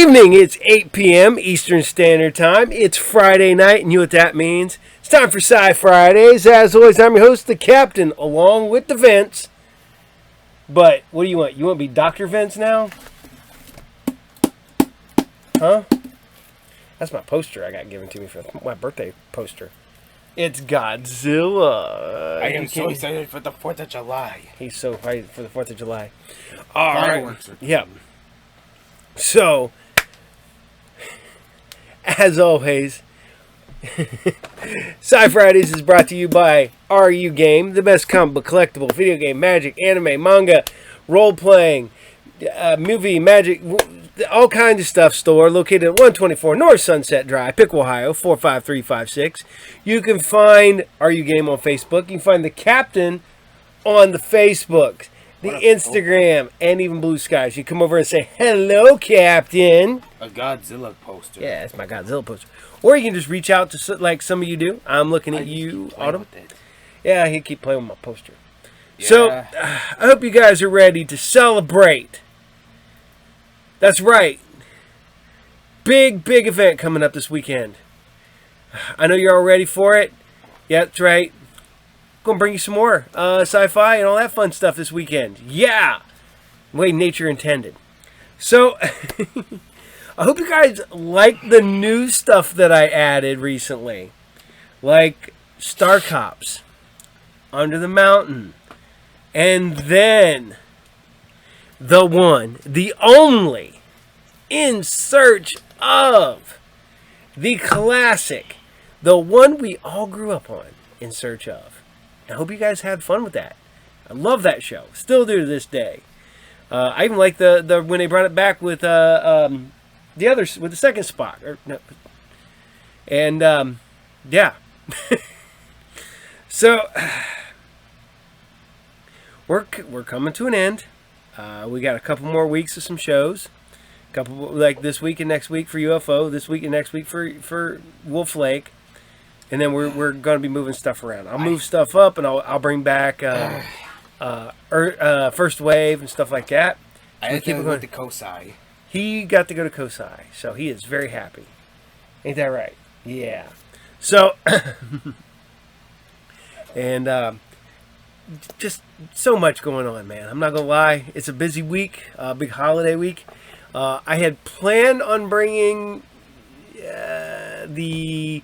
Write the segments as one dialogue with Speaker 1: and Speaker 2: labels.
Speaker 1: evening. It's 8 p.m. Eastern Standard Time. It's Friday night, and you know what that means. It's time for SciFridays. As always, I'm your host, the Captain, along with the Vince. But what do you want? You want to be Dr. Vince now? Huh? That's my poster I got given to me for my birthday poster. It's Godzilla.
Speaker 2: I am so excited for the 4th of July.
Speaker 1: He's so hyped for the 4th of July. All right. Yeah. So, as always, SciFridays is brought to you by RU Game, the best comic book collectible, video game, magic, anime, manga, role-playing, movie, magic, all kinds of stuff store located at 124 North Sunset Drive, Piqua, Ohio, 45356. You can find RU Game on Facebook. You can find the Captain on the Facebook, the Instagram, and even Blue Skies. You come over and say, hello, Captain.
Speaker 2: A Godzilla poster.
Speaker 1: Yeah, it's my Godzilla poster. Or you can just reach out to, like some of you do. I'm looking at you, Autumn. Yeah, he keep playing with my poster. Yeah. So, I hope you guys are ready to celebrate. That's right. Big event coming up this weekend. I know you're all ready for it. Yeah, that's right. Gonna bring you some more sci-fi and all that fun stuff this weekend. Yeah! The way nature intended. So, I hope you guys like the new stuff that I added recently. Like Star Cops, Under the Mountain, and then the one, the only, In Search of, the classic, the one we all grew up on, In Search of. I hope you guys had fun with that. I love that show. Still do to this day. I even like the when they brought it back with the others with the second Spock. And yeah. So we're coming to an end. We got a couple more weeks of some shows. Couple like this week and next week for UFO. This week and next week for Wolf Lake. And then we're going to be moving stuff around. I'll move stuff up, and I'll bring back First Wave and stuff like that.
Speaker 2: I keep going to COSI.
Speaker 1: He got to go to COSI, so he is very happy. Ain't that right? Yeah. So, and just so much going on, man. I'm not going to lie. It's a busy week, big holiday week. I had planned on bringing the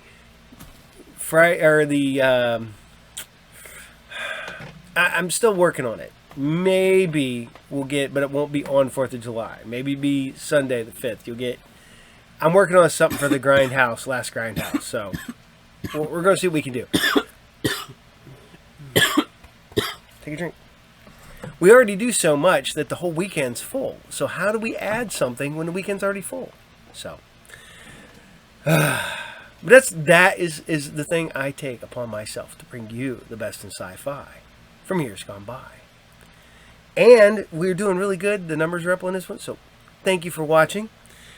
Speaker 1: I'm still working on it. Maybe we'll get, but it won't be on 4th of July. Maybe be Sunday the 5th. You'll get. I'm working on something for the Grindhouse, last Grindhouse. So we're going to see what we can do. Take a drink. We already do so much that the whole weekend's full. So how do we add something when the weekend's already full? So. But that is the thing I take upon myself to bring you the best in sci-fi from years gone by. And we're doing really good. The numbers are up on this one. So thank you for watching.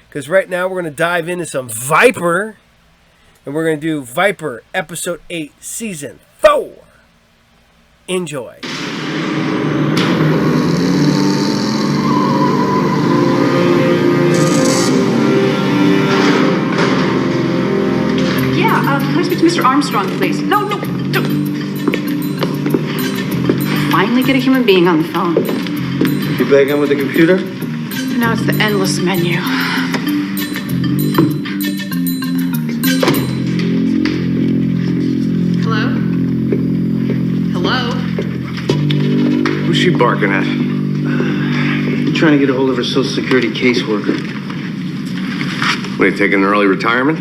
Speaker 1: Because right now we're going to dive into some Viper. And we're going to do Viper Episode 8, Season 4. Enjoy.
Speaker 3: Can I speak to Mr. Armstrong, please? No, don't. Finally get a human being on the phone.
Speaker 4: You back in with the computer?
Speaker 3: Now it's the endless menu. Hello? Hello?
Speaker 4: Who's she barking at? Trying to get a hold of her Social Security caseworker.
Speaker 5: What, are you taking an early retirement?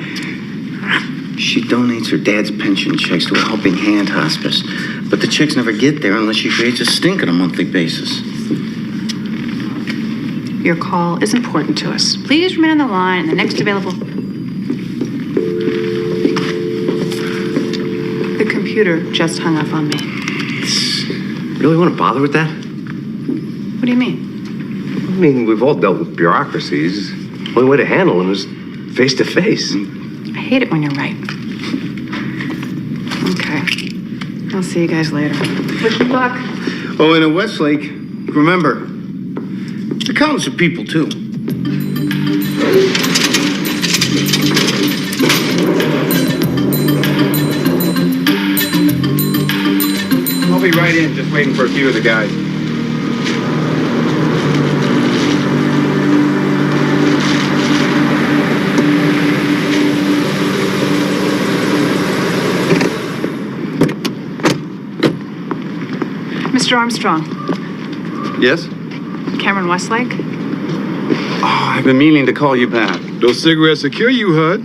Speaker 4: She donates her dad's pension checks to a helping hand hospice. But the checks never get there unless she creates a stink on a monthly basis.
Speaker 3: Your call is important to us. Please remain on the line. The next available... The computer just hung up on me.
Speaker 5: Really want to bother with that?
Speaker 3: What do you mean?
Speaker 5: I mean, we've all dealt with bureaucracies. The only way to handle them is face to face.
Speaker 3: I hate it when you're right. Okay. I'll see you guys later. Wish me luck.
Speaker 4: Oh, and at Westlake, remember, accountants are people too.
Speaker 6: I'll be right in, just waiting for a few of the guys.
Speaker 3: Mr. Armstrong,
Speaker 6: Yes?
Speaker 3: Cameron Westlake?
Speaker 6: Oh, I've been meaning to call you back.
Speaker 7: Those cigarettes will kill you, Hud.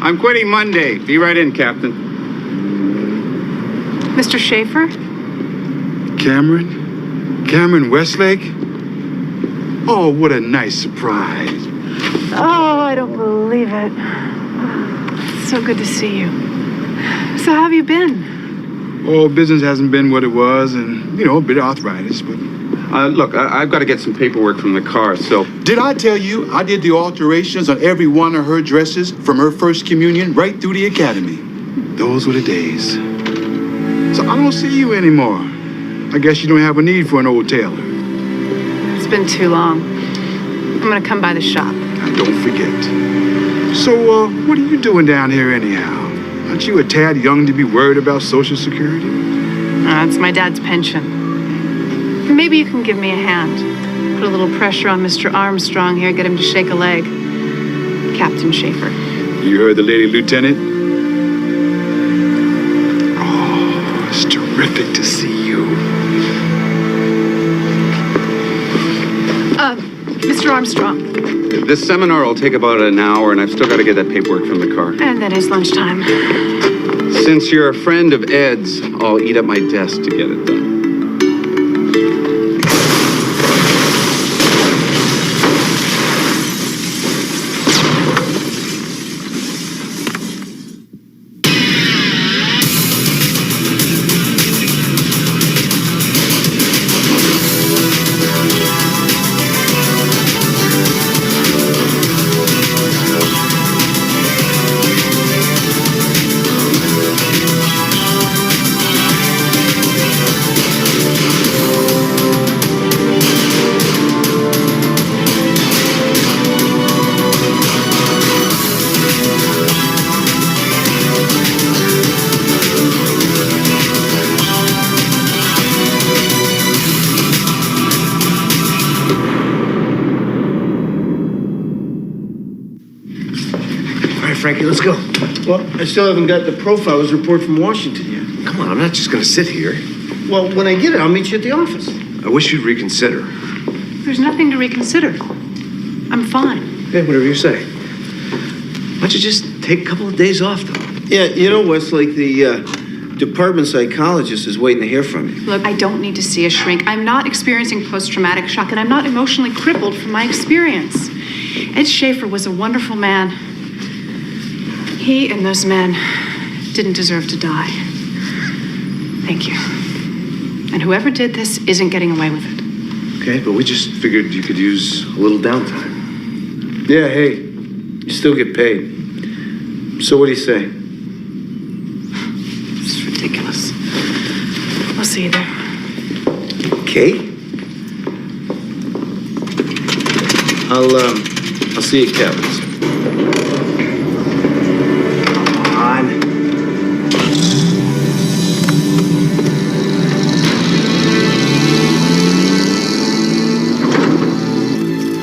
Speaker 6: I'm quitting Monday. Be right in, Captain.
Speaker 3: Mr. Schaefer?
Speaker 7: Cameron? Cameron Westlake? Oh, what a nice surprise.
Speaker 3: Oh, I don't believe it. It's so good to see you. So how have you been?
Speaker 7: Oh, business hasn't been what it was, and, a bit of arthritis, but...
Speaker 6: Look, I've got to get some paperwork from the car, so...
Speaker 7: Did I tell you I did the alterations on every one of her dresses from her first communion right through the academy? Those were the days. So I don't see you anymore. I guess you don't have a need for an old tailor.
Speaker 3: It's been too long. I'm gonna come by the shop.
Speaker 7: Now, don't forget. So, what are you doing down here anyhow? Aren't you a tad young to be worried about Social Security?
Speaker 3: It's my dad's pension. Maybe you can give me a hand. Put a little pressure on Mr. Armstrong here, get him to shake a leg. Captain Schaefer.
Speaker 7: You heard the lady lieutenant? Oh, it's terrific to see you.
Speaker 3: Mr. Armstrong.
Speaker 6: This seminar will take about an hour, and I've still got to get that paperwork from the car.
Speaker 3: And then it's lunchtime.
Speaker 6: Since you're a friend of Ed's, I'll eat at my desk to get it done.
Speaker 8: Frankie, let's go.
Speaker 4: Well, I still haven't got the profiler's report from Washington yet.
Speaker 8: Come on, I'm not just gonna sit here.
Speaker 4: Well, when I get it, I'll meet you at the office.
Speaker 8: I wish you'd reconsider.
Speaker 3: There's nothing to reconsider. I'm fine.
Speaker 8: Okay, whatever you say. Why don't you just take a couple of days off, though?
Speaker 4: Yeah, Westlake, the department psychologist is waiting to hear from you.
Speaker 3: Look, I don't need to see a shrink. I'm not experiencing post-traumatic shock, and I'm not emotionally crippled from my experience. Ed Schaefer was a wonderful man. He and those men didn't deserve to die. Thank you. And whoever did this isn't getting away with it.
Speaker 8: Okay, but we just figured you could use a little downtime.
Speaker 4: Yeah, hey, you still get paid. So what do you say?
Speaker 3: It's ridiculous. I'll see you there.
Speaker 4: Okay. I'll see you at Kevin's.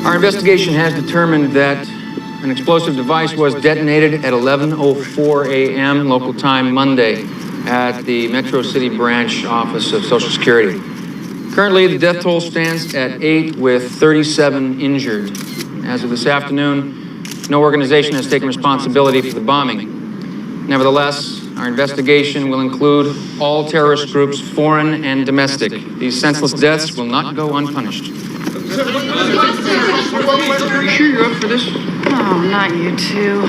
Speaker 9: Our investigation has determined that an explosive device was detonated at 11:04 a.m. local time Monday at the Metro City branch office of Social Security. Currently, the death toll stands at 8 with 37 injured. As of this afternoon, no organization has taken responsibility for the bombing. Nevertheless, our investigation will include all terrorist groups, foreign and domestic. These senseless deaths will not go unpunished. You sure you're up for this?
Speaker 3: Oh, not you two.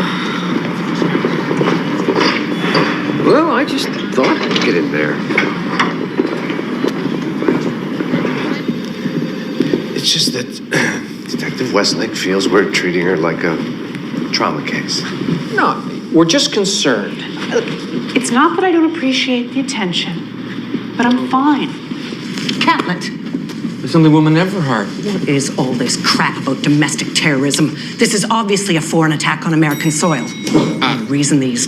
Speaker 8: Well, I just thought I'd get in there. It's just that Detective Westlake feels we're treating her like a trauma case.
Speaker 9: No, we're just concerned.
Speaker 3: It's not that I don't appreciate the attention, but I'm fine.
Speaker 10: Catlett,
Speaker 9: Assemblywoman Everhart.
Speaker 10: What is all this crap about domestic terrorism? This is obviously a foreign attack on American soil. The reason these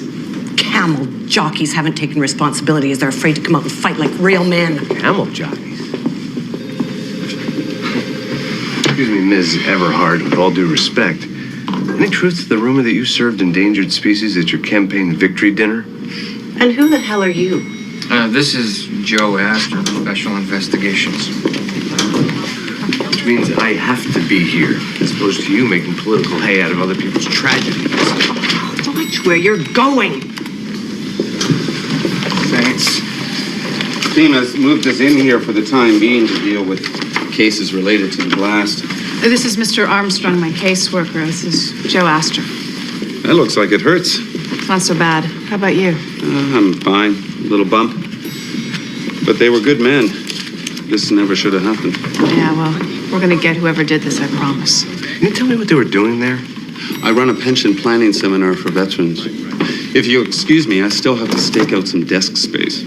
Speaker 10: camel jockeys haven't taken responsibility is they're afraid to come out and fight like real men.
Speaker 8: Camel jockeys? Excuse me, Ms. Everhart, with all due respect. Any truth to the rumor that you served endangered species at your campaign victory dinner?
Speaker 10: And who the hell are you?
Speaker 9: This is Joe Astor, Special Investigations.
Speaker 8: Which means I have to be here, as opposed to you making political hay out of other people's tragedies.
Speaker 10: Watch where you're going.
Speaker 6: Thanks. Team has moved us in here for the time being to deal with cases related to the blast.
Speaker 3: This is Mr. Armstrong, my caseworker. This is Joe Astor.
Speaker 6: That looks like it hurts.
Speaker 3: It's not so bad. How about you?
Speaker 6: I'm fine. A little bump. But they were good men. This never should have happened.
Speaker 3: Yeah, well, we're gonna get whoever did this, I promise.
Speaker 8: Can you tell me what they were doing there?
Speaker 6: I run a pension planning seminar for veterans. If you'll excuse me, I still have to stake out some desk space.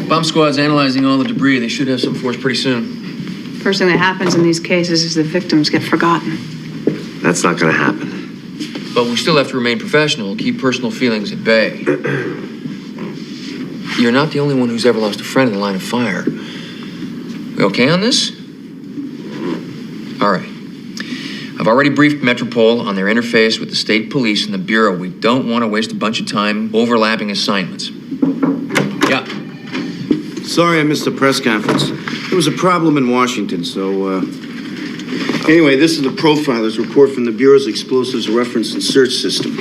Speaker 9: Bomb squad's analyzing all the debris. They should have some force pretty soon.
Speaker 3: First thing that happens in these cases is the victims get forgotten.
Speaker 8: That's not gonna happen.
Speaker 9: But we still have to remain professional, keep personal feelings at bay. You're not the only one who's ever lost a friend in the line of fire. We okay on this? All right. I've already briefed Metropole on their interface with the state police and the Bureau. We don't want to waste a bunch of time overlapping assignments. Yeah.
Speaker 4: Sorry I missed the press conference. There was a problem in Washington, so, Anyway, this is the profiler's report from the Bureau's Explosives Reference and Search System.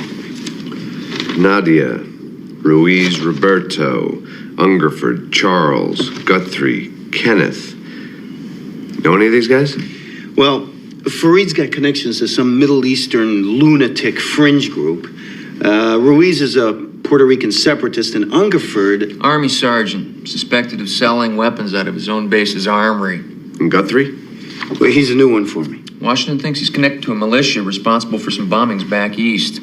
Speaker 8: Nadia, Ruiz Roberto, Ungerford, Charles, Guthrie, Kenneth. Know any of these guys?
Speaker 4: Well, Fareed's got connections to some Middle Eastern lunatic fringe group. Ruiz is a Puerto Rican separatist, and Ungerford...
Speaker 9: Army sergeant, suspected of selling weapons out of his own base's armory.
Speaker 8: And Guthrie?
Speaker 4: Well, he's a new one for me.
Speaker 9: Washington thinks he's connected to a militia responsible for some bombings back east.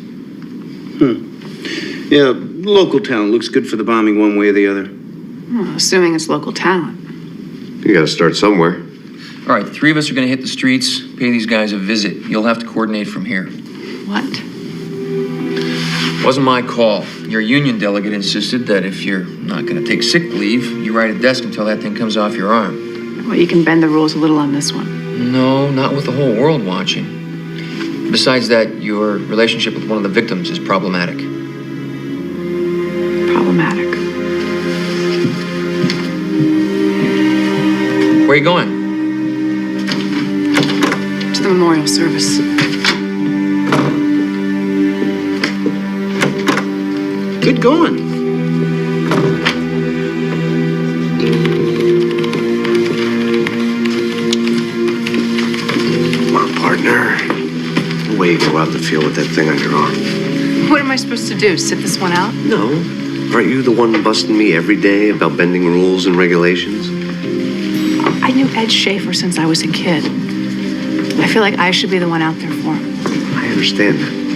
Speaker 4: Yeah, local talent looks good for the bombing one way or the other.
Speaker 3: Well, assuming it's local talent.
Speaker 8: You gotta start somewhere.
Speaker 9: All right, the three of us are going to hit the streets, pay these guys a visit. You'll have to coordinate from here.
Speaker 3: What?
Speaker 9: Wasn't my call. Your union delegate insisted that if you're not going to take sick leave, you ride a desk until that thing comes off your arm.
Speaker 3: Well, you can bend the rules a little on this one.
Speaker 9: No, not with the whole world watching. Besides that, your relationship with one of the victims is problematic.
Speaker 3: Problematic.
Speaker 9: Where are you going?
Speaker 3: To the memorial service.
Speaker 4: Good going.
Speaker 8: Come on, partner. No way you go out the field with that thing on your arm.
Speaker 3: What am I supposed to do? Sit this one out?
Speaker 8: No. Aren't you the one busting me every day about bending rules and regulations?
Speaker 3: I knew Ed Schaefer since I was a kid. I feel like I should be the one out there for him.
Speaker 8: I understand that.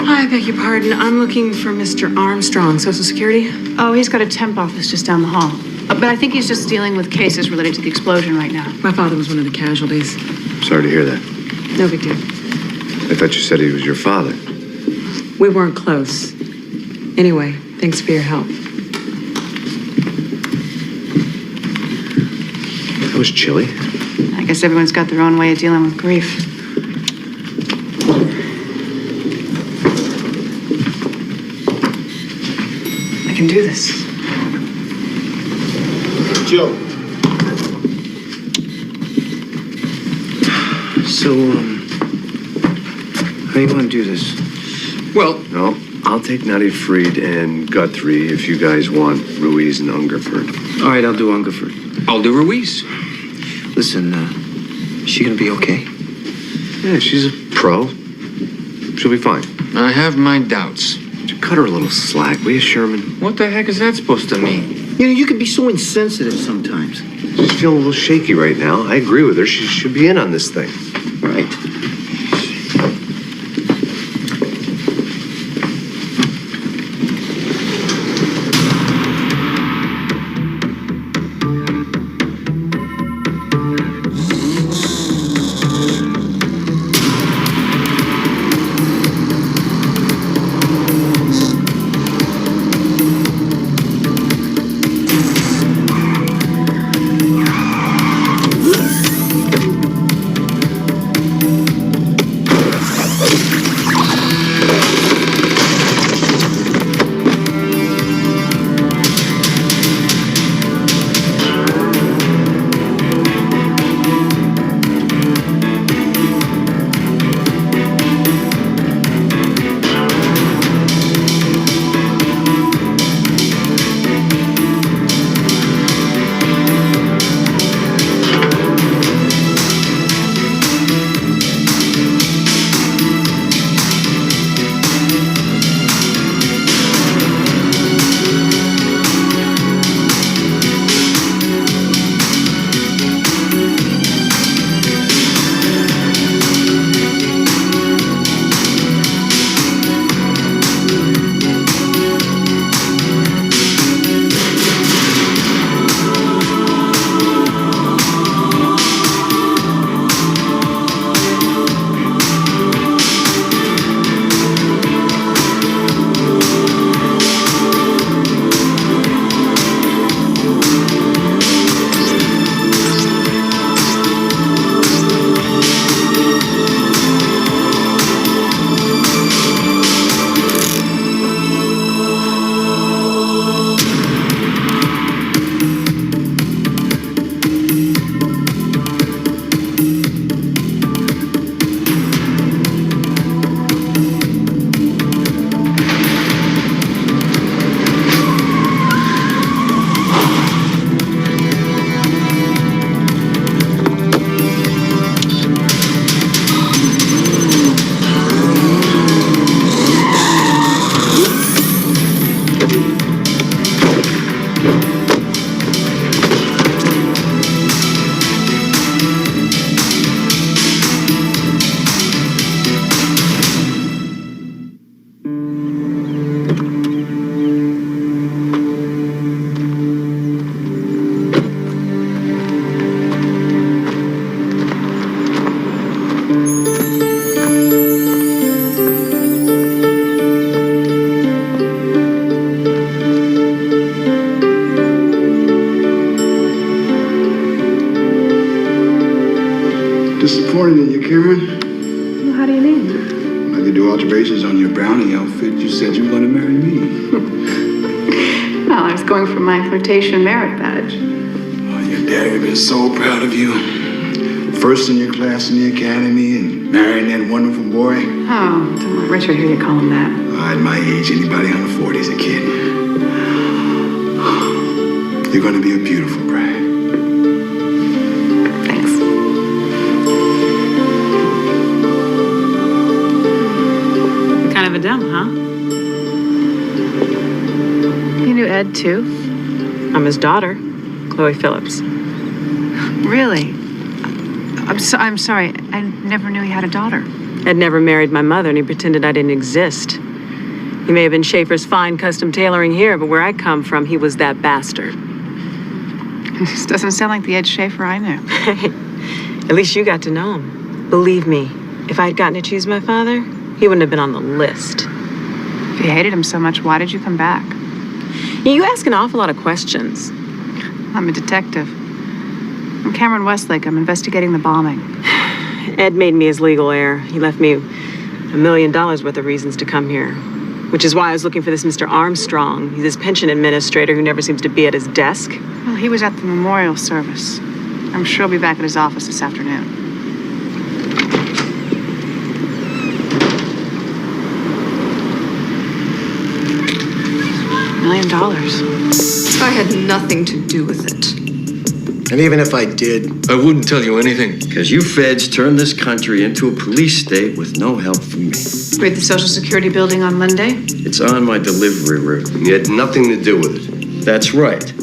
Speaker 11: I beg your pardon. I'm looking for Mr. Armstrong, Social Security.
Speaker 3: Oh, he's got a temp office just down the hall. But I think he's just dealing with cases related to the explosion right now.
Speaker 11: My father was one of the casualties.
Speaker 8: Sorry to hear that.
Speaker 11: No big deal.
Speaker 8: I thought you said he was your father.
Speaker 11: We weren't close. Anyway, thanks for your help.
Speaker 8: That was chilly.
Speaker 3: I guess everyone's got their own way of dealing with grief. I can do this.
Speaker 4: Joe. So, how you want to do this?
Speaker 9: Well,
Speaker 8: No, I'll take Nadia Freed and Guthrie if you guys want Ruiz and Ungerford.
Speaker 4: All right, I'll do Ungerford.
Speaker 9: I'll do Ruiz.
Speaker 4: Listen, she gonna be okay?
Speaker 8: Yeah, she's a pro. She'll be fine.
Speaker 9: I have my doubts.
Speaker 8: Cut her a little slack, will you, Sherman?
Speaker 9: What the heck is that supposed to mean?
Speaker 4: You know, you can be so insensitive sometimes.
Speaker 8: She's feeling a little shaky right now. I agree with her. She should be in on this thing.
Speaker 4: Right.
Speaker 7: Disappointed in you, Cameron.
Speaker 3: Well, how do you mean?
Speaker 7: When I did do alterations on your brownie outfit, you said you were going to marry me.
Speaker 3: Well, I was going for my flirtation merit badge.
Speaker 7: Oh, your daddy would have been so proud of you. First in your class in the academy and marrying that wonderful boy.
Speaker 3: Oh, don't let Richard hear you call him that.
Speaker 7: At my age, anybody under 40 is a kid. You're going to be a beautiful bride.
Speaker 3: Thanks. Kind of a dumb, huh? You knew Ed, too?
Speaker 11: I'm his daughter, Chloe Phillips.
Speaker 3: Really? I'm sorry. I never knew he had a daughter.
Speaker 11: Ed never married my mother, and he pretended I didn't exist. He may have been Schaefer's fine custom tailoring here, but where I come from, he was that bastard.
Speaker 3: This doesn't sound like the Ed Schaefer I knew.
Speaker 11: At least you got to know him. Believe me, if I had gotten to choose my father, he wouldn't have been on the list.
Speaker 3: If you hated him so much, why did you come back?
Speaker 11: You ask an awful lot of questions.
Speaker 3: I'm a detective. I'm Cameron Westlake. I'm investigating the bombing.
Speaker 11: Ed made me his legal heir. He left me $1 million worth of reasons to come here. Which is why I was looking for this Mr. Armstrong. He's this pension administrator who never seems to be at his desk.
Speaker 3: Well, he was at the memorial service. I'm sure he'll be back at his office this afternoon. $1 million.
Speaker 10: I had nothing to do with it.
Speaker 12: And even if I did, I wouldn't tell you anything. Because you feds turned this country into a police state with no help from me.
Speaker 3: We're at the Social Security building on Monday?
Speaker 12: It's on my delivery route.
Speaker 5: You had nothing to do with it.
Speaker 12: That's right.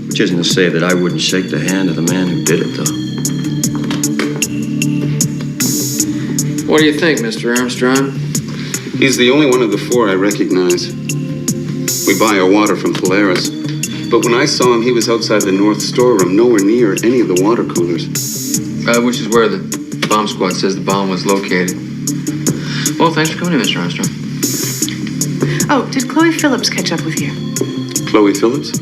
Speaker 12: Which isn't to say that I wouldn't shake the hand of the man who did it, though.
Speaker 9: What do you think, Mr. Armstrong?
Speaker 6: He's the only one of the four I recognize. We buy our water from Polaris. But when I saw him, he was outside the north storeroom, nowhere near any of the water coolers.
Speaker 9: Which is where the bomb squad says the bomb was located. Well, thanks for coming in, Mr. Armstrong.
Speaker 3: Oh, did Chloe Phillips catch up with you?
Speaker 6: Chloe Phillips?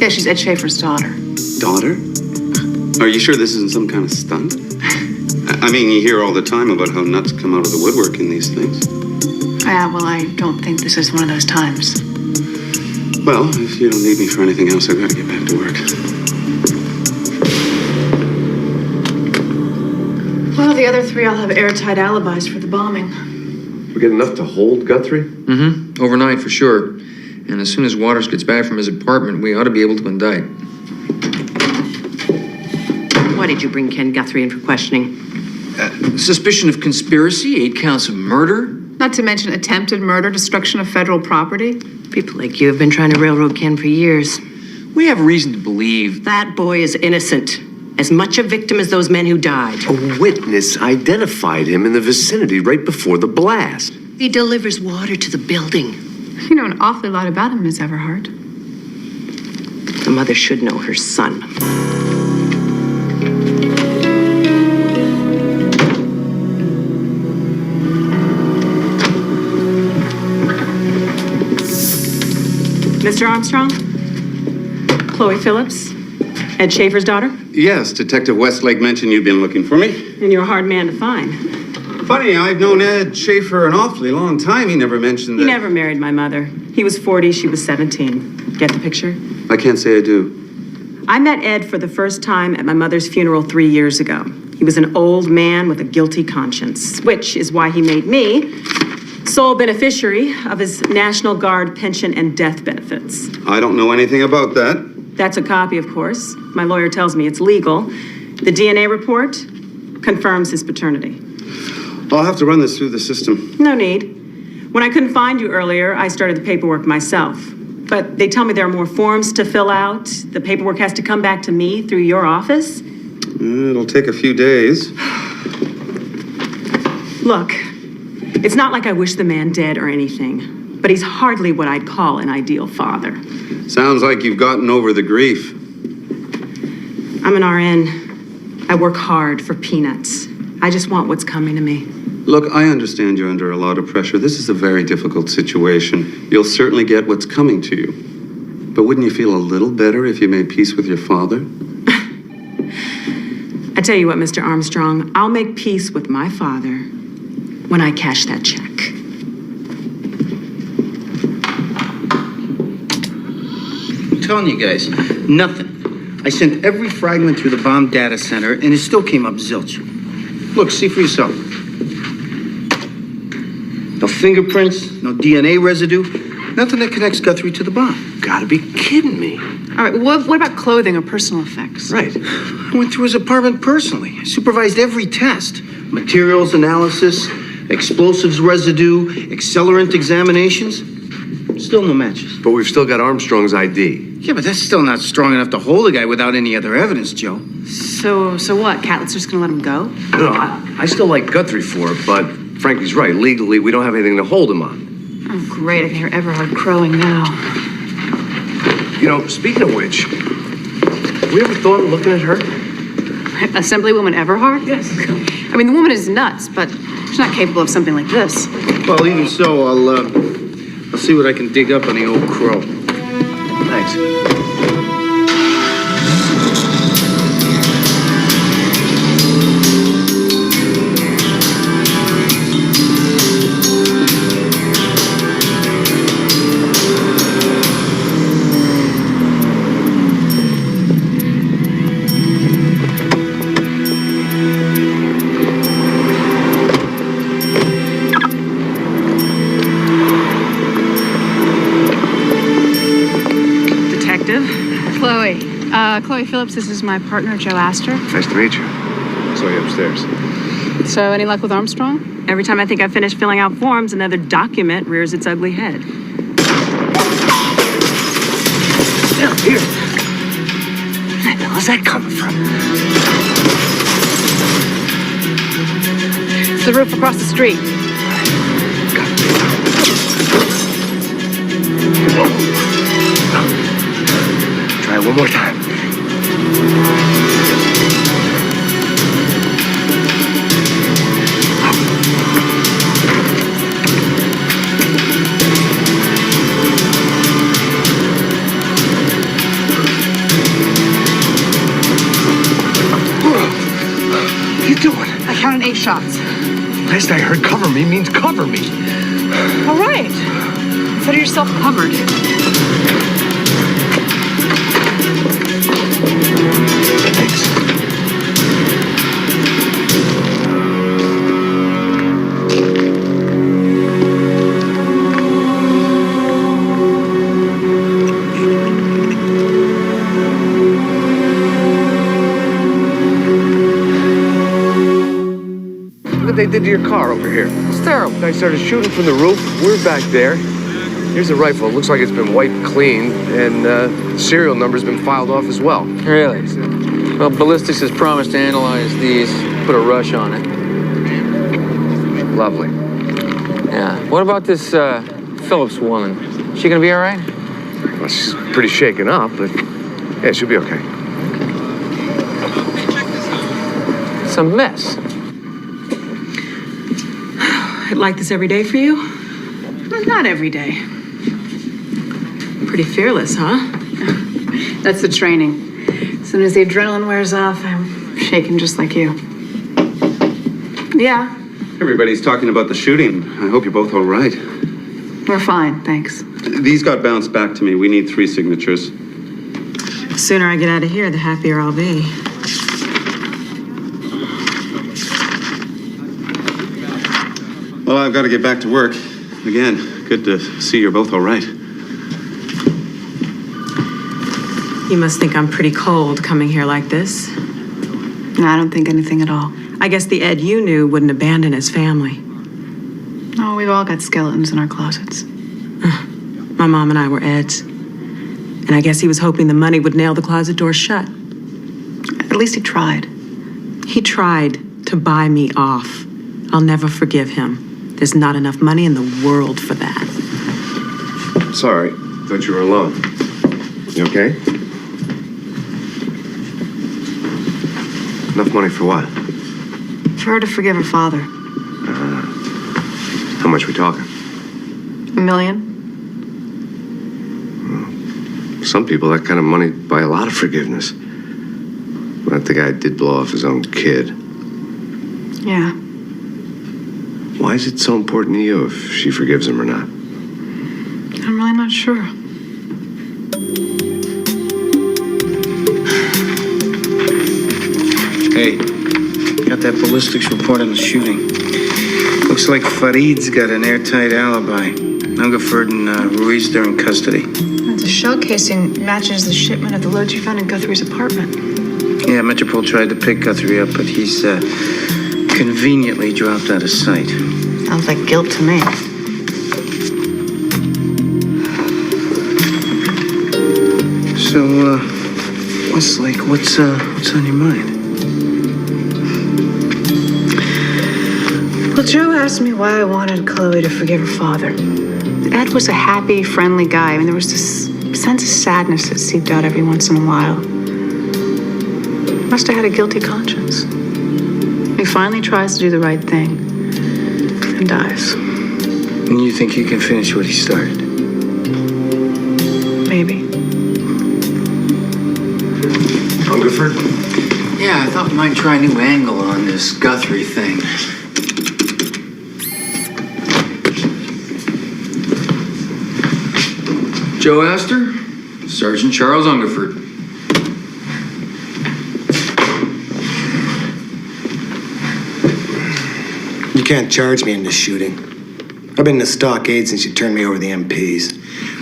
Speaker 3: Yeah, she's Ed Schaefer's daughter.
Speaker 6: Daughter? Are you sure this isn't some kind of stunt? I mean, you hear all the time about how nuts come out of the woodwork in these things.
Speaker 3: Yeah, well, I don't think this is one of those times.
Speaker 6: Well, if you don't need me for anything else, I've got to get back to work.
Speaker 3: Well, the other three all have airtight alibis for the bombing.
Speaker 5: We get enough to hold Guthrie?
Speaker 9: Mm-hmm. Overnight, for sure. And as soon as Waters gets back from his apartment, we ought to be able to indict.
Speaker 10: Why did you bring Ken Guthrie in for questioning?
Speaker 9: Suspicion of conspiracy, 8 counts of murder.
Speaker 3: Not to mention attempted murder, destruction of federal property.
Speaker 10: People like you have been trying to railroad Ken for years.
Speaker 9: We have reason to believe
Speaker 10: that boy is innocent. As much a victim as those men who died.
Speaker 5: A witness identified him in the vicinity right before the blast.
Speaker 10: He delivers water to the building.
Speaker 3: You know an awfully lot about him, Miss Everhart.
Speaker 10: The mother should know her son.
Speaker 11: Mr. Armstrong? Chloe Phillips? Ed Schaefer's daughter?
Speaker 6: Yes, Detective Westlake mentioned you'd been looking for me.
Speaker 11: And you're a hard man to find.
Speaker 6: Funny, I've known Ed Schaefer an awfully long time. He never mentioned that.
Speaker 11: He never married my mother. He was 40, she was 17. Get the picture?
Speaker 6: I can't say I do.
Speaker 11: I met Ed for the first time at my mother's funeral 3 years ago. He was an old man with a guilty conscience, which is why he made me sole beneficiary of his National Guard pension and death benefits.
Speaker 6: I don't know anything about that.
Speaker 11: That's a copy, of course. My lawyer tells me it's legal. The DNA report confirms his paternity.
Speaker 6: I'll have to run this through the system.
Speaker 11: No need. When I couldn't find you earlier, I started the paperwork myself. But they tell me there are more forms to fill out. The paperwork has to come back to me through your office.
Speaker 6: It'll take a few days.
Speaker 11: Look, it's not like I wish the man dead or anything, but he's hardly what I'd call an ideal father.
Speaker 6: Sounds like you've gotten over the grief.
Speaker 11: I'm an RN. I work hard for peanuts. I just want what's coming to me.
Speaker 6: Look, I understand you're under a lot of pressure. This is a very difficult situation. You'll certainly get what's coming to you. But wouldn't you feel a little better if you made peace with your father?
Speaker 11: I tell you what, Mr. Armstrong, I'll make peace with my father when I cash that check.
Speaker 4: I'm telling you guys, nothing. I sent every fragment through the bomb data center, and it still came up zilch. Look, see for yourself. No fingerprints, no DNA residue, nothing that connects Guthrie to the bomb.
Speaker 5: Gotta be kidding me.
Speaker 3: All right, what about clothing or personal effects?
Speaker 5: Right.
Speaker 4: I went through his apartment personally. I supervised every test. Materials analysis, explosives residue, accelerant examinations. Still no matches.
Speaker 5: But we've still got Armstrong's ID.
Speaker 4: Yeah, but that's still not strong enough to hold a guy without any other evidence, Joe.
Speaker 3: So what? Catlett's just gonna let him go?
Speaker 5: No, I still like Guthrie for it, but Frankie's right. Legally, we don't have anything to hold him on.
Speaker 3: Oh, great. I can hear Everhard crowing now.
Speaker 5: You know, speaking of which, have we ever thought of looking at her?
Speaker 3: Assemblywoman Everhard?
Speaker 5: Yes.
Speaker 3: I mean, the woman is nuts, but she's not capable of something like this.
Speaker 4: Well, even so, I'll see what I can dig up on the old crow.
Speaker 5: Thanks.
Speaker 3: Chloe Phillips, this is my partner, Joe Astor.
Speaker 5: Nice to meet you. Saw you upstairs.
Speaker 3: So, any luck with Armstrong?
Speaker 11: Every time I think I've finished filling out forms, another document rears its ugly head.
Speaker 5: Now, here. Where the hell is that coming from?
Speaker 3: It's the roof across the street.
Speaker 5: Try it one more time. What are you doing?
Speaker 3: I counted 8 shots.
Speaker 5: Last I heard, cover me means cover me.
Speaker 3: All right. Consider yourself covered.
Speaker 5: Thanks. Look what they did to your car over here. It's terrible. Guy started shooting from the roof. We're back there. Here's a rifle. It looks like it's been wiped clean, and the serial number's been filed off as well.
Speaker 9: Really? Well, ballistics has promised to analyze these, put a rush on it.
Speaker 5: Lovely.
Speaker 9: Yeah. What about this Phillips woman? She gonna be all right?
Speaker 5: Well, she's pretty shaken up, but yeah, she'll be okay.
Speaker 9: It's a mess.
Speaker 11: Like this every day for you?
Speaker 3: Not every day.
Speaker 11: Pretty fearless, huh?
Speaker 3: That's the training. As soon as the adrenaline wears off, I'm shaking just like you. Yeah,
Speaker 6: Everybody's talking about the shooting. I hope you're both all right.
Speaker 3: we're fine, thanks.
Speaker 6: These got bounced back to me. We need 3 signatures.
Speaker 11: The sooner I get out of here, the happier I'll be.
Speaker 6: Well, I've got to get back to work. Again, good to see you're both all right.
Speaker 11: You must think I'm pretty cold coming here like this.
Speaker 3: No, I don't think anything at all.
Speaker 11: I guess the Ed you knew wouldn't abandon his family.
Speaker 3: Oh, we've all got skeletons in our closets.
Speaker 11: My mom and I were Ed's. And I guess he was hoping the money would nail the closet door shut.
Speaker 3: At least he tried.
Speaker 11: He tried to buy me off. I'll never forgive him. There's not enough money in the world for that.
Speaker 5: Sorry. Thought you were alone. You okay? Enough money for what?
Speaker 3: For her to forgive her father.
Speaker 5: How much we talking?
Speaker 3: $1 million.
Speaker 5: Some people, that kind of money buy a lot of forgiveness.
Speaker 8: That the guy did blow off his own kid.
Speaker 3: Yeah.
Speaker 8: Why is it so important to you if she forgives him or not?
Speaker 3: I'm really not sure.
Speaker 13: Hey, got that ballistics report on the shooting. Looks like Farid's got an airtight alibi. Hungerford and Ruiz, they're in custody.
Speaker 3: The shell casing matches the shipment of the loads you found in Guthrie's apartment.
Speaker 13: Yeah, Metropole tried to pick Guthrie up, but he's conveniently dropped out of sight.
Speaker 3: Sounds like guilt to me.
Speaker 13: So, Westlake, what's on your mind?
Speaker 3: Well, Joe asked me why I wanted Chloe to forgive her father. Ed was a happy, friendly guy. I mean, there was this sense of sadness that seeped out every once in a while. Must have had a guilty conscience. He finally tries to do the right thing and dies.
Speaker 13: And you think you can finish what he started?
Speaker 3: Maybe.
Speaker 12: Hungerford?
Speaker 9: Yeah, I thought we might try a new angle on this Guthrie thing. Joe Astor, Sergeant Charles Hungerford.
Speaker 14: You can't charge me in this shooting. I've been in the stockade since you turned me over to the MPs.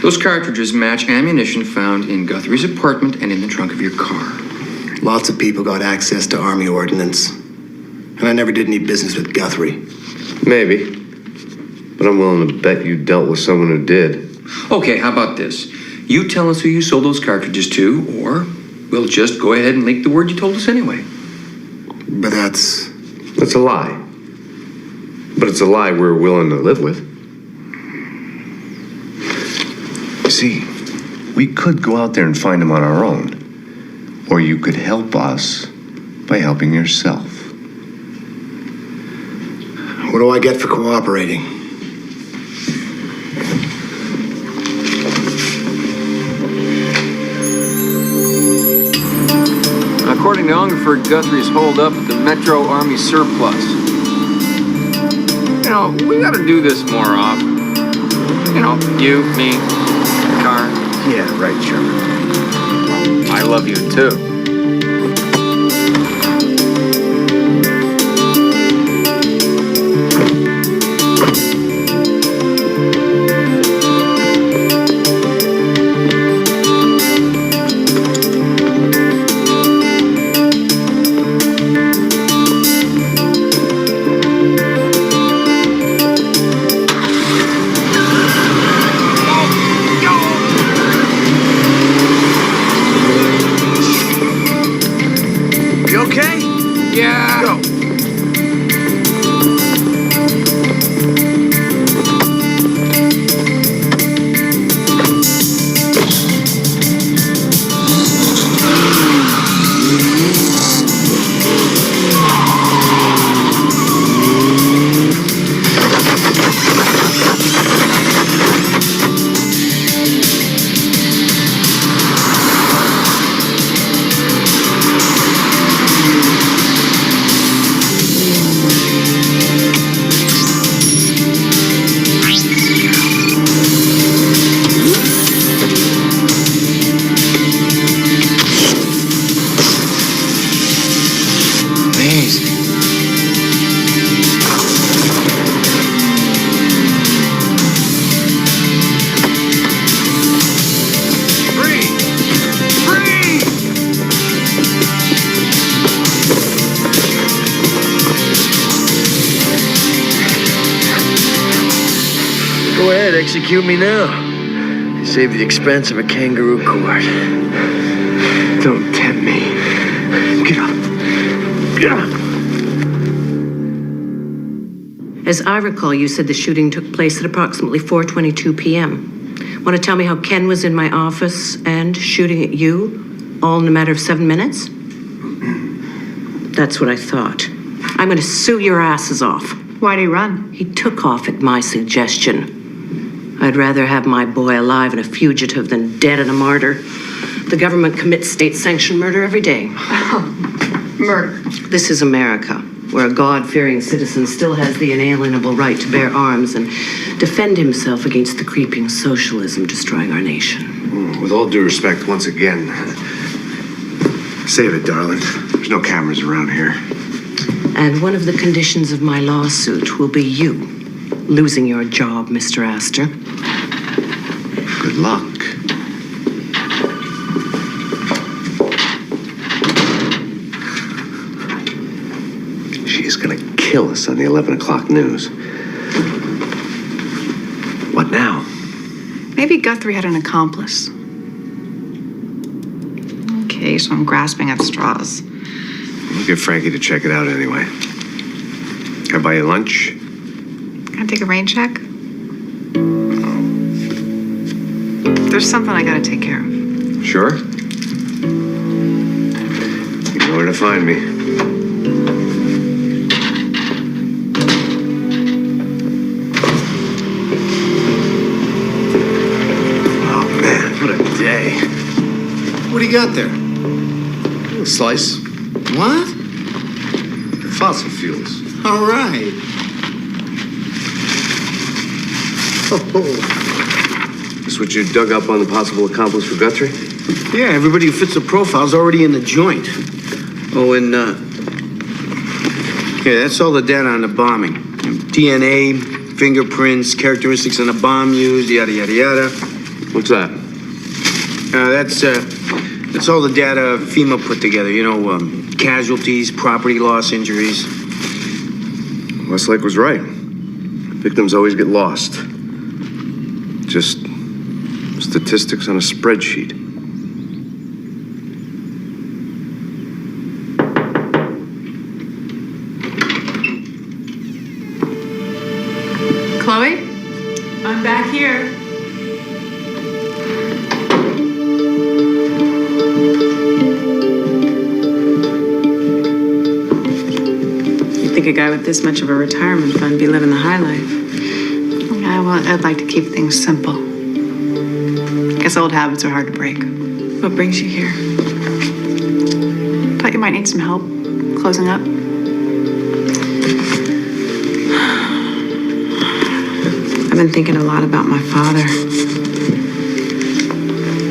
Speaker 9: Those cartridges match ammunition found in Guthrie's apartment and in the trunk of your car.
Speaker 14: Lots of people got access to Army ordnance. And I never did any business with Guthrie.
Speaker 8: Maybe. But I'm willing to bet you dealt with someone who did.
Speaker 9: Okay, how about this? You tell us who you sold those cartridges to, or we'll just go ahead and leak the word you told us anyway.
Speaker 14: But that's
Speaker 8: a lie. But it's a lie we're willing to live with. You see, we could go out there and find him on our own. Or you could help us by helping yourself.
Speaker 14: What do I get for cooperating?
Speaker 9: According to Hungerford, Guthrie's holed up at the Metro Army surplus. You know, we gotta do this more often. You know, you, me, Car.
Speaker 8: Yeah, right, Sherman.
Speaker 9: I love you too.
Speaker 12: Go ahead, execute me now. Save the expense of a kangaroo court.
Speaker 8: Don't tempt me. Get up. Get up.
Speaker 10: As I recall, you said the shooting took place at approximately 4:22 p.m. Want to tell me how Ken was in my office and shooting at you, all in a matter of 7 minutes? That's what I thought. I'm going to sue your asses off.
Speaker 3: Why'd he run?
Speaker 10: He took off at my suggestion. I'd rather have my boy alive and a fugitive than dead and a martyr. The government commits state-sanctioned murder every day.
Speaker 3: Murder.
Speaker 10: This is America, where a God-fearing citizen still has the inalienable right to bear arms and defend himself against the creeping socialism destroying our nation.
Speaker 8: With all due respect, once again, save it, darling. There's no cameras around here.
Speaker 10: And one of the conditions of my lawsuit will be you losing your job, Mr. Astor.
Speaker 8: Good luck. She's gonna kill us on the 11 o'clock news. What now?
Speaker 3: Maybe Guthrie had an accomplice. Okay, so I'm grasping at straws.
Speaker 8: We'll get Frankie to check it out anyway. Can I buy you lunch?
Speaker 3: Can I take a rain check? There's something I gotta take care of.
Speaker 8: Sure. You know where to find me. Oh, man, what a day.
Speaker 14: What do you got there?
Speaker 8: A slice.
Speaker 14: What?
Speaker 8: Fossil fuels.
Speaker 14: All right.
Speaker 8: This what you dug up on the possible accomplice for Guthrie?
Speaker 14: Yeah, everybody who fits the profile's already in the joint. Oh, and, yeah, that's all the data on the bombing. DNA, fingerprints, characteristics on the bomb used, yada, yada, yada.
Speaker 8: What's that?
Speaker 14: That's all the data FEMA put together. You know, casualties, property loss, injuries.
Speaker 8: Westlake was right. Victims always get lost. Just statistics on a spreadsheet.
Speaker 3: Chloe? I'm back here.
Speaker 11: You'd think a guy with this much of a retirement fund be living the high life.
Speaker 3: Yeah, well, I'd like to keep things simple. Guess old habits are hard to break.
Speaker 11: What brings you here?
Speaker 3: Thought you might need some help closing up.
Speaker 11: I've been thinking a lot about my father.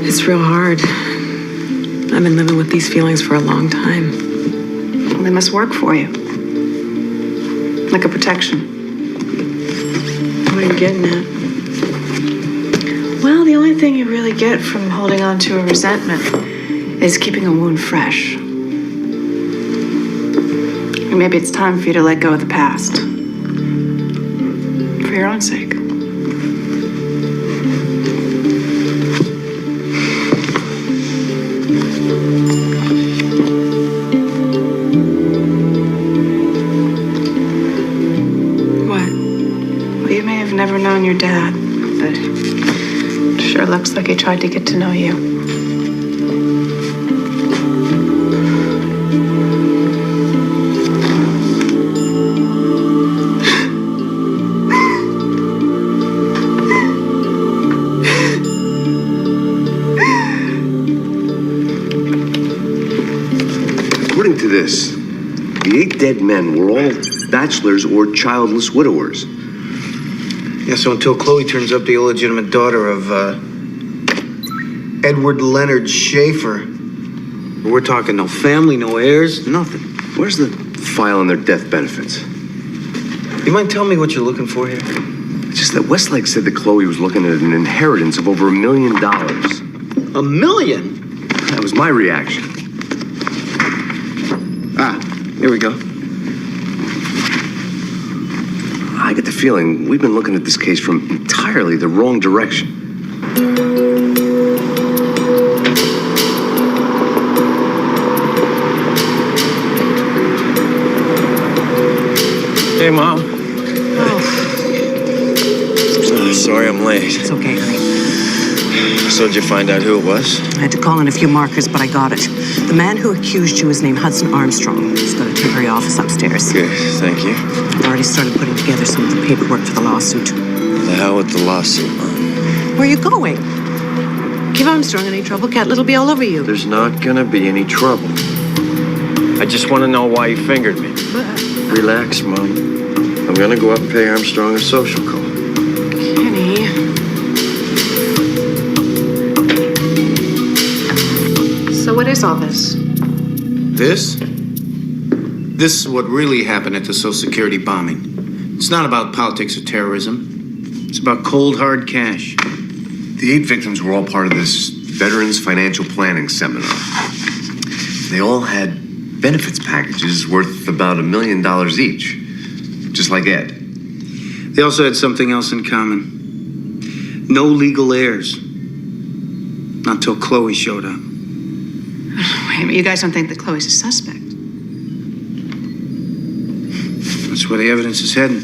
Speaker 11: It's real hard. I've been living with these feelings for a long time.
Speaker 3: Well, they must work for you. Like a protection.
Speaker 11: What are you getting at?
Speaker 3: Well, the only thing you really get from holding on to a resentment is keeping a wound fresh. Or maybe it's time for you to let go of the past. For your own sake. Never known your dad, but it sure looks like he tried to get to know you.
Speaker 8: According to this, the 8 dead men were all bachelors or childless widowers.
Speaker 14: Yeah, so until Chloe turns up the illegitimate daughter of, Edward Leonard Schaefer, we're talking no family, no heirs, nothing.
Speaker 8: Where's the file on their death benefits?
Speaker 14: You mind telling me what you're looking for here?
Speaker 8: It's just that Westlake said that Chloe was looking at an inheritance of over $1 million.
Speaker 14: $1 million?
Speaker 8: That was my reaction.
Speaker 14: Ah, here we go.
Speaker 8: I get the feeling we've been looking at this case from entirely the wrong direction.
Speaker 12: Hey, Mom.
Speaker 10: Oh,
Speaker 12: Sorry I'm late.
Speaker 10: it's okay, honey.
Speaker 12: So did you find out who it was?
Speaker 10: I had to call in a few markers, but I got it. The man who accused you is named Hudson Armstrong. He's got a temporary office upstairs.
Speaker 12: Good, thank you.
Speaker 10: I've already started putting together some of the paperwork for the lawsuit.
Speaker 12: The hell with the lawsuit, Mom.
Speaker 10: Where are you going? Give Armstrong any trouble, Cat Little'll be all over you.
Speaker 12: There's not gonna be any trouble. I just want to know why you fingered me. Relax, Mom. I'm gonna go up and pay Armstrong a social call.
Speaker 3: Kenny. So what is all this?
Speaker 14: This? This is what really happened at the Social Security bombing. It's not about politics or terrorism. It's about cold, hard cash.
Speaker 8: The 8 victims were all part of this Veterans Financial Planning seminar. They all had benefits packages worth about $1 million each, just like Ed.
Speaker 14: They also had something else in common. No legal heirs. Not until Chloe showed up.
Speaker 3: Wait a minute, you guys don't think that Chloe's a suspect?
Speaker 14: That's where the evidence is heading.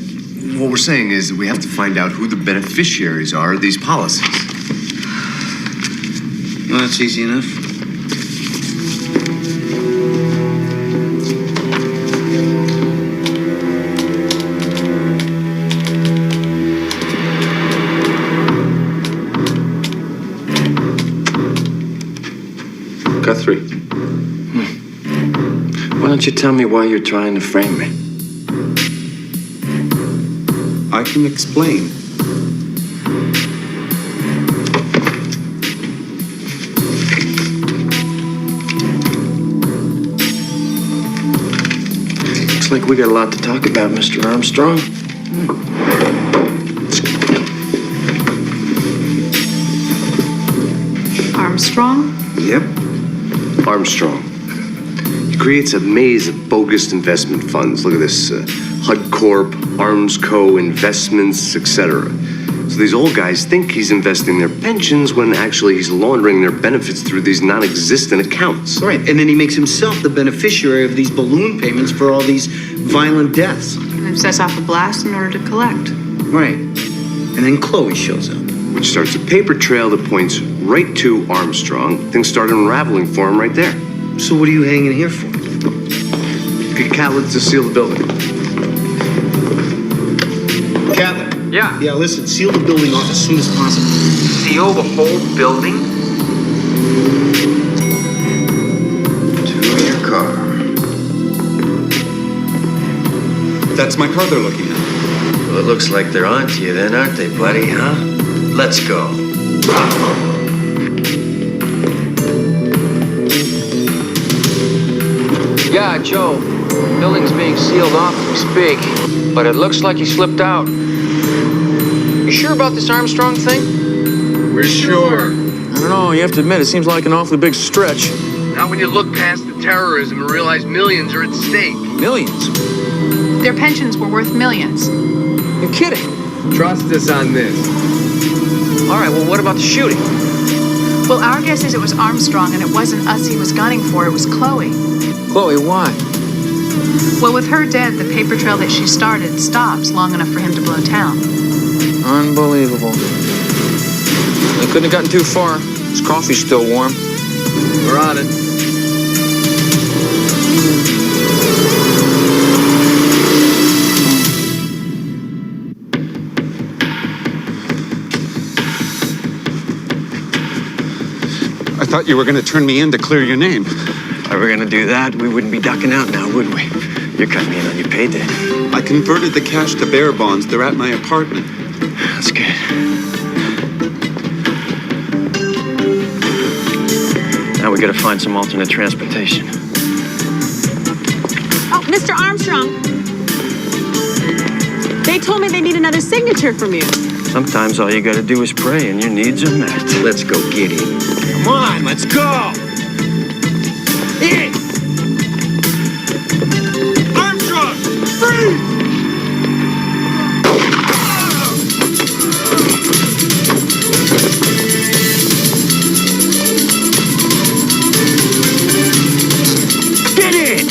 Speaker 8: What we're saying is that we have to find out who the beneficiaries are of these policies.
Speaker 14: Well, that's easy enough.
Speaker 6: Guthrie.
Speaker 12: Why don't you tell me why you're trying to frame me?
Speaker 14: I can explain.
Speaker 12: Looks like we got a lot to talk about, Mr. Armstrong.
Speaker 3: Armstrong?
Speaker 8: Yep. Armstrong. He creates a maze of bogus investment funds. Look at this. HUD Corp, Arms Co., Investments, etc. So these old guys think he's investing their pensions when actually he's laundering their benefits through these non-existent accounts.
Speaker 14: Right, and then he makes himself the beneficiary of these balloon payments for all these violent deaths.
Speaker 3: And sets off a blast in order to collect.
Speaker 14: Right. And then Chloe shows up.
Speaker 8: Which starts a paper trail that points right to Armstrong. Things start unraveling for him right there.
Speaker 14: So what are you hanging here for?
Speaker 8: Get Catlett to seal the building.
Speaker 14: Catlett.
Speaker 9: Yeah.
Speaker 14: Yeah, listen, seal the building off as soon as possible.
Speaker 9: Seal the whole building?
Speaker 12: To your car.
Speaker 7: That's my car they're looking at.
Speaker 12: Well, it looks like they're on to you then, aren't they, buddy, huh? Let's go.
Speaker 9: Yeah, Joe. Building's being sealed off as we speak, but it looks like he slipped out. You sure about this Armstrong thing?
Speaker 7: We're sure.
Speaker 15: I don't know, you have to admit, it seems like an awfully big stretch.
Speaker 5: Not when you look past the terrorism and realize millions are at stake.
Speaker 15: Millions?
Speaker 3: Their pensions were worth millions.
Speaker 9: You're kidding.
Speaker 5: Trust us on this.
Speaker 9: All right, well, what about the shooting?
Speaker 3: Well, our guess is it was Armstrong, and it wasn't us he was gunning for, it was Chloe.
Speaker 15: Chloe, why?
Speaker 3: Well, with her dead, the paper trail that she started stops long enough for him to blow town.
Speaker 15: Unbelievable. They couldn't have gotten too far. His coffee's still warm.
Speaker 5: We're on it.
Speaker 7: I thought you were going to turn me in to clear your name.
Speaker 12: If I were gonna do that, we wouldn't be ducking out now, would we? You're cutting me in on your payday.
Speaker 7: I converted the cash to bearer bonds. They're at my apartment.
Speaker 12: That's good. Now we gotta find some alternate transportation.
Speaker 11: Oh, Mr. Armstrong. They told me they need another signature from you.
Speaker 12: Sometimes all you gotta do is pray and your needs are met. Let's go get him.
Speaker 14: Come on, let's go!
Speaker 7: Armstrong! Freeze!
Speaker 14: Get in!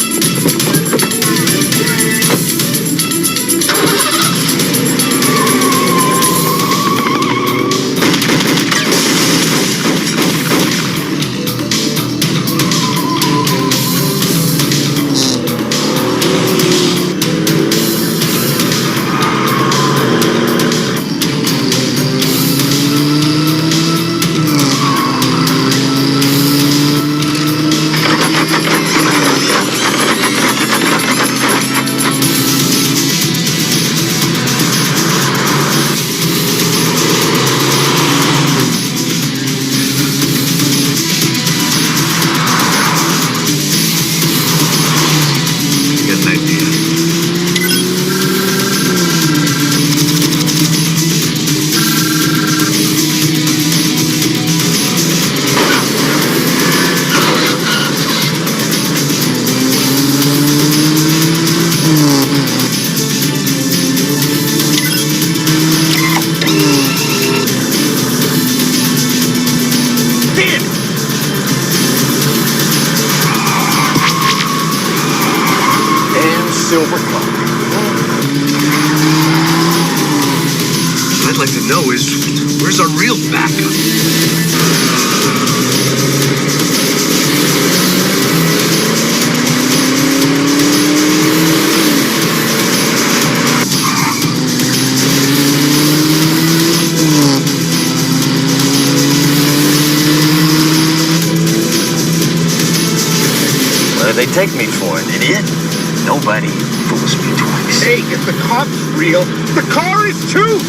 Speaker 8: silver cup. What I'd like to know is, where's our real backup?
Speaker 12: What do they take me for, an idiot? Nobody fools me twice.
Speaker 8: Hey, if the cop's real, the car is too!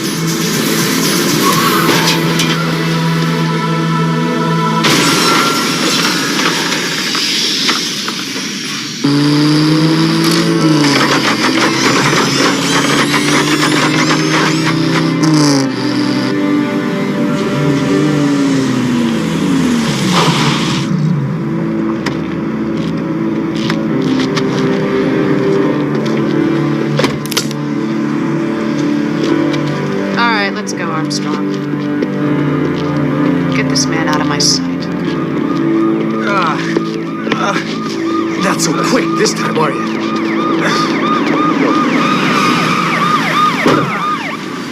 Speaker 3: Let's go, Armstrong. Get this man out of my sight.
Speaker 8: Not so quick this time, are you?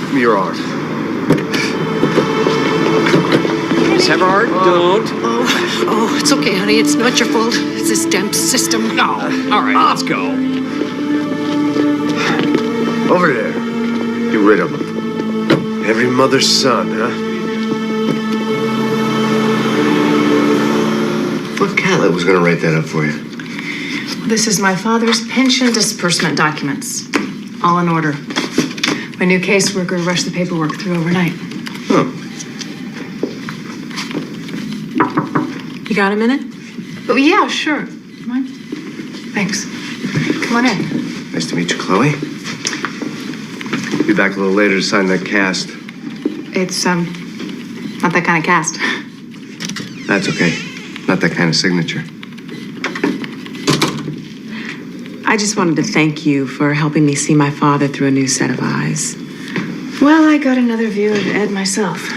Speaker 8: Give me your arm.
Speaker 9: Miss Everhart, don't.
Speaker 10: Oh, it's okay, honey. It's not your fault. It's this damn system.
Speaker 9: No. All right, let's go.
Speaker 8: Over there. Get rid of him. Every mother's son, huh? Thought Catlett was gonna write that up for you.
Speaker 3: This is my father's pension disbursement documents. All in order. My new caseworker rushed the paperwork through overnight.
Speaker 8: Oh.
Speaker 3: You got a minute? Oh, yeah, sure. Come on. Thanks. Come on in.
Speaker 8: Nice to meet you, Chloe. Be back a little later to sign that cast.
Speaker 3: It's, not that kind of cast.
Speaker 8: That's okay. Not that kind of signature.
Speaker 11: I just wanted to thank you for helping me see my father through a new set of eyes.
Speaker 3: Well, I got another view of Ed myself.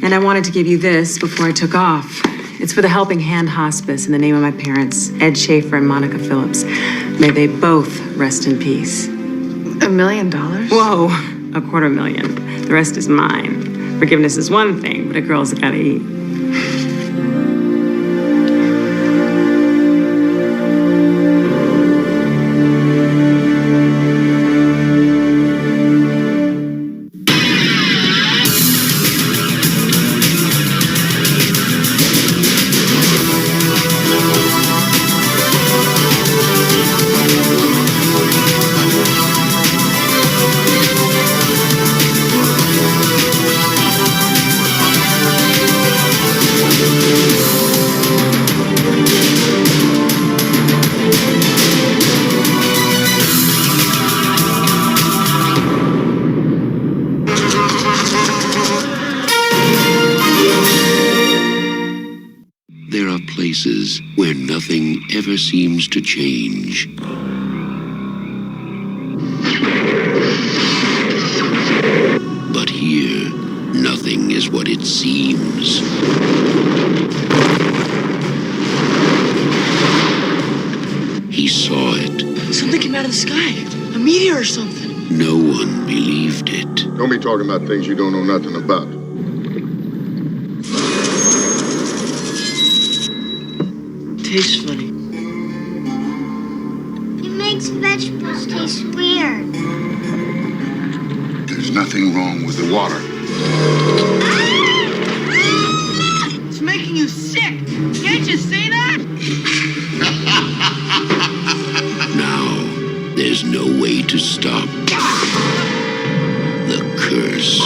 Speaker 11: And I wanted to give you this before I took off. It's for the Helping Hand Hospice in the name of my parents, Ed Schaefer and Monica Phillips. May they both rest in peace.
Speaker 3: $1 million?
Speaker 11: Whoa, $250,000. The rest is mine. Forgiveness is one thing, but a girl's gotta eat.
Speaker 16: Places where nothing ever seems to change. But here, nothing is what it seems. He saw it.
Speaker 10: Something came out of the sky. A meteor or something.
Speaker 16: No one believed it.
Speaker 17: Don't be talking about things you don't know nothing about.
Speaker 10: Tastes funny.
Speaker 18: It makes vegetables taste weird.
Speaker 17: There's nothing wrong with the water.
Speaker 18: It's making you sick. Can't you see that?
Speaker 16: Now, there's no way to stop the curse.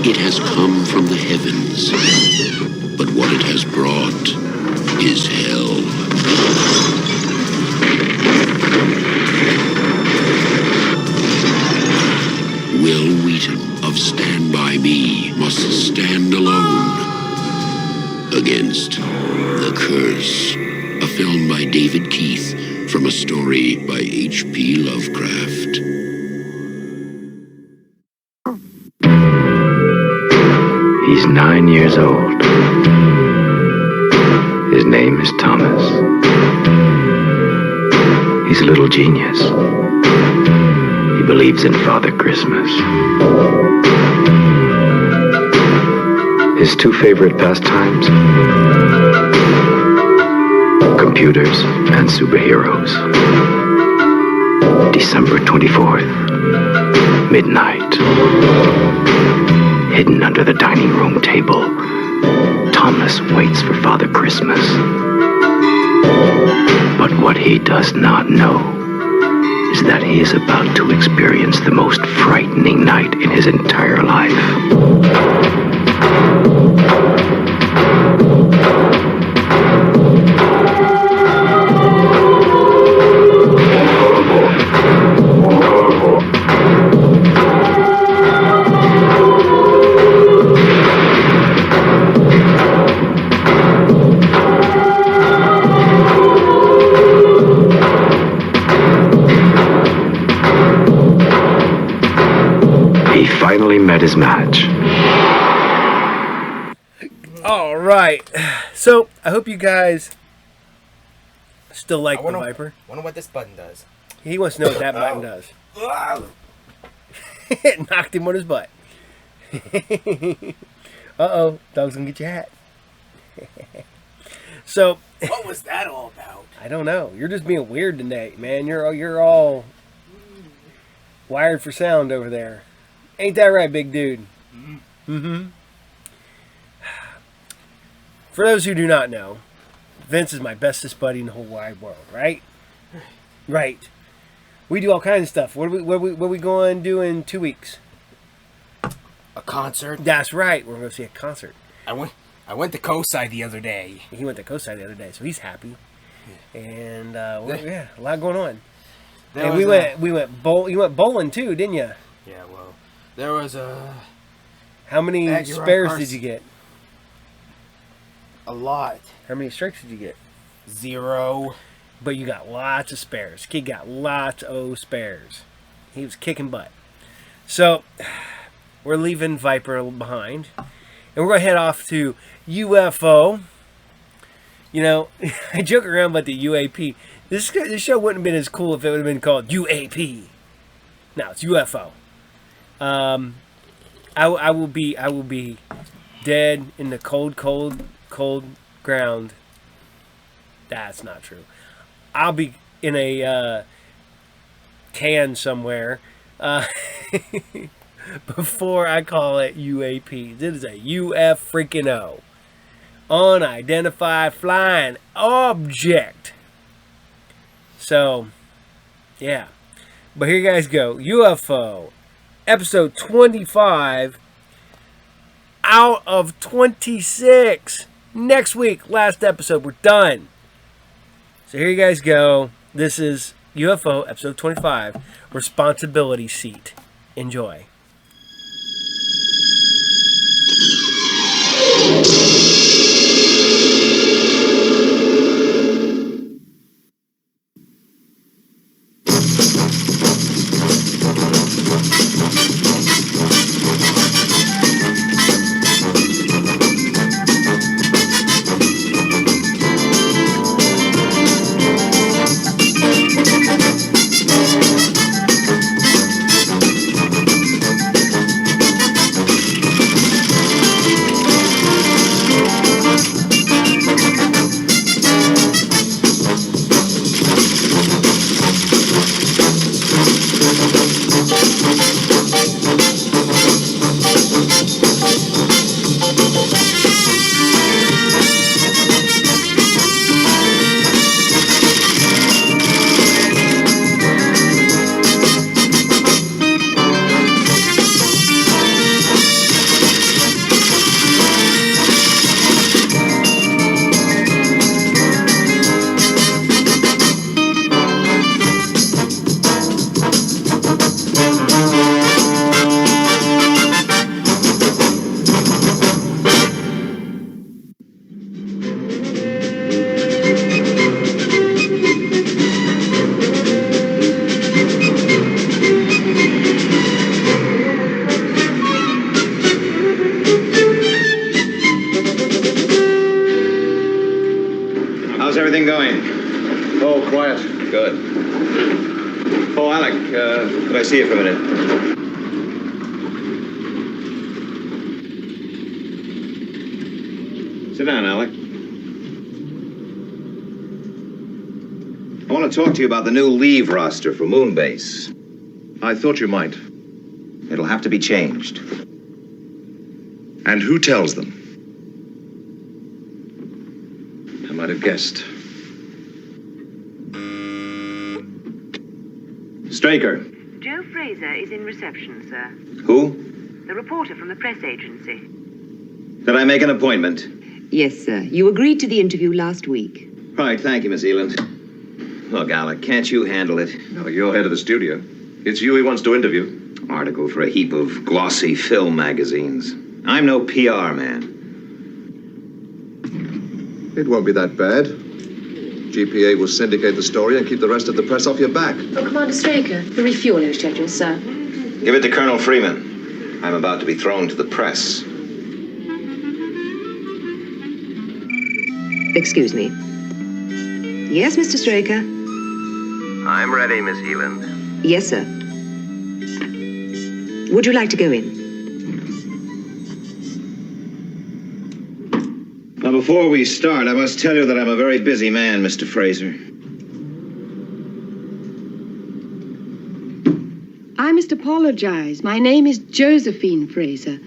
Speaker 16: It has come from the heavens, but what it has brought is hell. Will Wheaton of Stand By Me must stand alone against The Curse, a film by David Keith from a story by H.P. Lovecraft.
Speaker 19: He's 9 years old. His name is Thomas. He's a little genius. He believes in Father Christmas. His two favorite pastimes: computers and superheroes. December 24th, midnight. Hidden under the dining room table, Thomas waits for Father Christmas. But what he does not know is that he is about to experience the most frightening night in his entire life. Finally met his match.
Speaker 1: All right. So, I hope you guys still like the Viper.
Speaker 2: Wonder what this button does.
Speaker 1: He wants to know what that button does. It knocked him on his butt. Uh-oh. Dog's gonna get your hat. So,
Speaker 2: what was that all about?
Speaker 1: I don't know. You're just being weird tonight, man. You're all wired for sound over there. Ain't that right, big dude? Mm-hmm. For those who do not know, Vince is my bestest buddy in the whole wide world, right? Right. We do all kinds of stuff. What are we going to do in 2 weeks?
Speaker 2: A concert?
Speaker 1: That's right. We're going to see a concert.
Speaker 2: I went to COSI the other day.
Speaker 1: He went to COSI the other day, so he's happy. And yeah, a lot going on. And we went you went bowling too, didn't you?
Speaker 2: Yeah, well, there was a...
Speaker 1: How many spares did you get?
Speaker 2: A lot.
Speaker 1: How many strikes did you get?
Speaker 2: 0.
Speaker 1: But you got lots of spares. Kid got lots of spares. He was kicking butt. So, we're leaving Viper behind. And we're going to head off to UFO. You know, I joke around about the UAP. This show wouldn't have been as cool if it would have been called UAP. No, it's UFO. I will be dead in the cold ground. That's not true. I'll be in a can somewhere before I call it UAP. It is a UF freaking O. Unidentified flying object. So, yeah. But here you guys go. UFO. Episode 25 out of 26. Next week, last episode. We're done. So here you guys go. This is UFO episode 25. Responsibility Seat. Enjoy.
Speaker 12: quiet. Good. Oh, Alec, could I see you for a minute? Sit down, Alec. I want to talk to you about the new leave roster for Moonbase. I thought you might. It'll have to be changed. And who tells them? I might have guessed. Straker.
Speaker 20: Joe Fraser is in reception, sir.
Speaker 12: Who?
Speaker 20: The reporter from the press agency.
Speaker 12: Did I make an appointment?
Speaker 20: Yes, sir. You agreed to the interview last week.
Speaker 12: Right, thank you, Miss Eland. Look, Alec, can't you handle it? No, you're head of the studio. It's you he wants to interview. Article for a heap of glossy film magazines. I'm no PR man.
Speaker 21: It won't be that bad. GPA will syndicate the story and keep the rest of the press off your back.
Speaker 22: Oh, Commander Straker, the refueling schedule, sir.
Speaker 12: Give it to Colonel Freeman. I'm about to be thrown to the press.
Speaker 20: Excuse me. Yes, Mr. Straker?
Speaker 12: I'm ready, Miss Eland.
Speaker 20: Yes, sir. Would you like to go in?
Speaker 12: Now, before we start, I must tell you that I'm a very busy man, Mr. Fraser.
Speaker 23: I must apologize. My name is Josephine Fraser.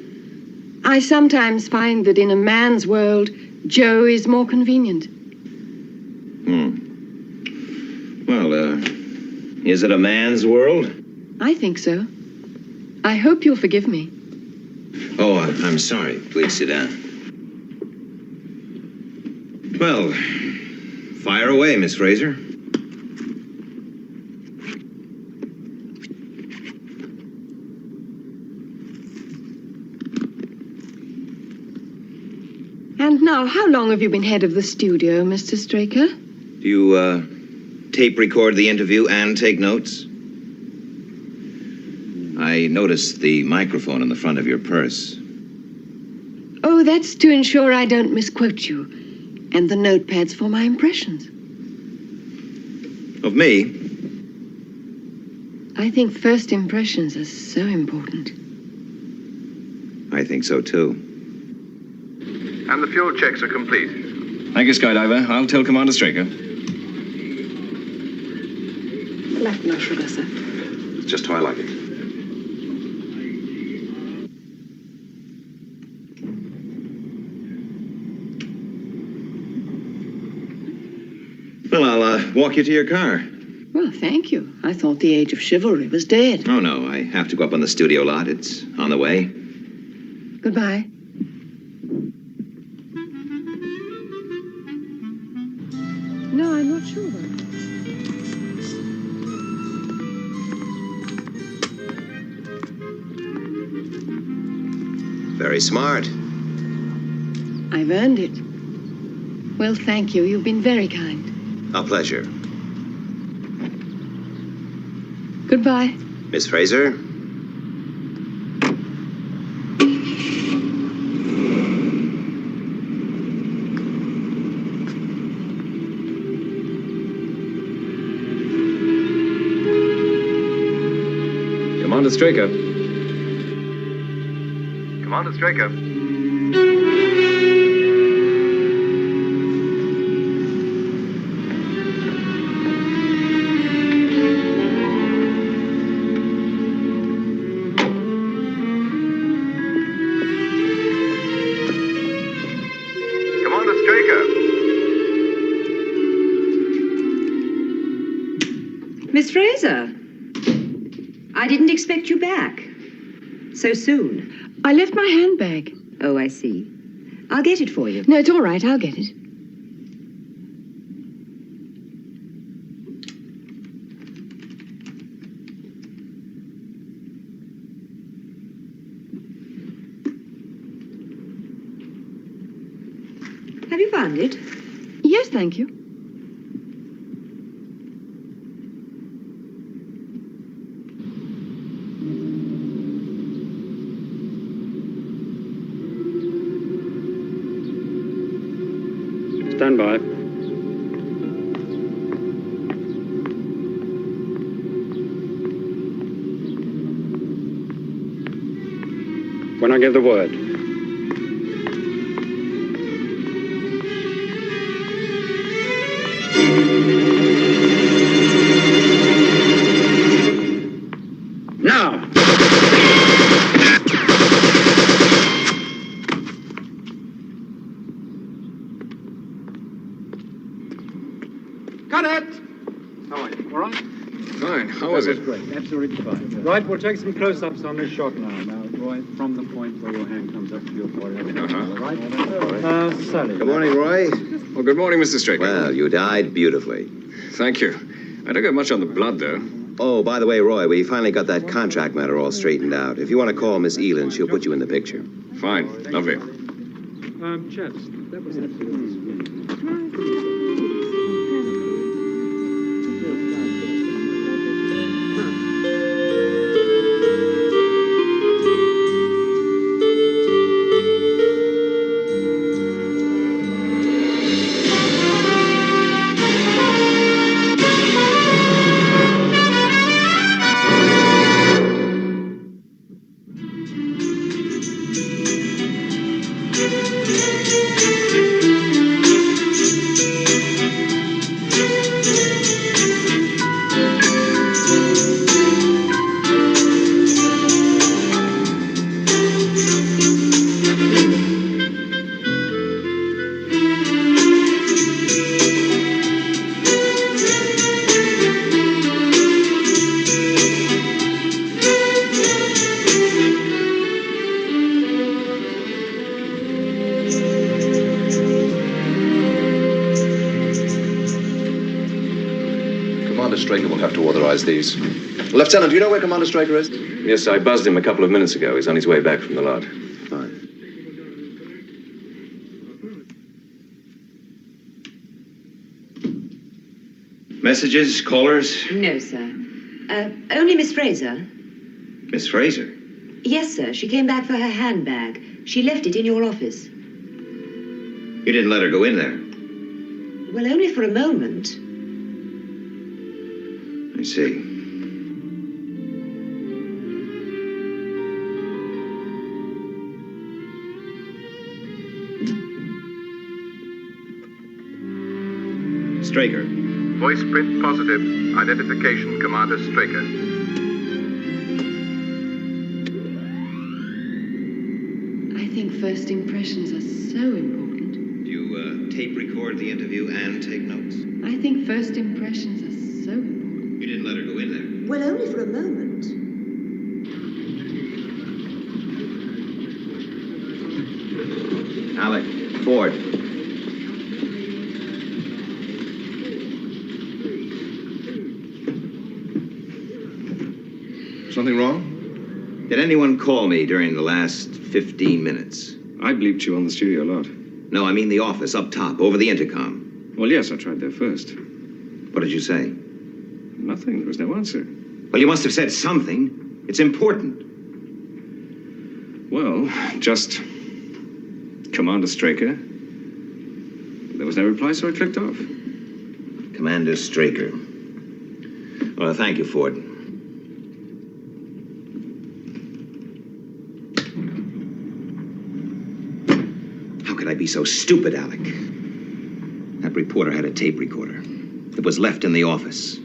Speaker 23: I sometimes find that in a man's world, Joe is more convenient.
Speaker 12: Well, is it a man's world?
Speaker 23: I think so. I hope you'll forgive me.
Speaker 12: Oh, I'm sorry. Please sit down. Well, fire away, Miss Fraser.
Speaker 23: And now, how long have you been head of the studio, Mr. Straker?
Speaker 12: Do you, tape record the interview and take notes? I noticed the microphone in the front of your purse.
Speaker 23: Oh, that's to ensure I don't misquote you. And the notepad's for my impressions.
Speaker 12: Of me?
Speaker 23: I think first impressions are so important.
Speaker 12: I think so, too.
Speaker 5: And the fuel checks are complete.
Speaker 12: Thank you, Skydiver. I'll tell Commander Straker.
Speaker 23: Black no sugar, sir.
Speaker 12: It's just how I like it. Well, I'll walk you to your car.
Speaker 23: Well, thank you. I thought the age of chivalry was dead.
Speaker 12: Oh, no, I have to go up on the studio lot. It's on the way.
Speaker 23: Goodbye. No, I'm not sure about it.
Speaker 12: Very smart.
Speaker 23: I've earned it. Well, thank you. You've been very kind.
Speaker 12: A pleasure.
Speaker 23: Goodbye.
Speaker 12: Miss Fraser?
Speaker 5: Commander Straker. Commander Straker. Commander Straker.
Speaker 20: Miss Fraser, I didn't expect you back so soon.
Speaker 23: I left my handbag.
Speaker 20: Oh, I see. I'll get it for you.
Speaker 23: No, it's all right. I'll get it.
Speaker 20: Have you found it?
Speaker 23: Yes, thank you.
Speaker 24: Stand by.
Speaker 4: when I give the word. Now!
Speaker 5: Cut it! How are you? All right?
Speaker 4: Fine. How was it?
Speaker 5: Great. Absolutely fine. Right, we'll take some close-ups on this shot now. Now, Roy, from the point where your hand comes up to your forehead.
Speaker 4: Uh-huh.
Speaker 5: All right? Sally.
Speaker 12: Good morning, Roy.
Speaker 4: Well, good morning, Mr. Straker.
Speaker 12: Well, you died beautifully.
Speaker 4: Thank you. I don't get much on the blood, though.
Speaker 12: Oh, by the way, Roy, we finally got that contract matter all straightened out. If you want to call Miss Elin, she'll put you in the picture.
Speaker 4: Fine. Lovely.
Speaker 5: Chaps, that was it.
Speaker 21: Commander Straker will have to authorize these. Lieutenant, do you know where Commander Straker is?
Speaker 4: Yes, I buzzed him a couple of minutes ago. He's on his way back from the lot.
Speaker 21: Fine.
Speaker 12: Messages, callers?
Speaker 20: No, sir. Only Miss Fraser.
Speaker 12: Miss Fraser?
Speaker 20: Yes, sir. She came back for her handbag. She left it in your office.
Speaker 12: You didn't let her go in there.
Speaker 20: Well, only for a moment.
Speaker 12: I see. Straker.
Speaker 6: Voice print positive. Identification, Commander Straker.
Speaker 23: I think first impressions are so important.
Speaker 12: Do you tape record the interview and take notes?
Speaker 23: I think first impressions are so important.
Speaker 12: You didn't let her go in there.
Speaker 20: Well, only for a moment.
Speaker 12: Alec, Ford.
Speaker 21: Something wrong?
Speaker 12: Did anyone call me during the last 15 minutes?
Speaker 4: I bleeped you on the studio lot.
Speaker 12: No, I mean the office up top, over the intercom.
Speaker 4: Well, yes, I tried there first.
Speaker 12: What did you say?
Speaker 4: Nothing. There was no answer.
Speaker 12: Well, you must have said something. It's important.
Speaker 4: Well, just Commander Straker. There was no reply, so I clicked off.
Speaker 12: Commander Straker. Well, thank you, Ford. How could I be so stupid, Alec? That reporter had a tape recorder. It was left in the office.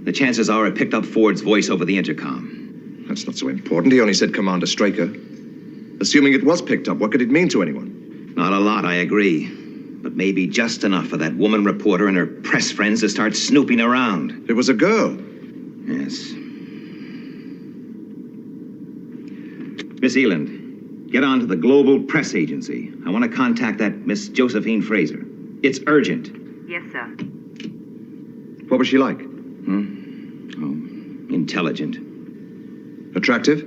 Speaker 12: The chances are it picked up Ford's voice over the intercom.
Speaker 21: That's not so important. He only said Commander Straker. Assuming it was picked up, what could it mean to anyone?
Speaker 12: Not a lot, I agree. But maybe just enough for that woman reporter and her press friends to start snooping around.
Speaker 21: It was a girl.
Speaker 12: Yes. Miss Eland, get on to the Global Press Agency. I want to contact that Miss Josephine Fraser. It's urgent.
Speaker 20: Yes, sir.
Speaker 21: What was she like?
Speaker 12: Oh, intelligent.
Speaker 21: Attractive?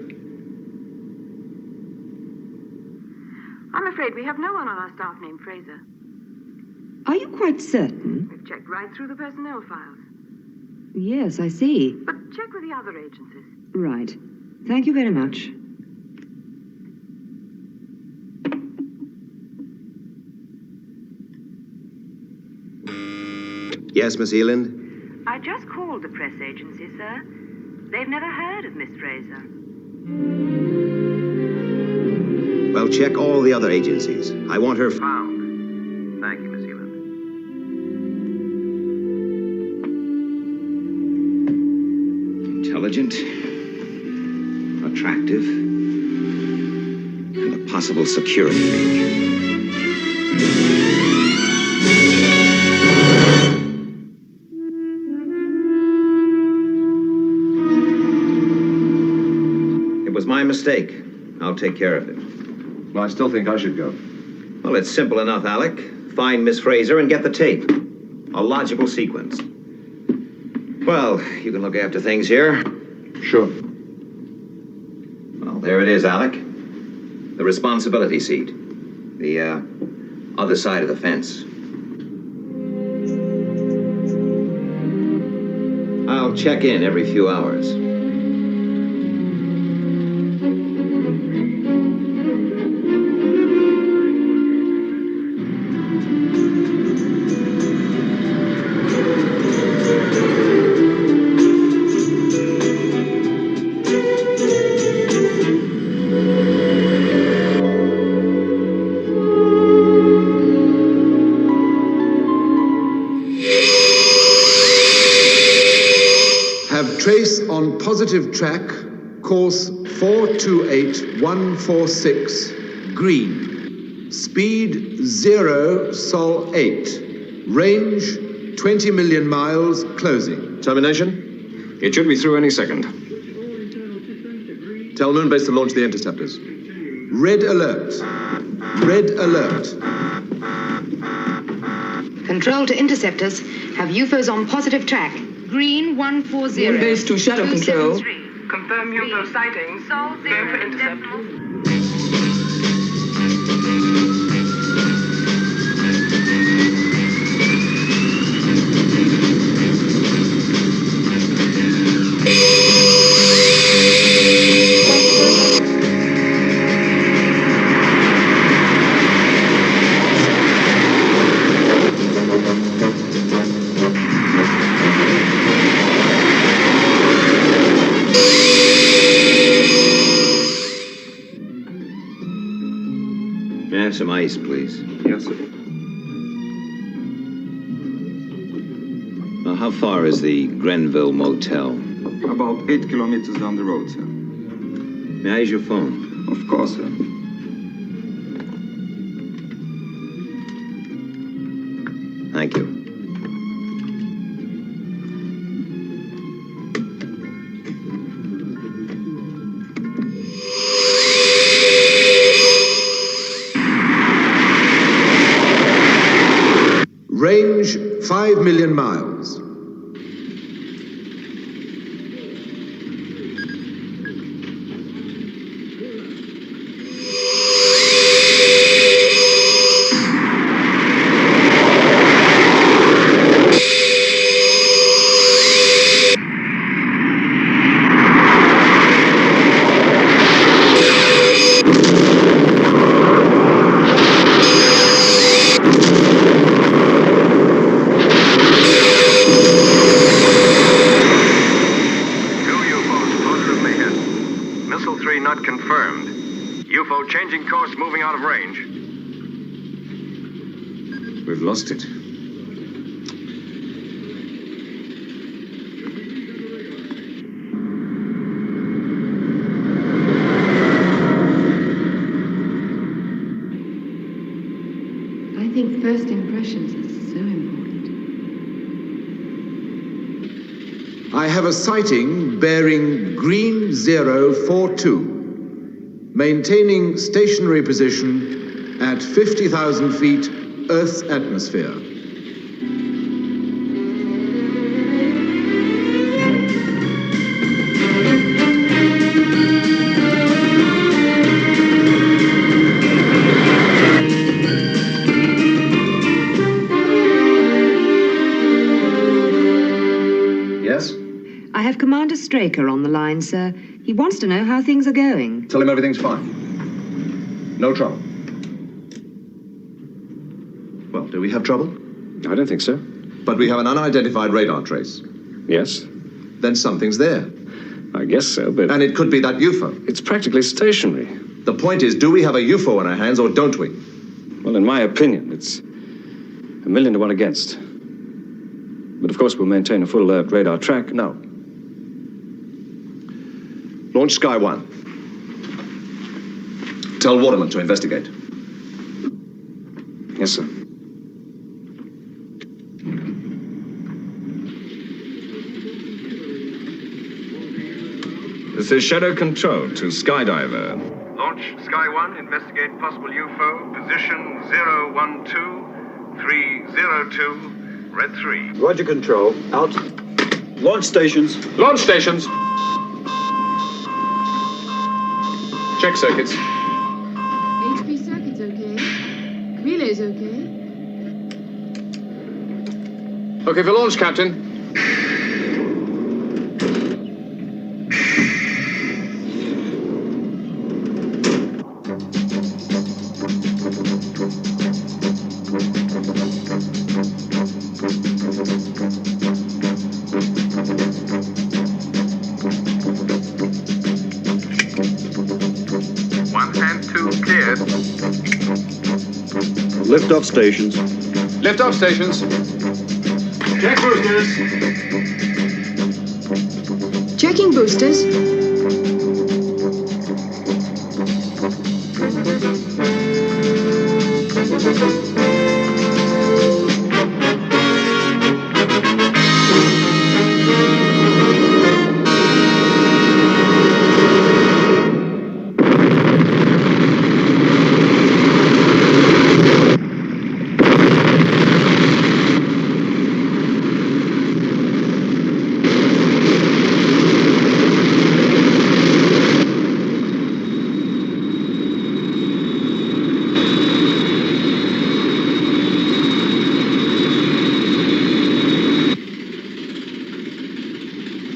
Speaker 23: I'm afraid we have no one on our staff named Fraser.
Speaker 20: Are you quite certain?
Speaker 23: We've checked right through the personnel files.
Speaker 20: Yes, I see.
Speaker 23: But check with the other agencies.
Speaker 20: Right. Thank you very much.
Speaker 12: Yes, Miss Eland?
Speaker 10: I just called the press agency, sir. They've never heard of Miss Fraser.
Speaker 12: Well, check all the other agencies. I want her
Speaker 6: Found. Thank you, Miss Eland.
Speaker 12: intelligent, attractive, and a possible security leak. It was my mistake. I'll take care of it.
Speaker 21: Well, I still think I should go.
Speaker 12: Well, it's simple enough, Alec. Find Miss Fraser and get the tape. A logical sequence. Well, you can look after things here.
Speaker 21: Sure.
Speaker 12: Well, there it is, Alec. The responsibility seat. The, other side of the fence. I'll check in every few hours.
Speaker 21: Trace on positive track, course 428146, green. Speed 0, Sol 8. Range 20 million miles, closing.
Speaker 4: Termination? It should be through any second.
Speaker 21: Tell Moonbase to launch the interceptors. Red alert. Red alert.
Speaker 20: Control to interceptors. Have UFOs on positive track. Green 140.
Speaker 18: Moonbase to shadow control. Confirm UFO sightings. Go for intercept.
Speaker 12: Some ice, please.
Speaker 4: Yes, sir.
Speaker 12: Now, how far is the Grenville Motel?
Speaker 6: About 8 kilometers down the road, sir.
Speaker 12: May I use your phone?
Speaker 6: Of course, sir.
Speaker 12: Thank you.
Speaker 21: Range 5 million miles.
Speaker 6: Not confirmed. UFO changing course, moving out of range.
Speaker 4: We've lost it.
Speaker 23: I think first impressions are so important.
Speaker 21: I have a sighting bearing green 042. Maintaining stationary position at 50,000 feet Earth's atmosphere. Yes?
Speaker 20: I have Commander Straker on the line, sir. He wants to know how things are going.
Speaker 21: Tell him everything's fine. No trouble. Well, do we have trouble?
Speaker 4: I don't think so.
Speaker 21: But we have an unidentified radar trace.
Speaker 4: Yes?
Speaker 21: Then something's there.
Speaker 4: I guess so, but...
Speaker 21: And it could be that UFO.
Speaker 4: It's practically stationary.
Speaker 21: The point is, do we have a UFO in our hands or don't we?
Speaker 4: Well, in my opinion, it's 1,000,000 to 1 against. But of course, we'll maintain a full alert radar track.
Speaker 21: No. Launch Sky 1. Tell Waterman to investigate.
Speaker 4: Yes, sir.
Speaker 6: This is Shadow Control to Skydiver.
Speaker 7: Launch Sky 1, investigate possible UFO, position 012302, red 3.
Speaker 13: Roger, Control. Out. Launch stations.
Speaker 5: Launch stations. Check circuits.
Speaker 23: HP circuit's okay. Relay's okay.
Speaker 5: Okay for launch, Captain.
Speaker 13: Lift-off stations.
Speaker 5: Lift-off stations.
Speaker 23: Check boosters. Checking boosters.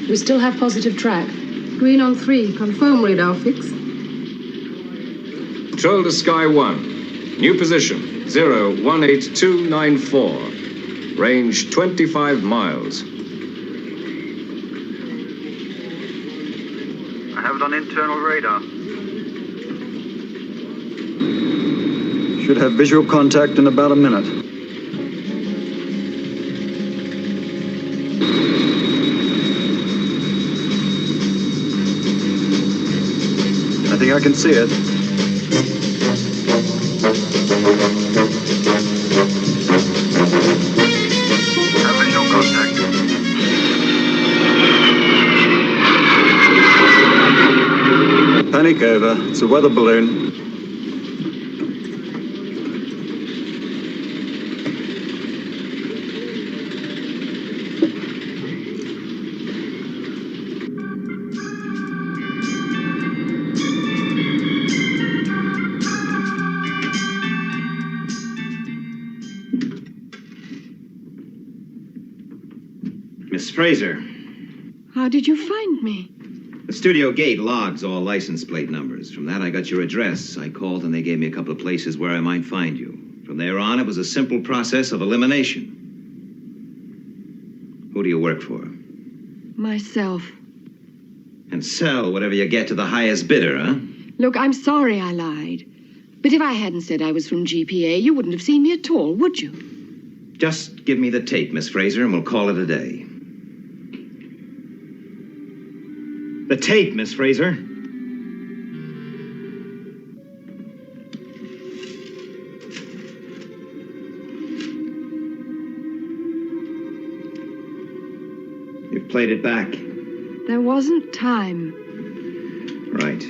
Speaker 22: We still have positive track.
Speaker 23: Green on 3. Confirm radar fix.
Speaker 6: Control to Sky 1. New position 018294. Range 25 miles.
Speaker 7: I have it on internal radar.
Speaker 13: Should have visual contact in about a minute. I think I can see it.
Speaker 7: Have visual contact.
Speaker 13: Panic over. It's a weather balloon.
Speaker 12: Miss Fraser,
Speaker 23: How did you find me?
Speaker 12: the studio gate logs all license plate numbers. From that, I got your address. I called and they gave me a couple of places where I might find you. From there on, it was a simple process of elimination. Who do you work for?
Speaker 23: Myself.
Speaker 12: And sell whatever you get to the highest bidder, huh?
Speaker 23: Look, I'm sorry I lied. But if I hadn't said I was from GPA, you wouldn't have seen me at all, would you?
Speaker 12: Just give me the tape, Miss Fraser, and we'll call it a day. The tape, Miss Fraser. You've played it back.
Speaker 23: There wasn't time.
Speaker 12: Right.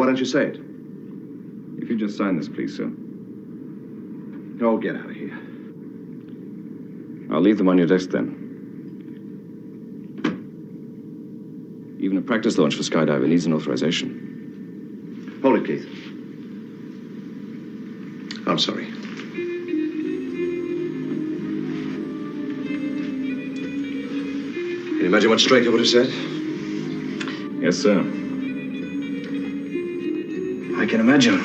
Speaker 21: why don't you say it?
Speaker 4: If you just sign this, please, sir.
Speaker 21: Oh, get out of here.
Speaker 4: I'll leave them on your desk then. Even a practice launch for skydiver needs an authorization.
Speaker 21: Hold it, Keith. I'm sorry. Can you imagine what Straker would have said?
Speaker 4: Yes, sir. I can imagine.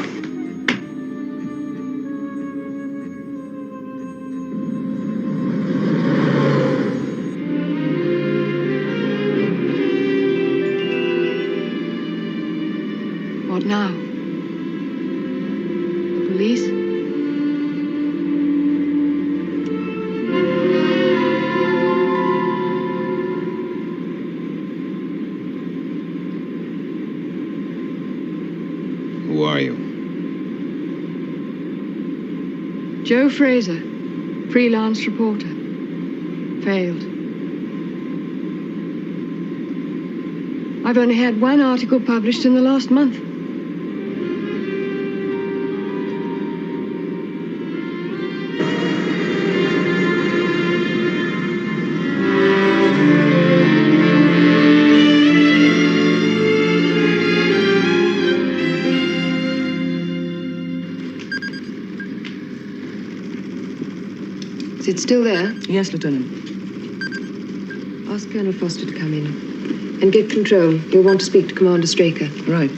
Speaker 23: What now? The police?
Speaker 12: Who are you?
Speaker 23: Joe Fraser, freelance reporter. Failed. I've only had one article published in the last month. Is it still there?
Speaker 22: Yes, Lieutenant.
Speaker 23: Ask Colonel Foster to come in. And get control. You'll want to speak to Commander Straker.
Speaker 22: Right.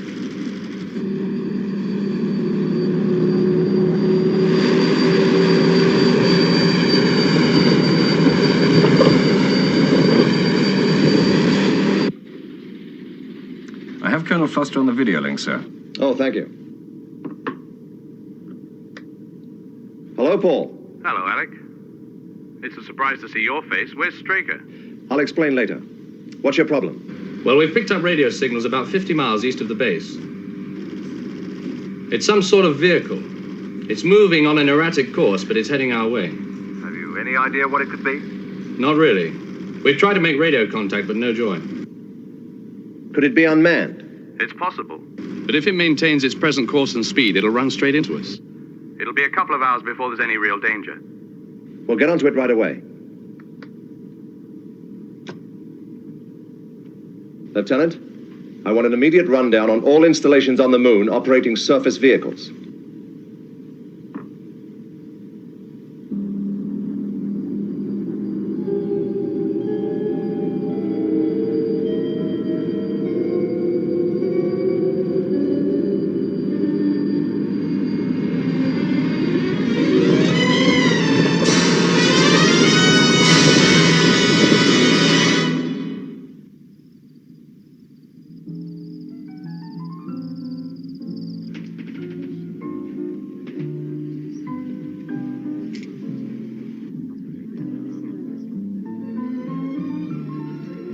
Speaker 4: I have Colonel Foster on the video link, sir.
Speaker 21: Oh, thank you. Hello, Paul.
Speaker 6: Hello, Alec. It's a surprise to see your face. Where's Straker?
Speaker 21: I'll explain later. What's your problem?
Speaker 9: Well, we've picked up radio signals about 50 miles east of the base. It's some sort of vehicle. It's moving on an erratic course, but it's heading our way.
Speaker 6: Have you any idea what it could be?
Speaker 9: Not really. We've tried to make radio contact, but no joy.
Speaker 21: Could it be unmanned?
Speaker 6: It's possible.
Speaker 9: But if it maintains its present course and speed, it'll run straight into us.
Speaker 6: It'll be a couple of hours before there's any real danger.
Speaker 21: We'll get onto it right away. Lieutenant, I want an immediate rundown on all installations on the moon operating surface vehicles.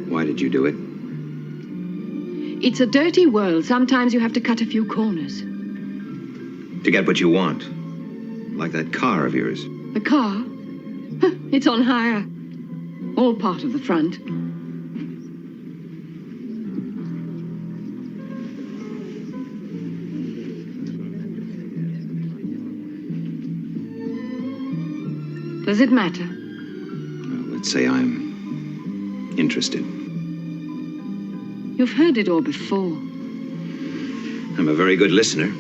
Speaker 12: Why did you do it?
Speaker 23: It's a dirty world. Sometimes you have to cut a few corners.
Speaker 12: To get what you want. Like that car of yours.
Speaker 23: The car? It's on hire. All part of the front. Does it matter?
Speaker 12: Well, let's say I'm interested.
Speaker 23: You've heard it all before.
Speaker 12: I'm a very good listener.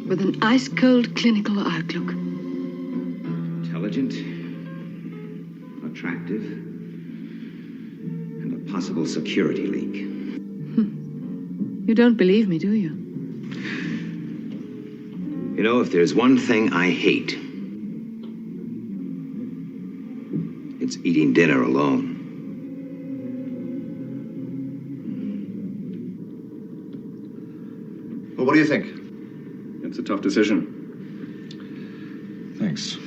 Speaker 23: With an ice-cold clinical outlook.
Speaker 12: Intelligent, attractive, and a possible security leak.
Speaker 23: You don't believe me, do you?
Speaker 12: You know, if there's one thing I hate, it's eating dinner alone.
Speaker 21: Well, what do you think?
Speaker 4: It's a tough decision.
Speaker 21: Thanks.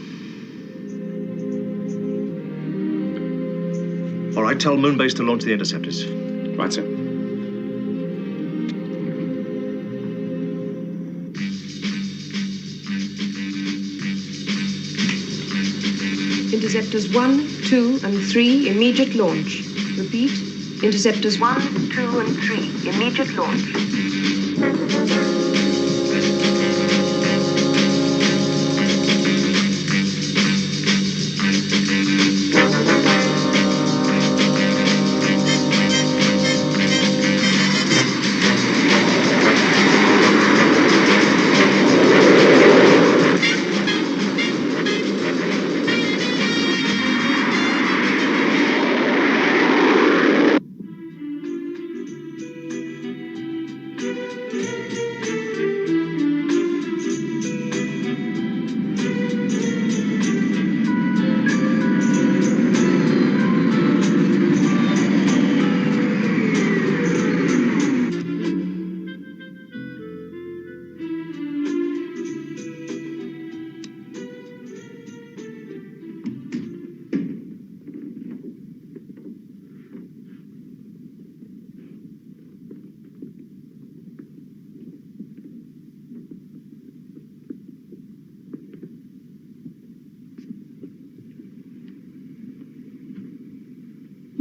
Speaker 21: All right, tell Moonbase to launch the interceptors.
Speaker 4: Right, sir.
Speaker 23: Interceptors 1, 2, and 3, immediate launch. Repeat. Interceptors 1, 2, and 3, immediate launch.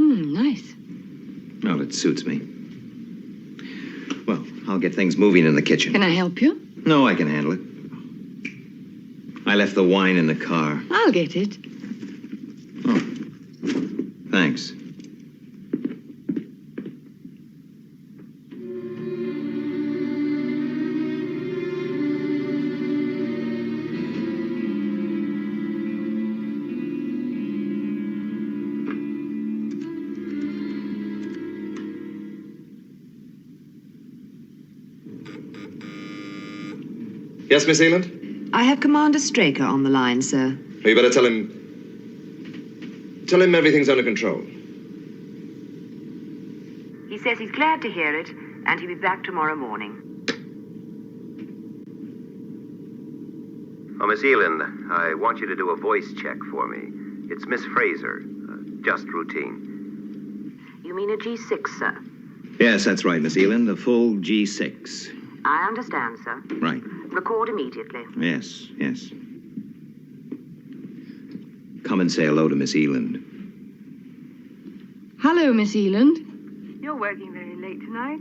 Speaker 23: Nice.
Speaker 12: Well, it suits me. Well, I'll get things moving in the kitchen.
Speaker 23: Can I help you?
Speaker 12: No, I can handle it. I left the wine in the car.
Speaker 23: I'll get it.
Speaker 12: Oh, thanks.
Speaker 8: Yes, Miss Eland?
Speaker 14: I have Commander Straker on the line, sir.
Speaker 8: You better tell him everything's under control.
Speaker 14: He says he's glad to hear it, and he'll be back tomorrow morning.
Speaker 15: Oh, Miss Eland, I want you to do a voice check for me. It's Miss Fraser. Just routine.
Speaker 14: You mean a G6, sir?
Speaker 12: Yes, that's right, Miss Eland. A full G6.
Speaker 14: I understand, sir.
Speaker 12: Right.
Speaker 14: Record immediately.
Speaker 12: Yes, yes. Come and say hello to Miss Eland.
Speaker 23: Hello, Miss Eland.
Speaker 18: You're working very late tonight.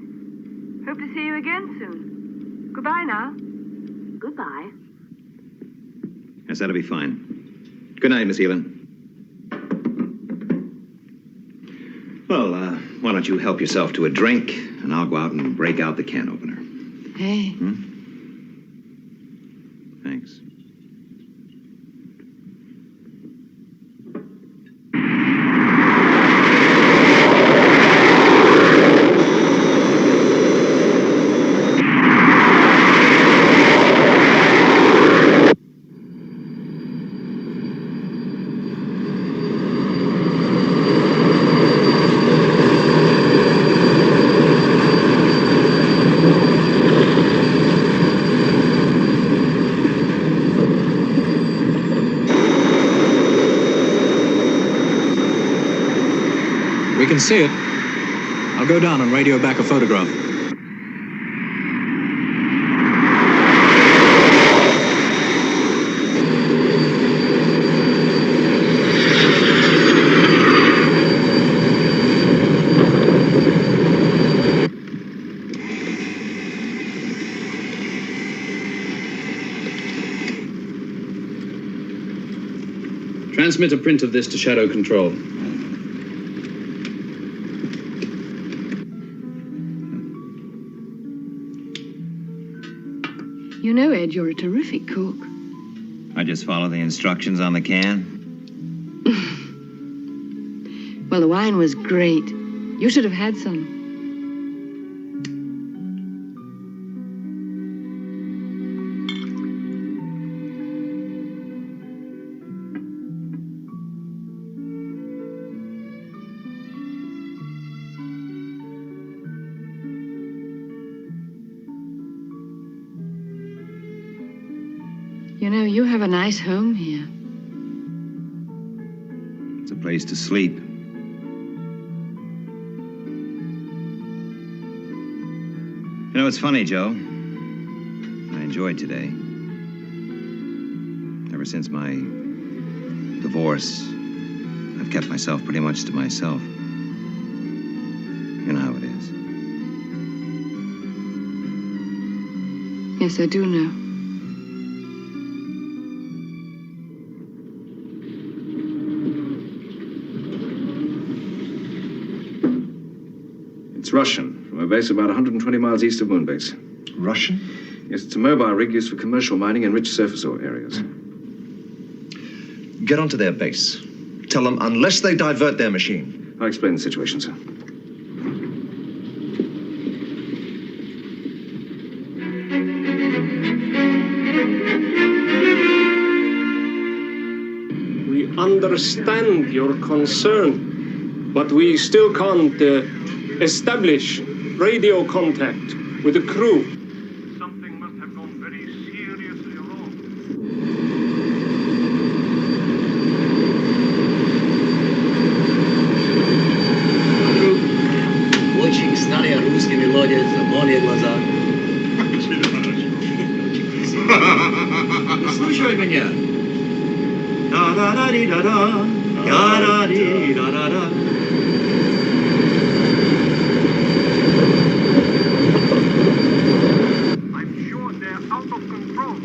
Speaker 18: Hope to see you again soon. Goodbye now.
Speaker 14: Goodbye.
Speaker 12: Yes, that'll be fine. Good night, Miss Eland. Well, why don't you help yourself to a drink, and I'll go out and break out the can opener.
Speaker 23: Hey.
Speaker 12: Thanks.
Speaker 24: We can see it. I'll go down and radio back a photograph.
Speaker 9: Transmit a print of this to Shadow Control.
Speaker 23: You know, Ed, you're a terrific cook.
Speaker 12: I just follow the instructions on the can.
Speaker 23: Well, the wine was great. You should have had some. You know, you have a nice home here.
Speaker 12: It's a place to sleep. You know, it's funny, Joe. I enjoyed today. Ever since my divorce, I've kept myself pretty much to myself. You know how it is.
Speaker 23: Yes, I do know.
Speaker 4: It's Russian, from a base about 120 miles east of Moonbase.
Speaker 13: Russian?
Speaker 4: Yes, it's a mobile rig used for commercial mining in rich surface ore areas.
Speaker 8: Get onto their base. Tell them unless they divert their machine.
Speaker 4: I'll explain the situation, sir.
Speaker 3: We understand your concern, but we still can't establish radio contact with the crew.
Speaker 7: Something must have gone very seriously wrong.
Speaker 11: Очень старые русские мелодии, зеленые глаза. Слушай меня. Да-да-да-ди-да-да, да-да-ди-да-да-да.
Speaker 7: I'm sure they're out of control.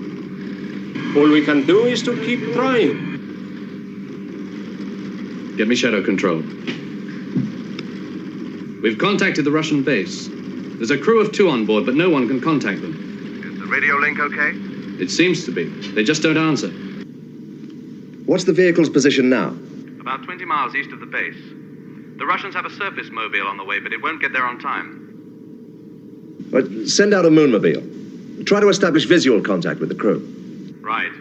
Speaker 3: All we can do is to keep trying.
Speaker 9: Get me shadow control. We've contacted the Russian base. There's a crew of 2 on board, but no one can contact them.
Speaker 7: Is the radio link okay?
Speaker 9: It seems to be. They just don't answer.
Speaker 8: What's the vehicle's position now?
Speaker 6: About 20 miles east of the base. The Russians have a surface mobile on the way, but it won't get there on time.
Speaker 8: Send out a moonmobile. Try to establish visual contact with the crew.
Speaker 6: Right.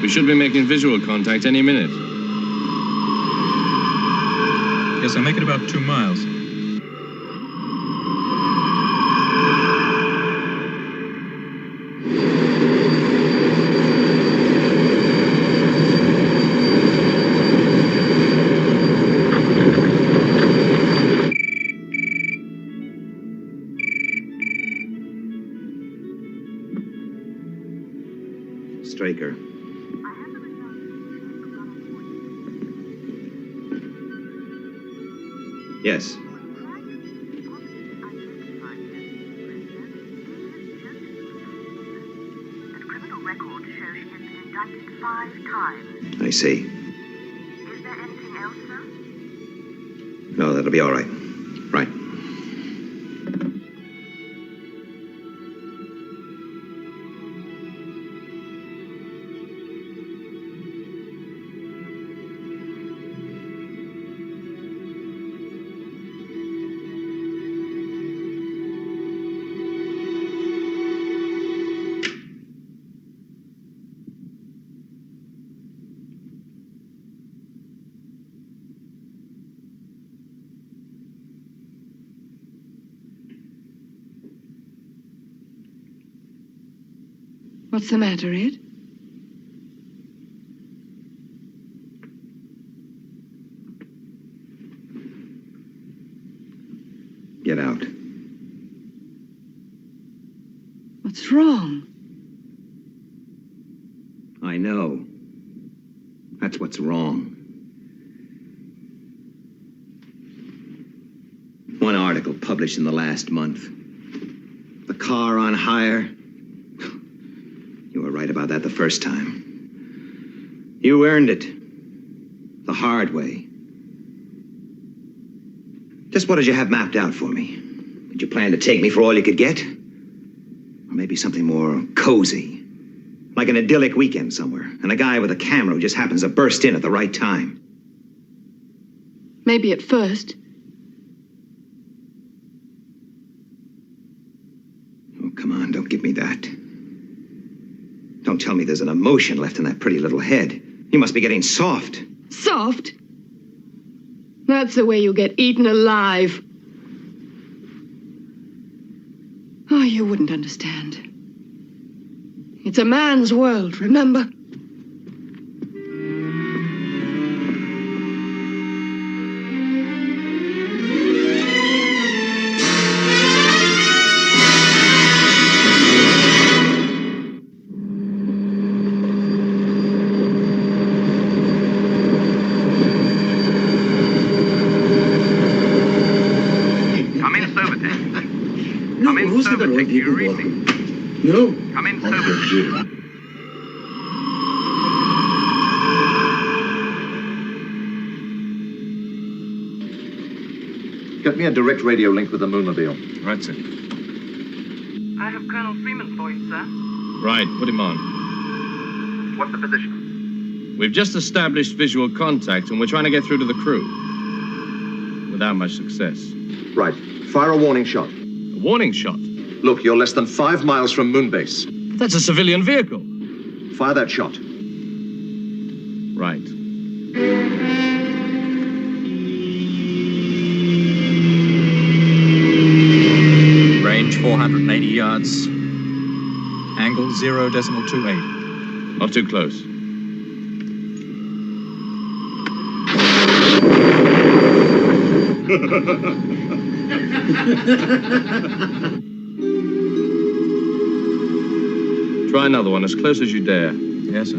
Speaker 9: We should be making visual contact any minute.
Speaker 24: Yes, I'll make it about 2 miles.
Speaker 12: Straker. Yes.
Speaker 14: Criminal record shows she has been indicted 5 times.
Speaker 12: I see.
Speaker 14: Is there anything else, sir?
Speaker 12: No, that'll be all right. Right.
Speaker 23: What's the matter, Ed?
Speaker 12: Get out.
Speaker 23: What's wrong?
Speaker 12: I know. That's what's wrong. One article published in the last month. The car on hire. You were right about that the first time. You earned it. The hard way. Just what did you have mapped out for me? Did you plan to take me for all you could get? Or maybe something more cozy? Like an idyllic weekend somewhere, and a guy with a camera who just happens to burst in at the right time.
Speaker 23: Maybe at first.
Speaker 12: Oh, come on, don't give me that. Don't tell me there's an emotion left in that pretty little head. You must be getting soft.
Speaker 23: Soft? That's the way you get eaten alive. Oh, you wouldn't understand. It's a man's world, remember?
Speaker 6: Come in, Sobertech. Come in, Sobertech. Do you read me?
Speaker 11: No.
Speaker 6: Come in, Sobertech.
Speaker 8: Get me a direct radio link with the Moonmobile.
Speaker 9: Right, sir.
Speaker 18: I have Colonel Freeman for you, sir.
Speaker 9: Right, put him on.
Speaker 7: What's the position?
Speaker 9: We've just established visual contact, and we're trying to get through to the crew. Without much success.
Speaker 8: Right. Fire a warning shot.
Speaker 9: A warning shot?
Speaker 8: Look, you're less than 5 miles from Moonbase.
Speaker 9: That's a civilian vehicle.
Speaker 8: Fire that shot.
Speaker 9: Right.
Speaker 24: Range 480 yards. Angle 0.28.
Speaker 9: Not too close. Try another one, as close as you dare.
Speaker 24: Yes, sir.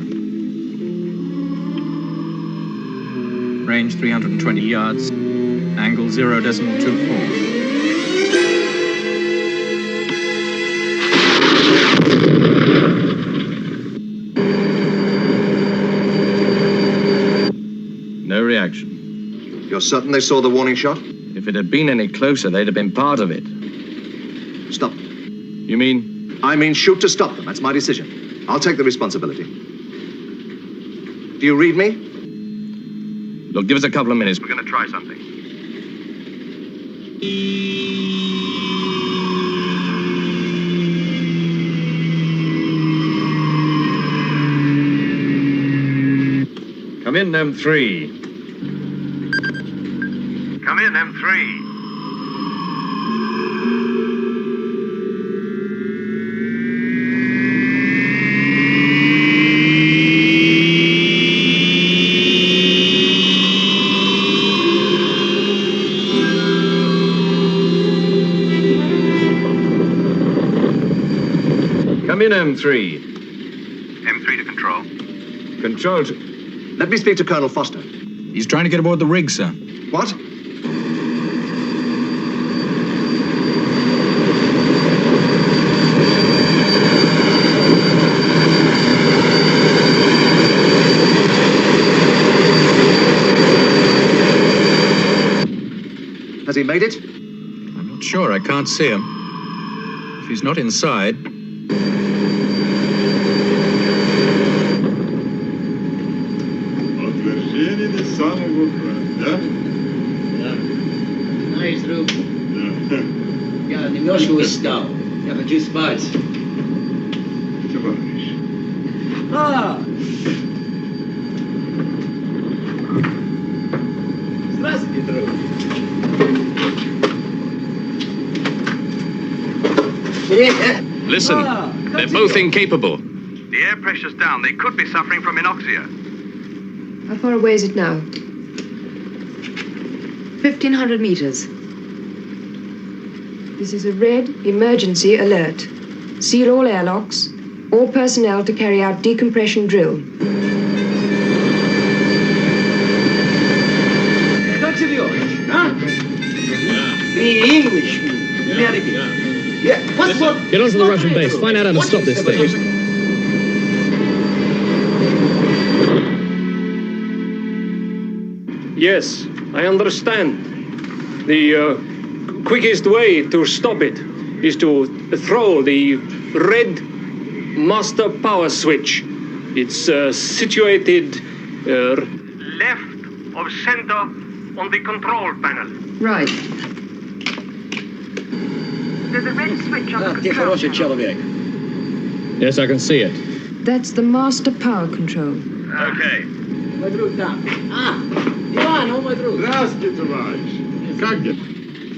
Speaker 24: Range 320 yards. Angle 0.24.
Speaker 9: No reaction.
Speaker 8: You're certain they saw the warning shot?
Speaker 9: If it had been any closer, they'd have been part of it.
Speaker 8: Stop.
Speaker 9: You mean?
Speaker 8: I mean shoot to stop them. That's my decision. I'll take the responsibility. Do you read me?
Speaker 9: Look, give us a couple of minutes.
Speaker 6: We're going to try something.
Speaker 9: Come in, M3.
Speaker 7: Come in, M3.
Speaker 9: Come in, M3.
Speaker 6: M3 to control.
Speaker 9: Control to...
Speaker 8: Let me speak to Colonel Foster.
Speaker 24: He's trying to get aboard the rig, sir.
Speaker 8: What? Has he made it?
Speaker 24: I'm not sure. I can't see him. If he's not inside...
Speaker 11: Nice roof. Я немножко устал. Я хочу спать. А! Здравствуйте, друг.
Speaker 9: Listen, they're both incapable.
Speaker 6: pressure's down. They could be suffering from anoxia.
Speaker 22: How far away is it now?
Speaker 20: 1,500 meters.
Speaker 22: This is a red emergency alert. Seal all airlocks. All personnel to carry out decompression drill.
Speaker 11: That's it, huh? English, American. Yeah. What's what?
Speaker 2: Get onto the Russian base. Find out how to stop this thing.
Speaker 3: Yes, I understand. The quickest way to stop it is to throw the red master power switch. It's situated left of center on the control panel.
Speaker 22: Right.
Speaker 18: There's a red switch on the control panel.
Speaker 2: Yes, I can see it.
Speaker 22: That's the master power control.
Speaker 6: Okay.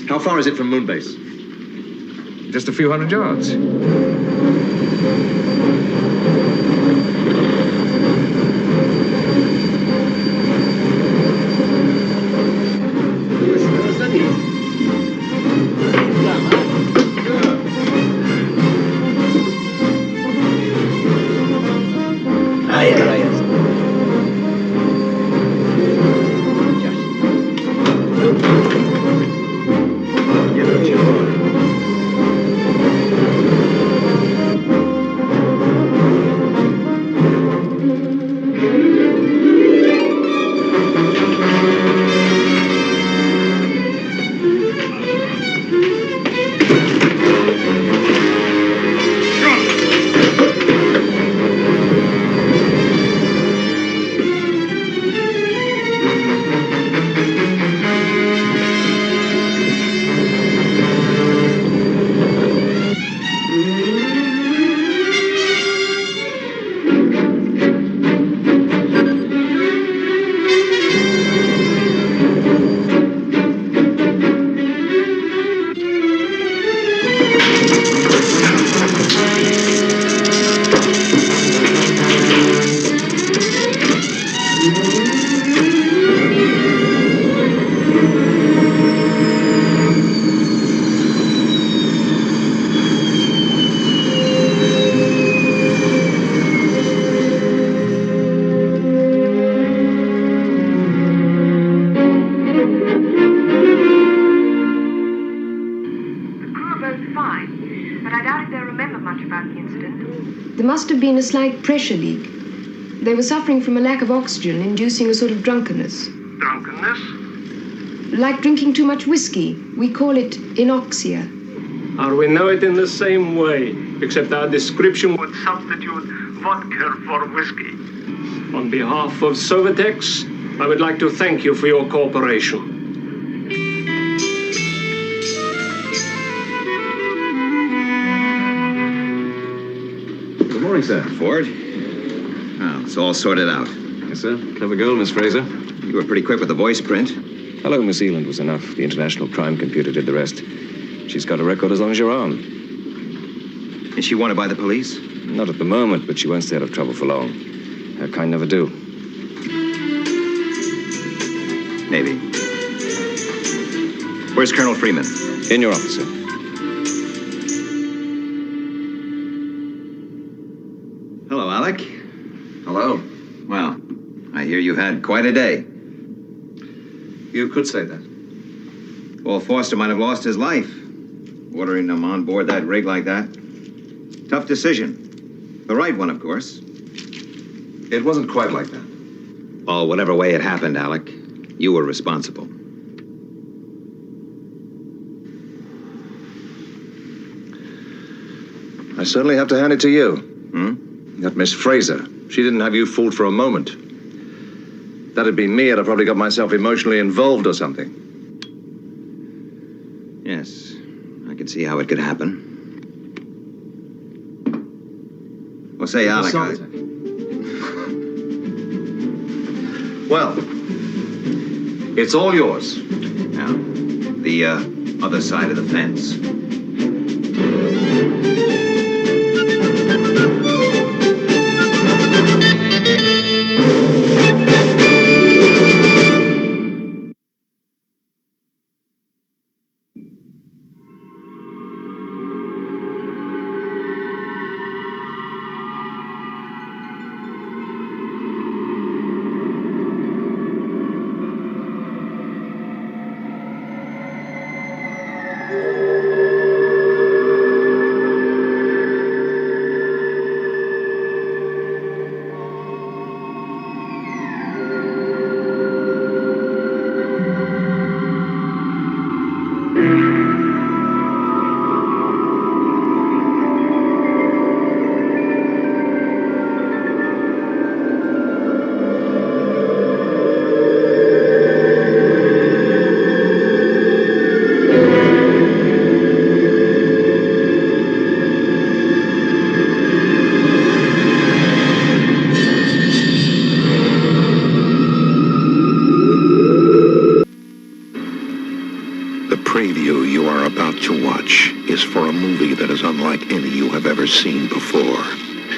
Speaker 21: How far is it from Moonbase?
Speaker 5: Just a few hundred yards.
Speaker 22: There must have been a slight pressure leak. They were suffering from a lack of oxygen, inducing a sort of drunkenness.
Speaker 3: Drunkenness?
Speaker 22: Like drinking too much whiskey. We call it anoxia.
Speaker 3: We know it in the same way, except our description would substitute vodka for whiskey. On behalf of Sovitex, I would like to thank you for your cooperation.
Speaker 4: Good morning, sir.
Speaker 12: Ford? Oh, it's all sorted out.
Speaker 4: Yes, sir. Clever girl, Miss Fraser.
Speaker 12: You were pretty quick with the voice print.
Speaker 4: Hello, Miss Eland was enough. The International Crime Computer did the rest. She's got a record as long as you're on.
Speaker 12: Is she wanted by the police?
Speaker 4: Not at the moment, but she won't stay out of trouble for long. Her kind never do.
Speaker 12: Maybe. Where's Colonel Freeman?
Speaker 4: In your office, sir.
Speaker 12: Hello, Alec.
Speaker 21: Hello.
Speaker 12: Well, I hear you had quite a day.
Speaker 21: You could say that.
Speaker 12: Well, Foster might have lost his life. Ordering them on board that rig like that. Tough decision. The right one, of course.
Speaker 21: It wasn't quite like that.
Speaker 12: Oh, whatever way it happened, Alec, you were responsible.
Speaker 21: I certainly have to hand it to you. That Miss Fraser, she didn't have you fooled for a moment. That'd been me, I'd have probably got myself emotionally involved or something.
Speaker 12: Yes, I can see how it could happen. Well, say, Alec,
Speaker 21: Well, it's all yours.
Speaker 12: Now, the other side of the fence.
Speaker 1: preview you are about to watch is for a movie that is unlike any you have ever seen before.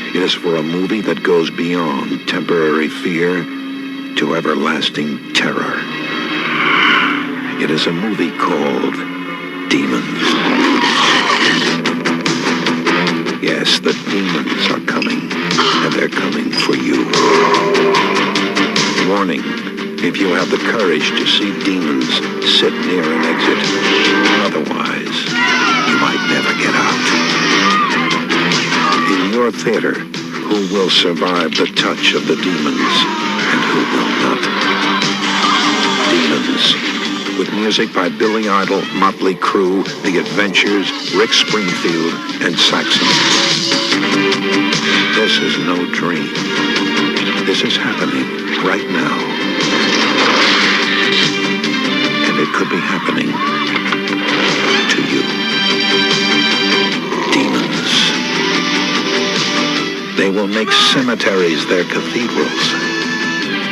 Speaker 1: It is for a movie that goes beyond temporary fear to everlasting terror. It is a movie called Demons. Yes, the demons are coming, and they're coming for you. Warning, if you have the courage to see demons, sit near an exit. Otherwise, you might never get out. In your theater, who will survive the touch of the demons, and who will not? Demons. With music by Billy Idol, Motley Crue, The Adventures, Rick Springfield, and Saxon. This is no dream. This is happening right now. And it could be happening to you. Demons. They will make cemeteries their cathedrals,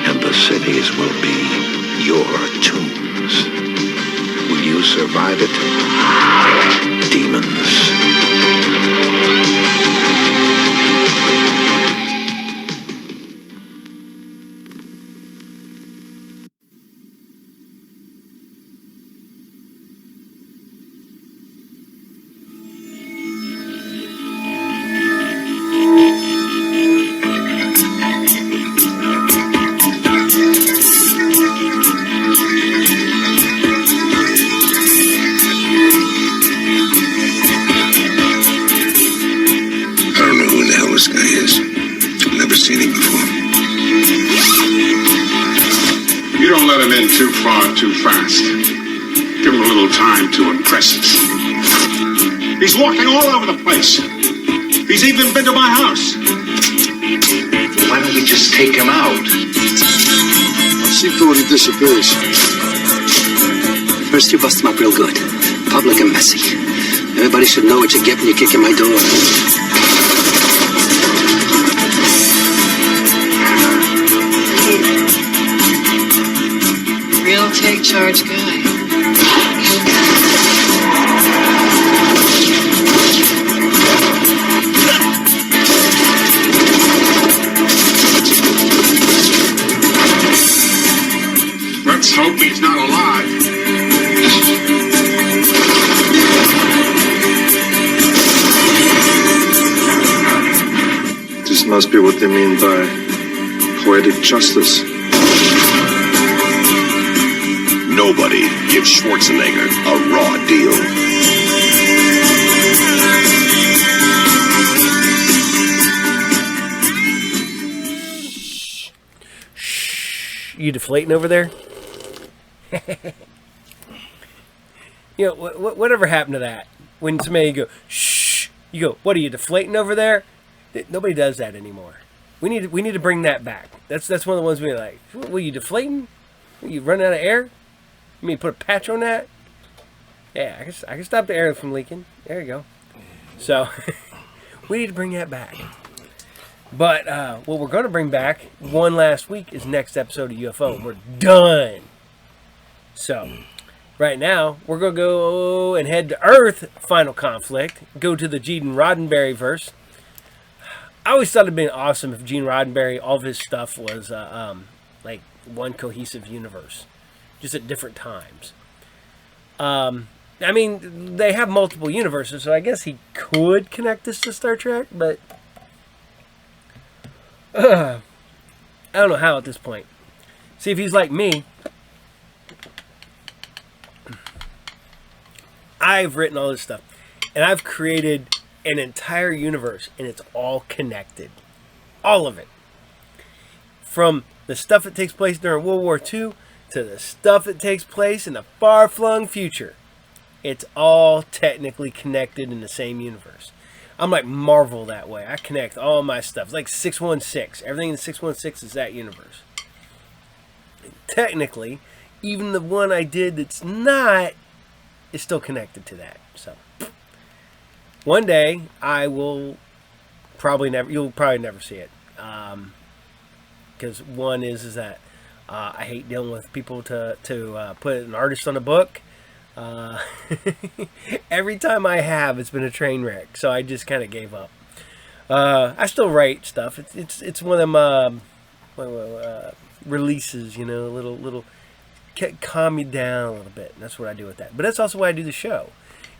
Speaker 1: and the cities will be your tombs. Will you survive it? Demons.
Speaker 16: Too far, too fast. Give him a little time to impress us. He's walking all over the place. He's even been to my house.
Speaker 17: Why don't we just take him out?
Speaker 19: I'll see to it he disappears.
Speaker 11: First, you bust him up real good. Public and messy. Everybody should know what you get when you kick in my door.
Speaker 25: Real take charge guy.
Speaker 16: Let's hope he's not alive.
Speaker 19: This must be what they mean by poetic justice.
Speaker 1: Nobody gives Schwarzenegger a raw deal.
Speaker 26: You deflating over there? You know, whatever happened to that? When somebody go, shh, you go, what are you deflating over there? Nobody does that anymore. We need to bring that back. That's one of the ones we're like, were you deflating? Were you running out of air? You mean put a patch on that? Yeah, I can stop the air from leaking. There you go. So, we need to bring that back. But what we're going to bring back one last week is next episode of UFO. We're done. So, right now, we're going to go and head to Earth, Final Conflict. Go to the Gene Roddenberry verse. I always thought it'd been awesome if Gene Roddenberry, all of his stuff was like one cohesive universe. Just at different times. I mean, they have multiple universes, so I guess he could connect this to Star Trek, but I don't know how at this point. See, if he's like me, I've written all this stuff, and I've created an entire universe, and it's all connected. All of it. From the stuff that takes place during World War II to the stuff that takes place in the far-flung future. It's all technically connected in the same universe. I'm like Marvel that way. I connect all my stuff. It's like 616. Everything in 616 is that universe. And technically, even the one I did that's not is still connected to that. So, one day, I will probably never, you'll probably never see it. Because one is that I hate dealing with people to put an artist on a book. Every time I have, it's been a train wreck, so I just kind of gave up. I still write stuff. It's one of them releases, you know, little calm me down a little bit. And that's what I do with that. But that's also why I do the show.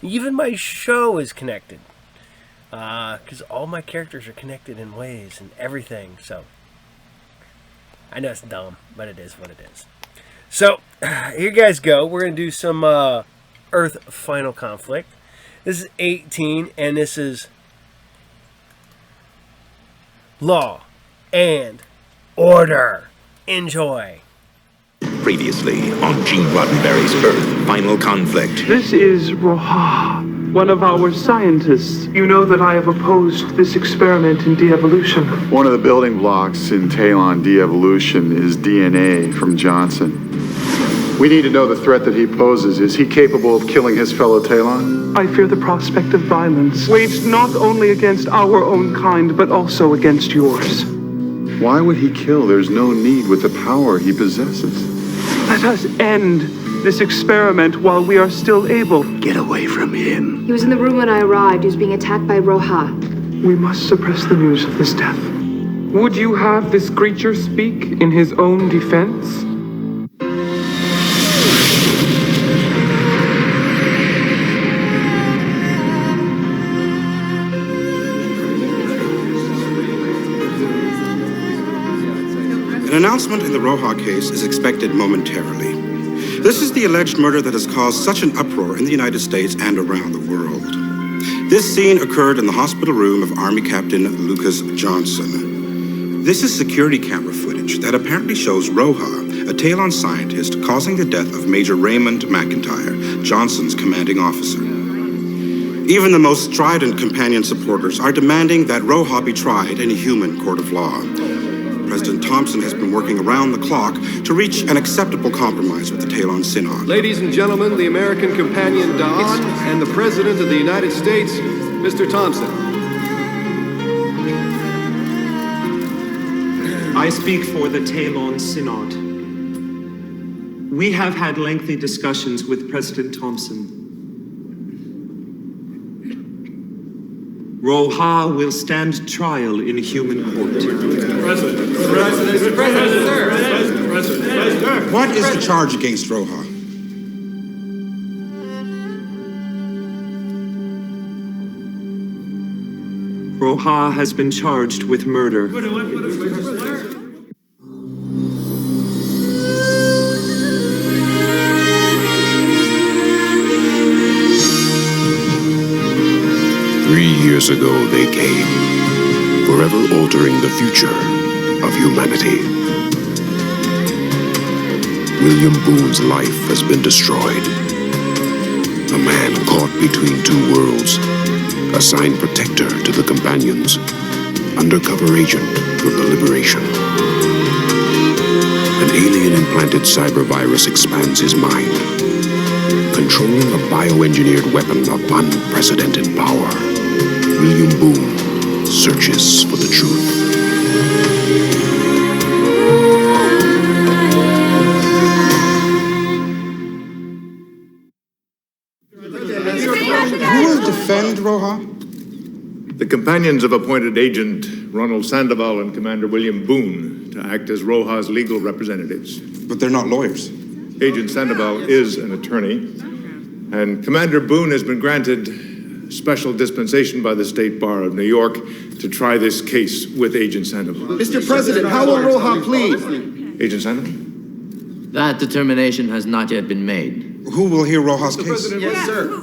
Speaker 26: Even my show is connected, because all my characters are connected in ways and everything. So I know it's dumb, but it is what it is. So here you guys go. We're gonna do some Earth Final Conflict. This is 18, and this is Law and Order. Enjoy.
Speaker 1: Previously on Gene Roddenberry's Earth Final Conflict.
Speaker 7: This is Roha, one of our scientists. You know that I have opposed this experiment in de-evolution.
Speaker 10: One of the building blocks in Talon de-evolution is DNA from Johnson. We need to know the threat that he poses. Is he capable of killing his fellow Talon?
Speaker 7: I fear the prospect of violence, waged not only against our own kind, but also against yours.
Speaker 10: Why would he kill? There's no need with the power he possesses.
Speaker 7: Let us end this experiment while we are still able.
Speaker 10: Get away from him.
Speaker 22: He was in the room when I arrived. He was being attacked by Roha.
Speaker 7: We must suppress the news of his death. Would you have this creature speak in his own defense?
Speaker 13: An announcement in the Roha case is expected momentarily. This is the alleged murder that has caused such an uproar in the United States and around the world. This scene occurred in the hospital room of Army Captain Lucas Johnson. This is security camera footage that apparently shows Roha, a Talon scientist, causing the death of Major Raymond McIntyre, Johnson's commanding officer. Even the most strident companion supporters are demanding that Roha be tried in a human court of law. President Thompson has been working around the clock to reach an acceptable compromise with the Talon Synod.
Speaker 14: Ladies and gentlemen, the American companion Don and the President of the United States, Mr. Thompson.
Speaker 15: I speak for the Talon Synod. We have had lengthy discussions with President Thompson. Roha will stand trial in a human court.
Speaker 13: What is the charge against Roha?
Speaker 15: Roha has been charged with murder.
Speaker 23: 3 years ago they came, forever altering the future of humanity. William Boone's life has been destroyed. A man caught between two worlds, assigned protector to the companions, undercover agent for the Liberation. An alien-implanted cyber virus expands his mind, controlling a bioengineered weapon of unprecedented power. William Boone searches for the truth.
Speaker 13: Who will defend Roha?
Speaker 10: The companions have appointed Agent Ronald Sandoval and Commander William Boone to act as Roha's legal representatives.
Speaker 13: But they're not lawyers.
Speaker 10: Agent Sandoval is an attorney, and Commander Boone has been granted special dispensation by the State Bar of New York to try this case with Agent Sandoval.
Speaker 15: Mr. President, how will Roha plead?
Speaker 10: Agent Sandoval?
Speaker 27: That determination has not yet been made.
Speaker 13: Who will hear Roha's case?
Speaker 15: Yes, sir.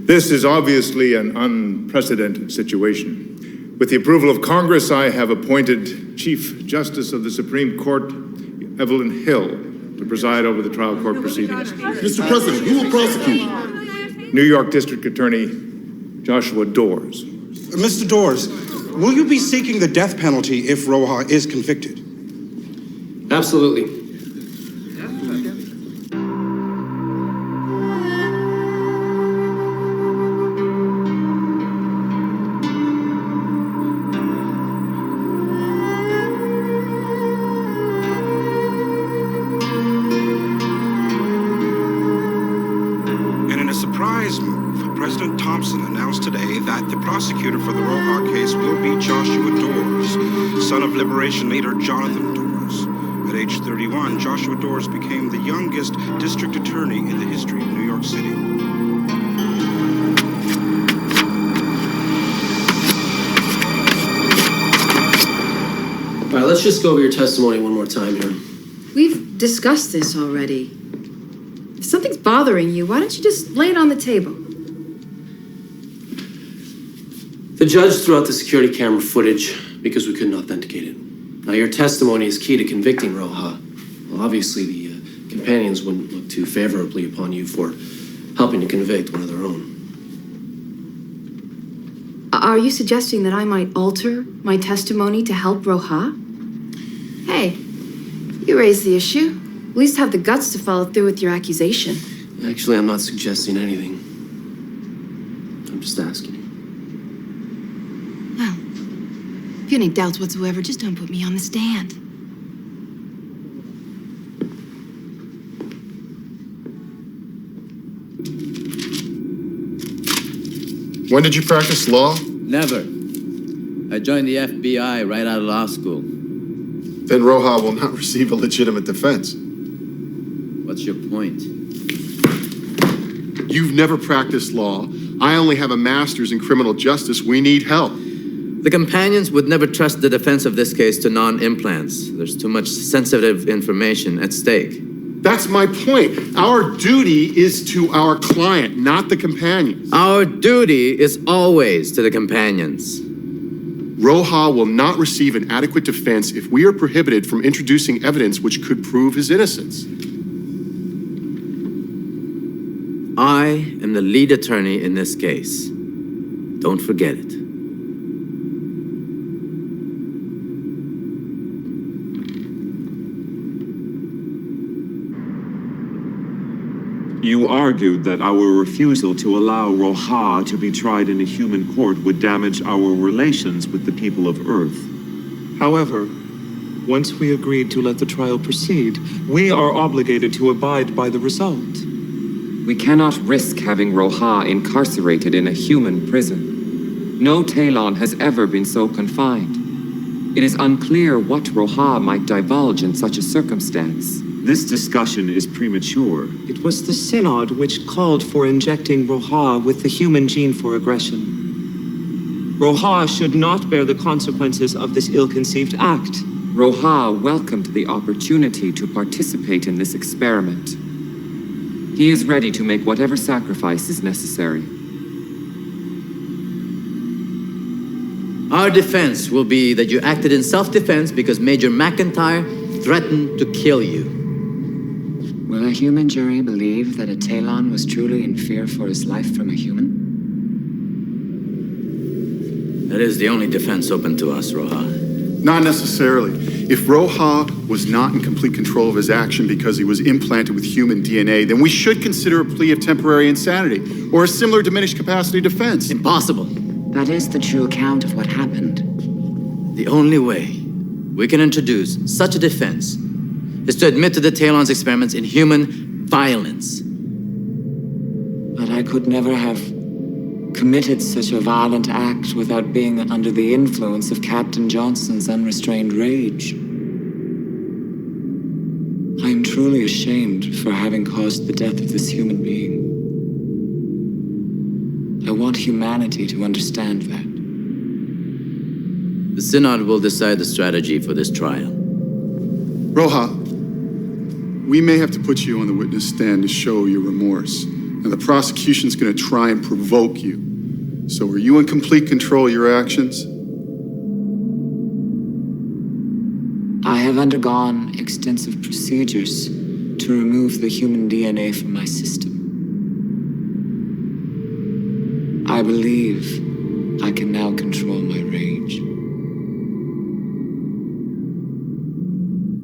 Speaker 10: This is obviously an unprecedented situation. With the approval of Congress, I have appointed Chief Justice of the Supreme Court, Evelyn Hill, to preside over the trial court proceedings.
Speaker 15: Mr. President, who will prosecute?
Speaker 10: New York District Attorney Joshua Dors.
Speaker 13: Mr. Dors, will you be seeking the death penalty if Roha is convicted?
Speaker 15: Absolutely.
Speaker 13: President Thompson announced today that the prosecutor for the Roja case will be Joshua Dawes, son of Liberation leader Jonathan Dawes. At age 31, Joshua Dawes became the youngest district attorney in the history of New York City.
Speaker 2: All right, let's just go over your testimony one more time here.
Speaker 6: We've discussed this already. If something's bothering you, why don't you just lay it on the table?
Speaker 2: The judge threw out the security camera footage because we couldn't authenticate it. Now, your testimony is key to convicting Roja. Well, obviously, the companions wouldn't look too favorably upon you for helping to convict one of their own.
Speaker 6: Are you suggesting that I might alter my testimony to help Roja? Hey, you raised the issue. At least have the guts to follow through with your accusation.
Speaker 2: Actually, I'm not suggesting anything. I'm just asking.
Speaker 6: Well, if you have any doubts whatsoever, just don't put me on the stand.
Speaker 8: When did you practice law?
Speaker 27: Never. I joined the FBI right out of law school.
Speaker 8: Then Roja will not receive a legitimate defense.
Speaker 27: What's your point?
Speaker 8: You've never practiced law. I only have a master's in criminal justice. We need help.
Speaker 27: The companions would never trust the defense of this case to non-implants. There's too much sensitive information at stake.
Speaker 8: That's my point. Our duty is to our client, not the companions.
Speaker 27: Our duty is always to the companions.
Speaker 8: Roja will not receive an adequate defense if we are prohibited from introducing evidence which could prove his innocence.
Speaker 27: I am the lead attorney in this case. Don't forget it.
Speaker 9: You argued that our refusal to allow Roja to be tried in a human court would damage our relations with the people of Earth. However, once we agreed to let the trial proceed, we are obligated to abide by the result.
Speaker 18: We cannot risk having Roja incarcerated in a human prison. No Talon has ever been so confined. It is unclear what Roja might divulge in such a circumstance.
Speaker 9: This discussion is premature.
Speaker 15: It was the Synod which called for injecting Roja with the human gene for aggression. Roja should not bear the consequences of this ill-conceived act.
Speaker 18: Roja welcomed the opportunity to participate in this experiment. He is ready to make whatever sacrifice is necessary.
Speaker 27: Our defense will be that you acted in self-defense because Major McIntyre threatened to kill you.
Speaker 18: Will a human jury believe that a Talon was truly in fear for his life from a human?
Speaker 27: That is the only defense open to us, Roja.
Speaker 8: Not necessarily. If Roja was not in complete control of his action because he was implanted with human DNA, then we should consider a plea of temporary insanity or a similar diminished capacity defense.
Speaker 27: Impossible.
Speaker 18: That is the true account of what happened.
Speaker 27: The only way we can introduce such a defense is to admit to the Talon's experiments in human violence.
Speaker 18: But I could never have committed such a violent act without being under the influence of Captain Johnson's unrestrained rage. I am truly ashamed for having caused the death of this human being. I want humanity to understand that.
Speaker 27: The Synod will decide the strategy for this trial.
Speaker 8: Roja, we may have to put you on the witness stand to show your remorse. And the prosecution's going to try and provoke you. So are you in complete control of your actions?
Speaker 18: I have undergone extensive procedures to remove the human DNA from my system. I believe I can now control my rage.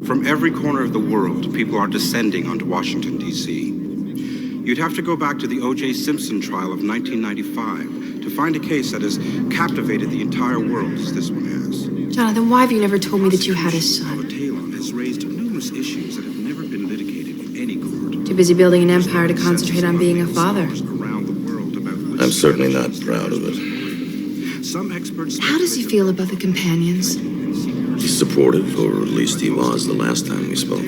Speaker 13: From every corner of the world, people are descending onto Washington, D.C. You'd have to go back to the O.J. Simpson trial of 1995 to find a case that has captivated the entire world as this one has.
Speaker 6: Jonathan, why have you never told me that you had a son?
Speaker 13: Talon has raised numerous issues that have never been litigated in any court.
Speaker 6: Too busy building an empire to concentrate on being a father.
Speaker 13: Around the world about
Speaker 3: I'm certainly not proud of it.
Speaker 13: Some experts.
Speaker 6: How does he feel about the companions?
Speaker 3: He's supportive, or at least he was the last time we spoke.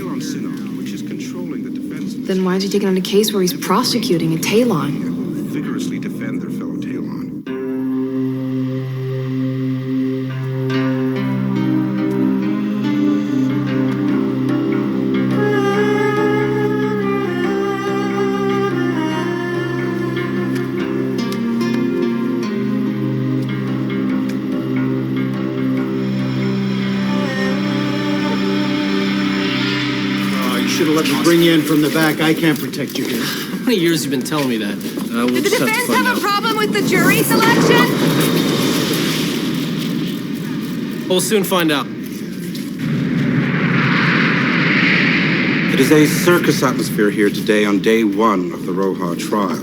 Speaker 6: Then why is he taking on a case where he's prosecuting a Talon?
Speaker 13: Vigorously defend their fellow Talon.
Speaker 4: Should have let me bring you in from the back. I can't protect you here.
Speaker 2: How many years you been telling me that? We'll
Speaker 5: Did the
Speaker 2: just have to
Speaker 5: defense
Speaker 2: find
Speaker 5: have a
Speaker 2: out.
Speaker 5: problem with the jury selection?
Speaker 2: We'll soon find out.
Speaker 13: It is a circus atmosphere here today on day one of the Roja trial.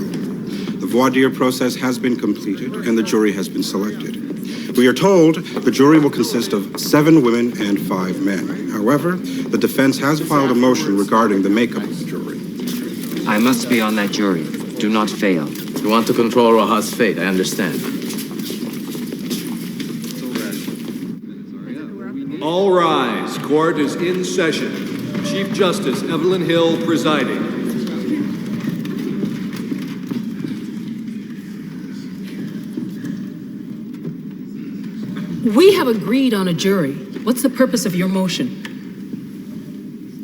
Speaker 13: The voir dire process has been completed and the jury has been selected. We are told the jury will consist of 7 women and 5 men. However, the defense has filed a motion regarding the makeup of the jury.
Speaker 18: I must be on that jury. Do not fail.
Speaker 27: You want to control Roja's fate, I understand.
Speaker 14: All rise. Court is in session. Chief Justice Evelyn Hill presiding.
Speaker 12: We have agreed on a jury. What's the purpose of your motion?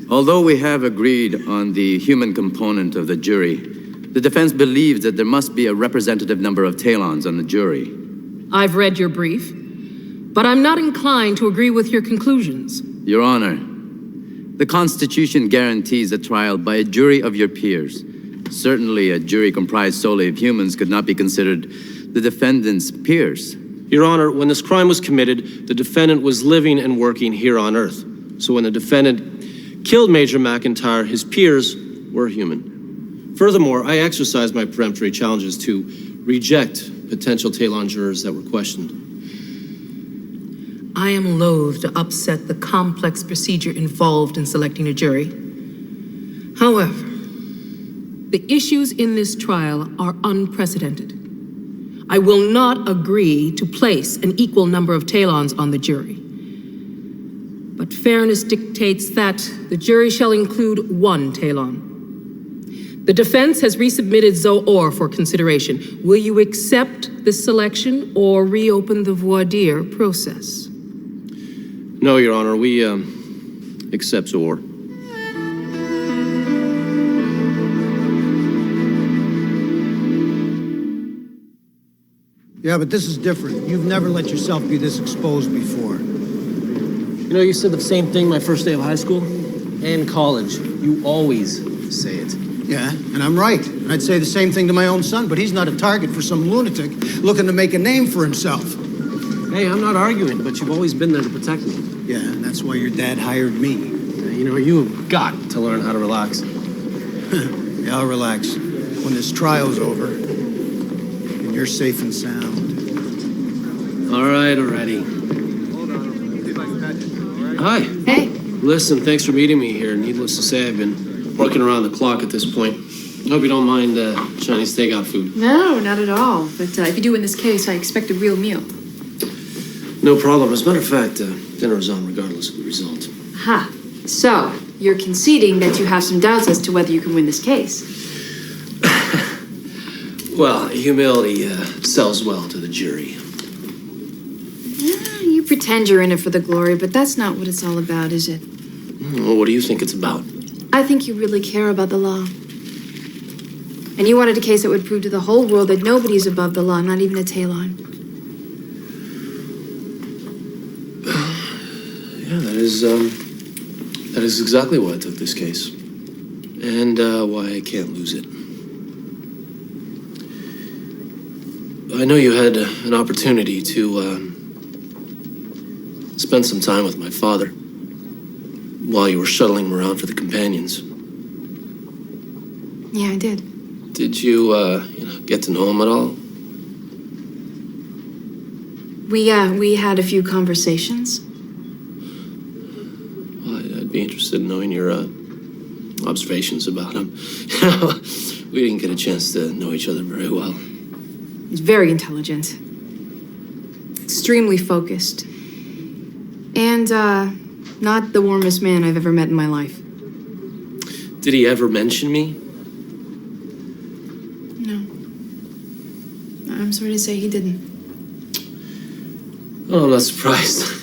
Speaker 27: Although we have agreed on the human component of the jury, the defense believes that there must be a representative number of Talons on the jury.
Speaker 12: I've read your brief, but I'm not inclined to agree with your conclusions.
Speaker 27: Your Honor, the Constitution guarantees a trial by a jury of your peers. Certainly, a jury comprised solely of humans could not be considered the defendant's peers.
Speaker 2: Your Honor, when this crime was committed, the defendant was living and working here on Earth. So when the defendant killed Major McIntyre, his peers were human. Furthermore, I exercised my peremptory challenges to reject potential Talon jurors that were questioned.
Speaker 12: I am loath to upset the complex procedure involved in selecting a jury. However, the issues in this trial are unprecedented. I will not agree to place an equal number of Talons on the jury. But fairness dictates that the jury shall include 1 Talon. The defense has resubmitted Zoor for consideration. Will you accept this selection or reopen the voir dire process?
Speaker 2: No, Your Honor, we accept Zoor.
Speaker 4: Yeah, but this is different. You've never let yourself be this exposed before.
Speaker 2: You know, you said the same thing my first day of high school and college. You always say it.
Speaker 4: Yeah, and I'm right. And I'd say the same thing to my own son, but he's not a target for some lunatic looking to make a name for himself.
Speaker 2: Hey, I'm not arguing, but you've always been there to protect me.
Speaker 4: Yeah, and that's why your dad hired me.
Speaker 2: You know, you've got to learn how to relax.
Speaker 4: Yeah, I'll relax when this trial's over and you're safe and sound.
Speaker 2: All right, already. Hi.
Speaker 6: Hey.
Speaker 2: Listen, thanks for meeting me here. Needless to say, I've been working around the clock at this point. Hope you don't mind Chinese takeout food.
Speaker 6: No, not at all. But if you do in this case, I expect a real meal.
Speaker 2: No problem. As a matter of fact, dinner is on regardless of the result.
Speaker 6: Ha. So, you're conceding that you have some doubts as to whether you can win this case.
Speaker 2: Well, humility sells well to the jury.
Speaker 6: You pretend you're in it for the glory, but that's not what it's all about, is it?
Speaker 2: Well, what do you think it's about?
Speaker 6: I think you really care about the law. And you wanted a case that would prove to the whole world that nobody's above the law, not even a Talon.
Speaker 2: Yeah, that is exactly why I took this case. And why I can't lose it. I know you had an opportunity to spend some time with my father while you were shuttling him around for the companions.
Speaker 6: Yeah, I did.
Speaker 2: Did you, get to know him at all?
Speaker 6: We had a few conversations.
Speaker 2: Well, I'd be interested in knowing your observations about him. We didn't get a chance to know each other very well.
Speaker 6: He's very intelligent, extremely focused, and not the warmest man I've ever met in my life.
Speaker 2: Did he ever mention me?
Speaker 6: No. I'm sorry to say he didn't.
Speaker 2: Oh, I'm not surprised.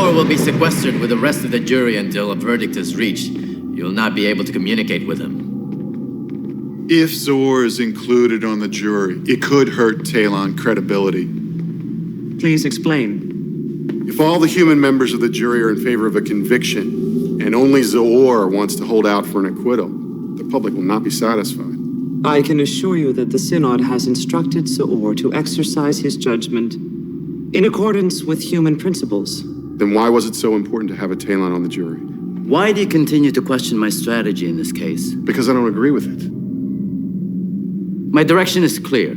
Speaker 27: Will be sequestered with the rest of the jury until a verdict is reached. You'll not be able to communicate with him.
Speaker 8: If Zor is included on the jury, it could hurt Talon credibility.
Speaker 15: Please explain.
Speaker 8: If all the human members of the jury are in favor of a conviction, and only Zor wants to hold out for an acquittal, the public will not be satisfied.
Speaker 15: I can assure you that the Synod has instructed Zor to exercise his judgment in accordance with human principles.
Speaker 8: Then why was it so important to have a Talon on the jury?
Speaker 27: Why do you continue to question my strategy in this case?
Speaker 8: Because I don't agree with it.
Speaker 27: My direction is clear.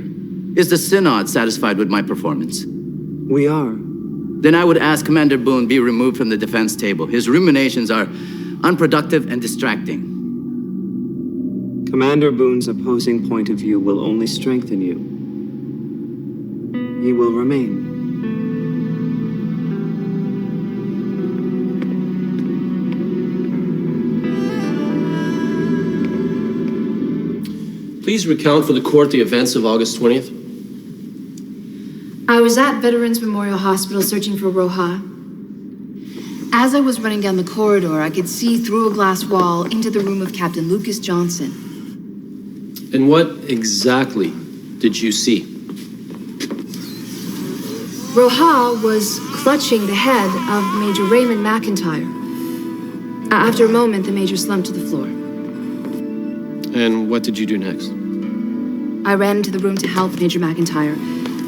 Speaker 27: Is the Synod satisfied with my performance?
Speaker 15: We are.
Speaker 27: Then I would ask Commander Boone be removed from the defense table. His ruminations are unproductive and distracting.
Speaker 15: Commander Boone's opposing point of view will only strengthen you. He will remain.
Speaker 2: Please recount for the court the events of August 20th.
Speaker 6: I was at Veterans Memorial Hospital searching for Roja. As I was running down the corridor, I could see through a glass wall into the room of Captain Lucas Johnson.
Speaker 2: And what exactly did you see?
Speaker 6: Roja was clutching the head of Major Raymond McIntyre. After a moment, the Major slumped to the floor.
Speaker 2: And what did you do next?
Speaker 6: I ran into the room to help Major McIntyre,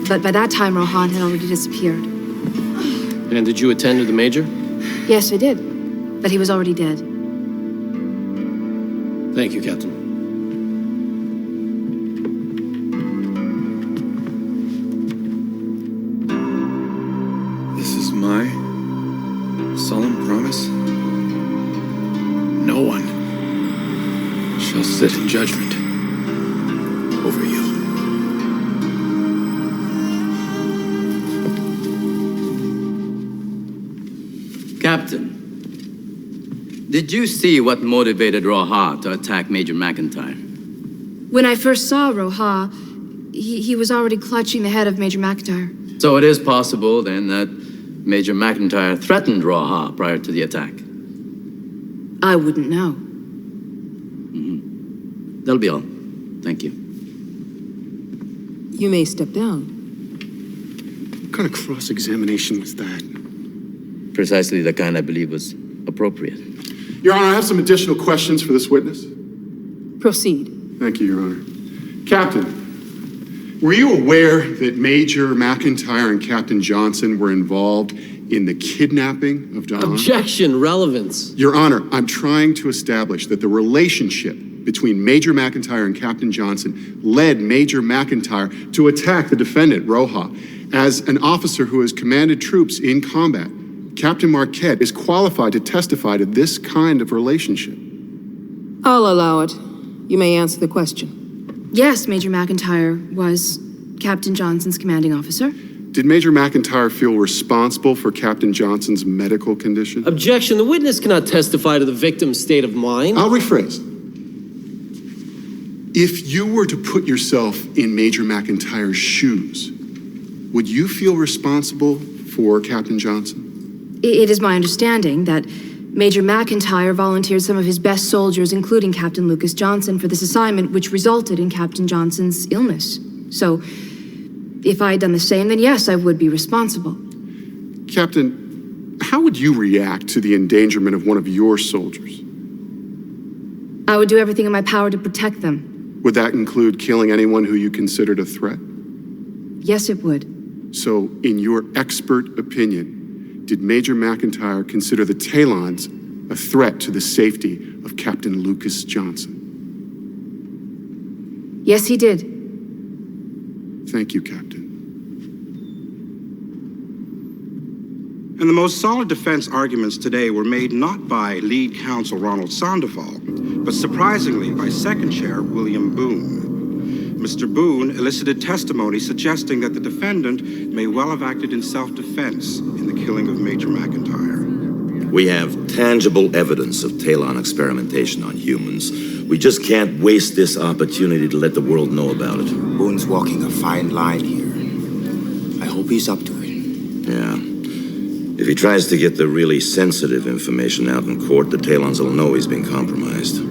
Speaker 6: but by that time, Rohan had already disappeared.
Speaker 2: And did you attend to the Major?
Speaker 6: Yes, I did, but he was already dead.
Speaker 2: Thank you, Captain.
Speaker 11: This is my solemn promise. No one shall sit in judgment over you.
Speaker 27: Captain, did you see what motivated Roja to attack Major McIntyre?
Speaker 6: When I first saw Roja, he was already clutching the head of Major McIntyre.
Speaker 27: So it is possible, then, that Major McIntyre threatened Roja prior to the attack?
Speaker 6: I wouldn't know.
Speaker 27: That'll be all. Thank you.
Speaker 12: You may step down.
Speaker 11: What kind of cross-examination was that?
Speaker 27: Precisely the kind I believe was appropriate.
Speaker 8: Your Honor, I have some additional questions for this witness.
Speaker 12: Proceed.
Speaker 8: Thank you, Your Honor. Captain, were you aware that Major McIntyre and Captain Johnson were involved in the kidnapping of Don?
Speaker 2: Objection, relevance.
Speaker 8: Your Honor, I'm trying to establish that the relationship between Major McIntyre and Captain Johnson led Major McIntyre to attack the defendant, Roja. As an officer who has commanded troops in combat, Captain Marquette is qualified to testify to this kind of relationship.
Speaker 12: I'll allow it. You may answer the question.
Speaker 6: Yes, Major McIntyre was Captain Johnson's commanding officer.
Speaker 8: Did Major McIntyre feel responsible for Captain Johnson's medical condition?
Speaker 2: Objection, the witness cannot testify to the victim's state of mind.
Speaker 8: I'll rephrase. If you were to put yourself in Major McIntyre's shoes, would you feel responsible for Captain Johnson?
Speaker 6: It is my understanding that Major McIntyre volunteered some of his best soldiers, including Captain Lucas Johnson, for this assignment, which resulted in Captain Johnson's illness. So, if I had done the same, then yes, I would be responsible.
Speaker 8: Captain, how would you react to the endangerment of one of your soldiers?
Speaker 6: I would do everything in my power to protect them.
Speaker 8: Would that include killing anyone who you considered a threat?
Speaker 6: Yes, it would.
Speaker 8: So, in your expert opinion, did Major McIntyre consider the Talons a threat to the safety of Captain Lucas Johnson?
Speaker 6: Yes, he did.
Speaker 8: Thank you, Captain.
Speaker 13: And the most solid defense arguments today were made not by lead counsel Ronald Sandoval, but surprisingly by second chair William Boone. Mr. Boone elicited testimony suggesting that the defendant may well have acted in self-defense in the killing of Major McIntyre.
Speaker 3: We have tangible evidence of Talon experimentation on humans. We just can't waste this opportunity to let the world know about it.
Speaker 16: Boone's walking a fine line here. I hope he's up to it.
Speaker 3: Yeah. If he tries to get the really sensitive information out in court, the Talons will know he's been compromised.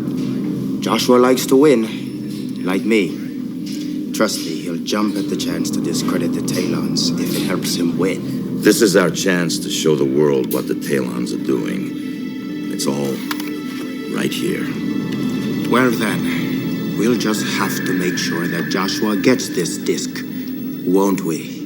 Speaker 16: Joshua likes to win, like me. Trust me, he'll jump at the chance to discredit the Talons if it helps him win.
Speaker 3: This is our chance to show the world what the Talons are doing. It's all right here.
Speaker 16: Well then, we'll just have to make sure that Joshua gets this disc, won't we?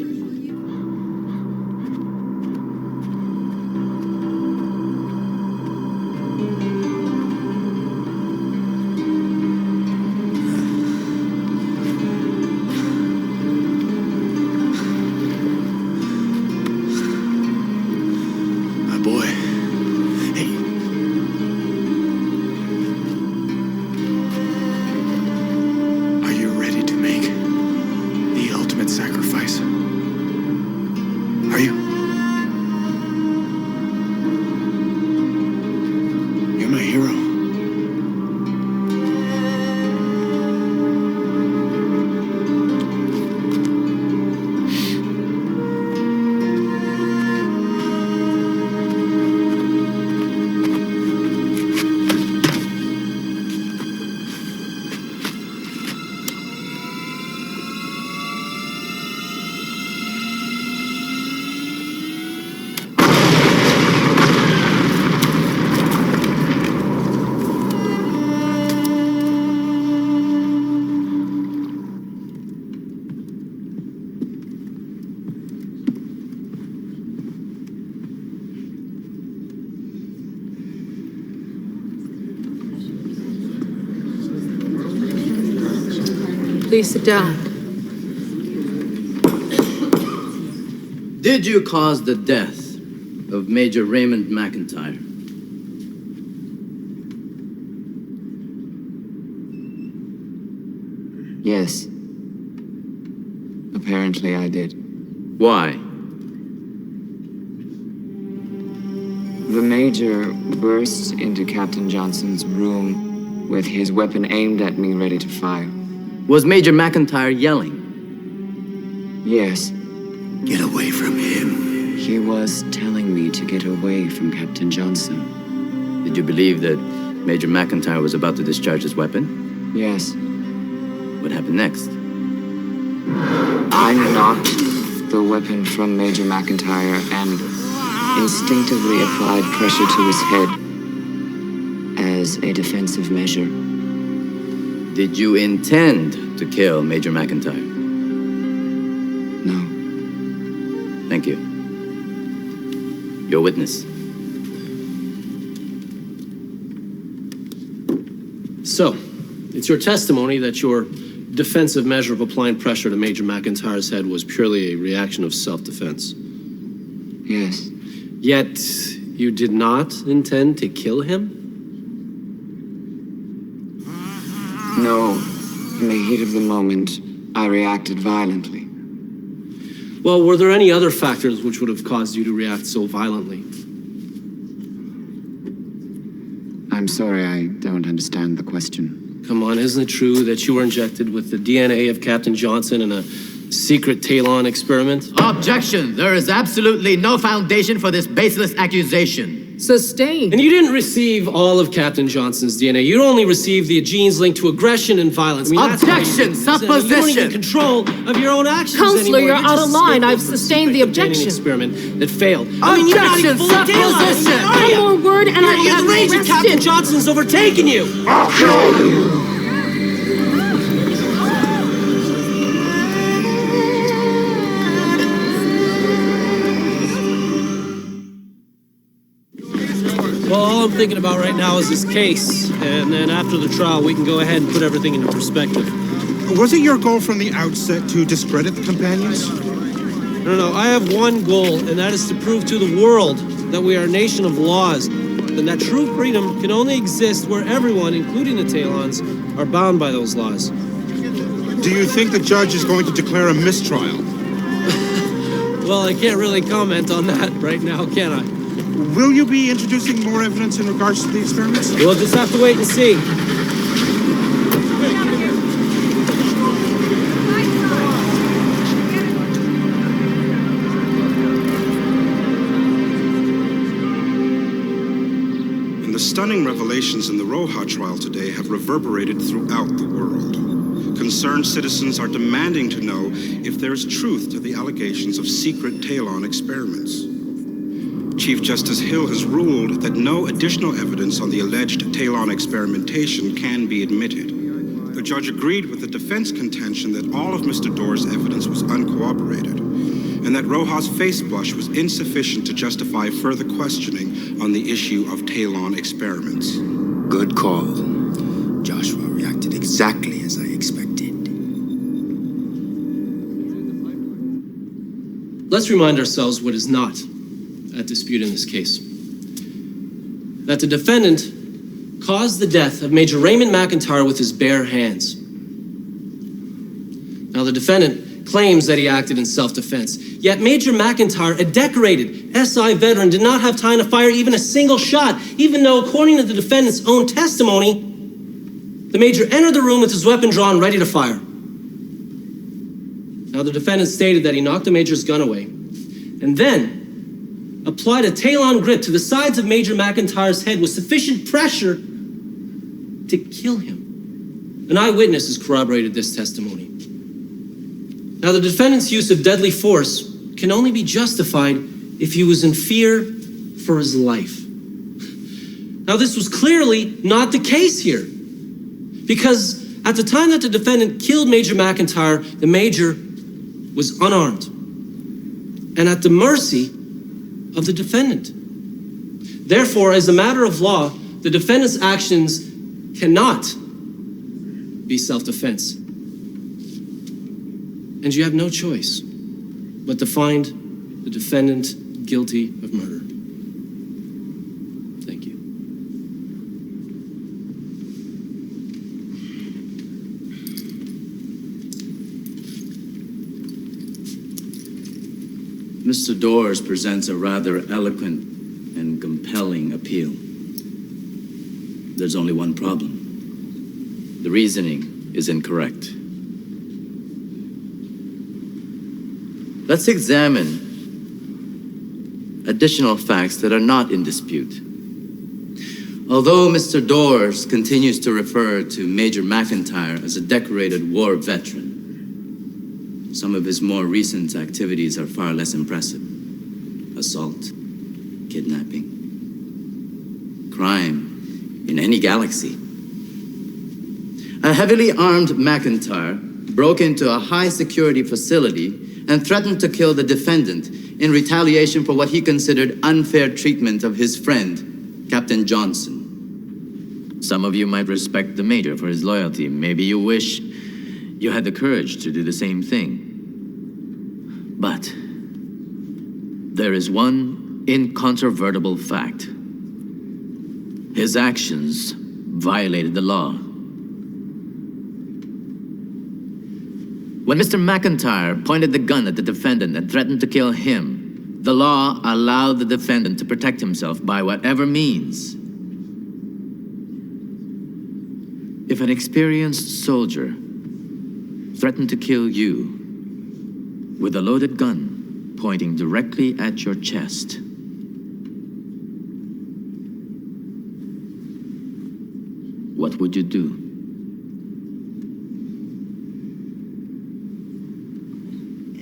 Speaker 12: Please sit down.
Speaker 27: Did you cause the death of Major Raymond McIntyre?
Speaker 18: Yes. Apparently I did.
Speaker 27: Why?
Speaker 18: The Major burst into Captain Johnson's room with his weapon aimed at me, ready to fire.
Speaker 27: Was Major McIntyre yelling?
Speaker 18: Yes.
Speaker 16: Get away from him.
Speaker 18: He was telling me to get away from Captain Johnson.
Speaker 27: Did you believe that Major McIntyre was about to discharge his weapon?
Speaker 18: Yes.
Speaker 27: What happened next?
Speaker 18: I knocked the weapon from Major McIntyre and instinctively applied pressure to his head as a defensive measure.
Speaker 27: Did you intend to kill Major McIntyre?
Speaker 18: No.
Speaker 27: Thank you. Your witness.
Speaker 2: So, it's your testimony that your defensive measure of applying pressure to Major McIntyre's head was purely a reaction of self-defense.
Speaker 18: Yes.
Speaker 2: Yet, you did not intend to kill him?
Speaker 18: No. In the heat of the moment, I reacted violently.
Speaker 2: Well, were there any other factors which would have caused you to react so violently?
Speaker 18: I'm sorry, I don't understand the question.
Speaker 2: Come on, isn't it true that you were injected with the DNA of Captain Johnson in a secret Talon experiment?
Speaker 27: Objection! There is absolutely no foundation for this baseless accusation.
Speaker 12: Sustained.
Speaker 2: And you didn't receive all of Captain Johnson's DNA. You only received the genes linked to aggression and violence. I mean,
Speaker 27: Objection! Supposition!
Speaker 2: You don't even control of your own actions
Speaker 12: Counselor,
Speaker 2: anymore.
Speaker 12: you're out of line. I've sustained the objection.
Speaker 2: Experiment that failed.
Speaker 27: Objection! Supposition!
Speaker 12: One more word and I
Speaker 2: You're
Speaker 12: have
Speaker 2: the rage of Captain
Speaker 12: arrested.
Speaker 2: Johnson's overtaken you.
Speaker 1: I'll kill you!
Speaker 2: Well, all I'm thinking about right now is this case. And then after the trial, we can go ahead and put everything into perspective.
Speaker 13: Was it your goal from the outset to discredit the companions?
Speaker 2: No, I have one goal, and that is to prove to the world that we are a nation of laws, and that true freedom can only exist where everyone, including the Talons, are bound by those laws.
Speaker 13: Do you think the judge is going to declare a mistrial?
Speaker 2: Well, I can't really comment on that right now, can I?
Speaker 13: Will you be introducing more evidence in regards to the experiments?
Speaker 2: We'll just have to wait and see.
Speaker 13: And the stunning revelations in the Roja trial today have reverberated throughout the world. Concerned citizens are demanding to know if there is truth to the allegations of secret Talon experiments. Chief Justice Hill has ruled that no additional evidence on the alleged Talon experimentation can be admitted. The judge agreed with the defense contention that all of Mr. Doerr's evidence was uncorroborated, and that Roja's face blush was insufficient to justify further questioning on the issue of Talon experiments.
Speaker 16: Good call. Joshua reacted exactly as I expected.
Speaker 2: Let's remind ourselves what is not at dispute in this case. That the defendant caused the death of Major Raymond McIntyre with his bare hands. Now, the defendant claims that he acted in self-defense, yet Major McIntyre, a decorated SI veteran, did not have time to fire even a single shot, even though, according to the defendant's own testimony, the Major entered the room with his weapon drawn, ready to fire. Now, the defendant stated that he knocked the Major's gun away, and then applied a Talon grip to the sides of Major McIntyre's head with sufficient pressure to kill him. An eyewitness has corroborated this testimony. Now, the defendant's use of deadly force can only be justified if he was in fear for his life. Now, this was clearly not the case here, because at the time that the defendant killed Major McIntyre, the Major was unarmed and at the mercy of the defendant. Therefore, as a matter of law, the defendant's actions cannot be self-defense. And you have no choice but to find the defendant guilty of murder. Thank you.
Speaker 27: Mr. Doers presents a rather eloquent and compelling appeal. There's only one problem. The reasoning is incorrect. Let's examine additional facts that are not in dispute. Although Mr. Doers continues to refer to Major McIntyre as a decorated war veteran, some of his more recent activities are far less impressive. Assault, kidnapping, crime in any galaxy. A heavily armed McIntyre broke into a high-security facility and threatened to kill the defendant in retaliation for what he considered unfair treatment of his friend, Captain Johnson. Some of you might respect the Major for his loyalty. Maybe you wish you had the courage to do the same thing. But there is one incontrovertible fact. His actions violated the law. When Mr. McIntyre pointed the gun at the defendant and threatened to kill him, the law allowed the defendant to protect himself by whatever means. If an experienced soldier threatened to kill you with a loaded gun pointing directly at your chest,
Speaker 17: what would you do?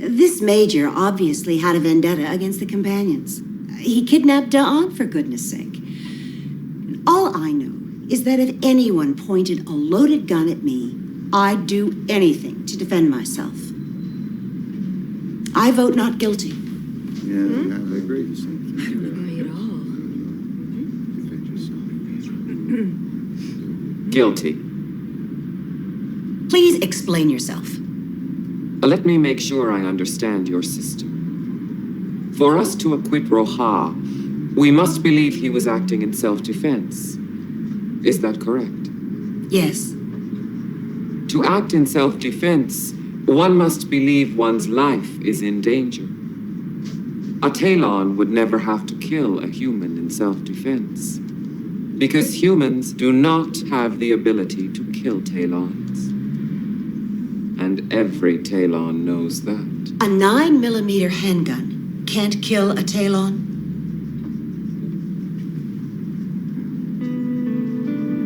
Speaker 19: This Major obviously had a vendetta against the companions. He kidnapped Da'an, for goodness sake. All I know is that if anyone pointed a loaded gun at me, I'd do anything to defend myself. I vote not guilty.
Speaker 8: Yeah, I agree.
Speaker 19: I don't agree at all.
Speaker 18: Guilty.
Speaker 19: Please explain yourself.
Speaker 18: Let me make sure I understand your system. For us to acquit Roja, we must believe he was acting in self-defense. Is that correct?
Speaker 19: Yes.
Speaker 18: To act in self-defense, one must believe one's life is in danger. A Talon would never have to kill a human in self-defense, because humans do not have the ability to kill Talons. And every Talon knows that.
Speaker 19: A 9mm handgun can't kill a Talon?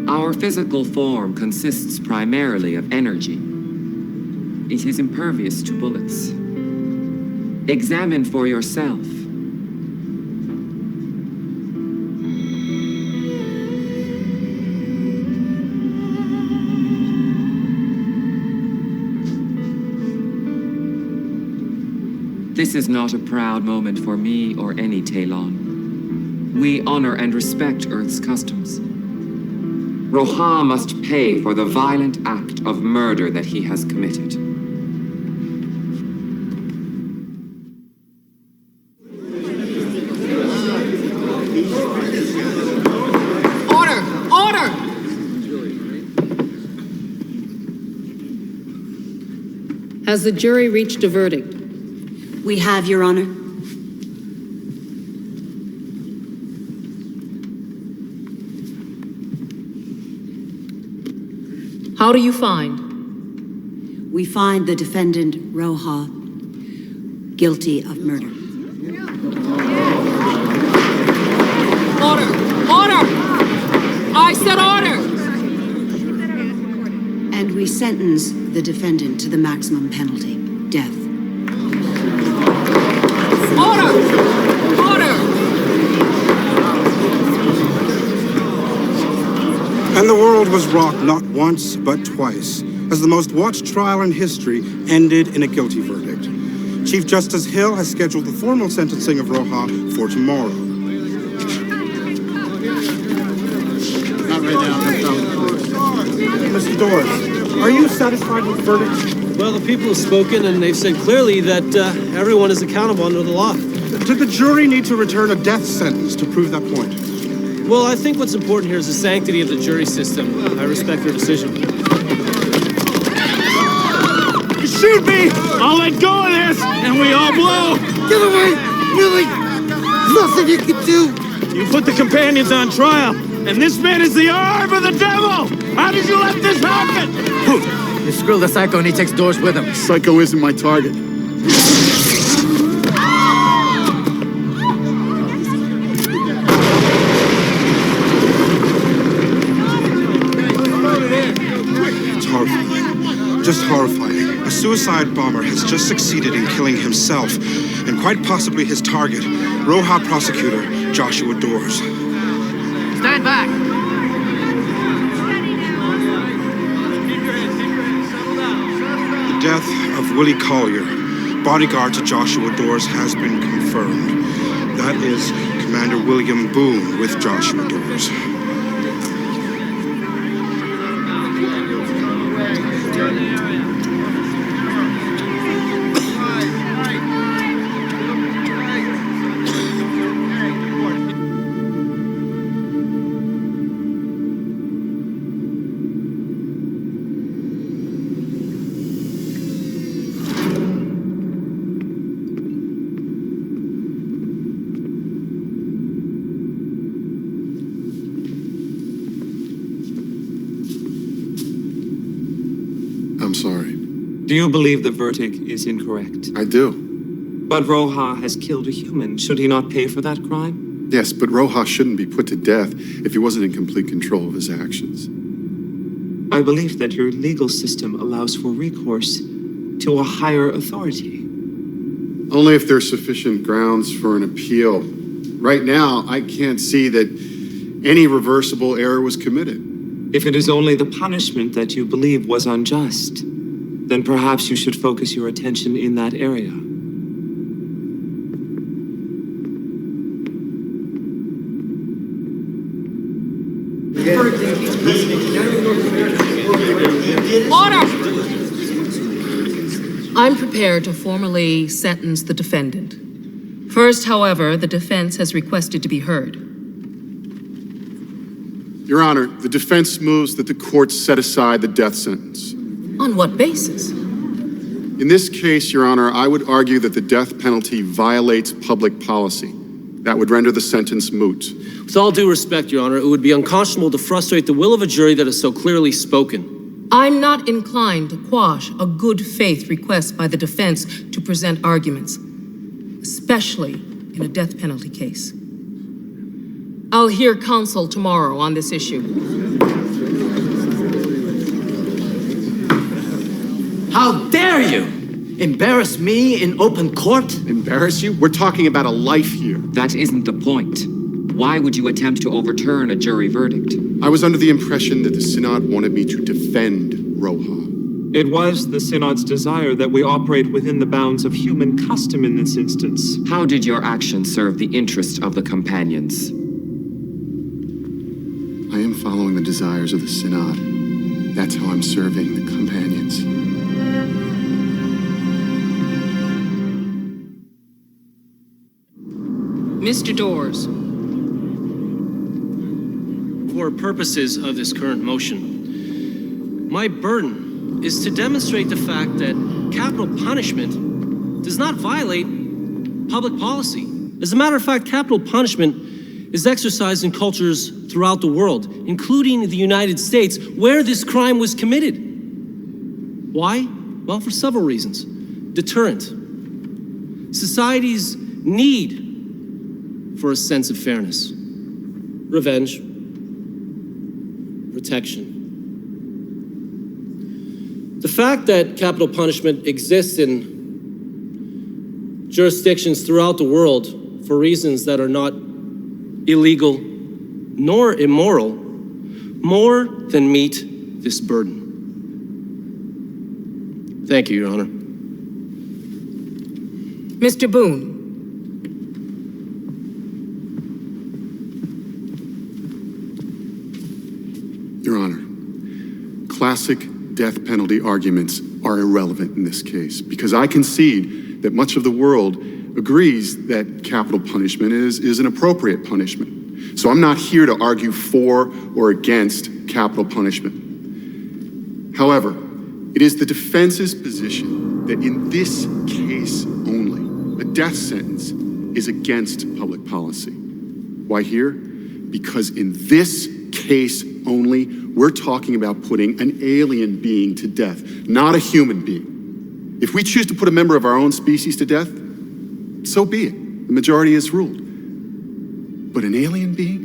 Speaker 18: Our physical form consists primarily of energy. It is impervious to bullets. Examine for yourself. This is not a proud moment for me or any Talon. We honor and respect Earth's customs. Roja must pay for the violent act of murder that he has committed.
Speaker 12: Order! Order! Has the jury reached a verdict?
Speaker 19: We have, Your Honor.
Speaker 12: How do you find?
Speaker 19: We find the defendant, Roja, guilty of murder.
Speaker 12: Order! Order! I said order!
Speaker 19: And we sentence the defendant to the maximum penalty, death.
Speaker 12: Order! Order!
Speaker 13: And the world was rocked not once, but twice, as the most watched trial in history ended in a guilty verdict. Chief Justice Hill has scheduled the formal sentencing of Roja for tomorrow.
Speaker 8: Not right now.
Speaker 20: Mr. Doors, are you satisfied with the verdict?
Speaker 2: Well, the people have spoken, and they've said clearly that everyone is accountable under the law.
Speaker 10: Did the jury need to return a death sentence to prove that point?
Speaker 2: Well, I think what's important here is the sanctity of the jury system. I respect their decision.
Speaker 20: Shoot me! I'll let go of this, and we all blow!
Speaker 21: Get away! Willie! Nothing you can do!
Speaker 20: You put the companions on trial, and this man is the arm of the devil! How did you let this happen?
Speaker 21: You screw the Psycho and he takes Doors with him.
Speaker 8: Psycho isn't my target.
Speaker 13: It's horrifying. Just horrifying. A suicide bomber has just succeeded in killing himself, and quite possibly his target, Roja prosecutor Joshua Doors.
Speaker 21: Stand back!
Speaker 13: The death of Willie Collier, bodyguard to Joshua Doors, has been confirmed. That is Commander William Boone with Joshua Doors.
Speaker 8: I'm sorry.
Speaker 15: Do you believe the verdict is incorrect?
Speaker 8: I do.
Speaker 15: But Roja has killed a human. Should he not pay for that crime?
Speaker 8: Yes, but Roja shouldn't be put to death if he wasn't in complete control of his actions.
Speaker 15: I believe that your legal system allows for recourse to a higher authority.
Speaker 8: Only if there's sufficient grounds for an appeal. Right now, I can't see that any reversible error was committed.
Speaker 15: If it is only the punishment that you believe was unjust, then perhaps you should focus your attention in that area.
Speaker 12: Order! I'm prepared to formally sentence the defendant. First, however, the defense has requested to be heard.
Speaker 8: Your Honor, the defense moves that the court set aside the death sentence.
Speaker 12: On what basis?
Speaker 8: In this case, Your Honor, I would argue that the death penalty violates public policy. That would render the sentence moot.
Speaker 2: With all due respect, Your Honor, it would be unconscionable to frustrate the will of a jury that has so clearly spoken.
Speaker 12: I'm not inclined to quash a good faith request by the defense to present arguments, especially in a death penalty case. I'll hear counsel tomorrow on this issue.
Speaker 27: How dare you embarrass me in open court?
Speaker 8: Embarrass you? We're talking about a life here.
Speaker 18: That isn't the point. Why would you attempt to overturn a jury verdict?
Speaker 8: I was under the impression that the Synod wanted me to defend Roja.
Speaker 15: It was the Synod's desire that we operate within the bounds of human custom in this instance.
Speaker 18: How did your actions serve the interest of the companions?
Speaker 8: I am following the desires of the Synod. That's how I'm serving the companions.
Speaker 12: Mr. Dawes.
Speaker 2: For purposes of this current motion, my burden is to demonstrate the fact that capital punishment does not violate public policy. As a matter of fact, capital punishment is exercised in cultures throughout the world, including the United States, where this crime was committed. Why? Well, for several reasons. Deterrent. Society's need for a sense of fairness. Revenge. Protection. The fact that capital punishment exists in jurisdictions throughout the world for reasons that are not illegal nor immoral more than meet this burden. Thank you, Your Honor.
Speaker 12: Mr. Boone.
Speaker 8: Your Honor, classic death penalty arguments are irrelevant in this case because I concede that much of the world agrees that capital punishment is an appropriate punishment. So I'm not here to argue for or against capital punishment. However, it is the defense's position that in this case only, a death sentence is against public policy. Why here? Because in this case only, we're talking about putting an alien being to death, not a human being. If we choose to put a member of our own species to death, so be it. The majority has ruled. But an alien being?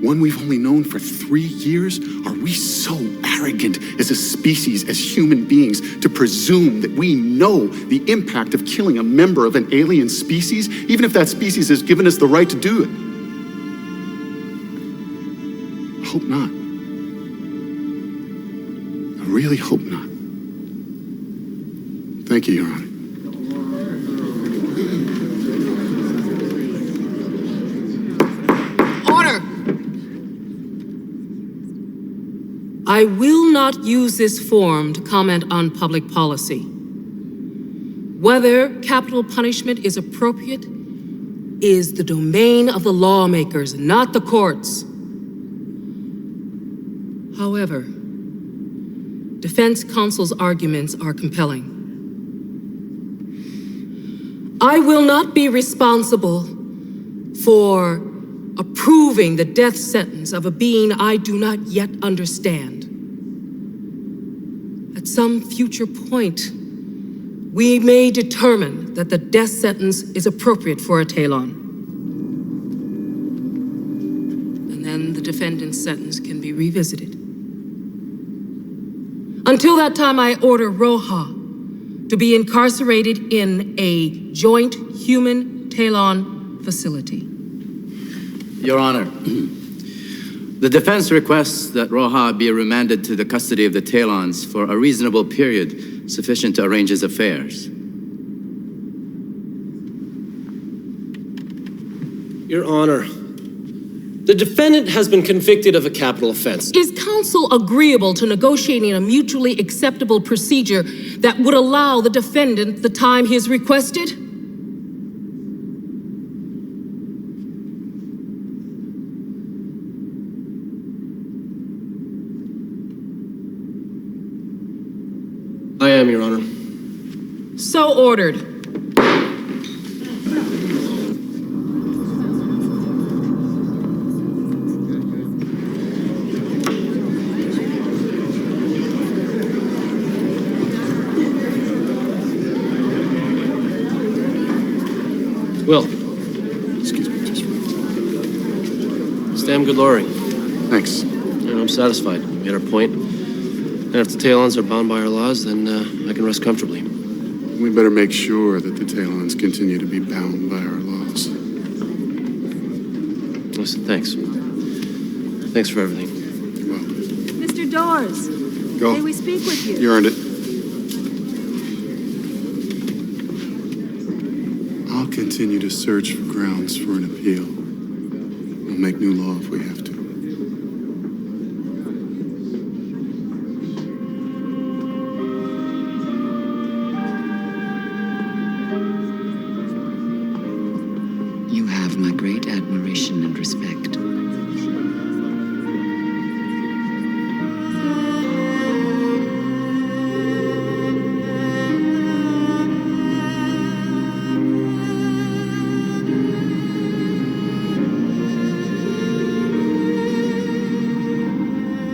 Speaker 8: One we've only known for 3 years? Are we so arrogant as a species, as human beings, to presume that we know the impact of killing a member of an alien species, even if that species has given us the right to do it? I hope not. I really hope not. Thank you, Your Honor.
Speaker 12: Order! I will not use this forum to comment on public policy. Whether capital punishment is appropriate is the domain of the lawmakers, not the courts. However, defense counsel's arguments are compelling. I will not be responsible for approving the death sentence of a being I do not yet understand. At some future point, we may determine that the death sentence is appropriate for a Talon. And then the defendant's sentence can be revisited. Until that time, I order Roja to be incarcerated in a joint human Talon facility.
Speaker 27: Your Honor, the defense requests that Roja be remanded to the custody of the Talons for a reasonable period sufficient to arrange his affairs.
Speaker 2: Your Honor, the defendant has been convicted of a capital offense.
Speaker 12: Is counsel agreeable to negotiating a mutually acceptable procedure that would allow the defendant the time he has requested?
Speaker 2: I am, Your Honor.
Speaker 12: So ordered.
Speaker 2: Will.
Speaker 8: Excuse me, just...
Speaker 2: It's damn good lawyering.
Speaker 8: Thanks.
Speaker 2: I'm satisfied. We made our point. And if the Talons are bound by our laws, then I can rest comfortably.
Speaker 8: We better make sure that the Talons continue to be bound by our laws.
Speaker 2: Listen, thanks. Thanks for everything.
Speaker 8: You're welcome.
Speaker 5: Mr. Dawes.
Speaker 8: Go.
Speaker 5: May we speak with you?
Speaker 8: You earned it. I'll continue to search for grounds for an appeal. We'll make new law if we have to.
Speaker 7: You have my great admiration and respect.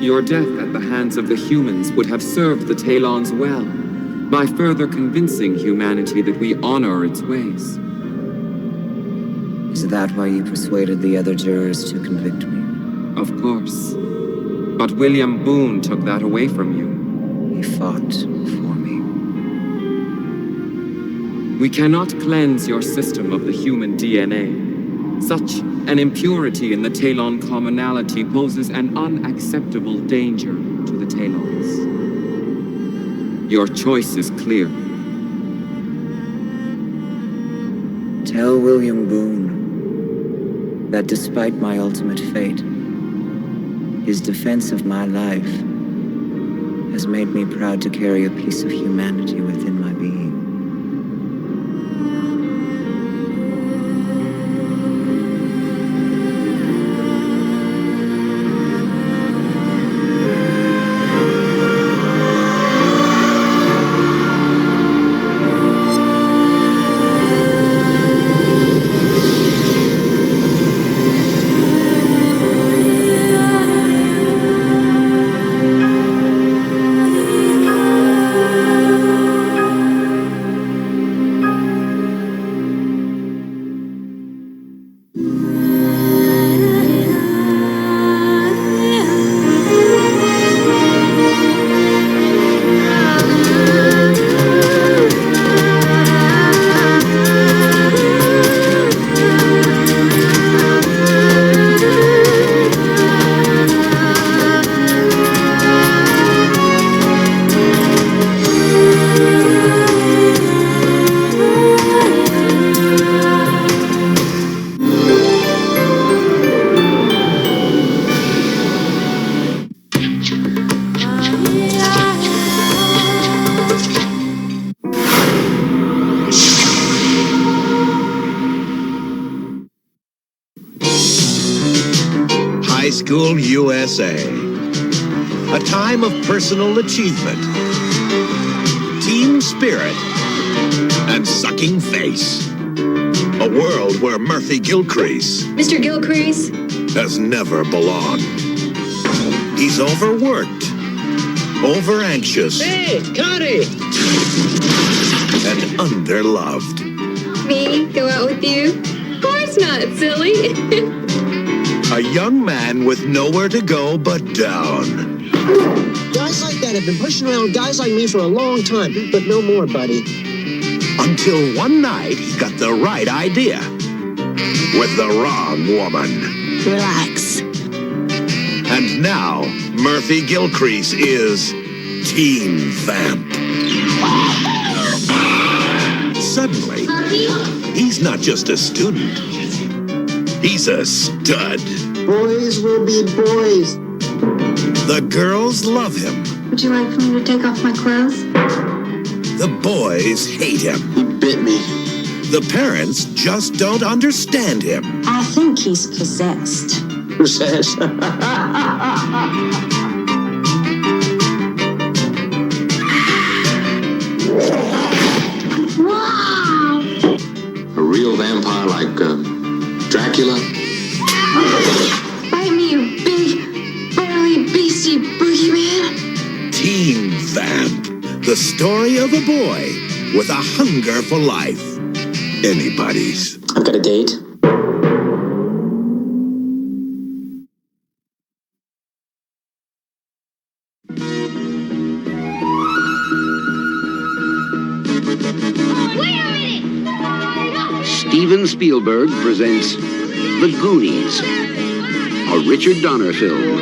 Speaker 18: Your death at the hands of the humans would have served the Talons well, by further convincing humanity that we honor its ways.
Speaker 7: Is that why you persuaded the other jurors to convict me?
Speaker 18: Of course. But William Boone took that away from you.
Speaker 7: He fought for me.
Speaker 18: We cannot cleanse your system of the human DNA. Such an impurity in the Talon commonality poses an unacceptable danger to the Talons. Your choice is clear.
Speaker 7: Tell William Boone that despite my ultimate fate, his defense of my life has made me proud to carry a piece of humanity within my being.
Speaker 1: School USA. A time of personal achievement, team spirit, and sucking face. A world where Murphy Gilcrease,
Speaker 5: Mr. Gilcrease?
Speaker 1: has never belonged. He's overworked, over-anxious,
Speaker 5: Hey, Connie!
Speaker 1: and underloved.
Speaker 5: Me? Go out with you? Of course not, silly.
Speaker 1: A young man with nowhere to go but down.
Speaker 9: Guys like that have been pushing around guys like me for a long time, but no more, buddy.
Speaker 1: Until one night, he got the right idea. With the wrong woman.
Speaker 9: Relax.
Speaker 1: And now, Murphy Gilcrease is Teen Vamp. Suddenly, he's not just a student. He's a stud.
Speaker 9: Boys will be boys.
Speaker 1: The girls love him.
Speaker 5: Would you like for me to take off my clothes?
Speaker 1: The boys hate him.
Speaker 9: He bit me.
Speaker 1: The parents just don't understand him.
Speaker 5: I think he's possessed.
Speaker 9: Possessed?
Speaker 5: Wow!
Speaker 11: A real vampire like Dracula?
Speaker 5: Bite me, you big, burly, beastie boogeyman.
Speaker 1: Teen Vamp. The story of a boy with a hunger for life. Anybody's.
Speaker 9: I've got a date.
Speaker 17: Steven Spielberg presents The Goonies, a Richard Donner film.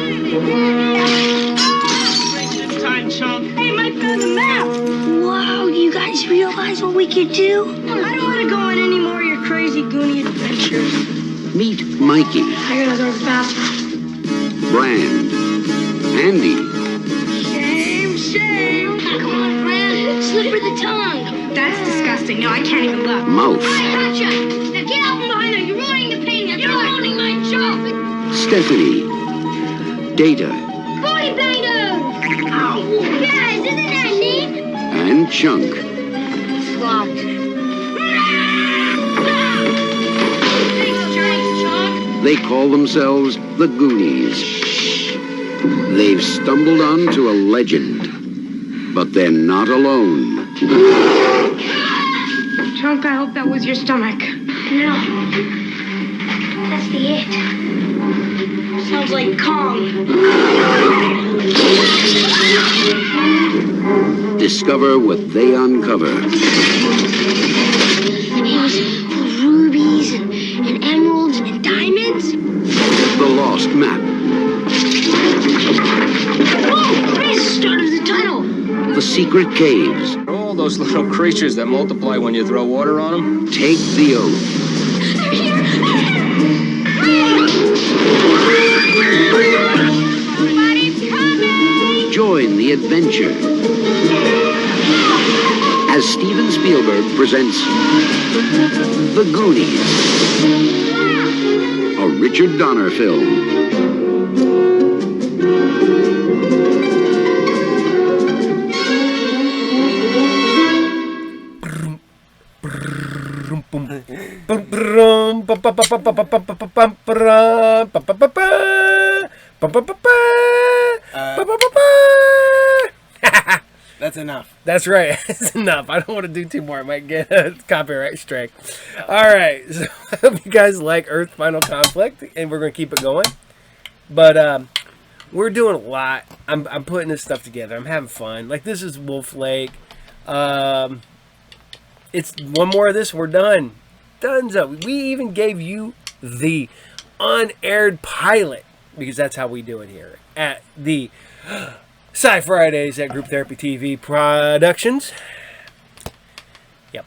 Speaker 5: Time, chunk. Hey, Mike found the map. Whoa, you guys realize what we could do? I don't want to go on any more of your crazy Goonie adventures.
Speaker 17: Meet Mikey,
Speaker 5: I gotta go to the bathroom.
Speaker 17: Brand, Andy,
Speaker 5: Shame. Come on, Fran. Slipper the tongue. That's disgusting. No, I can't even look.
Speaker 17: Mouse,
Speaker 5: Gotcha. Now get out from behind there. You're ruining the painting. You're ruining my joke.
Speaker 17: Stephanie, Data,
Speaker 5: Booty bangers. Ow. Guys, isn't that neat?
Speaker 17: and Chunk.
Speaker 5: Slopped. Thanks, Chunk.
Speaker 17: They call themselves the Goonies. They've stumbled onto a legend, but they're not alone.
Speaker 5: Chunk, I hope that was your stomach. No. That's the it. Sounds like Kong.
Speaker 17: Discover what they uncover.
Speaker 5: It was rubies and emeralds and diamonds.
Speaker 17: The lost map.
Speaker 5: Whoa! This started the tunnel.
Speaker 17: The secret caves.
Speaker 22: All those little creatures that multiply when you throw water on them.
Speaker 17: Take the oath. Join the adventure as Steven Spielberg presents The Goonies, a Richard Donner film.
Speaker 23: That's enough.
Speaker 24: That's right. That's enough. I don't want to do two more. I might get a copyright strike. All right. So I hope you guys like Earth Final Conflict, and we're going to keep it going. But we're doing a lot. I'm putting this stuff together. I'm having fun. Like, this is Wolf Lake. It's one more of this. We're done. Donezo. We even gave you the unaired pilot, because that's how we do it here at the SciFridays at Group Therapy TV Productions. Yep.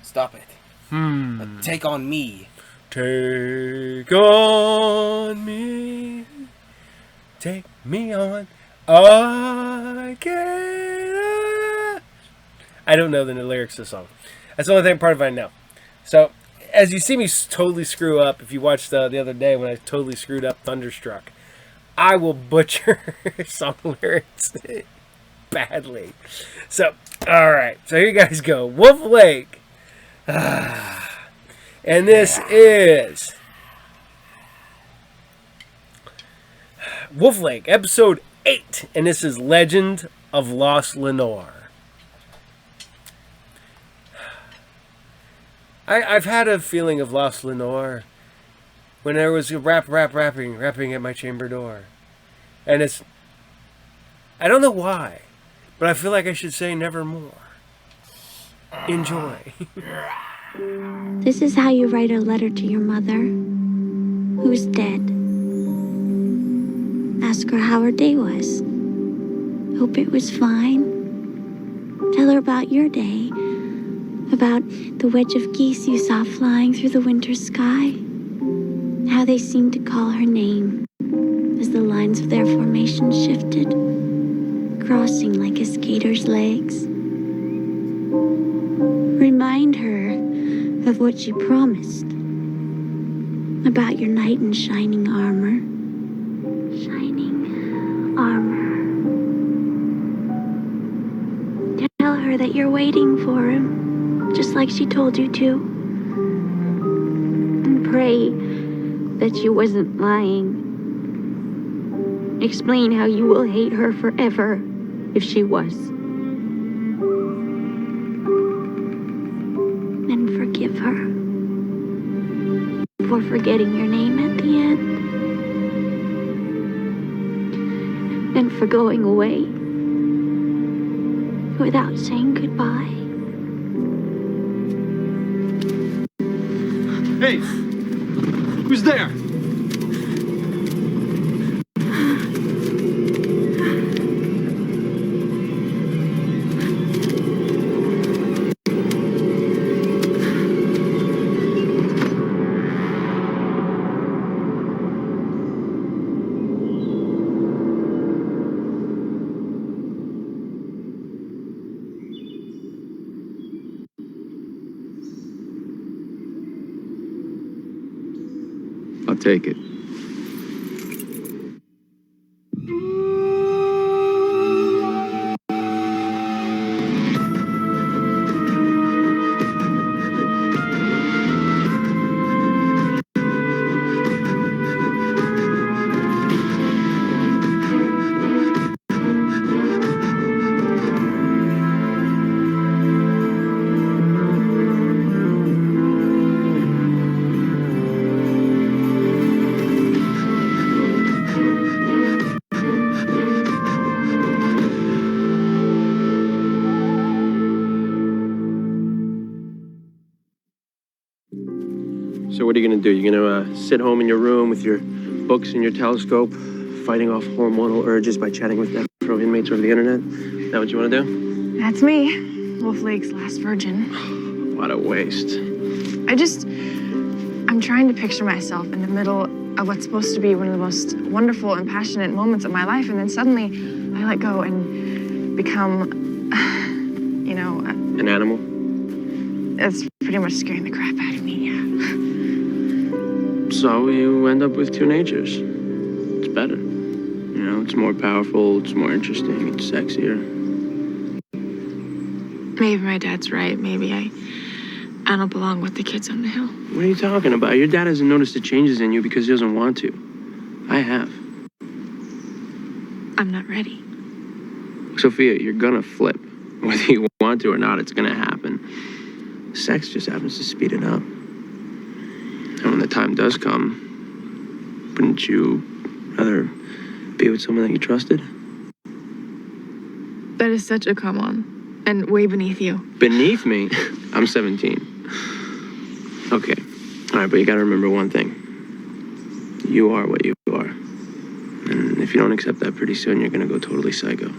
Speaker 23: Stop it. Take on me.
Speaker 24: Take on me. Take me on. I don't know the lyrics to the song. That's the only thing part of it I know. So, as you see me totally screw up, if you watched the other day when I totally screwed up Thunderstruck, I will butcher song lyrics badly. So, alright. So here you guys go. Wolf Lake. And this is Wolf Lake, episode 8. And this is Legend of Lost Lenore. I've had a feeling of lost Lenore when there was a rapping at my chamber door. And it's... I don't know why, but I feel like I should say nevermore. Enjoy.
Speaker 3: This is how you write a letter to your mother, who's dead. Ask her how her day was. Hope it was fine. Tell her about your day. About the wedge of geese you saw flying through the winter sky. How they seemed to call her name as the lines of their formation shifted, crossing like a skater's legs. Remind her of what she promised. About your knight in shining armor. Shining armor. Tell her that you're waiting for him, just like she told you to. And pray that she wasn't lying. Explain how you will hate her forever if she was. And forgive her for forgetting your name at the end. And for going away without saying goodbye.
Speaker 20: Hey! Who's there?
Speaker 11: I'll take it.
Speaker 2: So what are you going to do? You're going to sit home in your room with your books and your telescope, fighting off hormonal urges by chatting with Afro inmates over the internet? Is that what you want to do?
Speaker 4: That's me. Wolf Lake's last virgin.
Speaker 2: What a waste.
Speaker 4: I'm trying to picture myself in the middle of what's supposed to be one of the most wonderful and passionate moments of my life, and then suddenly I let go and become,
Speaker 2: An animal?
Speaker 4: It's pretty much scaring the crap out of me, yeah.
Speaker 2: So you end up with two natures. It's better. It's more powerful, it's more interesting, it's sexier.
Speaker 4: Maybe my dad's right. Maybe I don't belong with the kids on the hill.
Speaker 2: What are you talking about? Your dad hasn't noticed the changes in you because he doesn't want to. I have.
Speaker 4: I'm not ready.
Speaker 2: Sophia, you're gonna flip. Whether you want to or not, it's gonna happen. Sex just happens to speed it up. And when the time does come, wouldn't you rather be with someone that you trusted?
Speaker 4: That is such a come on. And way beneath you.
Speaker 2: Beneath me? I'm 17. Okay. All right, but you gotta remember one thing. You are what you are. And if you don't accept that pretty soon, you're gonna go totally psycho.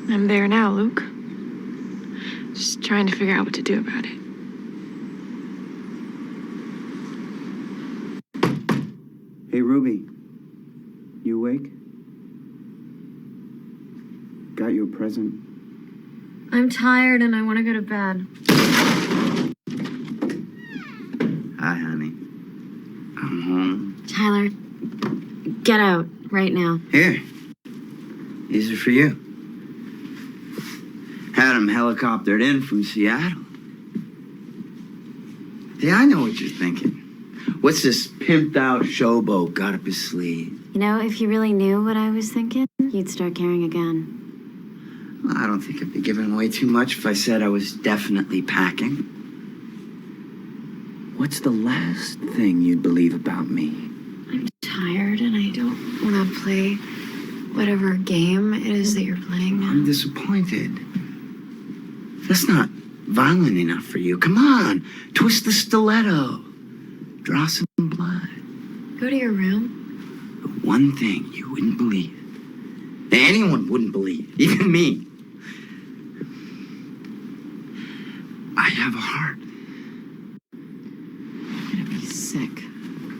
Speaker 4: I'm there now, Luke. Just trying to figure out what to do about it.
Speaker 6: Hey, Ruby. You awake? Got you a present.
Speaker 14: I'm tired and I want to go to bed.
Speaker 6: Hi, honey. I'm home.
Speaker 14: Tyler, get out right now.
Speaker 6: Here. These are for you. Had them helicoptered in from Seattle. Yeah, I know what you're thinking. What's this pimped out showboat got up his sleeve?
Speaker 14: You know, if you really knew what I was thinking, you'd start caring again.
Speaker 6: Well, I don't think I'd be giving away too much if I said I was definitely packing. What's the last thing you'd believe about me?
Speaker 14: I'm tired and I don't want to play whatever game it is that you're playing now.
Speaker 6: I'm disappointed. That's not violent enough for you. Come on, twist the stiletto. Draw some blood.
Speaker 14: Go to your room.
Speaker 6: The one thing you wouldn't believe. Anyone wouldn't believe, even me. I have a heart.
Speaker 14: I'm gonna be sick.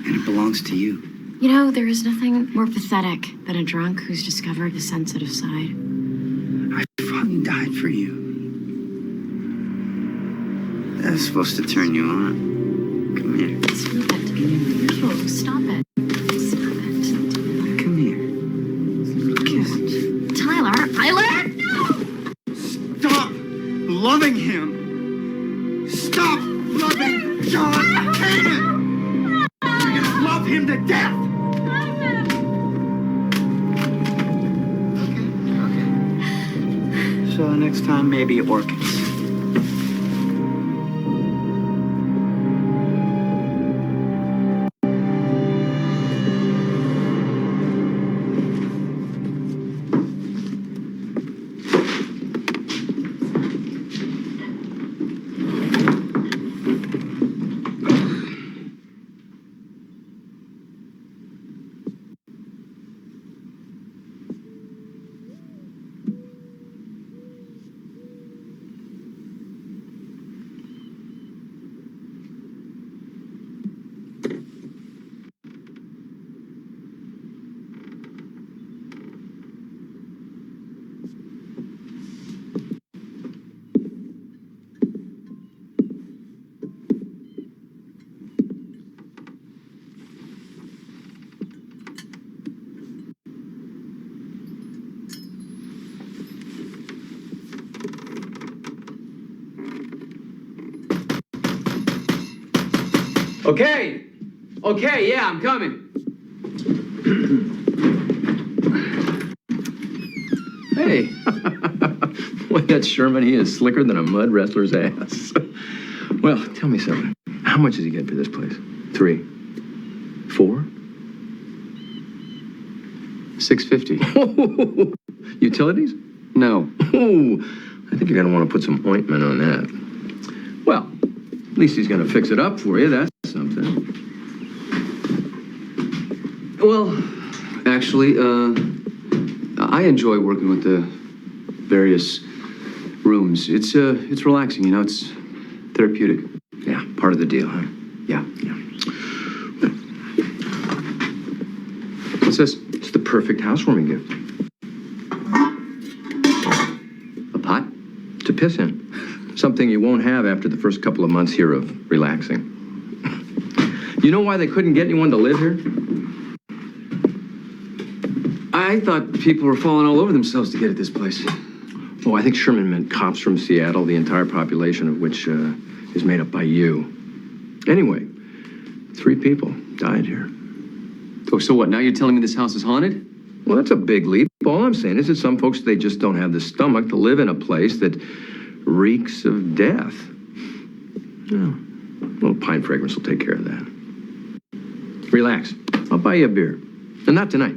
Speaker 6: And it belongs to you.
Speaker 14: You know, there is nothing more pathetic than a drunk who's discovered his sensitive side.
Speaker 6: I fought and died for you. That was supposed to turn you on. Come here.
Speaker 14: Stop it. No, stop it. Stop it.
Speaker 6: Come here. Kiss.
Speaker 14: Tyler! No!
Speaker 6: Stop loving him. Stop loving John Cannon. You're gonna love him to death. Okay. So next time, maybe orchids.
Speaker 10: Okay, yeah, I'm coming.
Speaker 11: Hey. Boy, that Sherman, he is slicker than a mud wrestler's ass. Well, tell me something. How much does he get for this place? 3? 4?
Speaker 10: $650.
Speaker 11: Utilities?
Speaker 10: No.
Speaker 11: Oh, I think you're going to want to put some ointment on that. Well, at least he's going to fix it up for you. That's something.
Speaker 10: Well, actually, I enjoy working with the various rooms. It's relaxing, you know, it's therapeutic.
Speaker 11: Yeah, part of the deal, huh?
Speaker 10: Yeah. What's this?
Speaker 11: It's the perfect housewarming gift.
Speaker 10: A pot?
Speaker 11: To piss in. Something you won't have after the first couple of months here of relaxing. You know why they couldn't get anyone to live here?
Speaker 10: I thought people were falling all over themselves to get at this place.
Speaker 11: Oh, I think Sherman meant cops from Seattle, the entire population of which is made up by you. Anyway, 3 people died here.
Speaker 10: Oh, so what? Now you're telling me this house is haunted?
Speaker 11: Well, that's a big leap. All I'm saying is that some folks, they just don't have the stomach to live in a place that reeks of death. Oh, a little pine fragrance will take care of that. Relax. I'll buy you a beer. And not tonight.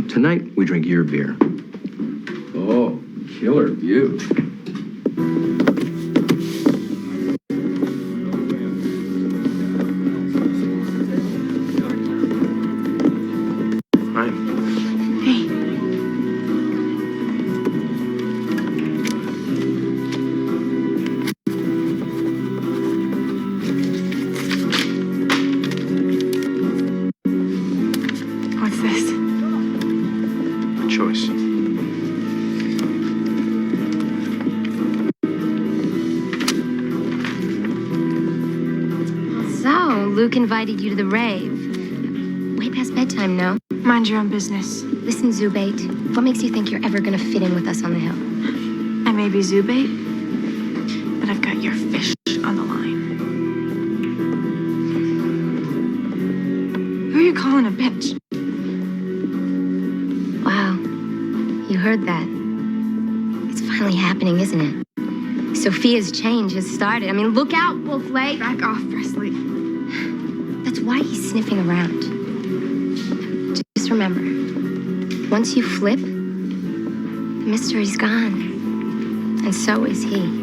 Speaker 11: Tonight, we drink your beer. Oh, killer view. Hi.
Speaker 14: Hey. What's this?
Speaker 11: Choice.
Speaker 13: So, Luke invited you to the rave. Way past bedtime, no?
Speaker 4: Mind your own business.
Speaker 13: Listen, Zubate, what makes you think you're ever gonna fit in with us on the hill?
Speaker 4: I may be Zubate, but I've got your fish on the line. Who are you calling a bitch?
Speaker 13: Wow, you heard that. It's finally happening, isn't it? Sophia's change has started. I mean, look out, Wolf Lake.
Speaker 4: Back off, Presley.
Speaker 13: That's why he's sniffing around. Just remember, once you flip, the mystery's gone. And so is he.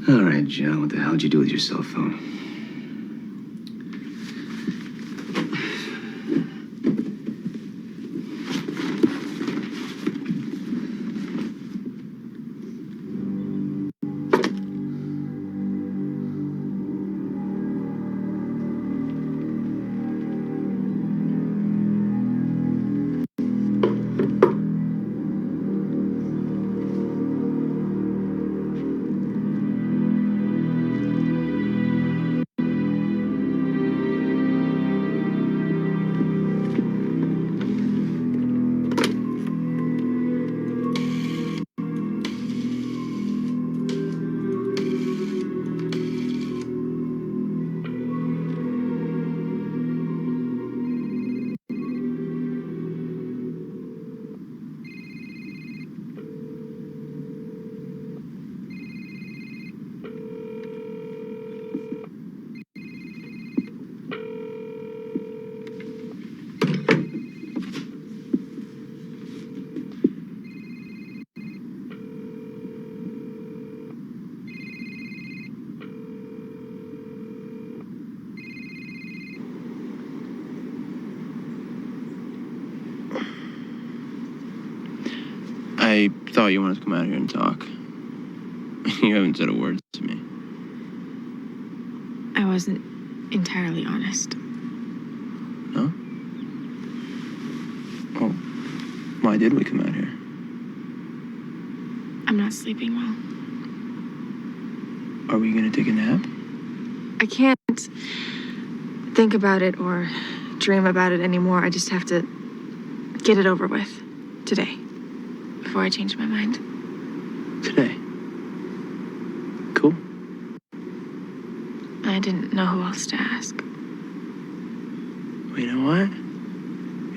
Speaker 6: All right, Joe, what the hell did you do with your cell phone?
Speaker 15: I thought you wanted to come out here and talk. You haven't said a word to me.
Speaker 4: I wasn't entirely honest.
Speaker 15: No? Well, why did we come out here?
Speaker 4: I'm not sleeping well.
Speaker 15: Are we gonna take a nap?
Speaker 4: I can't think about it or dream about it anymore. I just have to get it over with today before I change my mind.
Speaker 15: Today. Cool.
Speaker 4: I didn't know who else to ask.
Speaker 15: Well, you know what?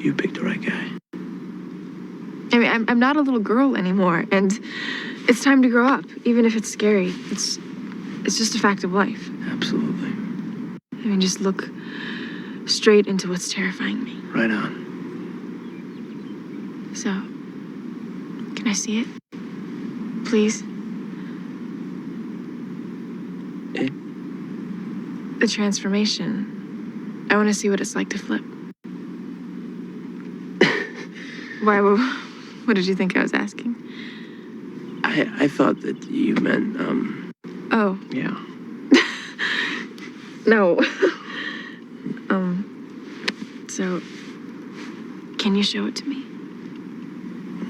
Speaker 15: You picked the right guy.
Speaker 4: I mean, I'm not a little girl anymore, and it's time to grow up, even if it's scary. It's just a fact of life.
Speaker 15: Absolutely.
Speaker 4: I mean, just look straight into what's terrifying me.
Speaker 15: Right on.
Speaker 4: So, can I see it? Please?
Speaker 15: It?
Speaker 4: The transformation. I want to see what it's like to flip. Why? What did you think I was asking?
Speaker 15: I thought that you meant,
Speaker 4: Oh.
Speaker 15: yeah.
Speaker 4: No. So, can you show it to me?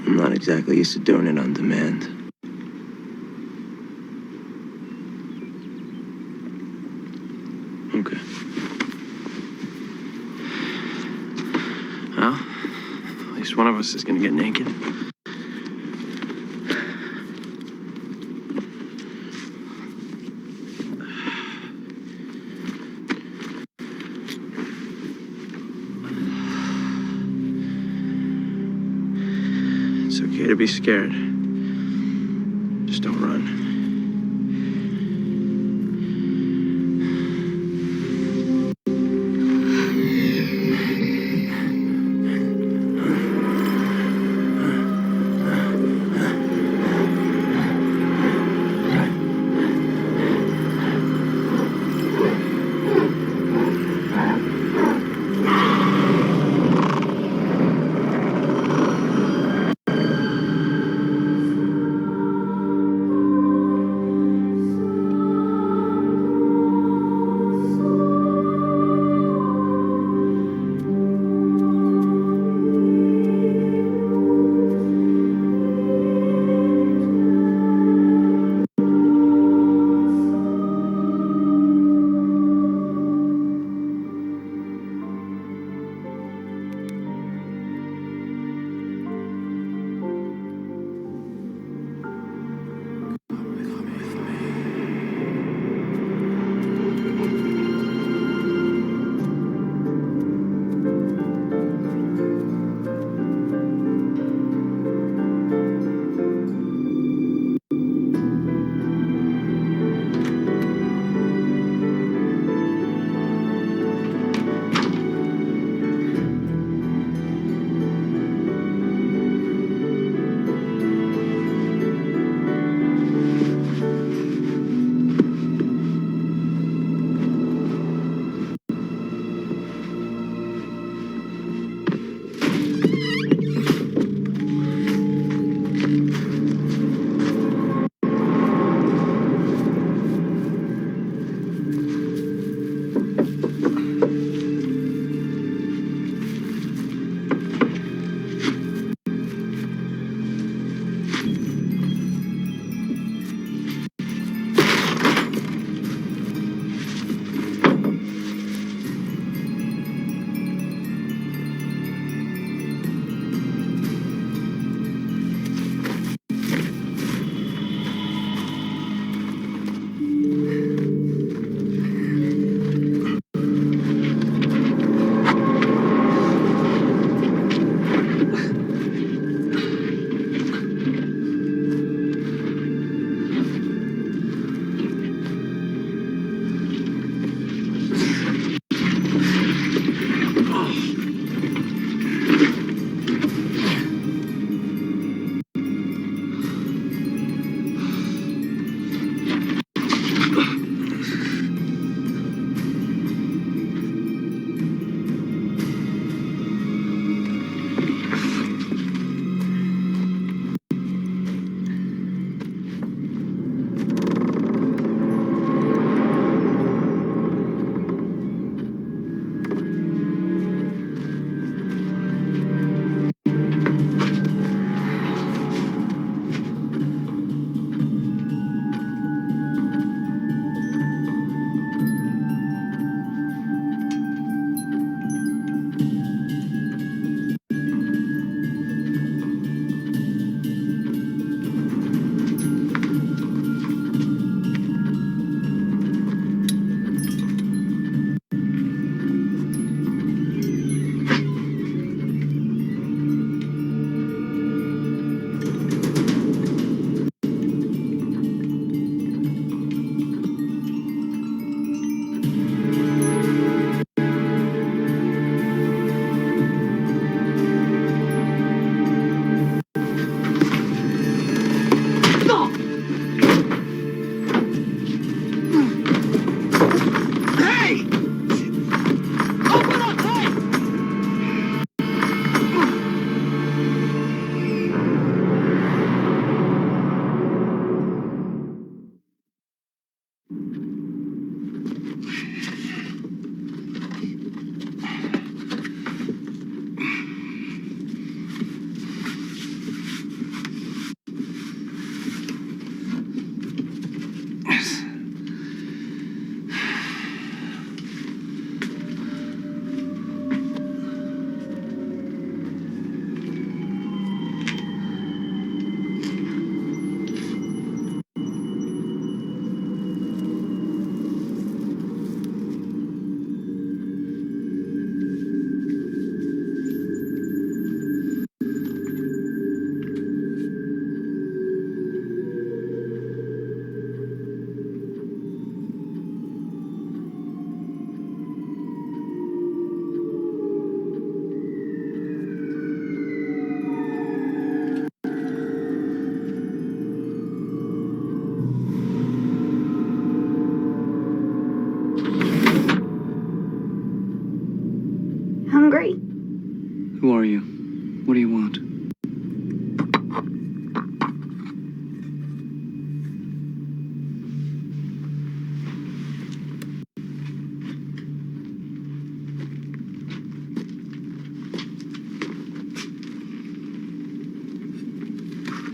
Speaker 15: I'm not exactly used to doing it on demand. Okay. Well, at least one of us is gonna get naked. It's okay to be scared. Just don't run.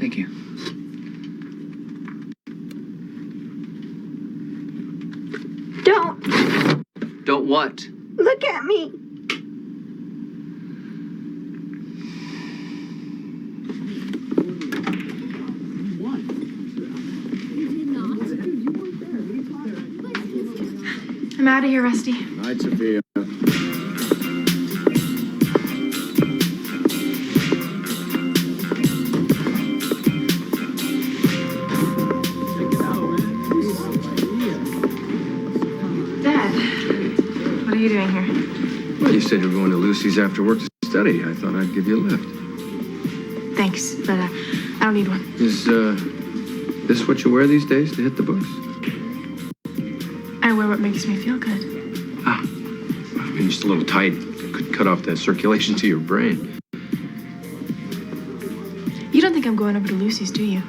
Speaker 6: Thank you.
Speaker 3: Don't
Speaker 6: Don't what?
Speaker 3: look at me.
Speaker 4: I'm out of here, Rusty.
Speaker 8: Night, Sophia.
Speaker 4: Dad, what are you doing here?
Speaker 11: Well, you said you were going to Lucy's after work to study. I thought I'd give you a lift.
Speaker 4: Thanks, but I don't need one.
Speaker 11: Is this what you wear these days to hit the books?
Speaker 4: I wear what makes me feel good.
Speaker 11: I mean, just a little tight. Could cut off the circulation to your brain.
Speaker 4: You don't think I'm going over to Lucy's, do you?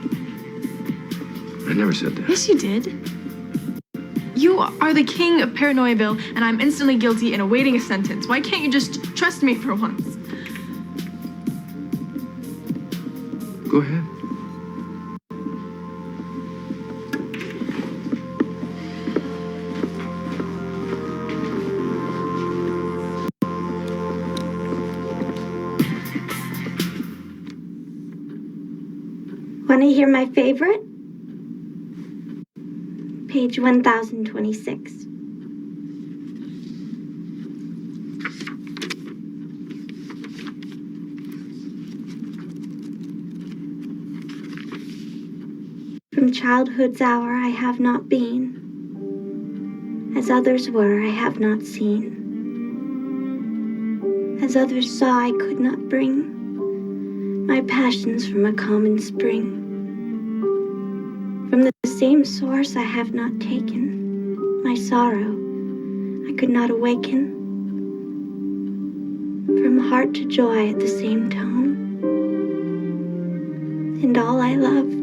Speaker 11: I never said that.
Speaker 4: Yes, you did. You are the king of Paranoiaville, and I'm instantly guilty and awaiting a sentence. Why can't you just trust me for once?
Speaker 11: Go ahead.
Speaker 3: Want to hear my favorite? Page 1026. From childhood's hour I have not been, as others were I have not seen, as others saw I could not bring my passions from a common spring. From the same source I have not taken my sorrow I could not awaken. From heart to joy at the same tone, and all I loved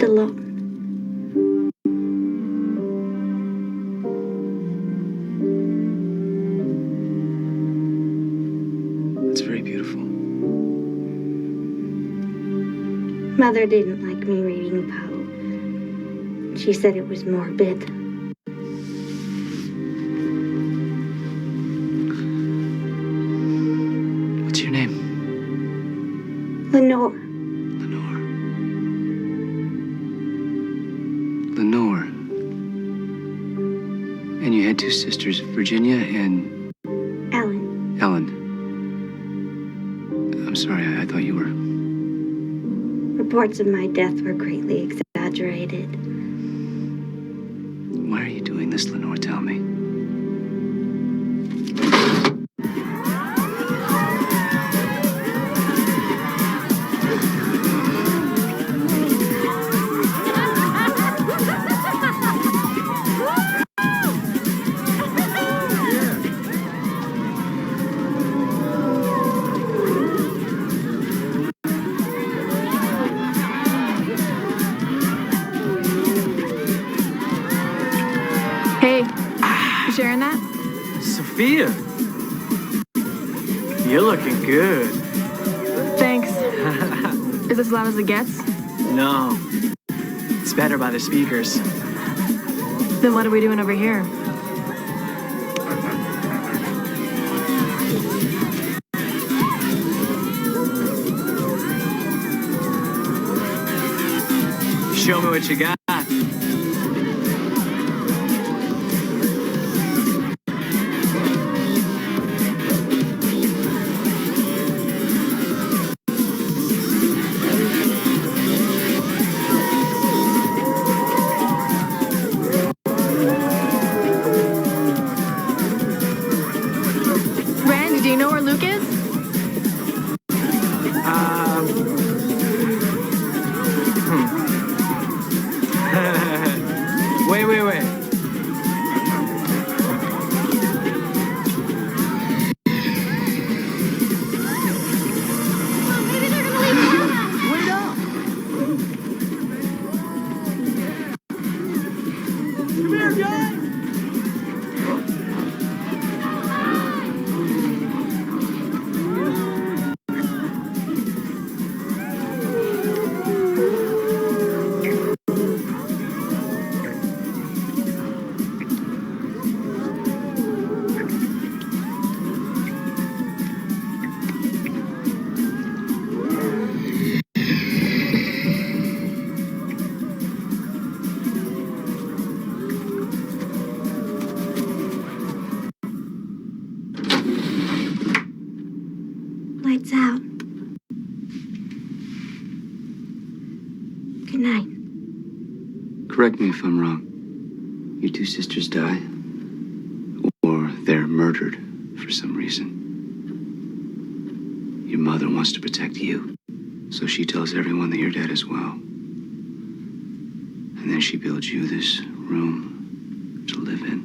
Speaker 3: alone.
Speaker 6: It's very beautiful.
Speaker 3: Mother didn't like me reading Poe. She said it was morbid.
Speaker 6: What's your name?
Speaker 3: Lenore.
Speaker 6: Lenore. And you had two sisters, Virginia and
Speaker 3: Ellen.
Speaker 6: Ellen. I'm sorry, I thought you were.
Speaker 3: Reports of my death were greatly exaggerated.
Speaker 6: Why are you doing this, Lenore? Tell me.
Speaker 4: Hey, you sharing that?
Speaker 12: Sophia, you're looking good.
Speaker 4: Thanks. Is this as loud as it gets?
Speaker 12: No, it's better by the speakers.
Speaker 4: Then what are we doing over here?
Speaker 12: Show me what you got.
Speaker 4: Randy, do you know where Luke is?
Speaker 3: Good night.
Speaker 6: Correct me if I'm wrong. Your two sisters die, or they're murdered for some reason. Your mother wants to protect you, so she tells everyone that you're dead as well. And then she builds you this room to live in,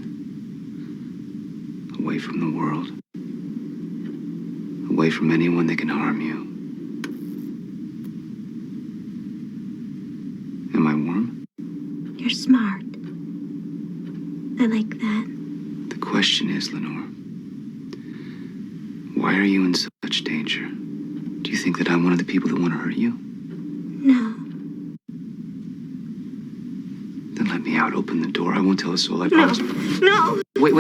Speaker 6: away from the world, away from anyone that can harm you. Am I warm?
Speaker 3: You're smart. I like that.
Speaker 6: The question is, Lenore, why are you in such danger? Do you think that I'm one of the people that want to hurt you?
Speaker 3: No.
Speaker 6: Then let me out. Open the door. I won't tell a soul. I promise.
Speaker 3: No!
Speaker 6: Wait.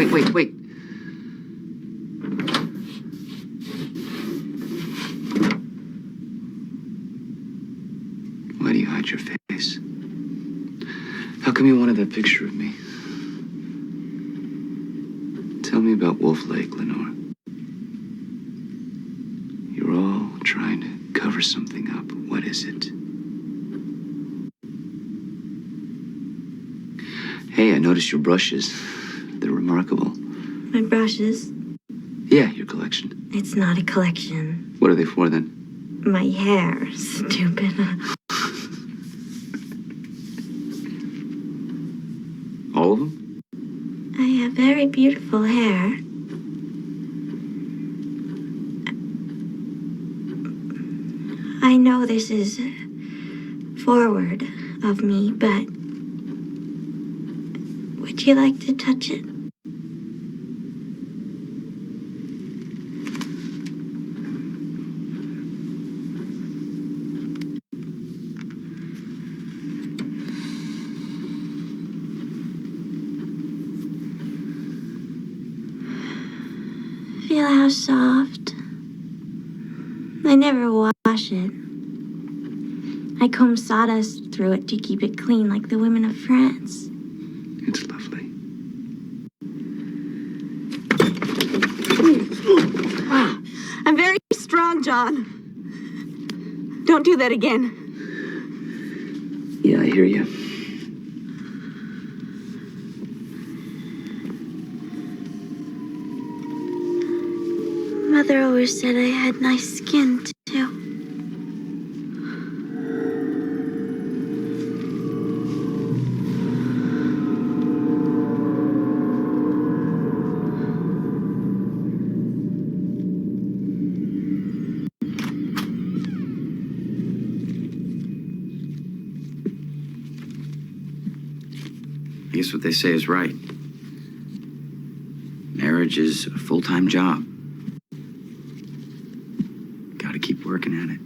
Speaker 6: Why do you hide your face? How come you wanted that picture of me? Tell me about Wolf Lake, Lenore. You're all trying to cover something up. What is it? Hey, I noticed your brushes. They're remarkable.
Speaker 3: My brushes?
Speaker 6: Yeah, your collection.
Speaker 3: It's not a collection.
Speaker 6: What are they for then?
Speaker 3: My hair, stupid.
Speaker 6: All of them?
Speaker 3: I have very beautiful hair. I know this is forward of me, but would you like to touch it? Feel how soft. I never wash it. I comb sawdust through it to keep it clean like the women of France.
Speaker 6: It's lovely.
Speaker 5: I'm very strong, John. Don't do that again.
Speaker 6: Yeah, I hear you.
Speaker 3: Mother always said I had nice skin, too.
Speaker 6: I guess what they say is right. Marriage is a full-time job. Gotta keep working at it.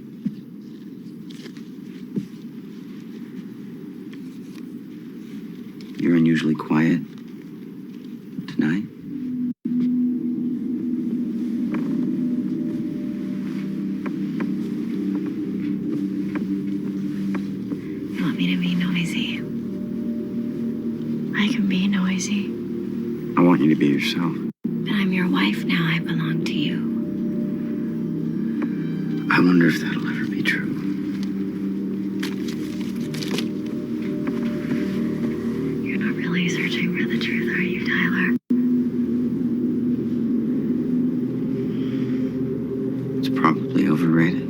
Speaker 6: You're unusually quiet tonight.
Speaker 14: You want me to be noisy? I can be noisy.
Speaker 6: I want you to be yourself.
Speaker 14: But I'm your wife now. I belong to you.
Speaker 6: I wonder if that'll ever be true.
Speaker 14: You're not really searching for the truth, are you, Tyler?
Speaker 6: It's probably overrated.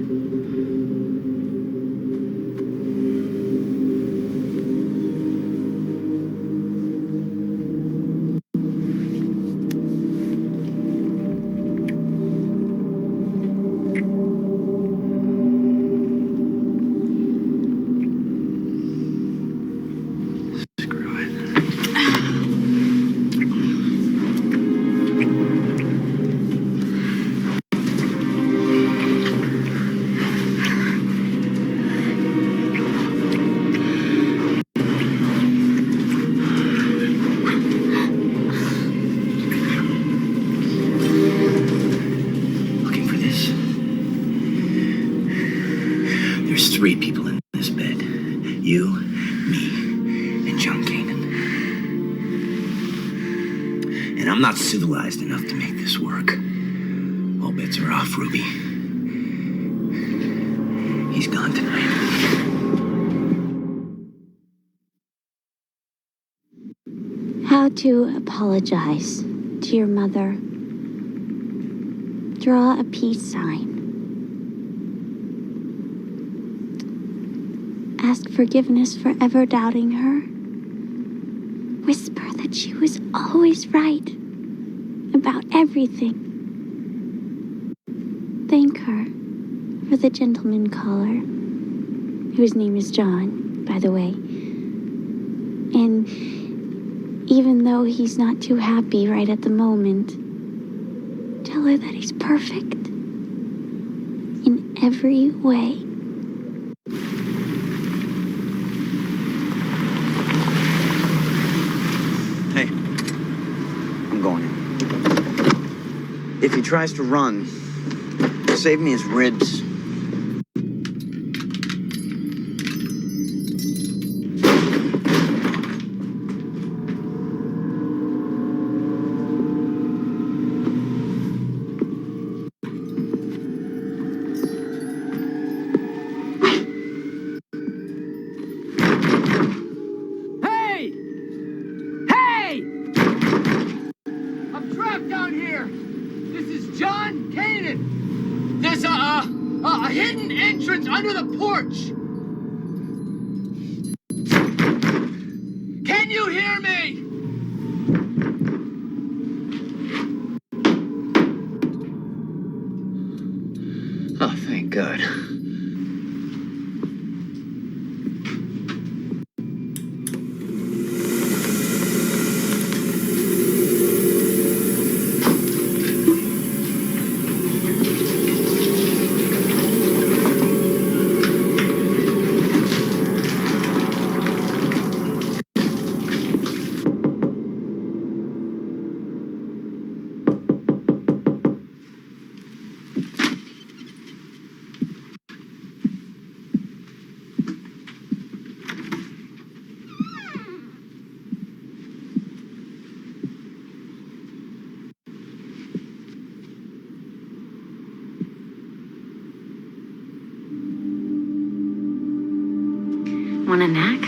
Speaker 6: There's 3 people in this bed. You, me, and John Kanan. And I'm not civilized enough to make this work. All bets are off, Ruby. He's gone tonight.
Speaker 3: How to apologize to your mother. Draw a peace sign. Ask forgiveness for ever doubting her. Whisper that she was always right about everything. Thank her for the gentleman caller, whose name is John, by the way. And even though he's not too happy right at the moment, tell her that he's perfect in every way.
Speaker 6: Hey, I'm going in. If he tries to run, save me his ribs.
Speaker 10: Hey! Hey! I'm trapped down here. This is John Canaan. There's a hidden entrance under the porch. Can you hear me?
Speaker 6: Oh, thank God.
Speaker 14: Want a knack?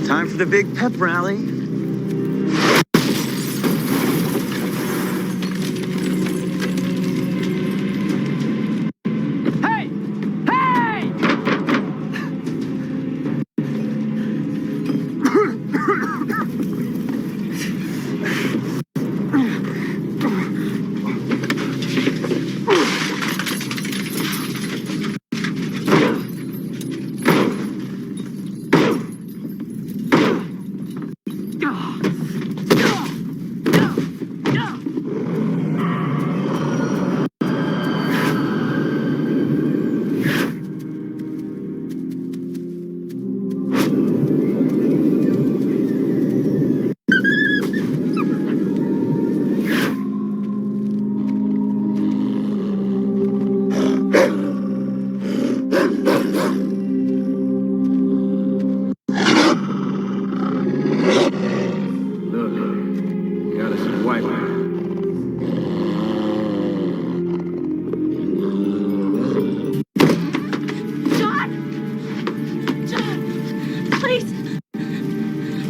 Speaker 6: Time for the big pep rally.
Speaker 10: Hey! Hey!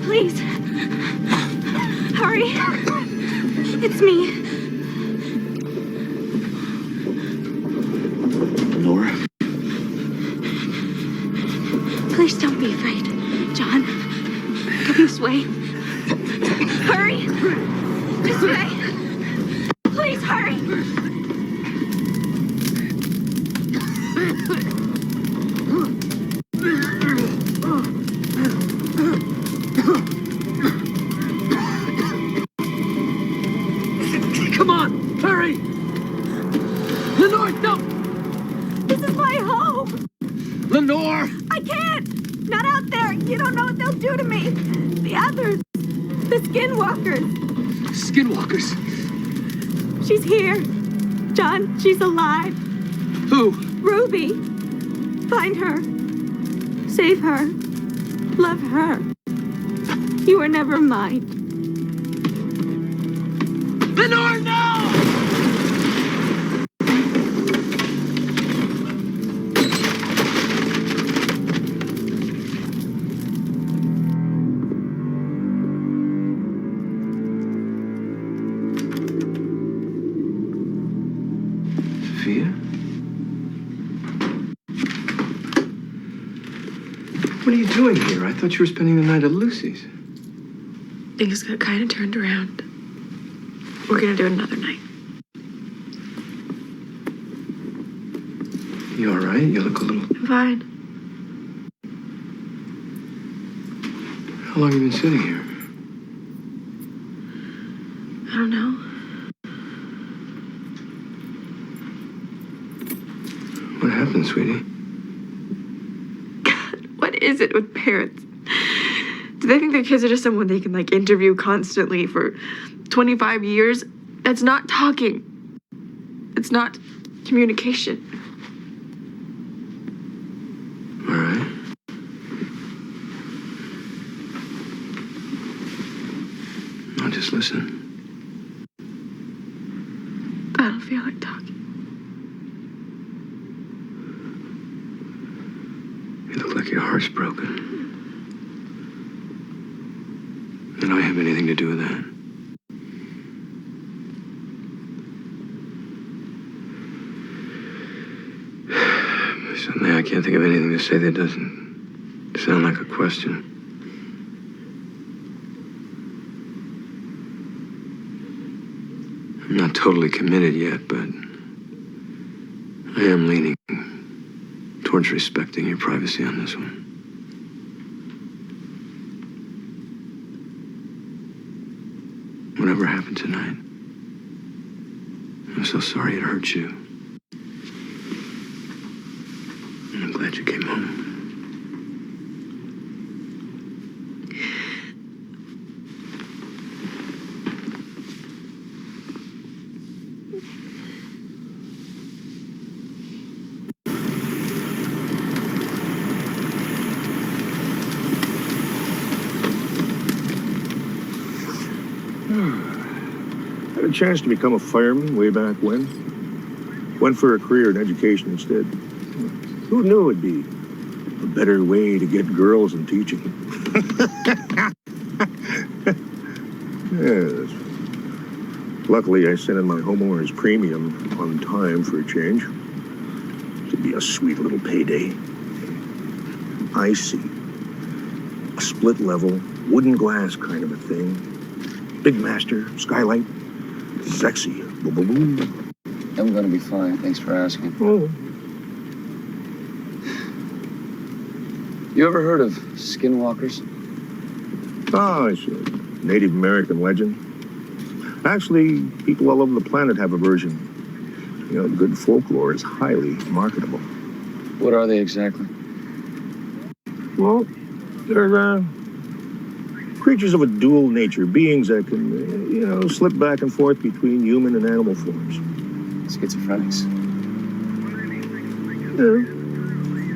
Speaker 3: Please. Hurry. It's me.
Speaker 6: Nora?
Speaker 3: Please don't be afraid. John, come this way. Hurry. This way. Please hurry.
Speaker 10: Come on, hurry! Lenore, no!
Speaker 3: This is my home.
Speaker 10: Lenore!
Speaker 3: I can't. Not out there. You don't know what they'll do to me. The others. The skinwalkers.
Speaker 10: Skinwalkers?
Speaker 3: She's here. John, she's alive.
Speaker 10: Who?
Speaker 3: Ruby. Find her. Save her. Love her. You were never mine.
Speaker 10: Lenore, no!
Speaker 11: Sophia? What are you doing here? I thought you were spending the night at Lucy's.
Speaker 4: Things got kind of turned around. We're gonna do it another night.
Speaker 11: You all right? You look a little...
Speaker 4: I'm fine.
Speaker 11: How long have you been sitting here?
Speaker 4: I don't know.
Speaker 11: What happened, sweetie?
Speaker 4: What is it with parents? Do they think their kids are just someone they can, like, interview constantly for 25 years? That's not talking. It's not communication.
Speaker 11: All right. Now just listen.
Speaker 4: I don't feel like talking.
Speaker 11: You look like your heart's broken. And I have anything to do with that. Suddenly I can't think of anything to say that doesn't sound like a question. I'm not totally committed yet, but I am leaning towards respecting your privacy on this one. Whatever happened tonight, I'm so sorry it hurt you. And I'm glad you came home.
Speaker 1: Had a chance to become a fireman way back when. Went for a career in education instead. Who knew it'd be a better way to get girls than teaching? Yes. Luckily, I sent in my homeowner's premium on time for a change. It'd be a sweet little payday. I see. A split level, wooden glass kind of a thing. Big master, skylight, sexy. Boom.
Speaker 7: I'm gonna be fine. Thanks for asking.
Speaker 1: Oh.
Speaker 7: You ever heard of skinwalkers?
Speaker 1: Oh, I see. Native American legend. Actually, people all over the planet have a version. You know, good folklore is highly marketable.
Speaker 7: What are they exactly?
Speaker 1: Well, they're creatures of a dual nature, beings that can, slip back and forth between human and animal forms.
Speaker 7: Schizophrenics.
Speaker 1: Yeah,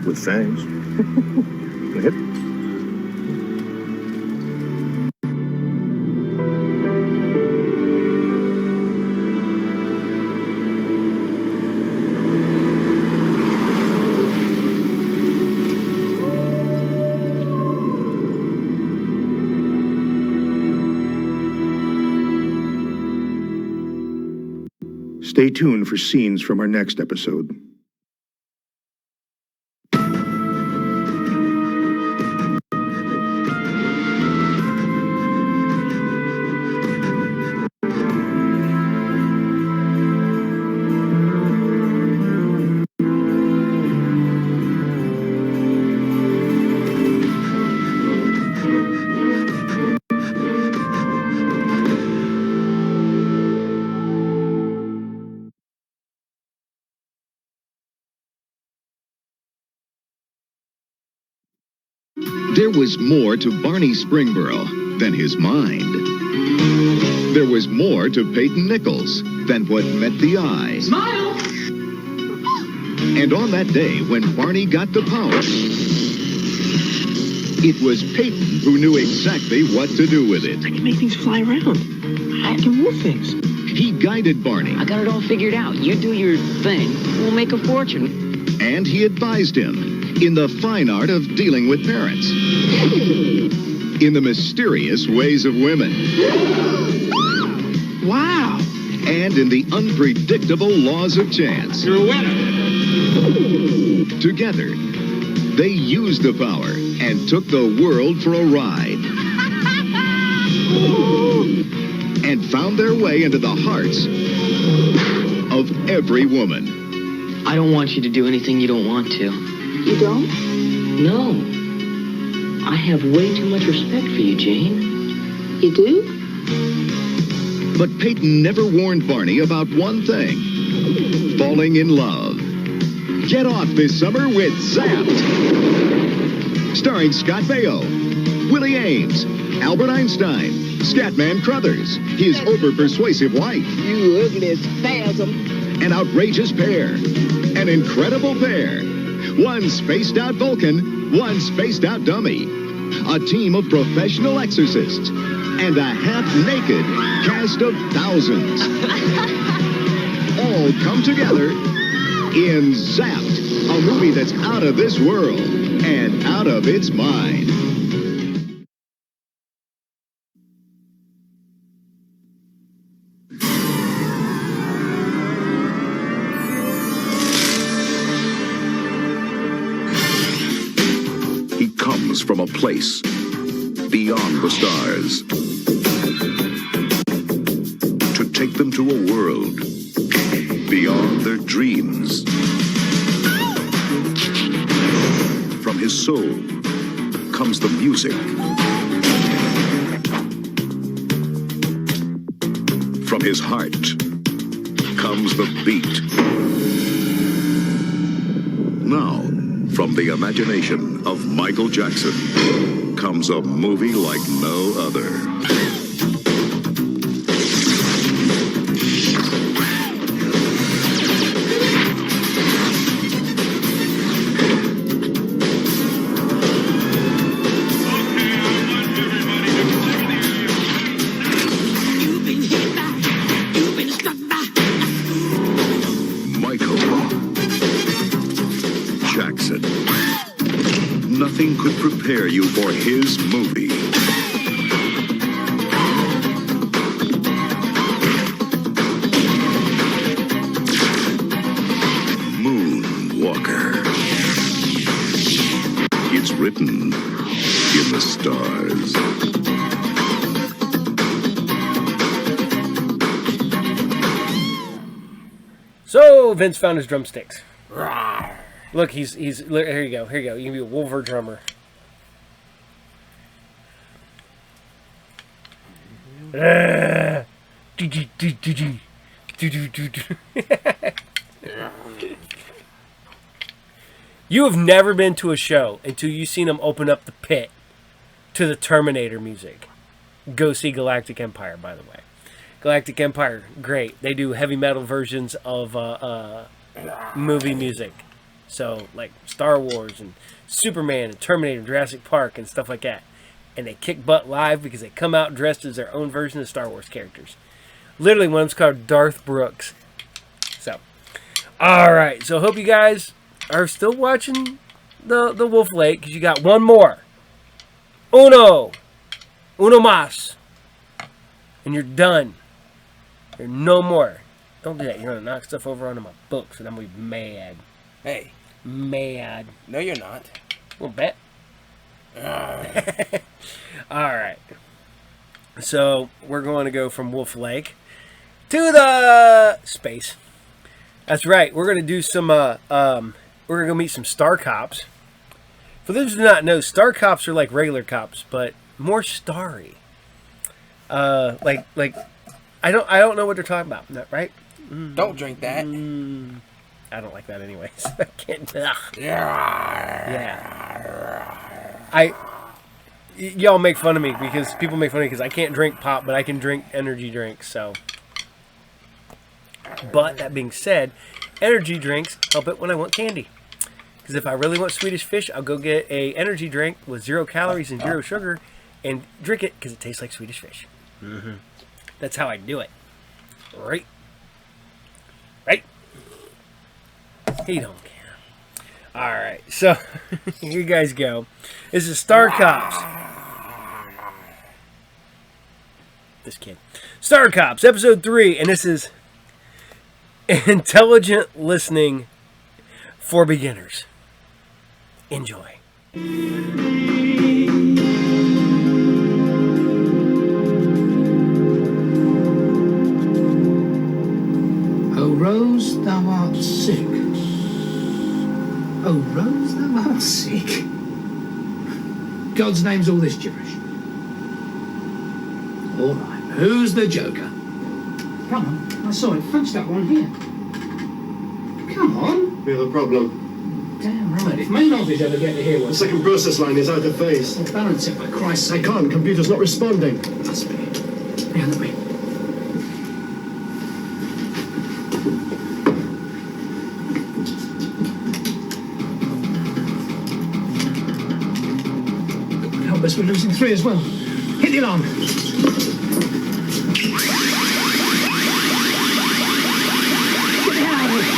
Speaker 1: with fangs. Hip. Stay tuned for scenes from our next episode.
Speaker 16: There was more to Barney Springboro than his mind. There was more to Peyton Nichols than what met the eye.
Speaker 10: Smile!
Speaker 16: And on that day when Barney got the power, it was Peyton who knew exactly what to do with it.
Speaker 10: I can make things fly around. I can move things.
Speaker 16: He guided Barney.
Speaker 9: I got it all figured out. You do your thing, we'll make a fortune.
Speaker 16: And he advised him in the fine art of dealing with parents. In the mysterious ways of women.
Speaker 9: Wow.
Speaker 16: And in the unpredictable laws of chance.
Speaker 9: You're a winner.
Speaker 16: Together, they used the power and took the world for a ride. And found their way into the hearts of every woman.
Speaker 9: I don't want you to do anything you don't want to.
Speaker 5: You don't?
Speaker 9: No. I have way too much respect for you, Jane.
Speaker 5: You do?
Speaker 16: But Peyton never warned Barney about one thing. Falling in love. Get off this summer with Zapped. Starring Scott Baio, Willie Ames, Albert Einstein, Scatman Crothers, his over-persuasive wife.
Speaker 5: You ugly spasm.
Speaker 16: An outrageous pair. An incredible pair. One spaced-out Vulcan, one spaced-out dummy. A team of professional exorcists. And a half-naked cast of thousands. All come together in Zapped, a movie that's out of this world and out of its mind.
Speaker 1: He comes from a place beyond the stars to take them to a world beyond their dreams. From his soul comes the music. From his heart comes the beat. Now, from the imagination of Michael Jackson comes a movie like no other. Nothing could prepare you for his movie. Moonwalker. It's written in the stars.
Speaker 24: So Vince found his drumsticks. Look, he's here you go. Here you go. You can be a Wolver drummer. You have never been to a show until you've seen them open up the pit to the Terminator music. Go see Galactic Empire, by the way. Galactic Empire, great. They do heavy metal versions of movie music. So, like Star Wars and Superman and Terminator and Jurassic Park and stuff like that. And they kick butt live because they come out dressed as their own version of Star Wars characters. Literally, one of them's called Darth Brooks. So, alright. So, hope you guys are still watching the Wolf Lake because you got one more. Uno mas. And you're done. There's no more. Don't do that. You're going to knock stuff over onto my books and I'm going to be mad.
Speaker 23: Hey.
Speaker 24: Mad.
Speaker 23: No, you're not.
Speaker 24: A little bit. Alright. So, we're going to go from Wolf Lake to the space. That's right. We're going to do some, we're going to go meet some Star Cops. For those who do not know, Star Cops are like regular cops, but more starry. Like, I don't know what they're talking about, right?
Speaker 23: Don't drink that.
Speaker 24: I don't like that anyways. I can't. Yeah. Y'all make fun of me because people make fun of me because I can't drink pop, but I can drink energy drinks. So, but that being said, energy drinks help it when I want candy. Because if I really want Swedish Fish, I'll go get a energy drink with 0 calories and 0 sugar, and drink it because it tastes like Swedish Fish. That's how I do it. Right? Right? He don't care. Alright, so here you guys go. This is Star Cops. This kid. Star Cops, Episode 3, and this is Intelligent Listening for Beginners. Enjoy.
Speaker 18: O Rose, thou art sick. O Rose, thou art sick. God's name's all this gibberish. All right, who's the Joker? Come on, I saw it punched up on here. Come on.
Speaker 19: We have a problem.
Speaker 18: Damn right, if main office ever get to hear
Speaker 19: The
Speaker 18: what's...
Speaker 19: second process line is out of phase.
Speaker 18: Well, balance it, for Christ's
Speaker 19: I
Speaker 18: sake.
Speaker 19: can't. Computer's not responding.
Speaker 18: Must be. Yeah, let me. Help us, we're losing 3 as well. Hit the alarm. Get the hell out of here.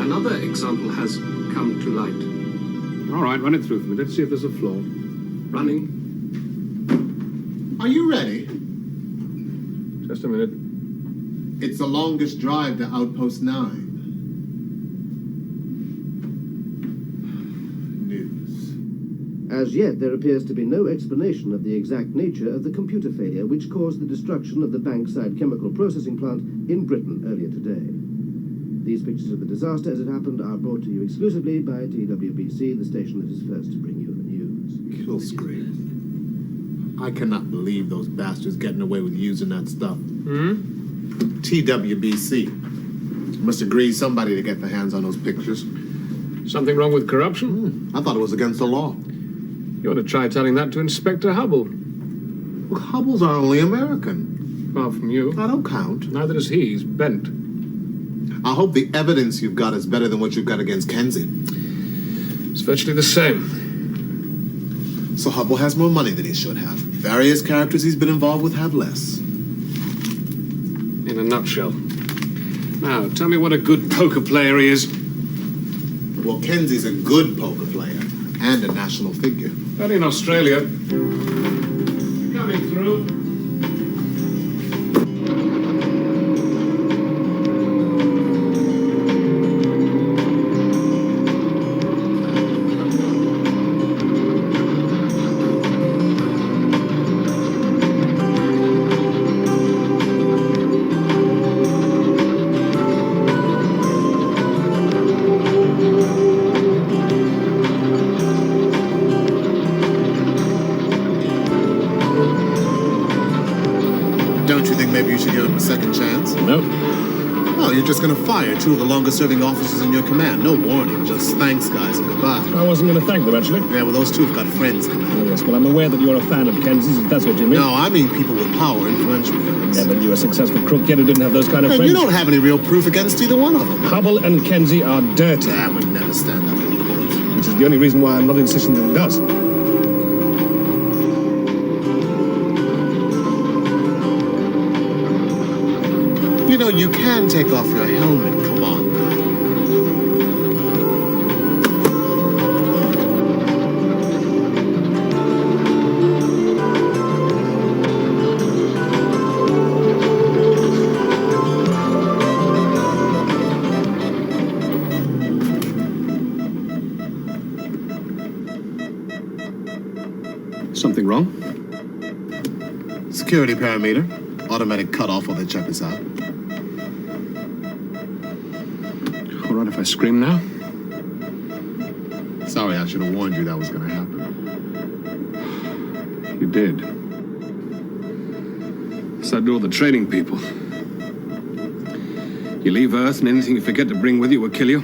Speaker 21: Another example has come to light. All right, run it through for me. Let's see if there's a flaw. Running.
Speaker 22: Are you ready?
Speaker 21: Just a minute.
Speaker 22: It's the longest drive to Outpost 9.
Speaker 25: As yet, there appears to be no explanation of the exact nature of the computer failure which caused the destruction of the Bankside chemical processing plant in Britain earlier today. These pictures of the disaster as it happened are brought to you exclusively by TWBC, the station that is first to bring you the news.
Speaker 22: Kill screen. I cannot believe those bastards getting away with using that stuff. TWBC. Must agree somebody to get their hands on those pictures.
Speaker 21: Something wrong with corruption?
Speaker 22: I thought it was against the law.
Speaker 21: You ought to try telling that to Inspector Hubble.
Speaker 22: Well, Hubble's are only American.
Speaker 21: Apart from you.
Speaker 22: I don't count.
Speaker 21: Neither is he. He's bent.
Speaker 22: I hope the evidence you've got is better than what you've got against Kenzie.
Speaker 21: It's virtually the same.
Speaker 22: So Hubble has more money than he should have. Various characters he's been involved with have less.
Speaker 21: In a nutshell. Now, tell me what a good poker player he is.
Speaker 22: Well, Kenzie's a good poker player and a national figure.
Speaker 21: Only in Australia. Coming through.
Speaker 22: Don't you think maybe you should give him a second chance?
Speaker 21: No.
Speaker 22: Oh, you're just gonna fire 2 of the longest-serving officers in your command. No warning, just thanks, guys, and goodbye.
Speaker 21: I wasn't going to thank them, actually.
Speaker 22: Yeah, well, those 2 have got friends, Commander.
Speaker 21: Oh, yes, well, I'm aware that you're a fan of Kenzie's, if that's what you mean.
Speaker 22: No, I mean people with power, influential friends.
Speaker 21: Yeah, but you're a successful crook yet who didn't have those kind of
Speaker 22: Hey,
Speaker 21: friends.
Speaker 22: you don't have any real proof against either one of them.
Speaker 21: Hubble and Kenzie are dirty.
Speaker 22: That would never stand up in court.
Speaker 21: Which is the only reason why I'm not insisting that it does.
Speaker 22: You know, you can take off your helmet, come on. Security parameter. Automatic cutoff while they check this out.
Speaker 21: All right, if I scream now?
Speaker 22: Sorry, I should have warned you that was going to happen.
Speaker 21: You did. So do all the trading people. You leave Earth, and anything you forget to bring with you will kill you.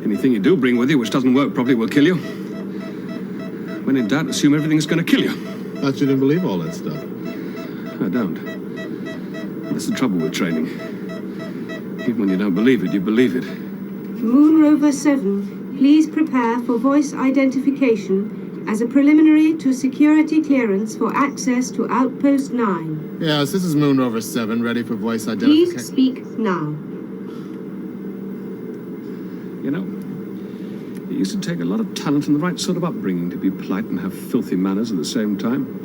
Speaker 21: Anything you do bring with you which doesn't work properly will kill you. When in doubt, assume everything's going to kill you.
Speaker 22: Thought you didn't believe all that stuff.
Speaker 21: I don't. That's the trouble with training. Even when you don't believe it, you believe it.
Speaker 2: Moon Rover 7, please prepare for voice identification as a preliminary to security clearance for access to Outpost 9.
Speaker 22: Yes, this is Moon Rover 7, ready for voice identification.
Speaker 2: Please speak now.
Speaker 21: You know, it used to take a lot of talent and the right sort of upbringing to be polite and have filthy manners at the same time.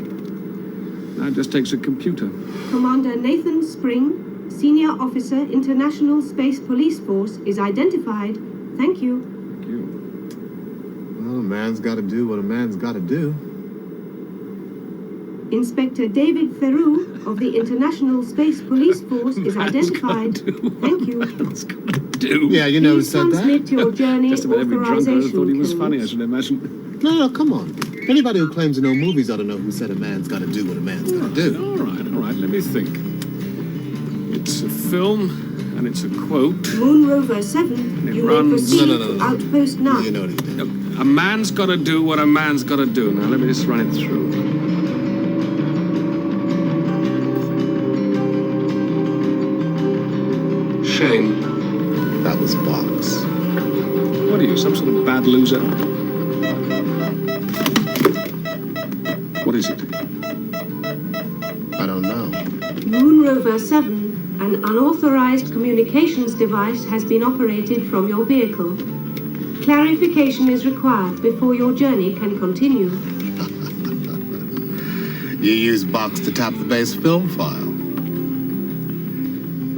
Speaker 21: Now it just takes a computer.
Speaker 2: Commander Nathan Spring, Senior Officer, International Space Police Force, is identified. Thank you.
Speaker 21: Thank you.
Speaker 22: Well, a man's got to do what a man's got to do.
Speaker 2: Inspector David Theroux of the International Space Police Force is identified. Thank you.
Speaker 22: Yeah, you know who
Speaker 2: Please
Speaker 22: said that?
Speaker 2: transmit your journey
Speaker 21: Just about every drunk
Speaker 2: authorization
Speaker 21: thought he was
Speaker 2: codes.
Speaker 21: funny, I should imagine.
Speaker 22: No, come on. Anybody who claims to know movies ought to know who said a man's got to do what a man's got to do.
Speaker 21: All right, let me think. It's a film, and it's a quote.
Speaker 2: Moon Rover 7,
Speaker 21: It
Speaker 2: you may
Speaker 21: runs-
Speaker 2: proceed
Speaker 21: No.
Speaker 2: to Outpost 9.
Speaker 22: You know what he did.
Speaker 21: A man's got to do what a man's got to do. Now, let me just run it through. Shane.
Speaker 22: That was Box.
Speaker 21: What are you, some sort of bad loser? What is it?
Speaker 22: I don't know.
Speaker 2: Moon Rover 7, an unauthorized communications device has been operated from your vehicle. Clarification is required before your journey can continue.
Speaker 22: You use Box to tap the base film file.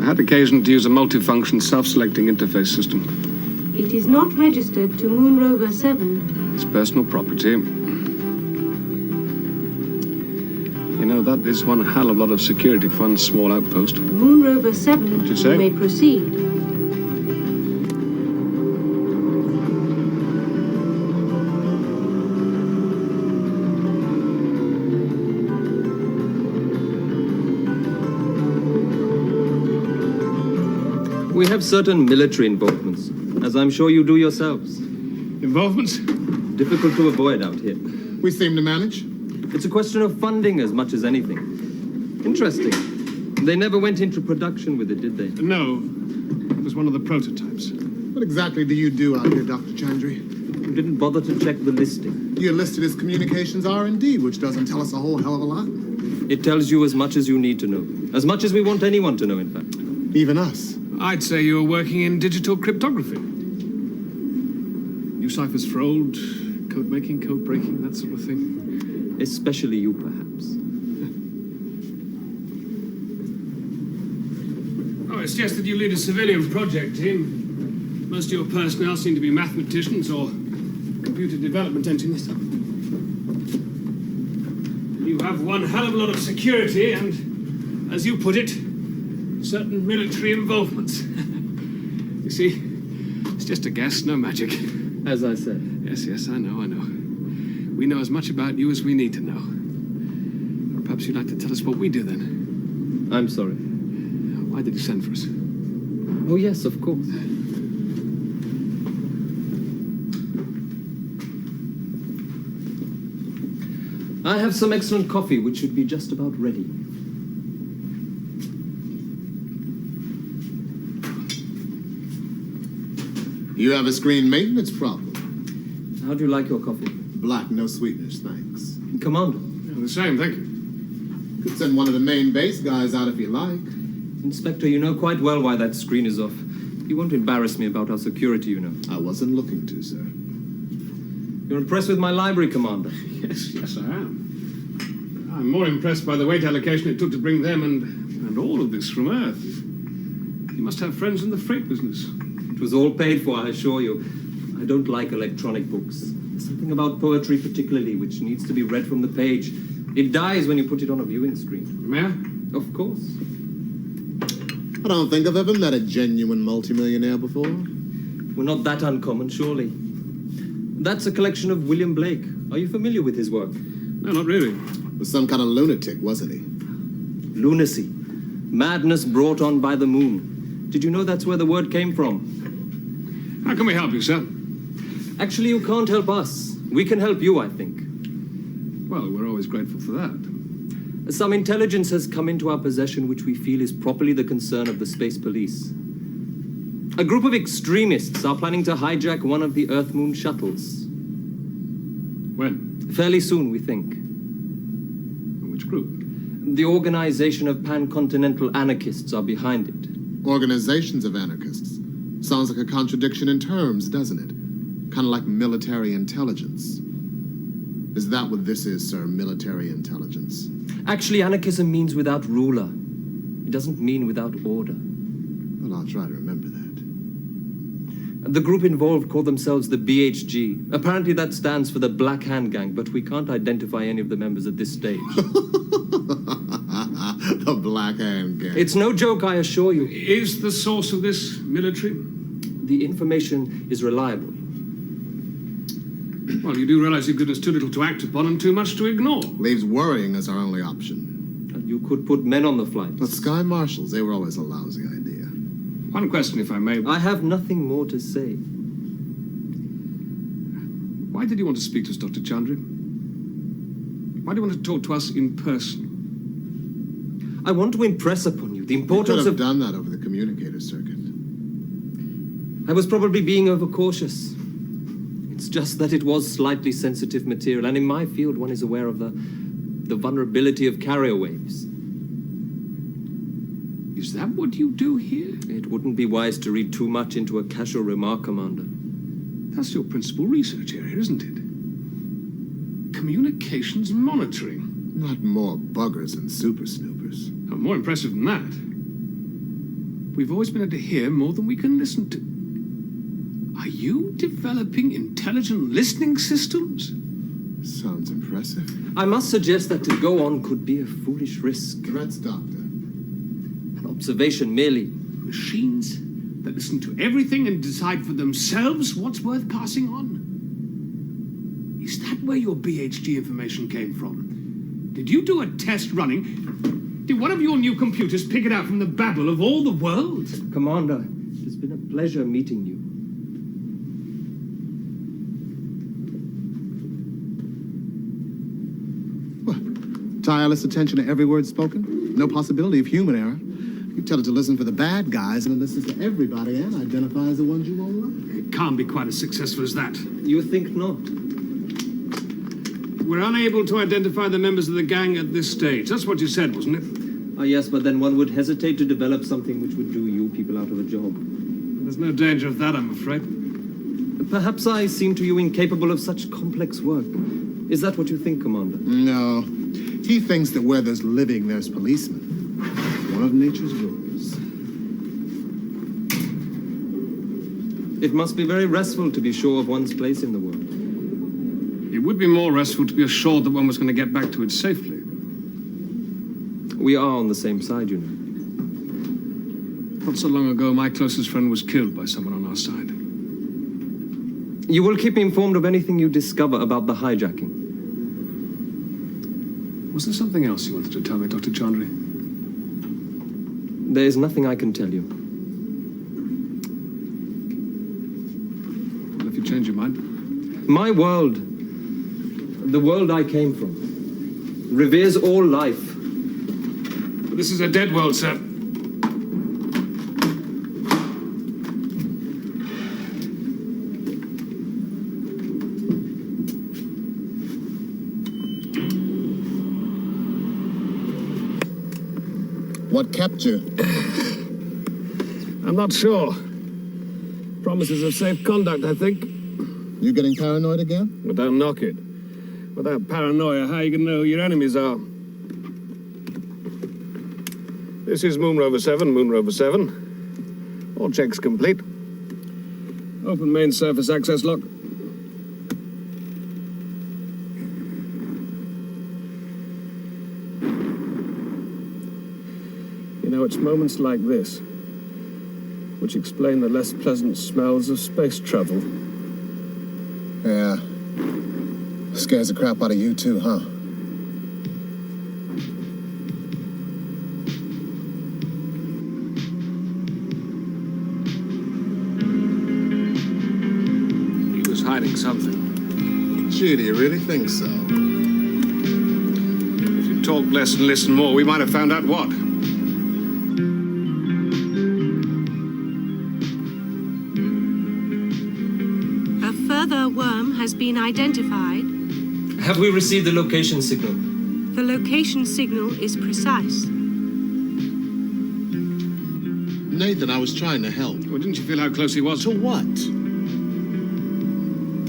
Speaker 21: I had occasion to use a multifunction self-selecting interface system.
Speaker 2: It is not registered to Moon Rover 7.
Speaker 21: It's personal property. You know, that is one hell of a lot of security for one small outpost.
Speaker 2: Moon Rover 7,
Speaker 21: What'd you say?
Speaker 2: may proceed.
Speaker 13: We have certain military involvements, as I'm sure you do yourselves.
Speaker 21: Involvements?
Speaker 13: Difficult to avoid out here.
Speaker 22: We seem to manage.
Speaker 13: It's a question of funding as much as anything. Interesting. They never went into production with it, did they?
Speaker 21: No. It was one of the prototypes.
Speaker 22: What exactly do you do out here, Dr. Chandri?
Speaker 13: You didn't bother to check the listing.
Speaker 22: You're listed as communications R&D, which doesn't tell us a whole hell of a lot.
Speaker 13: It tells you as much as you need to know. As much as we want anyone to know, in fact.
Speaker 22: Even us.
Speaker 21: I'd say you were working in digital cryptography. New ciphers for old, code making, code breaking, that sort of thing.
Speaker 13: Especially you, perhaps.
Speaker 21: Oh, it's just that you lead a civilian project team. Most of your personnel seem to be mathematicians or computer development engineers. You have one hell of a lot of security and, as you put it, certain military involvements. You see, it's just a guess, no magic.
Speaker 13: As I said.
Speaker 21: Yes, I know. We know as much about you as we need to know. Or perhaps you'd like to tell us what we do then.
Speaker 13: I'm sorry.
Speaker 21: Why did you send for us?
Speaker 13: Oh, yes, of course. I have some excellent coffee, which should be just about ready.
Speaker 22: You have a screen maintenance problem.
Speaker 13: How do you like your coffee?
Speaker 22: Black, no sweeteners, thanks.
Speaker 13: Commander.
Speaker 21: Yeah, the same, thank you.
Speaker 22: Could send one of the main base guys out if you like.
Speaker 13: Inspector, you know quite well why that screen is off. You won't embarrass me about our security, you know.
Speaker 22: I wasn't looking to, sir.
Speaker 13: You're impressed with my library, Commander?
Speaker 21: Yes, I am. I'm more impressed by the weight allocation it took to bring them and all of this from Earth. You must have friends in the freight business.
Speaker 13: It was all paid for, I assure you. I don't like electronic books. There's something about poetry particularly which needs to be read from the page. It dies when you put it on a viewing screen.
Speaker 21: May I?
Speaker 13: Of course.
Speaker 22: I don't think I've ever met a genuine multimillionaire before.
Speaker 13: We're not that uncommon, surely. That's a collection of William Blake. Are you familiar with his work?
Speaker 21: No, not really.
Speaker 22: Was some kind of lunatic, wasn't he?
Speaker 13: Lunacy. Madness brought on by the moon. Did you know that's where the word came from?
Speaker 21: How can we help you, sir?
Speaker 13: Actually, you can't help us. We can help you, I think.
Speaker 21: Well, we're always grateful for that.
Speaker 13: Some intelligence has come into our possession which we feel is properly the concern of the space police. A group of extremists are planning to hijack one of the Earth-Moon shuttles.
Speaker 21: When?
Speaker 13: Fairly soon, we think.
Speaker 21: Which group?
Speaker 13: The Organization of Pan-Continental Anarchists are behind it.
Speaker 22: Organizations of anarchists. Sounds like a contradiction in terms, doesn't it? Kind of like military intelligence. Is that what this is, sir? Military intelligence?
Speaker 13: Actually, anarchism means without ruler. It doesn't mean without order.
Speaker 22: Well, I'll try to remember that.
Speaker 13: The group involved call themselves the BHG. Apparently that stands for the Black Hand Gang, but we can't identify any of the members at this stage.
Speaker 22: The Black Hand Gang.
Speaker 13: It's no joke, I assure you.
Speaker 21: Is the source of this military?
Speaker 13: The information is reliable.
Speaker 21: Well, you do realize you've given us too little to act upon and too much to ignore.
Speaker 22: Leaves worrying as our only option.
Speaker 13: You could put men on the flight.
Speaker 22: But Sky Marshals, they were always a lousy idea.
Speaker 21: One question, if I may.
Speaker 13: I have nothing more to say.
Speaker 21: Why did you want to speak to us, Dr. Chandri? Why do you want to talk to us in person?
Speaker 13: I want to impress upon you the importance
Speaker 22: You could have
Speaker 13: of...
Speaker 22: done that over the communicator circuit.
Speaker 13: I was probably being overcautious. It's just that it was slightly sensitive material, and in my field one is aware of the vulnerability of carrier waves.
Speaker 21: Is that what you do here?
Speaker 13: It wouldn't be wise to read too much into a casual remark, Commander.
Speaker 21: That's your principal research area, isn't it? Communications monitoring.
Speaker 22: Not more buggers and super snoopers.
Speaker 21: Oh, more impressive than that. We've always been able to hear more than we can listen to. Are you developing intelligent listening systems?
Speaker 22: Sounds impressive.
Speaker 13: I must suggest that to go on could be a foolish risk.
Speaker 22: Threats, Doctor.
Speaker 13: An observation merely.
Speaker 21: Machines that listen to everything and decide for themselves what's worth passing on? Is that where your BHG information came from? Did you do a test running? Did one of your new computers pick it out from the babble of all the world?
Speaker 13: Commander, it's been a pleasure meeting you.
Speaker 22: Tireless attention to every word spoken. No possibility of human error. You tell it to listen for the bad guys and it listens to everybody and identifies the ones you won't like.
Speaker 21: It can't be quite as successful as that.
Speaker 13: You think not?
Speaker 21: We're unable to identify the members of the gang at this stage. That's what you said, wasn't it?
Speaker 13: Ah, yes, but then one would hesitate to develop something which would do you people out of a job.
Speaker 21: There's no danger of that, I'm afraid.
Speaker 13: Perhaps I seem to you incapable of such complex work. Is that what you think, Commander?
Speaker 22: No. He thinks that where there's living, there's policemen. One of nature's rules.
Speaker 13: It must be very restful to be sure of one's place in the world.
Speaker 21: It would be more restful to be assured that one was going to get back to it safely.
Speaker 13: We are on the same side, you know.
Speaker 21: Not so long ago, my closest friend was killed by someone on our side.
Speaker 13: You will keep me informed of anything you discover about the hijacking.
Speaker 21: Was there something else you wanted to tell me, Dr. Chandri?
Speaker 13: There is nothing I can tell you.
Speaker 21: Well, if you change your mind.
Speaker 13: My world, the world I came from, reveres all life.
Speaker 21: But this is a dead world, sir.
Speaker 22: What kept you?
Speaker 21: I'm not sure. Promises of safe conduct, I think.
Speaker 22: You getting paranoid again?
Speaker 21: But don't knock it. Without paranoia, how are you going to know who your enemies are? This is Moon Rover 7, Moon Rover 7. All checks complete. Open main surface access lock.
Speaker 8: You know, it's moments like this which explain the less pleasant smells of space travel.
Speaker 22: Yeah. Scares the crap out of you too, huh?
Speaker 8: He was hiding something.
Speaker 22: Gee, do you really think so?
Speaker 8: If you talk less and listen more, we might have found out what.
Speaker 2: A further worm has been identified.
Speaker 13: Have we received the location signal?
Speaker 2: The location signal is precise.
Speaker 22: Nathan, I was trying to help.
Speaker 8: Well, didn't you feel how close he was?
Speaker 22: To what?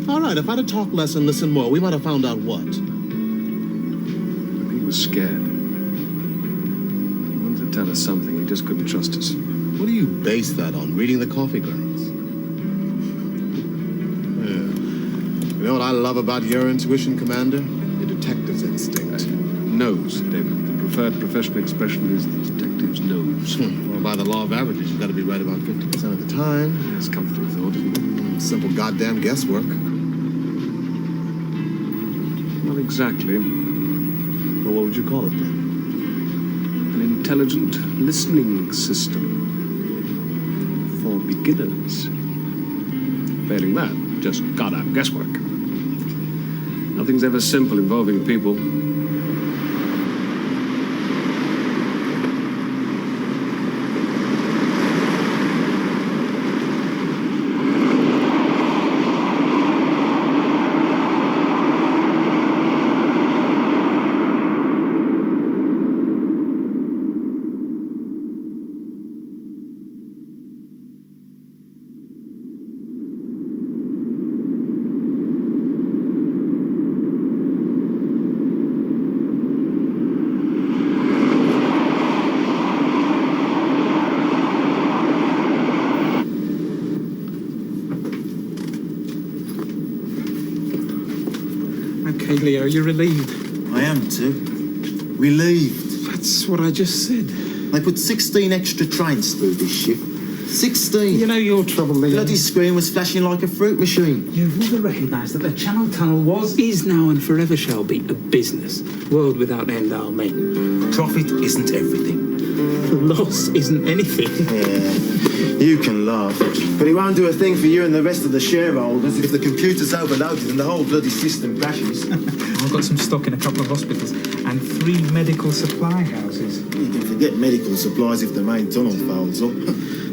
Speaker 22: All right, if I'd have talked less and listened more, we might have found out what.
Speaker 8: He was scared. He wanted to tell us something. He just couldn't trust us.
Speaker 22: What do you base that on? Reading the coffee grounds? Yeah. You know what I love about your intuition, Commander? Your detective's instinct.
Speaker 8: Nose, David. The preferred professional expression is the detective's nose.
Speaker 22: Well, by the law of averages, you've got to be right about 50% of the time.
Speaker 8: That's comfortable thought, isn't it?
Speaker 22: Simple goddamn guesswork.
Speaker 8: Not exactly.
Speaker 22: Well, what would you call it then?
Speaker 8: An intelligent listening system. For beginners. Failing that, just goddamn guesswork. Nothing's ever simple involving people.
Speaker 12: Okay, Leo, you're relieved.
Speaker 15: I am too. Relieved.
Speaker 12: That's what I just said.
Speaker 15: They put 16 extra trains through this shift. 16.
Speaker 12: You know your trouble, Leo.
Speaker 15: Bloody screen was flashing like a fruit machine.
Speaker 12: You've never recognised that the Channel Tunnel is now and forever shall be a business. World without end, amen.
Speaker 15: Profit isn't everything.
Speaker 12: Loss isn't anything.
Speaker 15: Yeah, you can laugh. But it won't do a thing for you and the rest of the shareholders if the computer's overloaded and the whole bloody system crashes.
Speaker 12: I've got some stock in a couple of hospitals and 3 medical supply houses.
Speaker 15: You can forget medical supplies if the main tunnel folds up.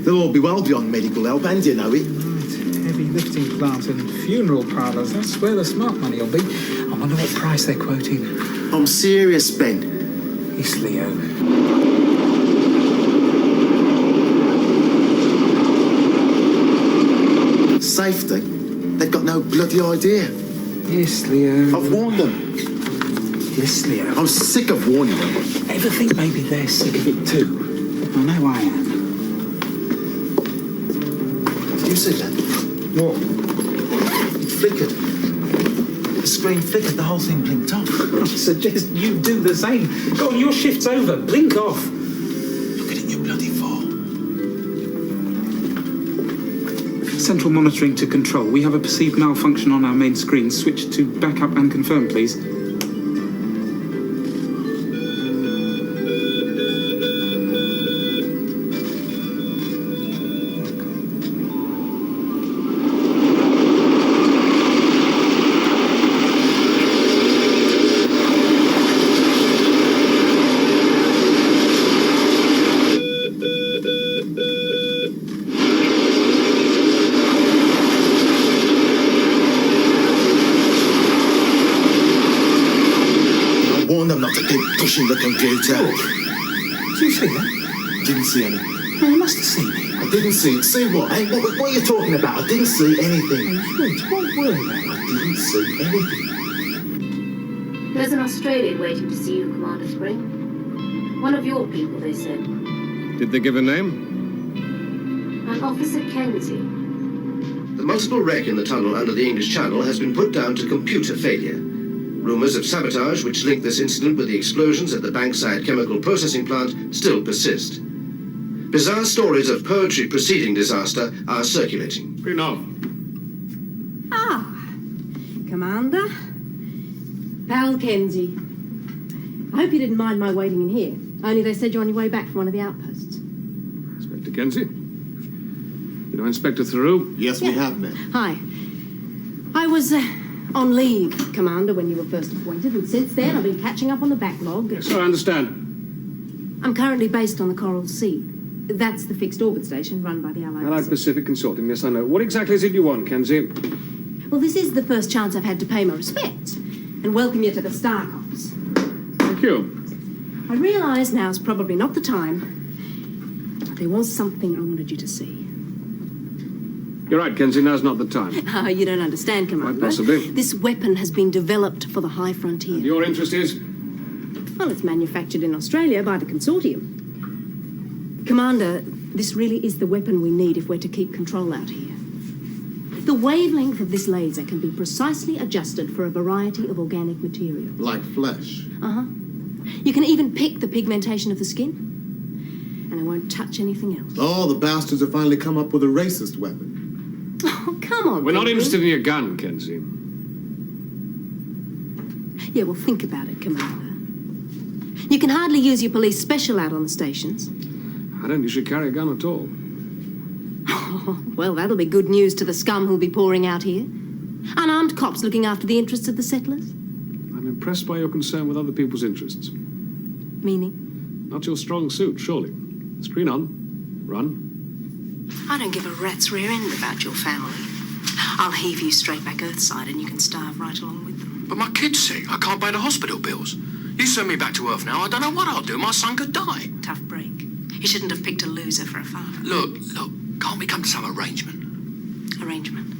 Speaker 15: They'll all be well beyond medical help, and you know it.
Speaker 12: Right. Heavy lifting plant and funeral parlours. That's where the smart money will be. I wonder what price they're quoting.
Speaker 15: I'm serious, Ben.
Speaker 12: Yes, Leo.
Speaker 15: Safety? They've got no bloody idea.
Speaker 12: Yes, Leo.
Speaker 15: I've warned them.
Speaker 12: Yes, Leo.
Speaker 15: I'm sick of warning them.
Speaker 12: Ever think maybe they're sick of it too? I know I am.
Speaker 15: Did you see that?
Speaker 12: What?
Speaker 15: It flickered. The screen flickered, the whole thing blinked off.
Speaker 12: I suggest you do the same. Go on, your shift's over. Blink off.
Speaker 15: Look at it, you bloody fool.
Speaker 12: Central monitoring to control. We have a perceived malfunction on our main screen. Switch to backup and confirm, please.
Speaker 15: Pushing the computer.
Speaker 12: Did you see that?
Speaker 15: Didn't see anything.
Speaker 12: No, you must have seen it.
Speaker 15: I didn't see it. See what? Hey, what are you talking about? I didn't see anything.
Speaker 12: Wait, what were they?
Speaker 15: I didn't see anything.
Speaker 17: There's an Australian waiting to see you, Commander Spring. One of your people, they said.
Speaker 8: Did they give a name?
Speaker 17: An Officer Kenzie.
Speaker 25: The multiple wreck in the tunnel under the English Channel has been put down to computer failure. Rumours of sabotage which link this incident with the explosions at the Bankside chemical processing plant still persist. Bizarre stories of poetry preceding disaster are circulating.
Speaker 3: Ah, Commander. Pal Kenzie. I hope you didn't mind my waiting in here. Only they said you're on your way back from one of the outposts.
Speaker 21: Inspector Kenzie? You know Inspector Theroux?
Speaker 15: Yes, we have met.
Speaker 3: Hi. I was on leave, Commander, when you were first appointed, and since then I've been catching up on the backlog.
Speaker 21: Yes, sir, I understand.
Speaker 3: I'm currently based on the Coral Sea. That's the fixed orbit station run by the
Speaker 21: Allied Pacific Consortium, yes, I know. What exactly is it you want, Kenzie?
Speaker 3: Well, this is the first chance I've had to pay my respects and welcome you to the Star Cops.
Speaker 21: Thank you.
Speaker 3: I realise now's probably not the time, but there was something I wanted you to see.
Speaker 21: You're right, Kenzie, now's not the time.
Speaker 3: You don't understand, Commander.
Speaker 21: Quite possibly.
Speaker 3: This weapon has been developed for the high frontier.
Speaker 21: And your interest is?
Speaker 3: Well, it's manufactured in Australia by the consortium. Commander, this really is the weapon we need if we're to keep control out here. The wavelength of this laser can be precisely adjusted for a variety of organic materials.
Speaker 22: Like flesh.
Speaker 3: Uh-huh. You can even pick the pigmentation of the skin. And I won't touch anything else.
Speaker 22: Oh, the bastards have finally come up with a racist weapon.
Speaker 3: Oh, come on,
Speaker 21: We're not
Speaker 3: people.
Speaker 21: interested in your gun, Kenzie.
Speaker 3: Yeah, well, think about it, Commander. You can hardly use your police special out on the stations.
Speaker 21: I don't usually carry a gun at all.
Speaker 3: Oh, well, that'll be good news to the scum who'll be pouring out here. Unarmed cops looking after the interests of the settlers.
Speaker 21: I'm impressed by your concern with other people's interests.
Speaker 3: Meaning?
Speaker 21: Not your strong suit, surely. Screen on. Run.
Speaker 3: I don't give a rat's rear end about your family. I'll heave you straight back Earthside and you can starve right along with them.
Speaker 4: But my kid's sick. I can't pay the hospital bills. You send me back to Earth now, I don't know what I'll do. My son could die.
Speaker 3: Tough break. You shouldn't have picked a loser for a father.
Speaker 4: Look, can't we come to some arrangement?
Speaker 3: Arrangement?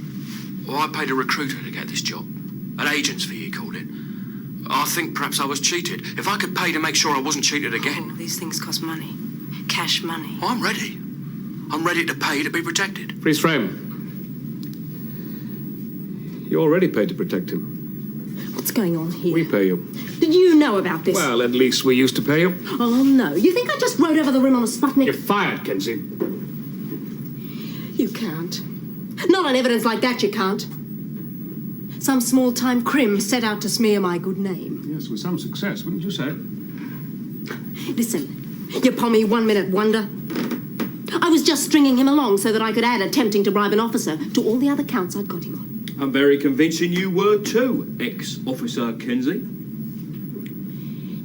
Speaker 4: Well, I paid a recruiter to get this job. An agent's fee, he called it. I think perhaps I was cheated. If I could pay to make sure I wasn't cheated again.
Speaker 3: Oh, these things cost money. Cash money.
Speaker 4: Oh, I'm ready. I'm ready to pay to be protected.
Speaker 21: Freeze frame. You already paid to protect him.
Speaker 3: What's going on here?
Speaker 21: We pay you.
Speaker 3: Did you know about this?
Speaker 21: Well, at least we used to pay you.
Speaker 3: Oh, no. You think I just rode over the rim on a Sputnik?
Speaker 21: You're fired, Kenzie.
Speaker 3: You can't. Not on evidence like that, you can't. Some small-time crim set out to smear my good name.
Speaker 21: Yes, with some success, wouldn't you say?
Speaker 3: Listen, you pommy one-minute wonder. I was just stringing him along so that I could add attempting to bribe an officer to all the other counts I'd got him on.
Speaker 6: I'm very convincing you were too, ex-officer Kenzie.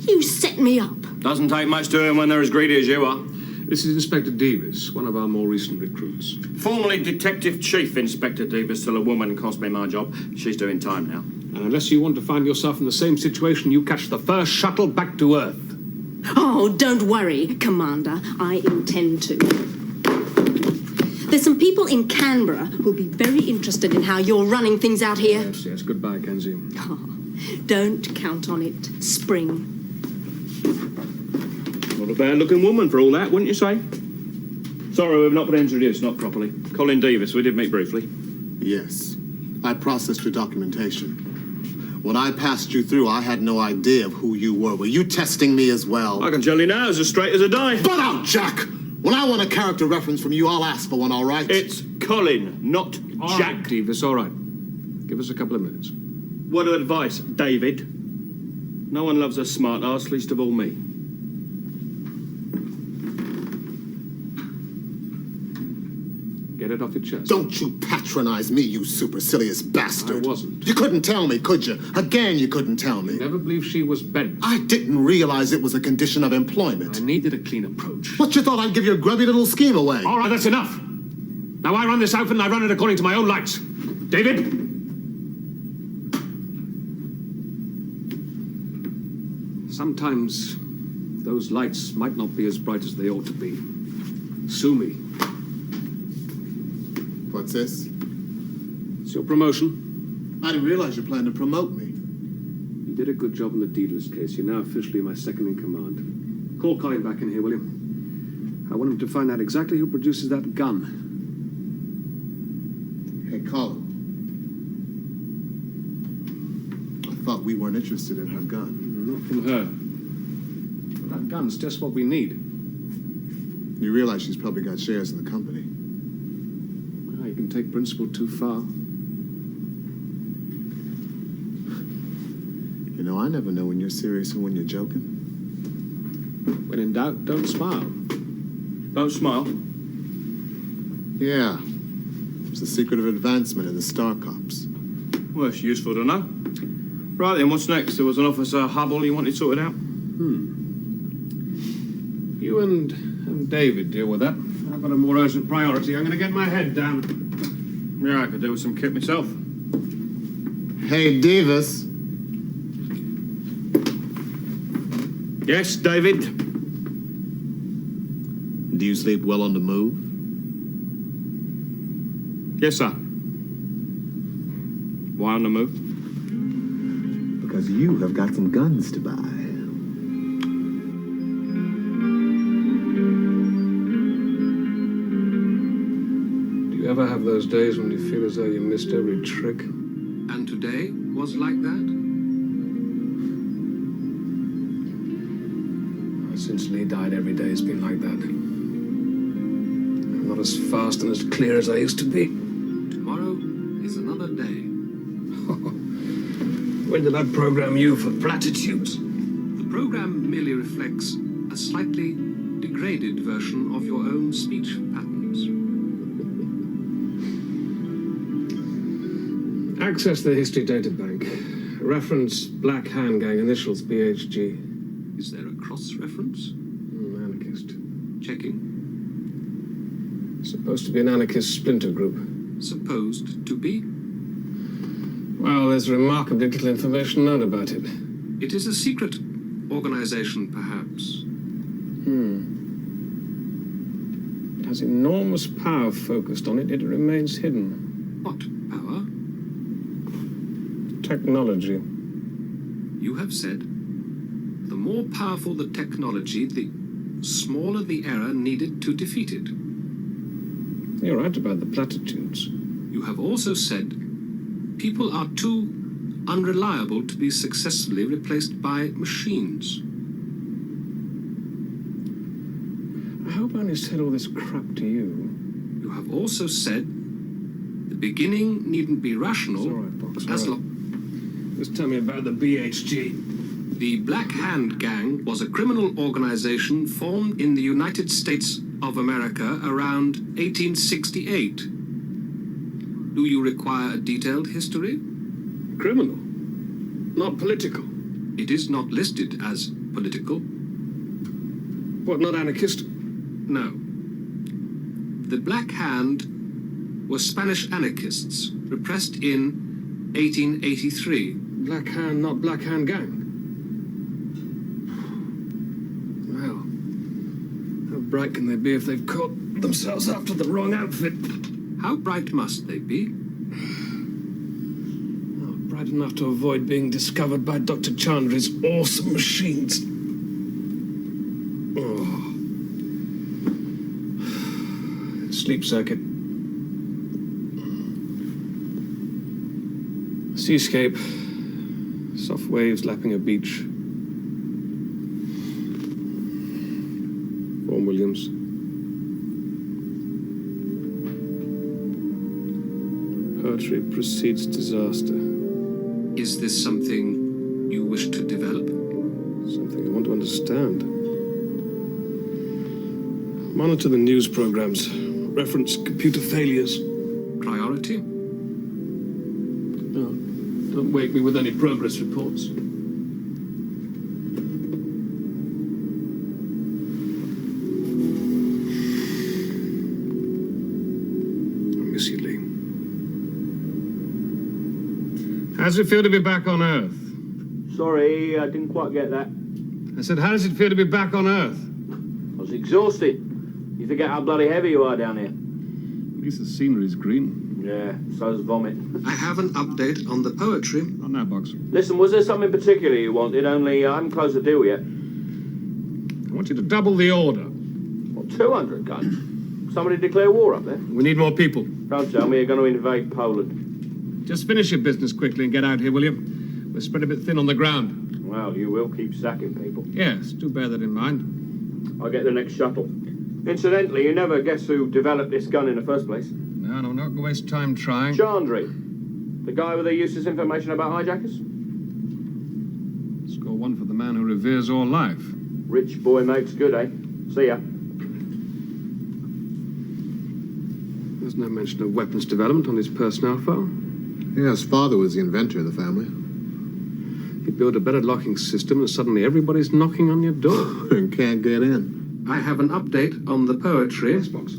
Speaker 3: You set me up.
Speaker 6: Doesn't take much to earn when they're as greedy as you are.
Speaker 21: This is Inspector Davis, one of our more recent recruits.
Speaker 6: Formerly Detective Chief Inspector Davis, till a woman cost me my job. She's doing time now.
Speaker 21: And unless you want to find yourself in the same situation, you catch the first shuttle back to Earth.
Speaker 3: Oh, don't worry, Commander. I intend to. There's some people in Canberra who'll be very interested in how you're running things out here.
Speaker 21: Yes, yes. Goodbye, Kenzie.
Speaker 3: Oh, don't count on it, Spring.
Speaker 6: Not a bad-looking woman for all that, wouldn't you say? Sorry, we've not been introduced, not properly. Colin Davis, we did meet briefly.
Speaker 22: Yes. I processed your documentation. When I passed you through, I had no idea of who you were. Were you testing me as well?
Speaker 6: I can tell you now, it's as straight as a die.
Speaker 22: Butt out, Jack! When I want a character reference from you, I'll ask for one, all right?
Speaker 6: It's Colin, not
Speaker 21: All
Speaker 6: Jack.
Speaker 21: right, Davis, all right. Give us a couple of minutes.
Speaker 6: Word of advice, David. No one loves a smart ass, least of all me.
Speaker 21: Get it off your chest.
Speaker 22: Don't you patronize me, you supercilious bastard.
Speaker 21: I wasn't.
Speaker 22: You couldn't tell me, could you? Again, you couldn't tell me.
Speaker 21: Never believed she was bent.
Speaker 22: I didn't realize it was a condition of employment.
Speaker 21: I needed a clean approach.
Speaker 22: What, you thought I'd give your grubby little scheme away?
Speaker 21: All right, that's enough. Now I run this outfit and I run it according to my own lights. David? Sometimes those lights might not be as bright as they ought to be. Sue me.
Speaker 22: What's this?
Speaker 21: It's your promotion.
Speaker 22: I didn't realize you planned to promote me.
Speaker 21: You did a good job in the Deedlers case. You're now officially my second in command. Call Colin back in here, will you? I want him to find out exactly who produces that gun.
Speaker 22: Hey, Colin. I thought we weren't interested in her gun.
Speaker 21: Not from her. But that gun's just what we need.
Speaker 22: You realize she's probably got shares in the company.
Speaker 21: Well, you can take principle too far.
Speaker 22: You know, I never know when you're serious and when you're joking.
Speaker 21: When in doubt, don't smile.
Speaker 6: Don't smile.
Speaker 22: Yeah. It's the secret of advancement in the Star Cops.
Speaker 6: Well, it's useful to know. Right then, what's next? There was an Officer Hubble you wanted sorted out?
Speaker 21: You and David deal with that. I've got a more urgent priority. I'm going to get my head down.
Speaker 6: Yeah, I could do with some kit myself.
Speaker 22: Hey, Davis.
Speaker 6: Yes, David?
Speaker 22: Do you sleep well on the move?
Speaker 6: Yes, sir. Why on the move?
Speaker 22: Because you have got some guns to buy.
Speaker 21: Do you ever have those days when you feel as though you missed every trick?
Speaker 4: And today was like that?
Speaker 21: Since Lee died, every day has been like that. I'm not as fast and as clear as I used to be.
Speaker 4: Tomorrow is another day.
Speaker 21: When did I program you for platitudes?
Speaker 4: The program merely reflects a slightly degraded version of your own speech patterns.
Speaker 21: Access the history data bank. Reference Black Hand Gang, initials BHG.
Speaker 4: Is there a cross-reference?
Speaker 21: Anarchist.
Speaker 4: Checking.
Speaker 21: Supposed to be an anarchist splinter group.
Speaker 4: Supposed to be?
Speaker 21: Well, there's remarkably little information known about it.
Speaker 4: It is a secret organization, perhaps.
Speaker 21: It has enormous power focused on it, yet it remains hidden.
Speaker 4: What power?
Speaker 21: Technology.
Speaker 4: You have said, the more powerful the technology, the smaller the error needed to defeat it.
Speaker 21: You're right about the platitudes.
Speaker 4: You have also said, people are too unreliable to be successfully replaced by machines.
Speaker 21: I hope I only said all this crap to you.
Speaker 4: You have also said, the beginning needn't be rational,
Speaker 21: It's all right, Box,
Speaker 4: as
Speaker 21: all right. Just tell me about the BHG.
Speaker 4: The Black Hand Gang was a criminal organization formed in the United States of America around 1868. Do you require a detailed history?
Speaker 21: Criminal, not political.
Speaker 4: It is not listed as political.
Speaker 21: What, not anarchist?
Speaker 4: No. The Black Hand were Spanish anarchists, repressed in 1883.
Speaker 21: Black Hand, not Black Hand Gang. Well, how bright can they be if they've caught themselves after the wrong outfit?
Speaker 4: How bright must they be?
Speaker 21: Oh, bright enough to avoid being discovered by Dr. Chandri's awesome machines. Oh. Sleep circuit. Seascape. Soft waves lapping a beach. Vaughan Williams. Poetry precedes disaster.
Speaker 4: Is this something you wish to develop?
Speaker 21: Something I want to understand. Monitor the news programs. Reference computer failures.
Speaker 4: Priority?
Speaker 21: No, don't wake me with any progress reports. I miss you, Lee. How does it feel to be back on Earth?
Speaker 7: Sorry, I didn't quite get that.
Speaker 21: I said, how does it feel to be back on Earth?
Speaker 7: I was exhausted. You forget how bloody heavy you are down here.
Speaker 21: At least the scenery's green.
Speaker 7: Yeah, so's vomit.
Speaker 4: I have an update on the poetry.
Speaker 21: On that box.
Speaker 7: Listen, was there something particular you wanted, only I haven't closed the deal yet?
Speaker 21: I want you to double the order.
Speaker 7: What, 200 guns? Somebody declare war up there?
Speaker 21: We need more people.
Speaker 7: Don't tell me you're going to invade Poland.
Speaker 21: Just finish your business quickly and get out here, will you? We're spread a bit thin on the ground.
Speaker 7: Well, you will keep sacking people.
Speaker 21: Yes, do bear that in mind.
Speaker 7: I'll get the next shuttle.
Speaker 6: Incidentally, you never guess who developed this gun in the first place.
Speaker 4: No, no, not waste time trying.
Speaker 6: Chandri. The guy with the useless information about hijackers?
Speaker 4: Score one for the man who reveres all life.
Speaker 6: Rich boy makes good, eh? See ya.
Speaker 4: There's no mention of weapons development on his personnel file.
Speaker 22: Yeah, his father was the inventor of the family.
Speaker 4: You build a better locking system and suddenly everybody's knocking on your door.
Speaker 22: And can't get in.
Speaker 4: I have an update on the poetry.
Speaker 6: Yes, box.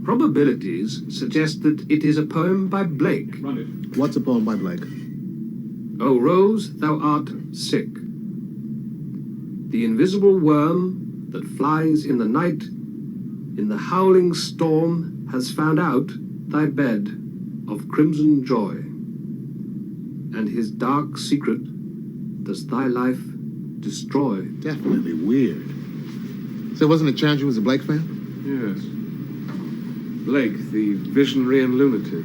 Speaker 4: Probabilities suggest that it is a poem by Blake.
Speaker 6: Run it.
Speaker 22: What's a poem by Blake?
Speaker 4: O rose, thou art sick. The invisible worm that flies in the night, in the howling storm, has found out thy bed of crimson joy. And his dark secret does thy life destroy.
Speaker 22: Definitely weird. So wasn't it Chandra was a Blake fan?
Speaker 4: Yes. Blake, the visionary and lunatic.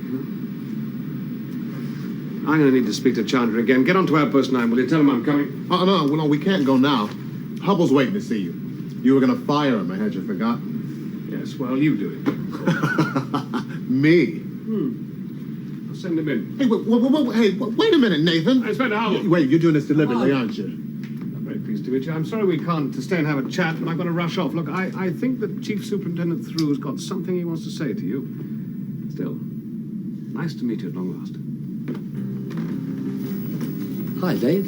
Speaker 4: I'm going to need to speak to Chandra again. Get on to Outpost 9, will you? Tell him I'm coming.
Speaker 22: Oh, no, we can't go now. Hubble's waiting to see you. You were going to fire him, I had you forgot.
Speaker 4: Yes, well, you do it.
Speaker 22: Me?
Speaker 4: I'll send him in.
Speaker 22: Hey, wait a minute, Nathan.
Speaker 4: Inspector Howell.
Speaker 22: Wait, you're doing this deliberately, aren't you?
Speaker 4: I'm very pleased to meet you. I'm sorry we can't stay and have a chat, but I've got to rush off. Look, I think that Chief Superintendent Thru's got something he wants to say to you. Still, nice to meet you at long last.
Speaker 9: Hi, Dave.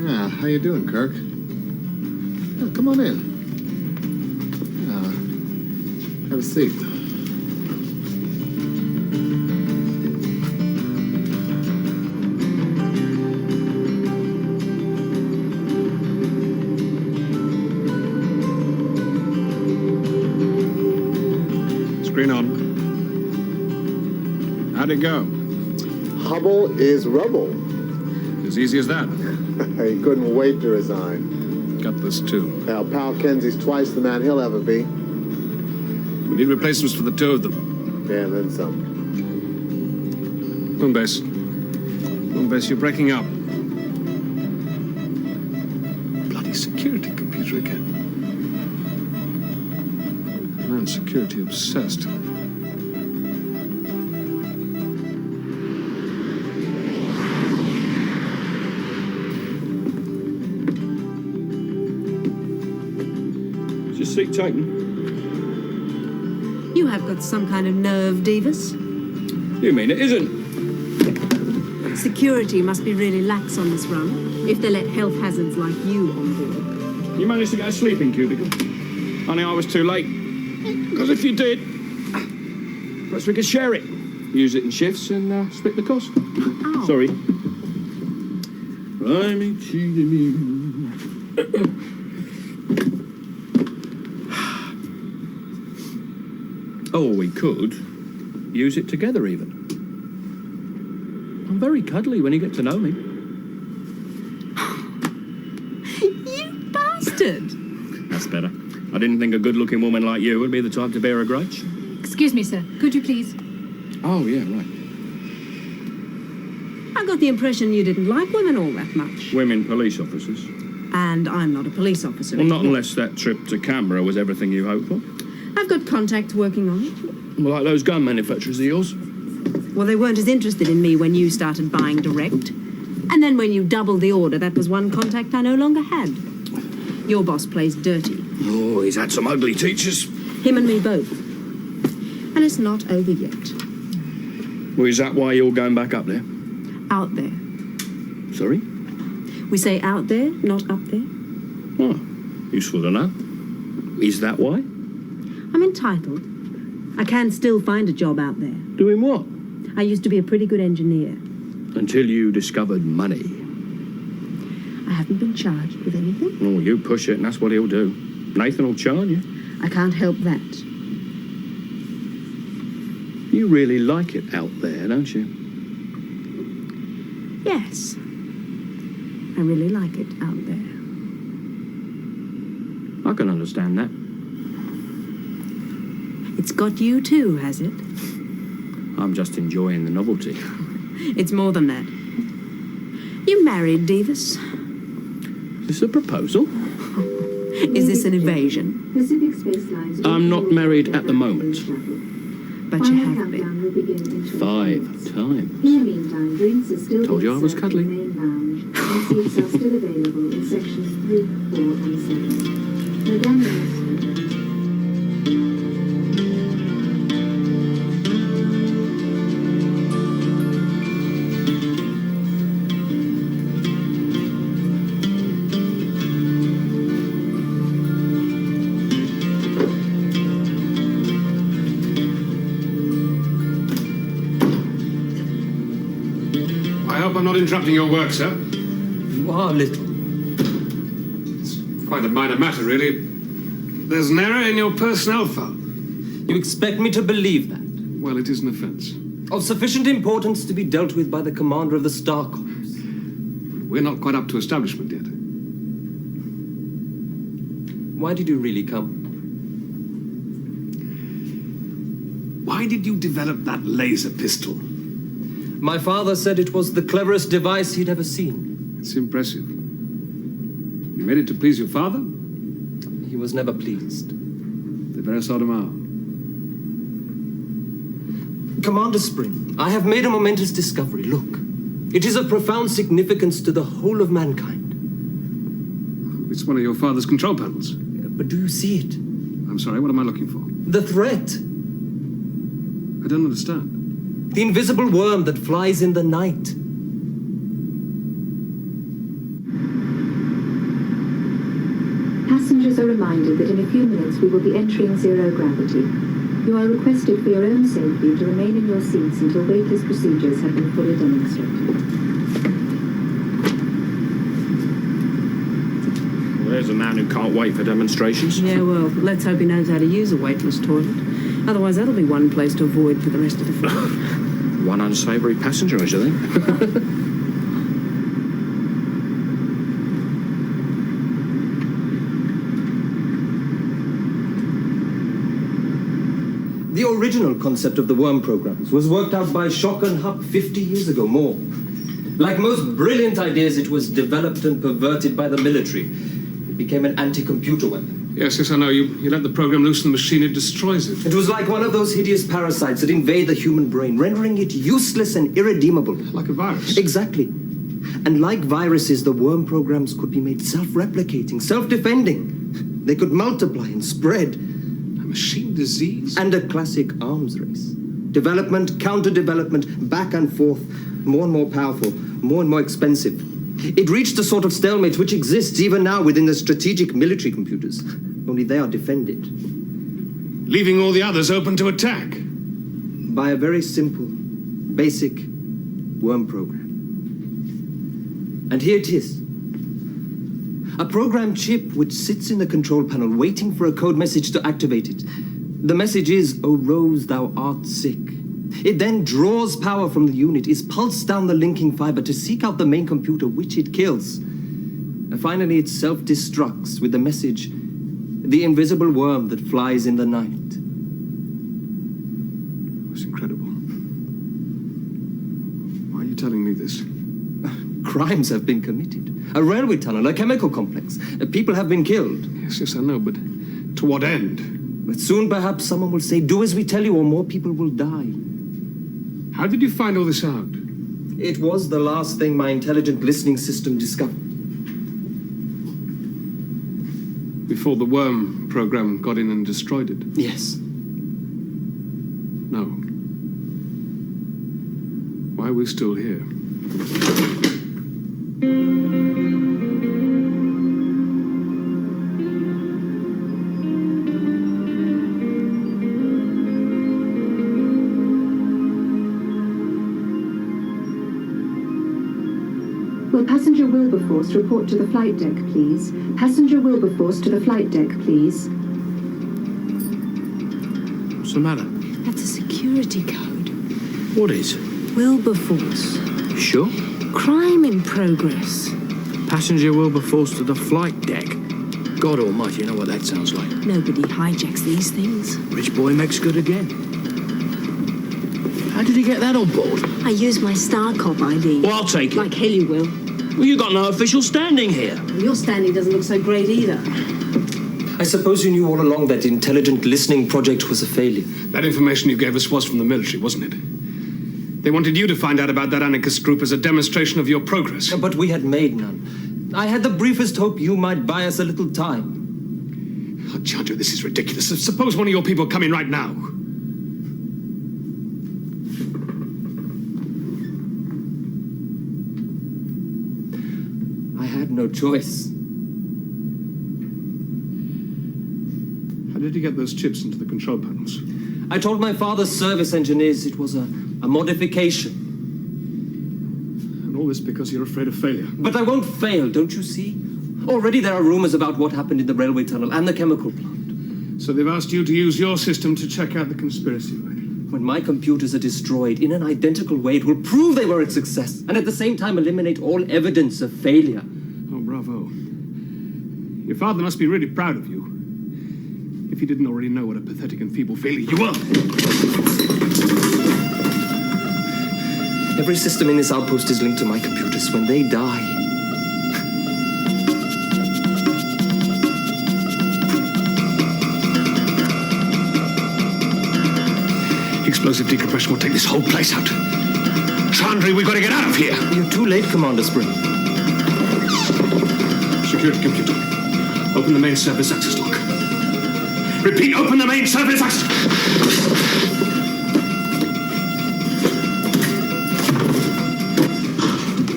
Speaker 22: Yeah, how you doing, Kirk? Yeah, come on in. Have a seat.
Speaker 4: Screen on. How'd it go?
Speaker 22: Hubble is rubble.
Speaker 4: As easy as that.
Speaker 22: He couldn't wait to resign.
Speaker 4: Got this too.
Speaker 22: Now, pal Kenzie's twice the man he'll ever be.
Speaker 4: We need replacements for the two of them.
Speaker 22: Yeah, and then some.
Speaker 4: Moonbase. Moonbase, you're breaking up. Bloody security computer again. Man, security obsessed.
Speaker 6: Seat taken.
Speaker 3: You have got some kind of nerve, Davis.
Speaker 6: You mean it isn't?
Speaker 3: Security must be really lax on this run, if they let health hazards like you on board.
Speaker 6: You managed to get a sleeping cubicle? Only I was too late. Because if you did, perhaps we could share it. Use it in shifts and split the cost.
Speaker 3: Ow.
Speaker 6: Sorry. I'm cheating you. Or we could use it together, even. I'm very cuddly when you get to know me.
Speaker 3: You bastard!
Speaker 6: That's better. I didn't think a good-looking woman like you would be the type to bear a grudge.
Speaker 10: Excuse me, sir. Could you please?
Speaker 6: Oh, yeah, right.
Speaker 3: I got the impression you didn't like women all that much.
Speaker 6: Women police officers.
Speaker 3: And I'm not a police officer.
Speaker 6: Well, not
Speaker 3: anymore.
Speaker 6: unless that trip to Canberra was everything you hoped for.
Speaker 3: I've got contacts working on it.
Speaker 6: Well, like those gun manufacturers of yours.
Speaker 3: Well, they weren't as interested in me when you started buying direct. And then when you doubled the order, that was one contact I no longer had. Your boss plays dirty.
Speaker 6: Oh, he's had some ugly teachers.
Speaker 3: Him and me both. And it's not over yet.
Speaker 6: Well, is that why you're going back up there?
Speaker 3: Out there.
Speaker 6: Sorry?
Speaker 3: We say out there, not up there.
Speaker 6: Oh, useful to know. Is that why?
Speaker 3: I'm entitled. I can still find a job out there.
Speaker 6: Doing what?
Speaker 3: I used to be a pretty good engineer.
Speaker 6: Until you discovered money.
Speaker 3: I haven't been charged with anything.
Speaker 6: Oh, you push it and that's what he'll do. Nathan will charge you.
Speaker 3: I can't help that.
Speaker 6: You really like it out there, don't you?
Speaker 3: Yes. I really like it out there.
Speaker 6: I can understand that.
Speaker 3: It's got you too, has it?
Speaker 6: I'm just enjoying the novelty.
Speaker 3: It's more than that. You married, Davis?
Speaker 6: Is this a proposal?
Speaker 3: Is this an evasion?
Speaker 2: Pacific Space Lines.
Speaker 6: I'm not married at the moment.
Speaker 3: But you have been.
Speaker 6: 5 times.
Speaker 2: In the meantime, drinks are still
Speaker 6: Told you I was
Speaker 2: served in
Speaker 6: cuddly.
Speaker 2: the main lounge, and seats are still available in sections 3, 4, and 7. Madame Master.
Speaker 21: I hope I'm not interrupting your work, sir.
Speaker 13: You are little.
Speaker 21: It's quite a minor matter, really. There's an error in your personnel file.
Speaker 13: You expect me to believe that?
Speaker 21: Well, it is an offence.
Speaker 13: Of sufficient importance to be dealt with by the commander of the Star Corps.
Speaker 21: We're not quite up to establishment yet.
Speaker 13: Why did you really come?
Speaker 21: Why did you develop that laser pistol?
Speaker 13: My father said it was the cleverest device he'd ever seen.
Speaker 21: It's impressive. You made it to please your father?
Speaker 13: He was never pleased.
Speaker 21: The very Sodom.
Speaker 13: Commander Spring, I have made a momentous discovery. Look, it is of profound significance to the whole of mankind.
Speaker 21: It's one of your father's control panels.
Speaker 13: But do you see it?
Speaker 21: I'm sorry, what am I looking for?
Speaker 13: The threat.
Speaker 21: I don't understand.
Speaker 13: The invisible worm that flies in the night.
Speaker 2: Passengers are reminded that in a few minutes we will be entering zero gravity. You are requested for your own safety to remain in your seats until weightless procedures have been fully demonstrated.
Speaker 6: Well, there's a man who can't wait for demonstrations.
Speaker 3: Yeah, well, let's hope he knows how to use a weightless toilet. Otherwise, that'll be one place to avoid for the rest of the flight.
Speaker 6: One unsavoury passenger, I should think.
Speaker 13: The original concept of the worm programs was worked out by Schock and Hupp 50 years ago, more. Like most brilliant ideas, it was developed and perverted by the military. It became an anti-computer weapon.
Speaker 21: Yes, I know. You let the program loose in the machine, it destroys it.
Speaker 13: It was like one of those hideous parasites that invade the human brain, rendering it useless and irredeemable.
Speaker 21: Like a virus.
Speaker 13: Exactly. And like viruses, the worm programs could be made self-replicating, self-defending. They could multiply and spread.
Speaker 21: A machine disease?
Speaker 13: And a classic arms race. Development, counter-development, back and forth, more and more powerful, more and more expensive. It reached a sort of stalemate which exists even now within the strategic military computers. Only they are defended.
Speaker 21: Leaving all the others open to attack.
Speaker 13: By a very simple, basic worm program. And here it is. A program chip which sits in the control panel waiting for a code message to activate it. The message is, "O Rose, thou art sick." It then draws power from the unit, is pulsed down the linking fiber to seek out the main computer, which it kills. And finally, it self-destructs with the message, "The invisible worm that flies in the night."
Speaker 21: It's incredible. Why are you telling me this?
Speaker 13: Crimes have been committed. A railway tunnel, a chemical complex. People have been killed.
Speaker 21: Yes, I know, but to what end?
Speaker 13: But soon perhaps someone will say, "Do as we tell you," or more people will die.
Speaker 21: How did you find all this out?
Speaker 13: It was the last thing my intelligent listening system discovered.
Speaker 21: Before the worm program got in and destroyed it?
Speaker 13: Yes.
Speaker 21: No. Why are we still here?
Speaker 2: Will Passenger Wilberforce report to the flight deck, please? Passenger Wilberforce to the flight deck, please.
Speaker 6: What's the matter?
Speaker 3: That's a security code.
Speaker 6: What is?
Speaker 3: Wilberforce.
Speaker 6: Sure?
Speaker 3: Crime in progress.
Speaker 6: Passenger Wilberforce to the flight deck. God almighty, you know what that sounds like.
Speaker 3: Nobody hijacks these things.
Speaker 6: Rich boy makes good again. How did he get that on board?
Speaker 3: I use my StarCop ID.
Speaker 6: Well, I'll take it.
Speaker 3: Like hell you will.
Speaker 6: Well, you got no official standing here.
Speaker 3: Well, your standing doesn't look so great either.
Speaker 13: I suppose you knew all along that the intelligent listening project was a failure.
Speaker 4: That information you gave us was from the military, wasn't it? They wanted you to find out about that anarchist group as a demonstration of your progress.
Speaker 13: But we had made none. I had the briefest hope you might buy us a little time.
Speaker 4: Oh, Chajo, this is ridiculous. Suppose one of your people come in right now.
Speaker 13: I had no choice.
Speaker 4: How did you get those chips into the control panels?
Speaker 13: I told my father's service engineers it was a modification.
Speaker 4: And all this because you're afraid of failure.
Speaker 13: But I won't fail, don't you see? Already there are rumors about what happened in the railway tunnel and the chemical plant.
Speaker 4: So they've asked you to use your system to check out the conspiracy, right?
Speaker 13: When my computers are destroyed in an identical way, it will prove they were a success, and at the same time eliminate all evidence of failure.
Speaker 4: Oh, bravo. Your father must be really proud of you. If he didn't already know what a pathetic and feeble failure you were.
Speaker 13: Every system in this outpost is linked to my computers. When they die...
Speaker 4: Explosive decompression will take this whole place out. Chandri, we've got to get out of here.
Speaker 13: You're too late, Commander Spring.
Speaker 4: Security computer. Open the main service access lock. Repeat, open the main service access...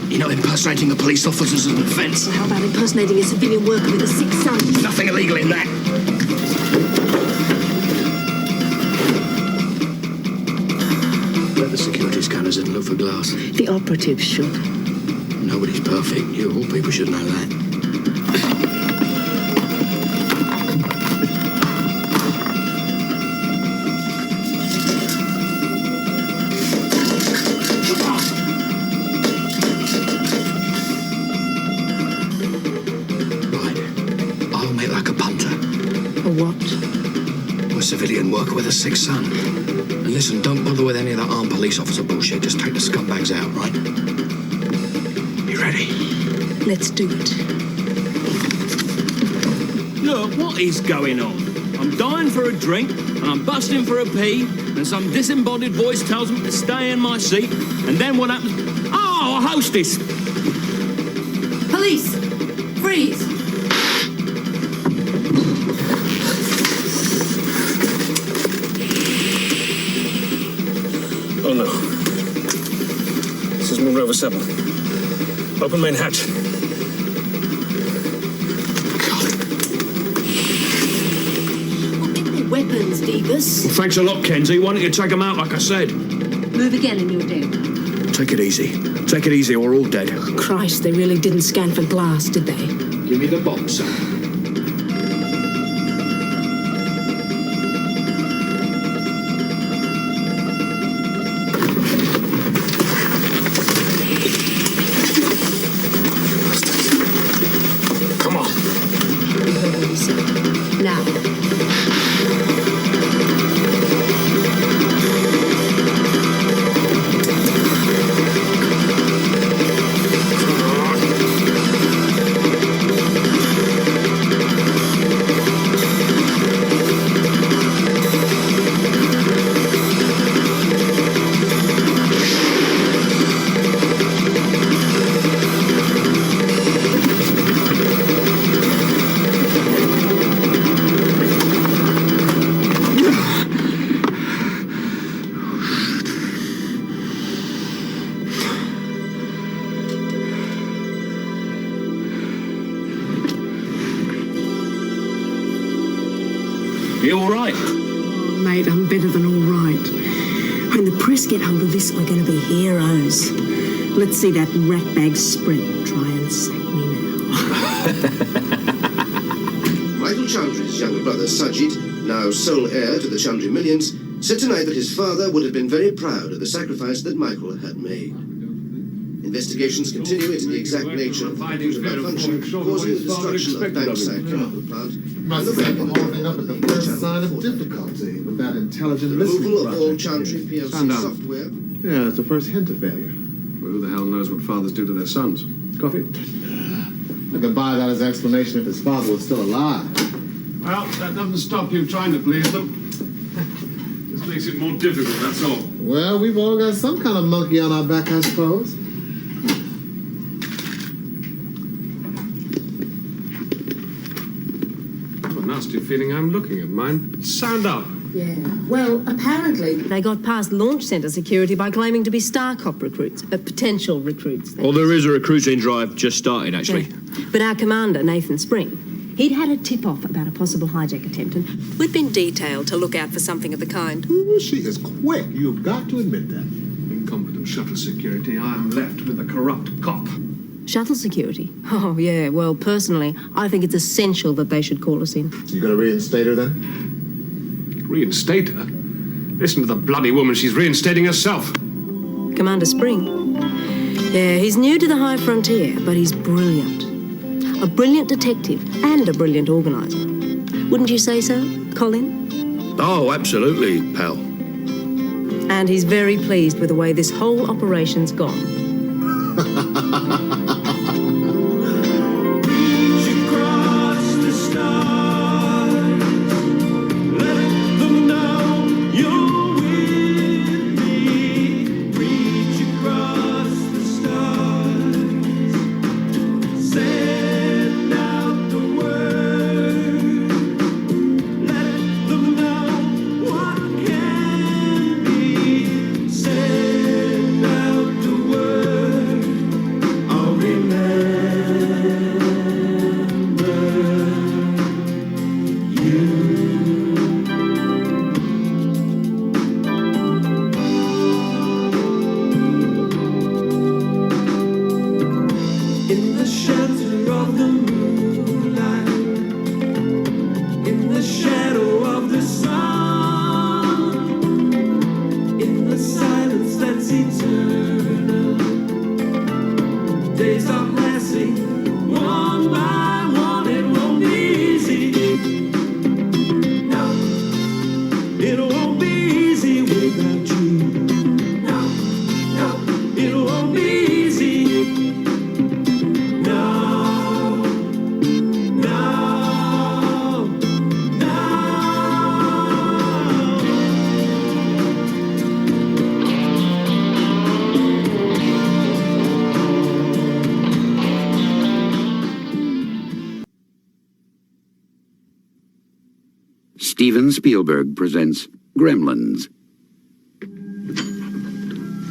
Speaker 18: You know, impersonating a police officer is an offence.
Speaker 3: How about impersonating a civilian worker with a sick son?
Speaker 18: Nothing illegal in that. Let the security scanners in and look for glass.
Speaker 3: The operatives should.
Speaker 18: Nobody's perfect. You, all people, should know that. Civilian worker with a sick son. And listen, don't bother with any of that armed police officer bullshit. Just take the scumbags out, right? You ready?
Speaker 3: Let's do it.
Speaker 5: Look, what is going on? I'm dying for a drink, and I'm busting for a pee, and some disembodied voice tells me to stay in my seat, and then what happens? Oh, a hostess!
Speaker 10: Police! Freeze!
Speaker 6: Oh no. This is Moon Rover 7. Open main hatch.
Speaker 3: Weapons, Davis.
Speaker 5: Well, thanks a lot, Kenzie. Why don't you take them out like I said?
Speaker 3: Move again and you're dead.
Speaker 5: Take it easy. Take it easy or we're all dead.
Speaker 3: Christ, they really didn't scan for glass, did they?
Speaker 5: Give me the box, son. You all right?
Speaker 3: Oh, mate, I'm better than all right. When the press get hold of this, we're going to be heroes. Let's see that ratbag sprint try and sack me now.
Speaker 25: Michael Chandri's younger brother, Sajid, now sole heir to the Chandri millions, said tonight that his father would have been very proud of the sacrifice that Michael had made. Investigations continue into the exact nature of the computer malfunction, causing the destruction of Bankside chemical plant.
Speaker 22: Must have been holding up at the first sign of difficulty with that intelligent listening
Speaker 25: Removal of all
Speaker 22: project.
Speaker 25: Chandri PLC
Speaker 22: Stand down.
Speaker 25: software.
Speaker 22: Yeah, it's the first hint of failure.
Speaker 4: Well, who the hell knows what fathers do to their sons? Coffee?
Speaker 22: I could buy that as explanation if his father was still alive.
Speaker 21: Well, that doesn't stop you trying to please them. Just makes it more difficult, that's all.
Speaker 22: Well, we've all got some kind of monkey on our back, I suppose.
Speaker 21: I have a nasty feeling I'm looking at mine. Sound up.
Speaker 3: Yeah. Well, apparently they got past launch centre security by claiming to be StarCop recruits, potential recruits.
Speaker 5: Well, there is a recruiting drive just started, actually.
Speaker 3: Yeah. But our commander, Nathan Spring, he'd had a tip-off about a possible hijack attempt, and we'd been detailed to look out for something of the kind.
Speaker 22: Ooh, she is quick. You've got to admit that.
Speaker 21: Incompetent shuttle security. I'm left with a corrupt cop.
Speaker 3: Shuttle security? Oh, yeah. Well, personally, I think it's essential that they should call us in.
Speaker 22: You gonna reinstate her then?
Speaker 21: Reinstate her? Listen to the bloody woman. She's reinstating herself.
Speaker 3: Commander Spring? Yeah, he's new to the high frontier, but he's brilliant. A brilliant detective and a brilliant organizer. Wouldn't you say so, Colin?
Speaker 5: Oh, absolutely, pal.
Speaker 3: And he's very pleased with the way this whole operation's gone.
Speaker 9: Steven Spielberg presents Gremlins.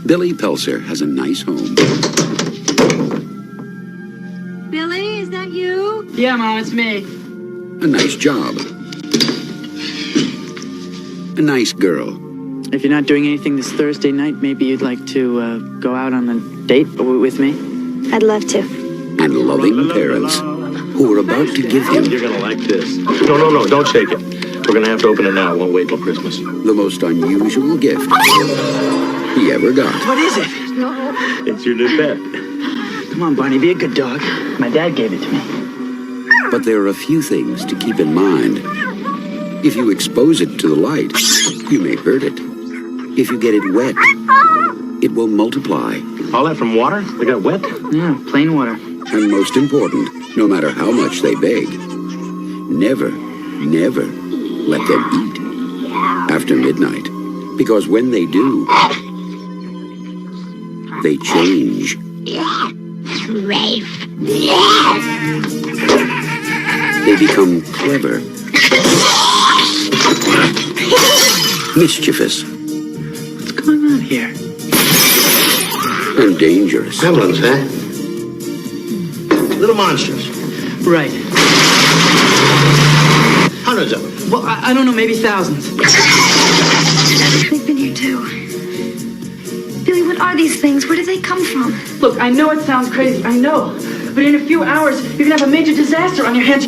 Speaker 9: Billy Pelser has a nice home.
Speaker 11: Billy, is that you?
Speaker 14: Yeah, Mom, it's me.
Speaker 9: A nice job. A nice girl.
Speaker 14: If you're not doing anything this Thursday night, maybe you'd like to go out on a date with me?
Speaker 11: I'd love to.
Speaker 9: And loving parents who are about to give him...
Speaker 16: You're gonna like this. No, don't shake it. We're gonna have to open it now. It won't wait till Christmas.
Speaker 9: The most unusual gift he ever got.
Speaker 14: What is it?
Speaker 16: It's your new pet.
Speaker 14: Come on, Barney, be a good dog. My dad gave it to me.
Speaker 9: But there are a few things to keep in mind. If you expose it to the light, you may hurt it. If you get it wet, it will multiply.
Speaker 16: All that from water? They got wet?
Speaker 14: Yeah, plain water.
Speaker 9: And most important, no matter how much they beg, never let them eat after midnight. Because when they do, they change. They become clever, mischievous.
Speaker 14: What's going on here?
Speaker 9: And dangerous.
Speaker 16: Gremlins, huh? Little monsters.
Speaker 14: Right.
Speaker 16: Hundreds of them.
Speaker 14: Well, I don't know, maybe thousands.
Speaker 11: They've been here too. Billy, what are these things? Where do they come from?
Speaker 14: Look, I know it sounds crazy, I know. But in a few hours, you're gonna have a major disaster on your hands.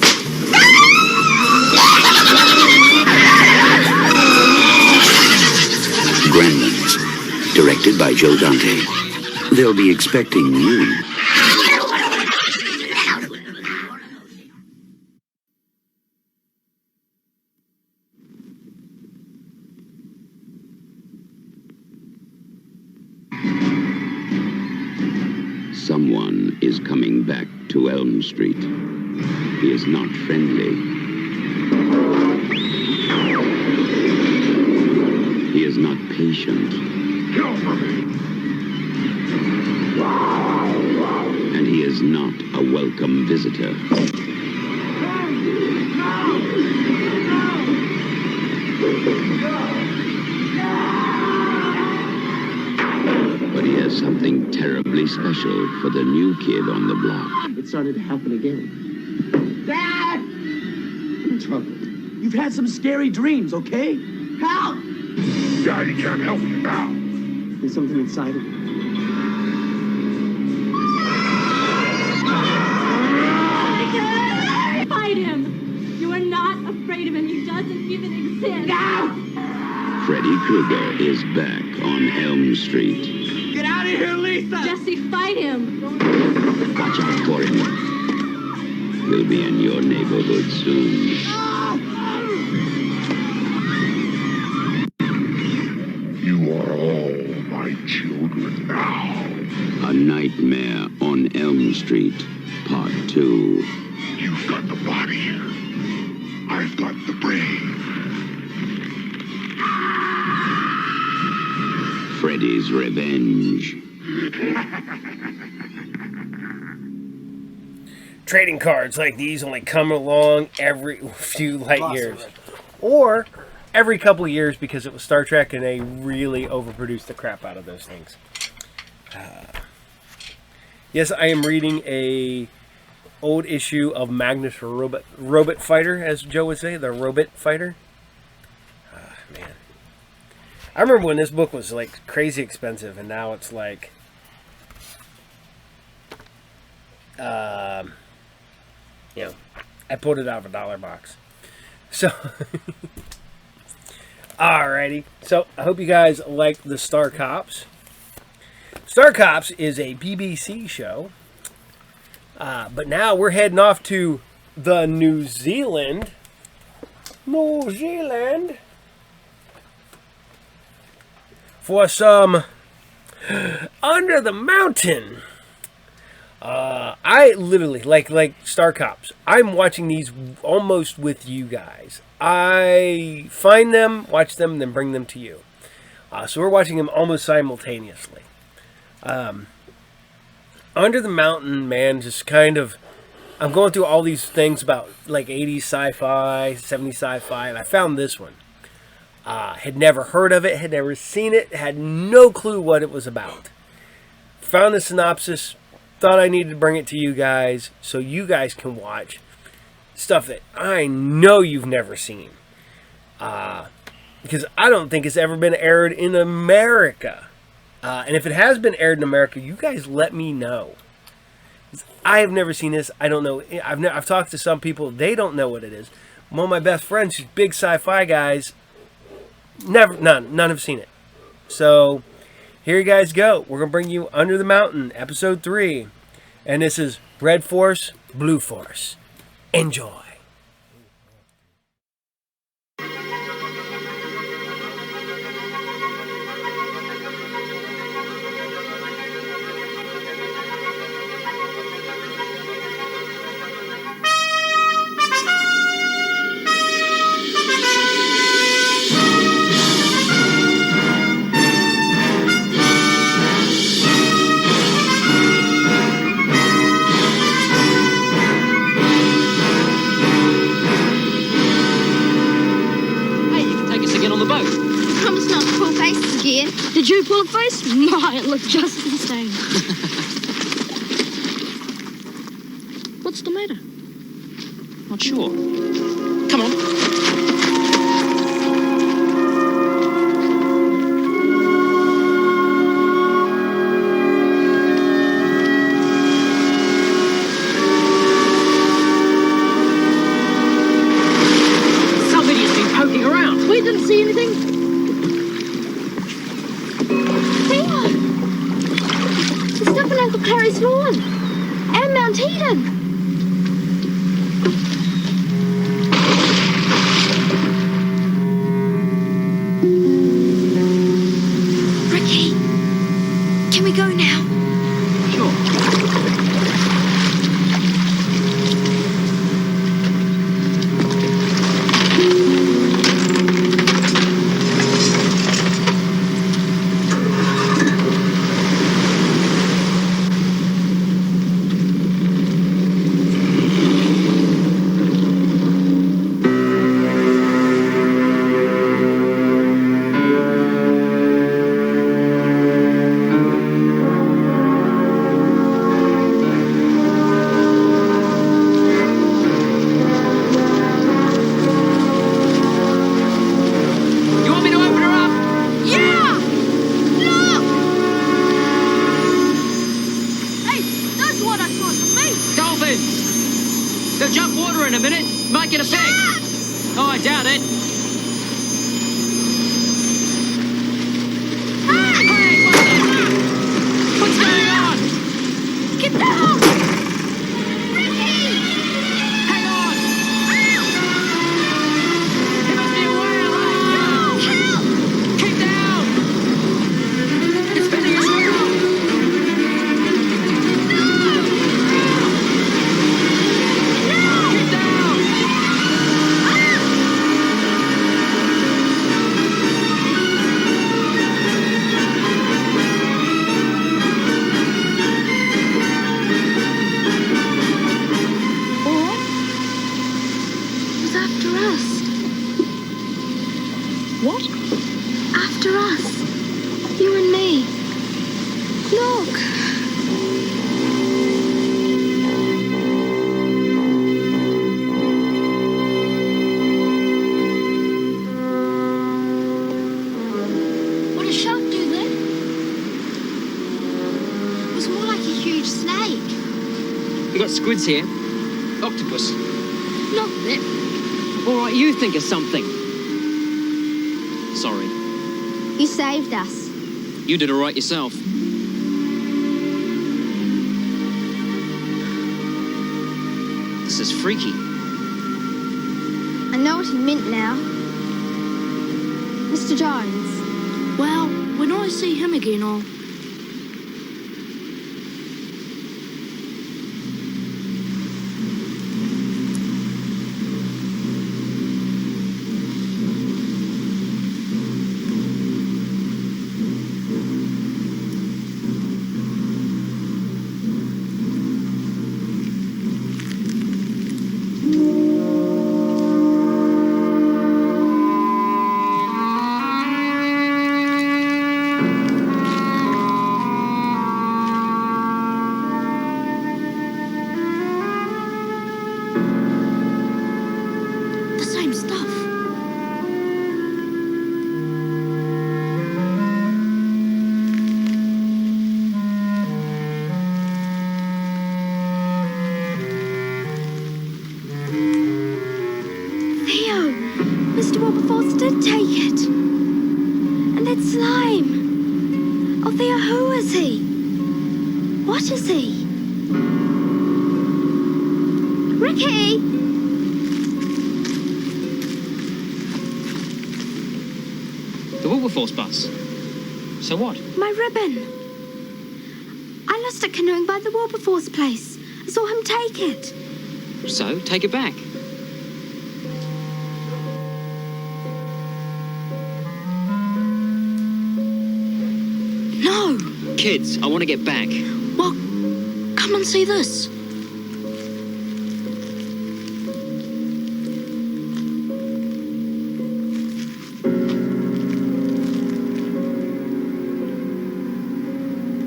Speaker 9: Gremlins, directed by Joe Dante. They'll be expecting you. Someone is coming back to Elm Street. He is not friendly. impatient. And he is not a welcome visitor. But he has something terribly special for the new kid on the block.
Speaker 1: It started to happen again. Dad! What's wrong? You've had some scary dreams, okay? Help! Daddy can't help you now. There's something inside of you.
Speaker 19: Fight him! You are not afraid of him. He doesn't even exist. No!
Speaker 9: Freddy Krueger is back on Elm Street.
Speaker 19: Get out of here, Lisa! Jesse, fight him!
Speaker 9: Watch out for him. He'll be in your neighborhood soon.
Speaker 20: You are all my children now.
Speaker 9: A Nightmare on Elm Street, Part 2.
Speaker 20: You've got the body. I've got the brain.
Speaker 9: Freddy's Revenge.
Speaker 23: Trading cards like these only come along every few light years. Or every couple of years because it was Star Trek and they really overproduced the crap out of those things. Yes, I am reading a old issue of Magnus Robot Fighter, as Joe would say, the Robot Fighter. Man. I remember when this book was like crazy expensive and now it's like you know, I pulled it out of a $1 box. So alrighty. So I hope you guys like the Star Cops. Star Cops is a BBC show. But now we're heading off to the New Zealand for some Under the Mountain. I literally, like Star Cops, I'm watching these almost with you guys. I find them, watch them, then bring them to you. So we're watching them almost simultaneously. Under the Mountain, man, just kind of, I'm going through all these things about like 80s sci-fi, 70s sci-fi, and I found this one. Had never heard of it, had never seen it, had no clue what it was about. Found the synopsis, thought I needed to bring it to you guys so you guys can watch stuff that I know you've never seen. Because I don't think it's ever been aired in America. And if it has been aired in America, you guys let me know. I have never seen this. I don't know. I've talked to some people. They don't know what it is. One of my best friends, who's big sci-fi guys, none have seen it. So here you guys go. We're going to bring you Under the Mountain, Episode 3. And this is Red Force, Blue Force. Enjoy.
Speaker 24: Did you pull a face? Mine look just the same. What's the matter?
Speaker 26: Not sure. Come on.
Speaker 24: Somebody's been poking around. We didn't see anything. Uncle Clary's lawn and Mount Eden.
Speaker 11: Ricky, can we go now?
Speaker 26: Sure. What?
Speaker 11: After us. You and me. Look. What did a shark do then? It was more like a huge snake.
Speaker 26: You got squids here. Octopus.
Speaker 11: Not that.
Speaker 26: All right, you think of something. Sorry.
Speaker 11: You saved us.
Speaker 26: You did all right yourself. This is freaky.
Speaker 11: I know what he meant now. Mr. Jones.
Speaker 2: Well, when I see him again, I'll... The same stuff.
Speaker 11: Theo, Mr. Wilberforce did take it. And that slime. Oh, Theo, who is he? What is he? Ricky!
Speaker 26: The Wilberforce bus. So what?
Speaker 11: My ribbon. I lost it canoeing by the Wilberforce place. I saw him take it.
Speaker 26: So, take it back.
Speaker 2: No!
Speaker 26: Kids, I want to get back.
Speaker 2: Well, come and see this.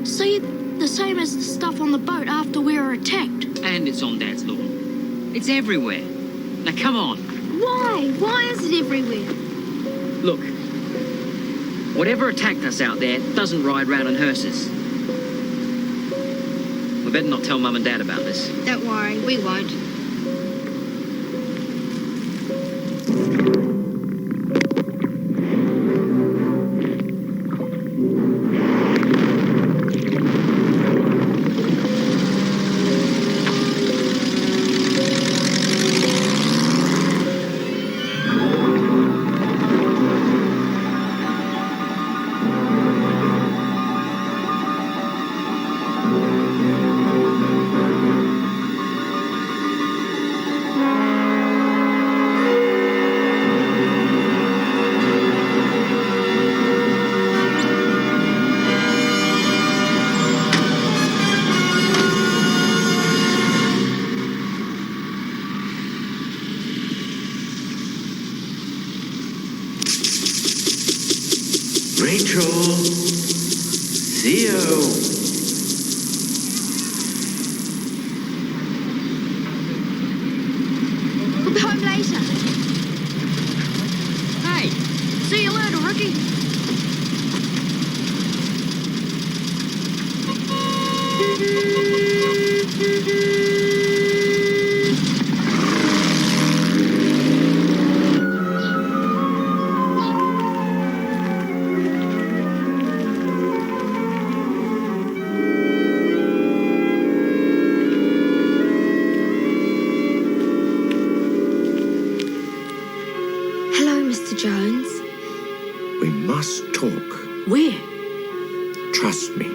Speaker 2: See, the same as the stuff on the boat after we were attacked.
Speaker 26: And it's on Dad's lawn. It's everywhere. Now, come on.
Speaker 11: Why? Why is it everywhere?
Speaker 26: Look. Whatever attacked us out there doesn't ride round in hearses. We better not tell Mum and Dad about this.
Speaker 11: Don't worry, we won't.
Speaker 7: Rachel! Theo!
Speaker 11: We'll be home later.
Speaker 2: Hey, see you later, Ricky.
Speaker 11: Hello, Mr. Jones.
Speaker 7: We must talk.
Speaker 2: Where?
Speaker 7: Trust me.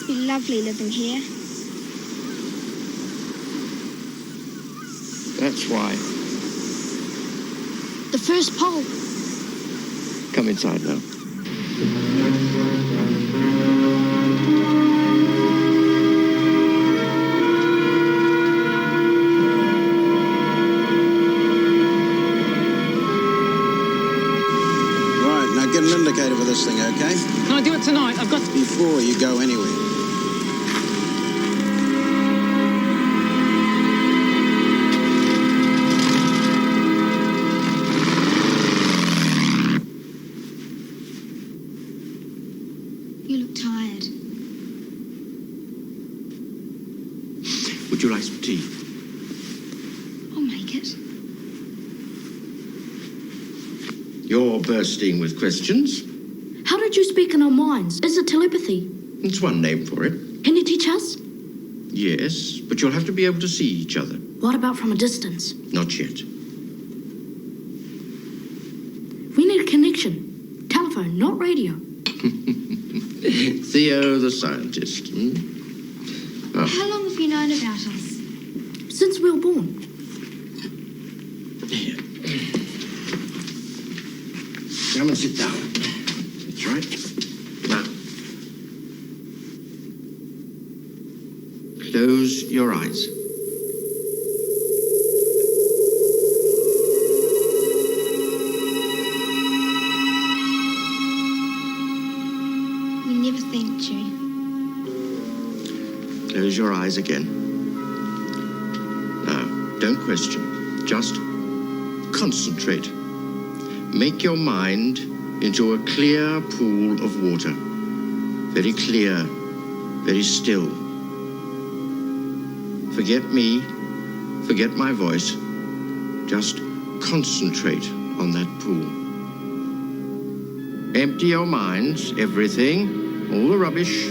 Speaker 11: Must be lovely living here.
Speaker 7: That's why.
Speaker 2: The first pole.
Speaker 7: Come inside now.
Speaker 8: Right, now get an indicator for this thing, okay?
Speaker 24: Can I do it tonight? I've got to...
Speaker 8: Before you go anywhere.
Speaker 11: You look tired.
Speaker 7: Would you like some tea?
Speaker 11: I'll make it.
Speaker 7: You're bursting with questions.
Speaker 2: How did you speak in our minds? Is it telepathy?
Speaker 7: It's one name for it.
Speaker 2: Can you teach us?
Speaker 7: Yes, but you'll have to be able to see each other.
Speaker 2: What about from a distance?
Speaker 7: Not yet.
Speaker 2: We need a connection. Telephone, not radio.
Speaker 7: Theo, the scientist. Oh.
Speaker 11: How long have you known about us?
Speaker 2: Since we were born.
Speaker 7: Here. Come and sit down. That's right. Now, close your eyes.
Speaker 11: We never thanked you.
Speaker 7: Close your eyes again. Now, don't question. Just concentrate. Make your mind into a clear pool of water. Very clear, very still. Forget me, forget my voice. Just concentrate on that pool. Empty your minds, everything, all the rubbish.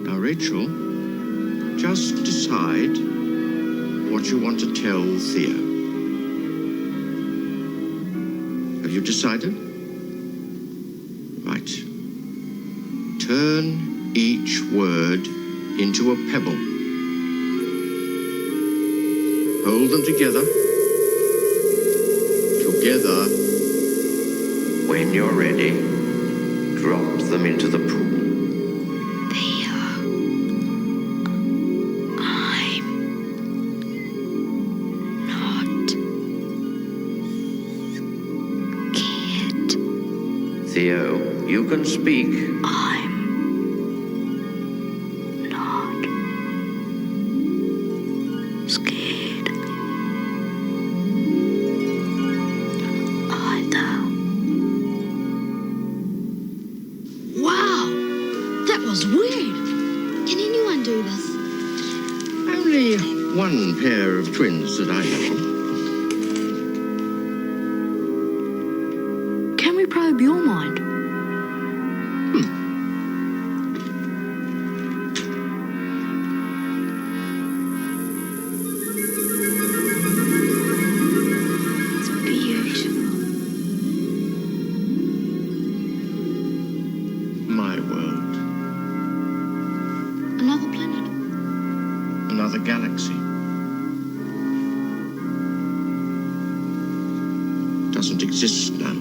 Speaker 7: Now, Rachel, just decide what you want to tell Theo. Have you decided? Right. Turn each word into a pebble. Hold them together. Together. When you're ready, drop them into the pool. Theo, you can speak.
Speaker 2: I'm not scared either. Wow, that was weird.
Speaker 11: Can anyone do this?
Speaker 7: Only one pair of twins that I know of.
Speaker 2: Can we probe your mind?
Speaker 11: It's beautiful.
Speaker 7: My world.
Speaker 11: Another planet.
Speaker 7: Another galaxy. Doesn't exist now.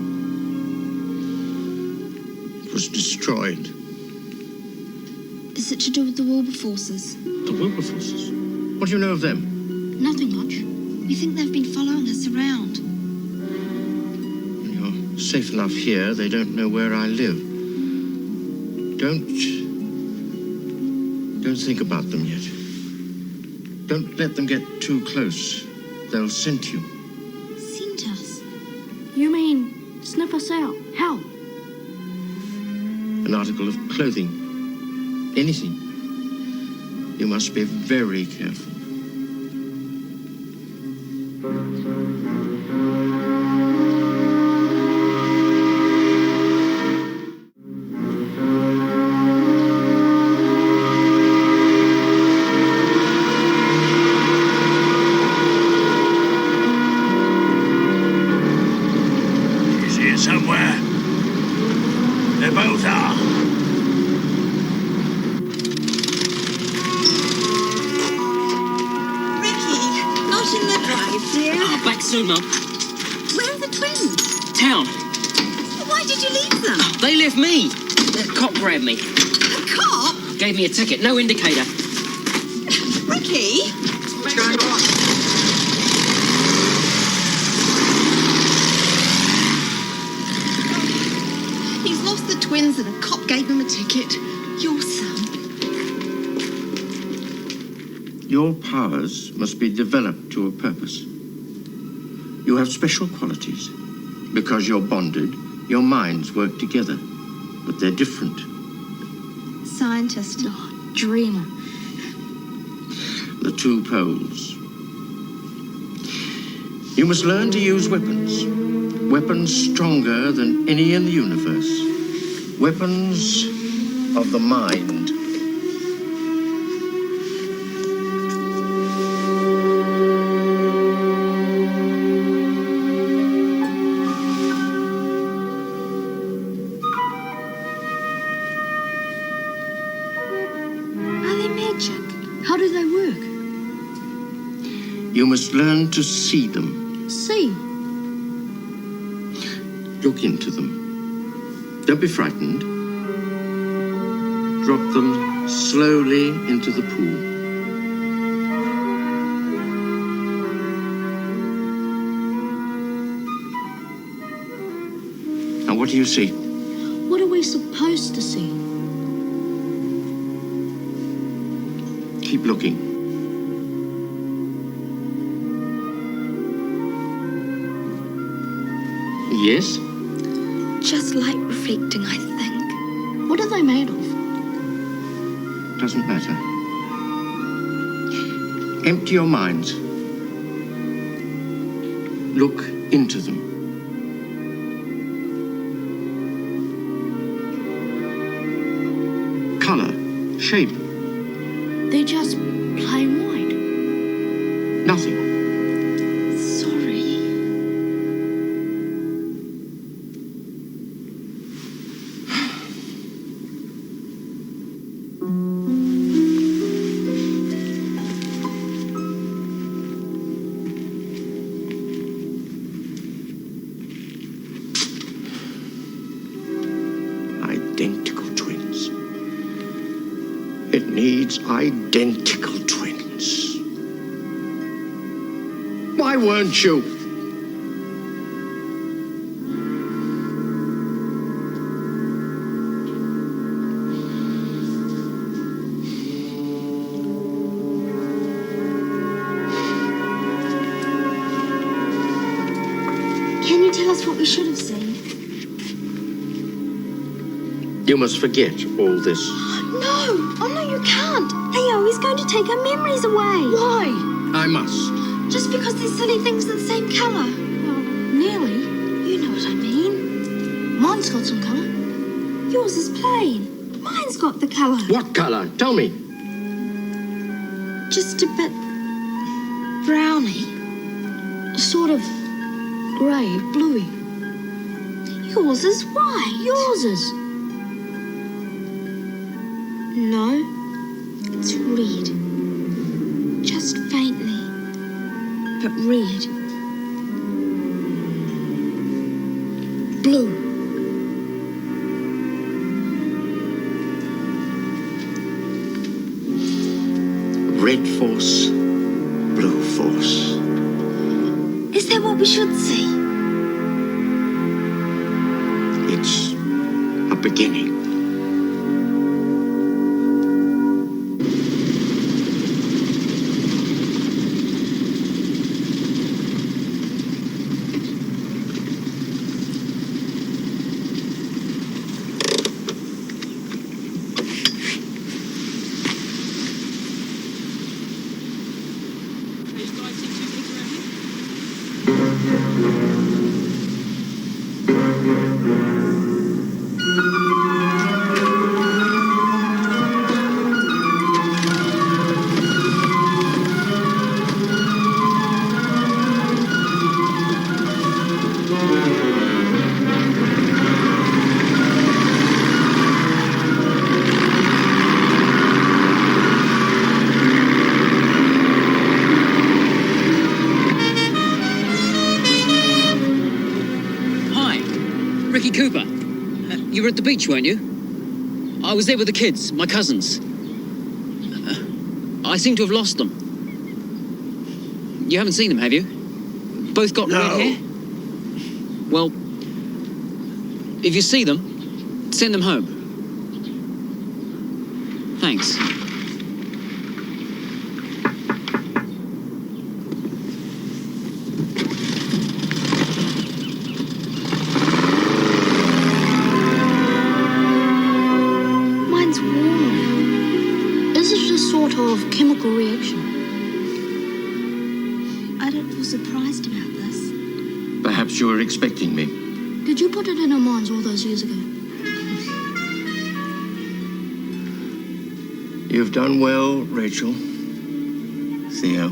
Speaker 7: It was destroyed.
Speaker 11: Is it to do with the Wilberforces?
Speaker 7: The Wilberforces? What do you know of them?
Speaker 11: Nothing much. We think they've been following us around.
Speaker 7: When you're safe enough here, they don't know where I live. Don't think about them yet. Don't let them get too close. They'll scent you.
Speaker 11: Scent us?
Speaker 2: You mean sniff us out? How?
Speaker 7: An article of clothing. Anything. You must be very careful.
Speaker 20: He's here somewhere. They both are.
Speaker 10: arrived, dear?
Speaker 26: Oh, back soon, Mum.
Speaker 10: Where are the twins?
Speaker 26: Town.
Speaker 10: Why did you leave them?
Speaker 26: They left me. The cop grabbed me.
Speaker 10: A cop?
Speaker 26: Gave me a ticket, no indicator.
Speaker 10: Ricky?
Speaker 26: What's going on?
Speaker 10: He's lost the twins and a cop gave him a ticket. Your son.
Speaker 7: Your powers must be developed to a purpose. You have special qualities. Because you're bonded, your minds work together. But they're different.
Speaker 10: Scientist.
Speaker 2: Oh, dreamer.
Speaker 7: The two poles. You must learn to use weapons. Weapons stronger than any in the universe. Weapons of the mind.
Speaker 2: How do they work?
Speaker 7: You must learn to see them.
Speaker 2: See?
Speaker 7: Look into them. Don't be frightened. Drop them slowly into the pool. Now, what do you see?
Speaker 2: What are we supposed to see?
Speaker 7: Keep looking. Yes?
Speaker 10: Just like reflecting, I think.
Speaker 2: What are they made of?
Speaker 7: Doesn't matter. Empty your minds. Look into them. Color, shape.
Speaker 2: They're just plain white.
Speaker 7: Nothing.
Speaker 10: Sorry.
Speaker 7: Identical twins. It needs identical twins. Why weren't you?
Speaker 2: Can you tell us what we should have seen?
Speaker 7: You must forget all this.
Speaker 2: No! Oh, no, you can't! Theo, he's going to take our memories away! Why?
Speaker 7: I must.
Speaker 2: Just because there's silly things of the same colour. Well, nearly. You know what I mean. Mine's got some colour. Yours is plain. Mine's got the colour.
Speaker 7: What color? Tell me.
Speaker 2: Just a bit browny. Sort of grey, bluey. Yours is white. Yours is. No, it's red. Just faintly, but red. Blue.
Speaker 7: Red force, blue force.
Speaker 2: Is that what we should see?
Speaker 7: It's a beginning.
Speaker 26: Cooper, you were at the beach, weren't you? I was there with the kids, my cousins. I seem to have lost them. You haven't seen them, have you? Both got red hair? Well, if you see them, send them home. Thanks.
Speaker 2: Mine's warm now. Is it a sort of chemical reaction? I don't feel surprised about this.
Speaker 7: Perhaps you were expecting me.
Speaker 2: Did you put it in our minds all those years ago?
Speaker 7: You've done well, Rachel. Theo.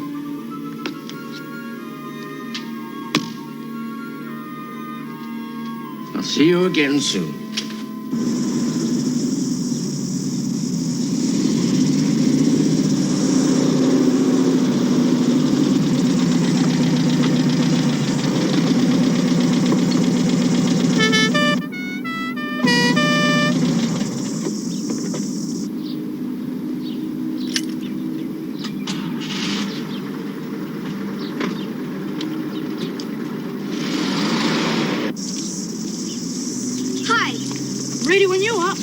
Speaker 7: I'll see you again soon.
Speaker 2: Ready when you are.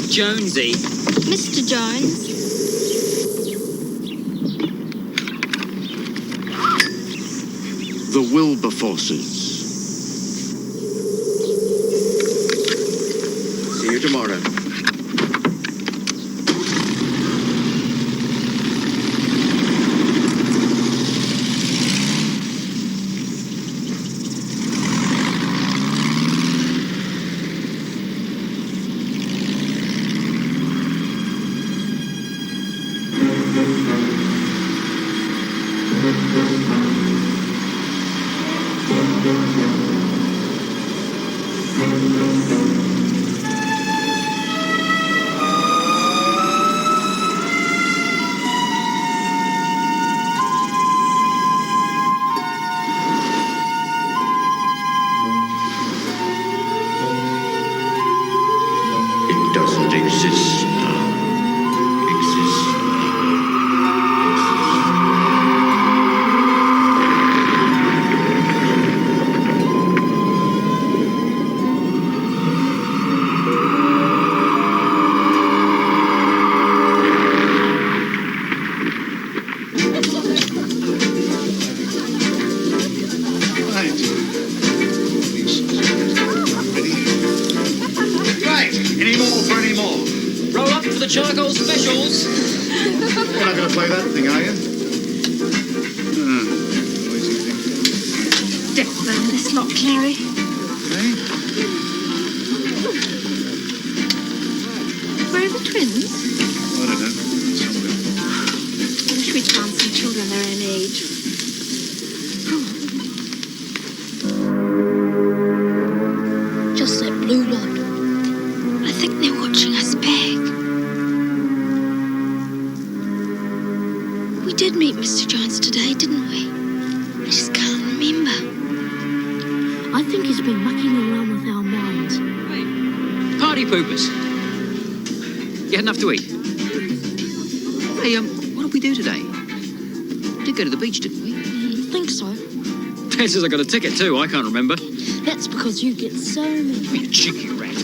Speaker 26: Jonesy.
Speaker 2: Mr. Jones.
Speaker 7: The Wilberforces. See you tomorrow. It doesn't exist now. Exists.
Speaker 6: Right, any more for any more?
Speaker 26: Roll up for the charcoal specials.
Speaker 6: You're not going to play that thing, are you?
Speaker 2: Death burn this lot, Clary.
Speaker 6: Hey?
Speaker 2: Where are the twins?
Speaker 6: I don't know. Somewhere.
Speaker 2: I wish we'd found some children their own age. Just that blue lot. I think they're watching us back. We did meet Mr. Jones today, didn't we? I just can't remember. I think he's been mucking around with our minds.
Speaker 26: Party poopers. You had enough to eat? Hey, what did we do today? We did go to the beach, didn't we?
Speaker 2: I think so.
Speaker 26: Ted says I got a ticket too. I can't remember.
Speaker 2: That's because you get so many.
Speaker 26: You cheeky rat.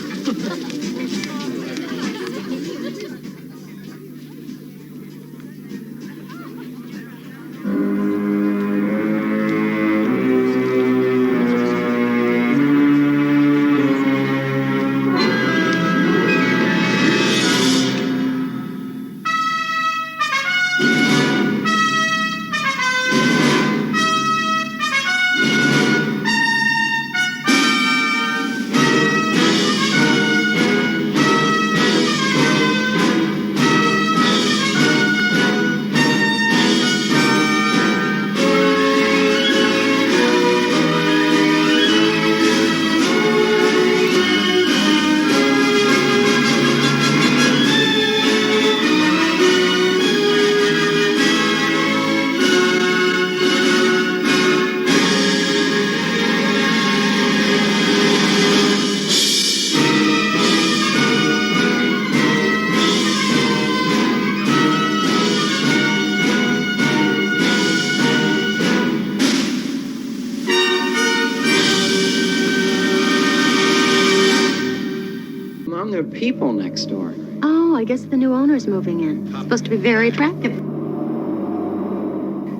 Speaker 14: people next door.
Speaker 11: Oh, I guess the new owner's moving in. Supposed to be very attractive.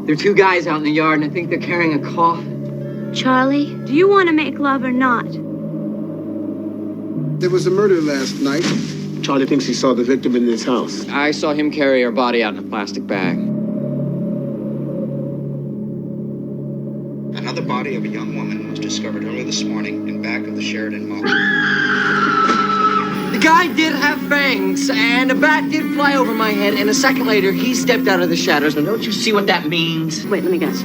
Speaker 14: There are two guys out in the yard, and I think they're carrying a coffin.
Speaker 11: Charlie, do you want to make love or not?
Speaker 1: There was a murder last night. Charlie thinks he saw the victim in this house.
Speaker 14: I saw him carry her body out in a plastic bag.
Speaker 12: Another body of a young woman was discovered early this morning in back of the Sheridan Mall.
Speaker 14: The guy did have fangs, and a bat did fly over my head, and a second later, he stepped out of the shadows. Now, don't you see what that means?
Speaker 3: Wait, let me guess.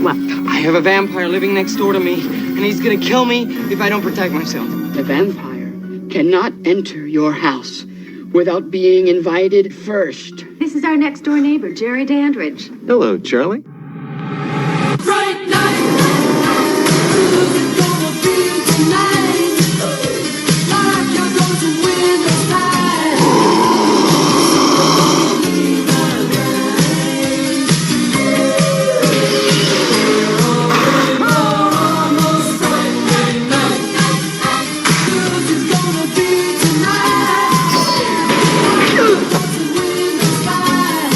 Speaker 3: What?
Speaker 14: I have a vampire living next door to me, and he's gonna kill me if I don't protect myself.
Speaker 13: The vampire cannot enter your house without being invited first.
Speaker 11: This is our next door neighbor, Jerry Dandridge.
Speaker 1: Hello, Charlie.
Speaker 2: Fright night, who's it gonna be tonight? Like you're going to win this night. Almost Friday night. Who's it gonna be tonight? Going to win this night.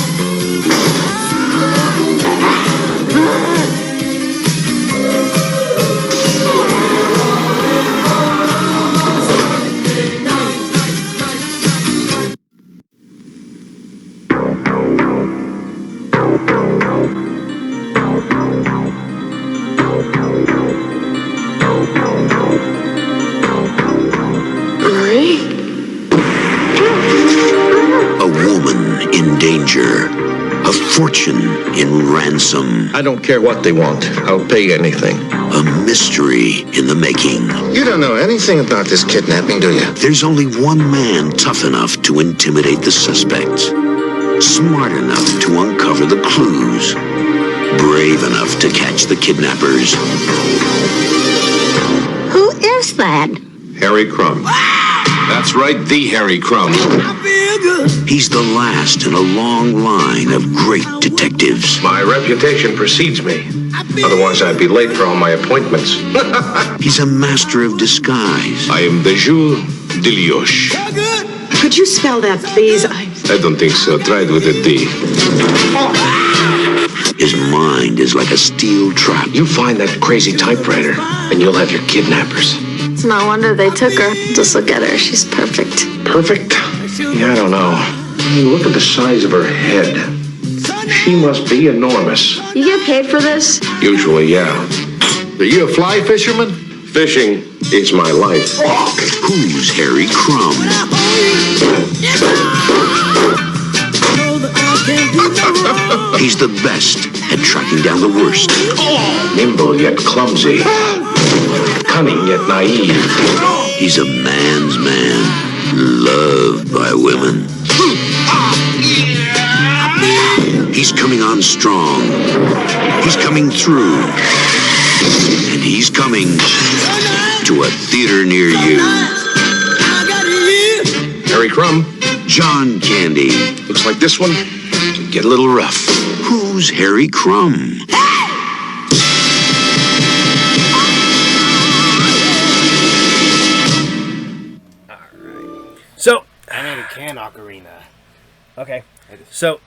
Speaker 9: A woman in danger. A fortune in ransom.
Speaker 6: I don't care what they want. I'll pay anything.
Speaker 9: A mystery in the making.
Speaker 6: You don't know anything about this kidnapping, do you?
Speaker 9: There's only one man tough enough to intimidate the suspects. Smart enough to uncover the clues. Brave enough to catch the kidnappers.
Speaker 11: Who is that?
Speaker 6: Harry Crumb. That's right, the Harry Crumb.
Speaker 9: He's the last in a long line of great detectives.
Speaker 6: My reputation precedes me. Otherwise, I'd be late for all my appointments.
Speaker 9: He's a master of disguise.
Speaker 6: I am Bijou Delioche.
Speaker 10: Could you spell that, please?
Speaker 6: I don't think so. Try it with a D.
Speaker 9: His mind is like a steel trap.
Speaker 6: You find that crazy typewriter, and you'll have your kidnappers.
Speaker 11: It's no wonder they took her. Just look at her. She's perfect.
Speaker 6: Perfect? Yeah, I don't know. I mean, look at the size of her head. She must be enormous.
Speaker 11: You get paid for this?
Speaker 6: Usually, yeah. Are you a fly fisherman? Fishing is my life.
Speaker 9: Who's Harry Crumb? He's the best at tracking down the worst.
Speaker 6: Nimble yet clumsy. Cunning yet naive.
Speaker 9: He's a man's man. Loved by women. He's coming on strong. He's coming through. And he's coming to a theater near you.
Speaker 6: Harry Crumb.
Speaker 9: John Candy.
Speaker 6: Looks like this one could get a little rough.
Speaker 9: Who's Harry Crumb?
Speaker 23: So,
Speaker 15: I made a can ocarina.
Speaker 23: Okay. So,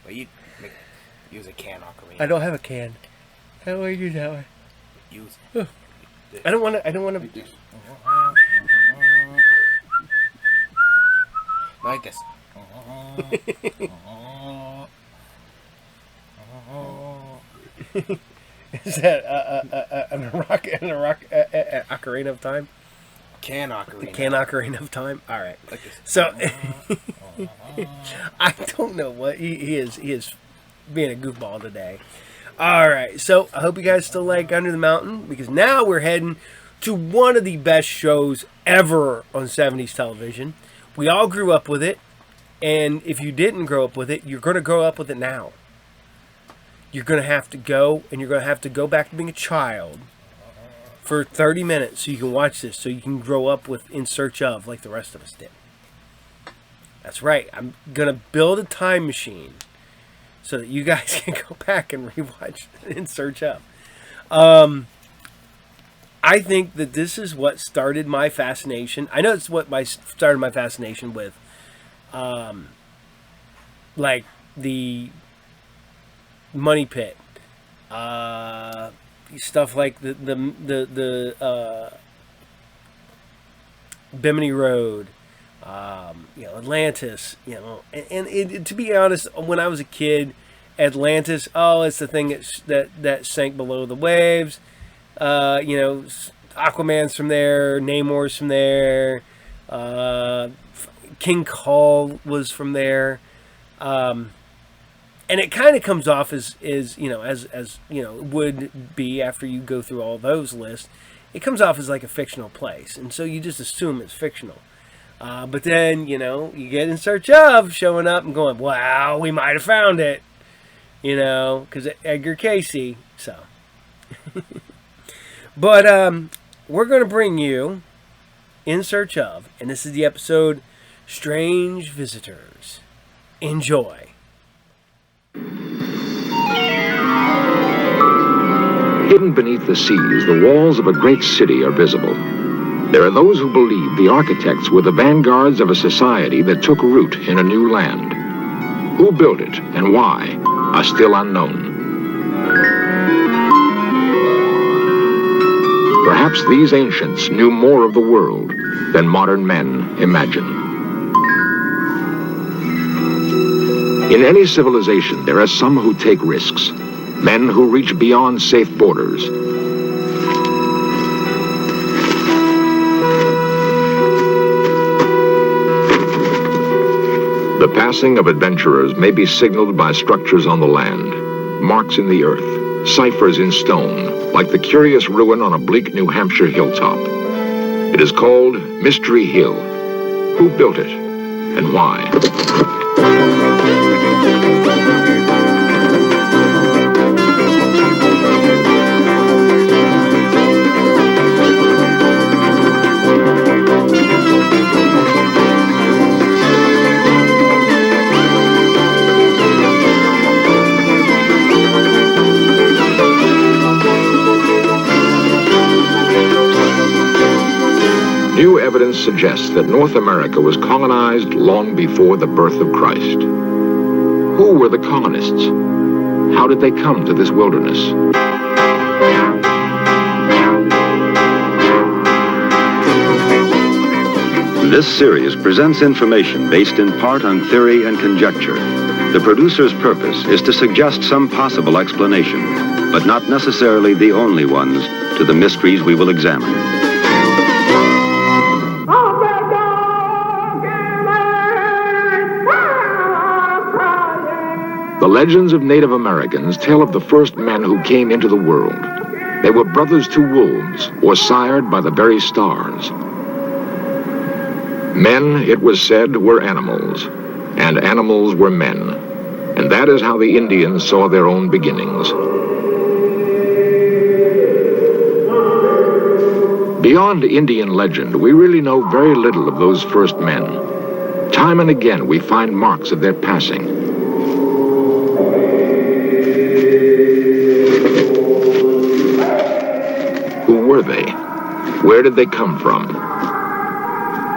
Speaker 15: But you use a can ocarina.
Speaker 23: I don't have a can. How do I use that one?
Speaker 15: Use
Speaker 23: it. I don't want to.
Speaker 15: Like this.
Speaker 23: Is that an ocarina of time?
Speaker 15: Can ocarina.
Speaker 23: The can ocarina of time. All right.
Speaker 15: Like this.
Speaker 23: So I don't know what he is being a goofball today. All right. So I hope you guys still like Under the Mountain, because now we're heading to one of the best shows ever on 70s television. We all grew up with it, and if you didn't grow up with it, you're going to grow up with it now. You're going to have to go, and you're going to have to go back to being a child for 30 minutes so you can watch this, so you can grow up with In Search Of like the rest of us did. That's right. I'm going to build a time machine so that you guys can go back and rewatch In Search Of. I I think that this is what started my fascination. I know it's what started my fascination with, like the Money Pit, stuff like the Bimini Road, Atlantis, and to be honest, when I was a kid, Atlantis, it's the thing that sank below the waves. Aquaman's from there, Namor's from there, King Cole was from there, and it kind of comes off as would be after you go through all those lists. It comes off as like a fictional place, and so you just assume it's fictional. But then, you get In Search Of showing up and going, wow, we might have found it, because Edgar Casey, so. But we're going to bring you In Search Of, and this is the episode Strange Visitors. Enjoy.
Speaker 6: Hidden beneath the seas, the walls of a great city are visible. There are those who believe the architects were the vanguards of a society that took root in a new land. Who built it and why are still unknown. Perhaps these ancients knew more of the world than modern men imagine. In any civilization, there are some who take risks, men who reach beyond safe borders. The passing of adventurers may be signaled by structures on the land, marks in the earth, ciphers in stone, like the curious ruin on a bleak New Hampshire hilltop. It is called Mystery Hill. Who built it and why? New evidence suggests that North America was colonized long before the birth of Christ. Who were the colonists? How did they come to this wilderness?
Speaker 4: This series presents information based in part on theory and conjecture. The producer's purpose is to suggest some possible explanation, but not necessarily the only ones, to the mysteries we will examine.
Speaker 6: The legends of Native Americans tell of the first men who came into the world. They were brothers to wolves, or sired by the very stars. Men, it was said, were animals, and animals were men. And that is how the Indians saw their own beginnings. Beyond Indian legend, we really know very little of those first men. Time and again, we find marks of their passing. Who were they? Where did they come from?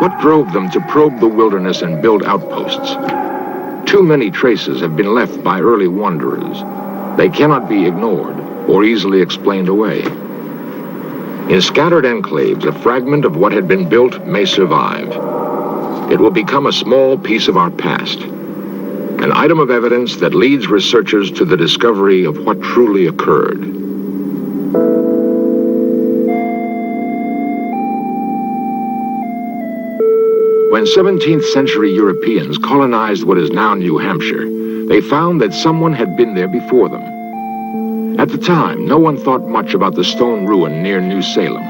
Speaker 6: What drove them to probe the wilderness and build outposts? Too many traces have been left by early wanderers. They cannot be ignored or easily explained away. In scattered enclaves, a fragment of what had been built may survive. It will become a small piece of our past, an item of evidence that leads researchers to the discovery of what truly occurred. When 17th century Europeans colonized what is now New Hampshire, they found that someone had been there before them. At the time, no one thought much about the stone ruin near New Salem.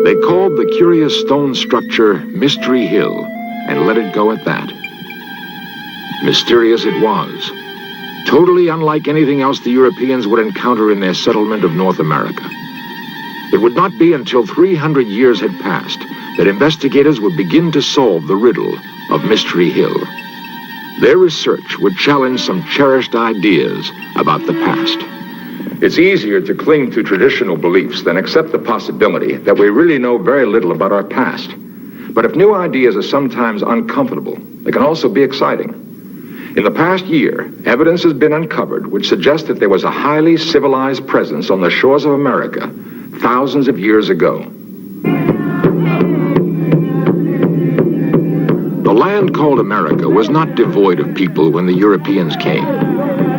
Speaker 6: They called the curious stone structure Mystery Hill and let it go at that. Mysterious it was, totally unlike anything else the Europeans would encounter in their settlement of North America. It would not be until 300 years had passed that investigators would begin to solve the riddle of Mystery Hill. Their research would challenge some cherished ideas about the past. It's easier to cling to traditional beliefs than accept the possibility that we really know very little about our past. But if new ideas are sometimes uncomfortable, they can also be exciting. In the past year, evidence has been uncovered which suggests that there was a highly civilized presence on the shores of America thousands of years ago. The land called America was not devoid of people when the Europeans came.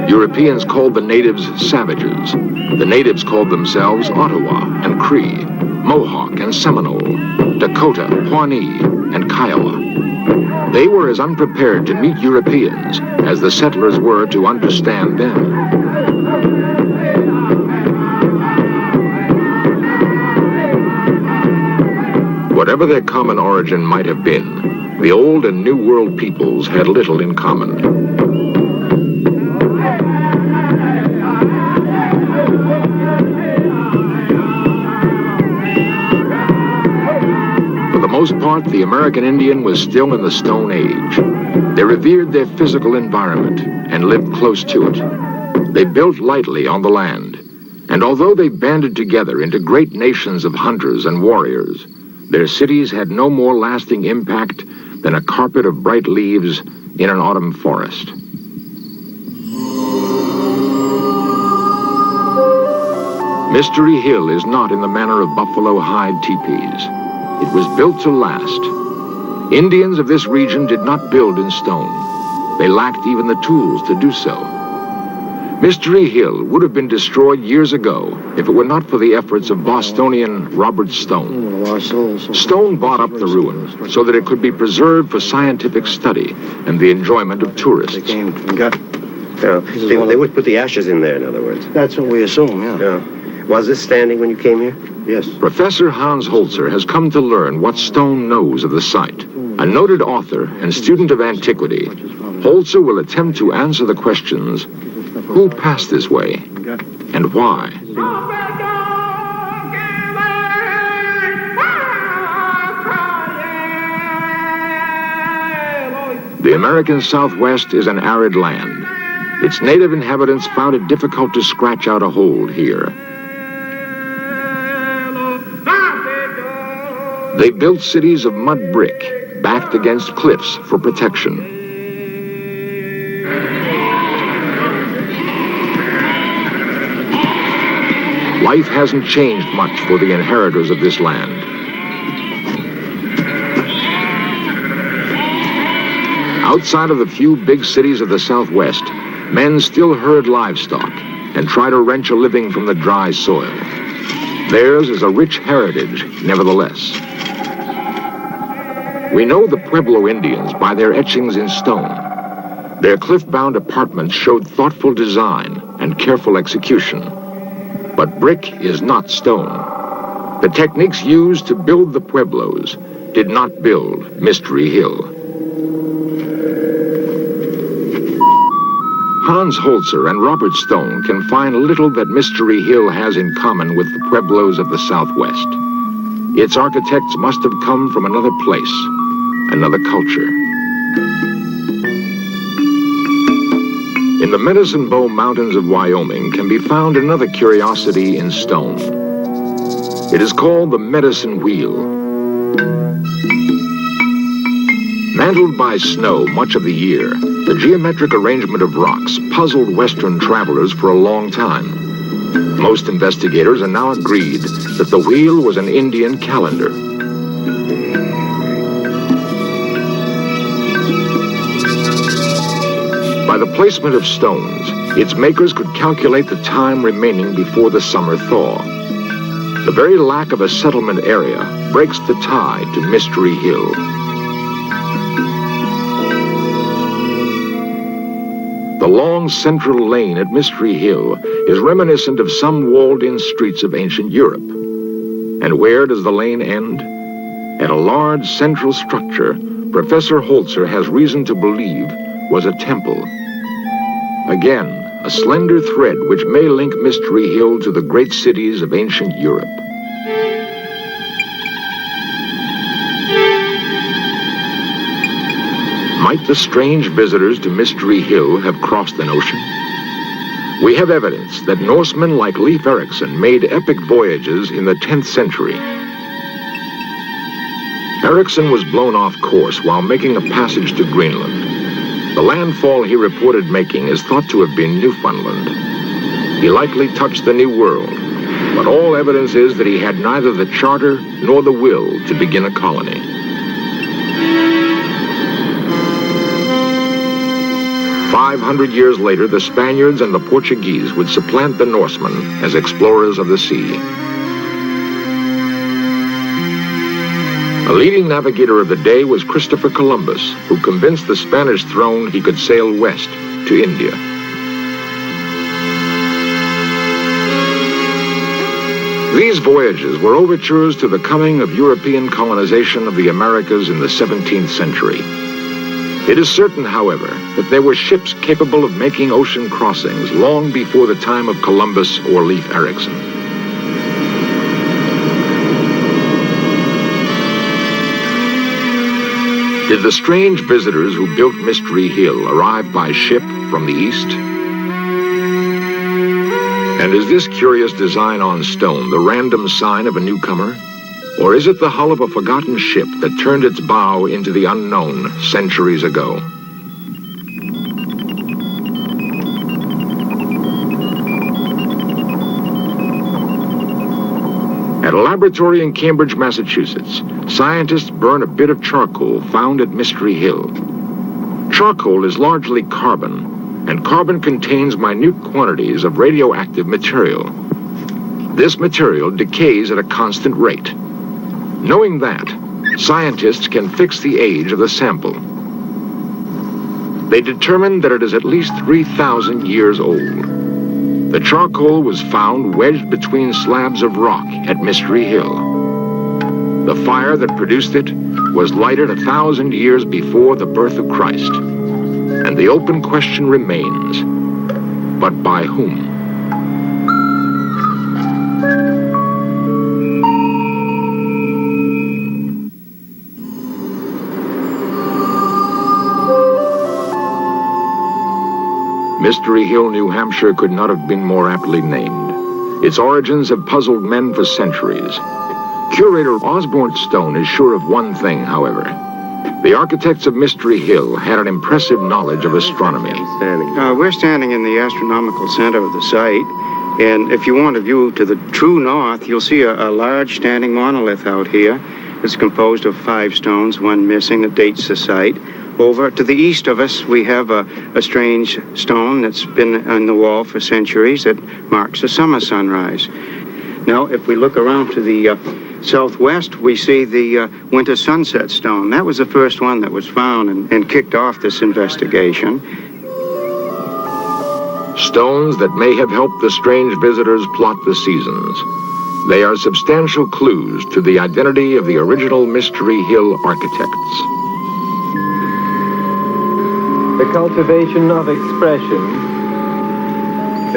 Speaker 6: Europeans called the natives savages. The natives called themselves Ottawa and Cree, Mohawk and Seminole, Dakota, Pawnee, and Kiowa. They were as unprepared to meet Europeans as the settlers were to understand them. Whatever their common origin might have been, the Old and New World peoples had little in common. For the most part, the American Indian was still in the Stone Age. They revered their physical environment and lived close to it. They built lightly on the land, and although they banded together into great nations of hunters and warriors, their cities had no more lasting impact than a carpet of bright leaves in an autumn forest. Mystery Hill is not in the manner of buffalo hide teepees. It was built to last. Indians of this region did not build in stone. They lacked even the tools to do so. Mystery Hill would have been destroyed years ago if it were not for the efforts of Bostonian Robert Stone. Stone bought up the ruin so that it could be preserved for scientific study and the enjoyment of tourists.
Speaker 5: They would put the ashes in there, in other words.
Speaker 1: That's what we assume, yeah.
Speaker 5: Was this standing when you came here?
Speaker 1: Yes.
Speaker 6: Professor Hans Holzer has come to learn what Stone knows of the site. A noted author and student of antiquity, Holzer will attempt to answer the questions: who passed this way, and why? The American Southwest is an arid land. Its native inhabitants found it difficult to scratch out a hold here. They built cities of mud brick, backed against cliffs for protection. Life hasn't changed much for the inheritors of this land. Outside of the few big cities of the Southwest, men still herd livestock and try to wrench a living from the dry soil. Theirs is a rich heritage, nevertheless. We know the Pueblo Indians by their etchings in stone. Their cliff-bound apartments showed thoughtful design and careful execution. But brick is not stone. The techniques used to build the Pueblos did not build Mystery Hill. Hans Holzer and Robert Stone can find little that Mystery Hill has in common with the Pueblos of the Southwest. Its architects must have come from another place, another culture. In the Medicine Bow Mountains of Wyoming can be found another curiosity in stone. It is called the Medicine Wheel. Mantled by snow much of the year, the geometric arrangement of rocks puzzled Western travelers for a long time. Most investigators are now agreed that the wheel was an Indian calendar. By the placement of stones, its makers could calculate the time remaining before the summer thaw. The very lack of a settlement area breaks the tie to Mystery Hill. The long central lane at Mystery Hill is reminiscent of some walled-in streets of ancient Europe. And where does the lane end? At a large central structure, Professor Holzer has reason to believe was a temple. Again, a slender thread which may link Mystery Hill to the great cities of ancient Europe. Might the strange visitors to Mystery Hill have crossed an ocean? We have evidence that Norsemen like Leif Erikson made epic voyages in the 10th century. Erikson was blown off course while making a passage to Greenland. The landfall he reported making is thought to have been Newfoundland. He likely touched the New World, but all evidence is that he had neither the charter nor the will to begin a colony. "500 years later, the Spaniards and the Portuguese would supplant the Norsemen as explorers of the sea. A leading navigator of the day was Christopher Columbus, who convinced the Spanish throne he could sail west to India. These voyages were overtures to the coming of European colonization of the Americas in the 17th century. It is certain, however, that there were ships capable of making ocean crossings long before the time of Columbus or Leif Erikson. Did the strange visitors who built Mystery Hill arrive by ship from the east? And is this curious design on stone the random sign of a newcomer? Or is it the hull of a forgotten ship that turned its bow into the unknown centuries ago? At a laboratory in Cambridge, Massachusetts, scientists burn a bit of charcoal found at Mystery Hill. Charcoal is largely carbon, and carbon contains minute quantities of radioactive material. This material decays at a constant rate. Knowing that, scientists can fix the age of the sample. They determined that it is at least 3,000 years old. The charcoal was found wedged between slabs of rock at Mystery Hill. The fire that produced it was lighted 1,000 years before the birth of Christ. And the open question remains, but by whom? Mystery Hill, New Hampshire could not have been more aptly named. Its origins have puzzled men for centuries. Curator Osborne Stone is sure of one thing, however. The architects of Mystery Hill had an impressive knowledge of astronomy.
Speaker 16: We're standing in the astronomical center of the site, and if you want a view to the true north, you'll see a large standing monolith out here. It's composed of 5 stones, one missing that dates the site. Over to the east of us, we have a strange stone that's been on the wall for centuries that marks the summer sunrise. Now, if we look around to the southwest, we see the winter sunset stone. That was the first one that was found and kicked off this investigation.
Speaker 6: Stones that may have helped the strange visitors plot the seasons. They are substantial clues to the identity of the original Mystery Hill architects.
Speaker 17: The cultivation of expression.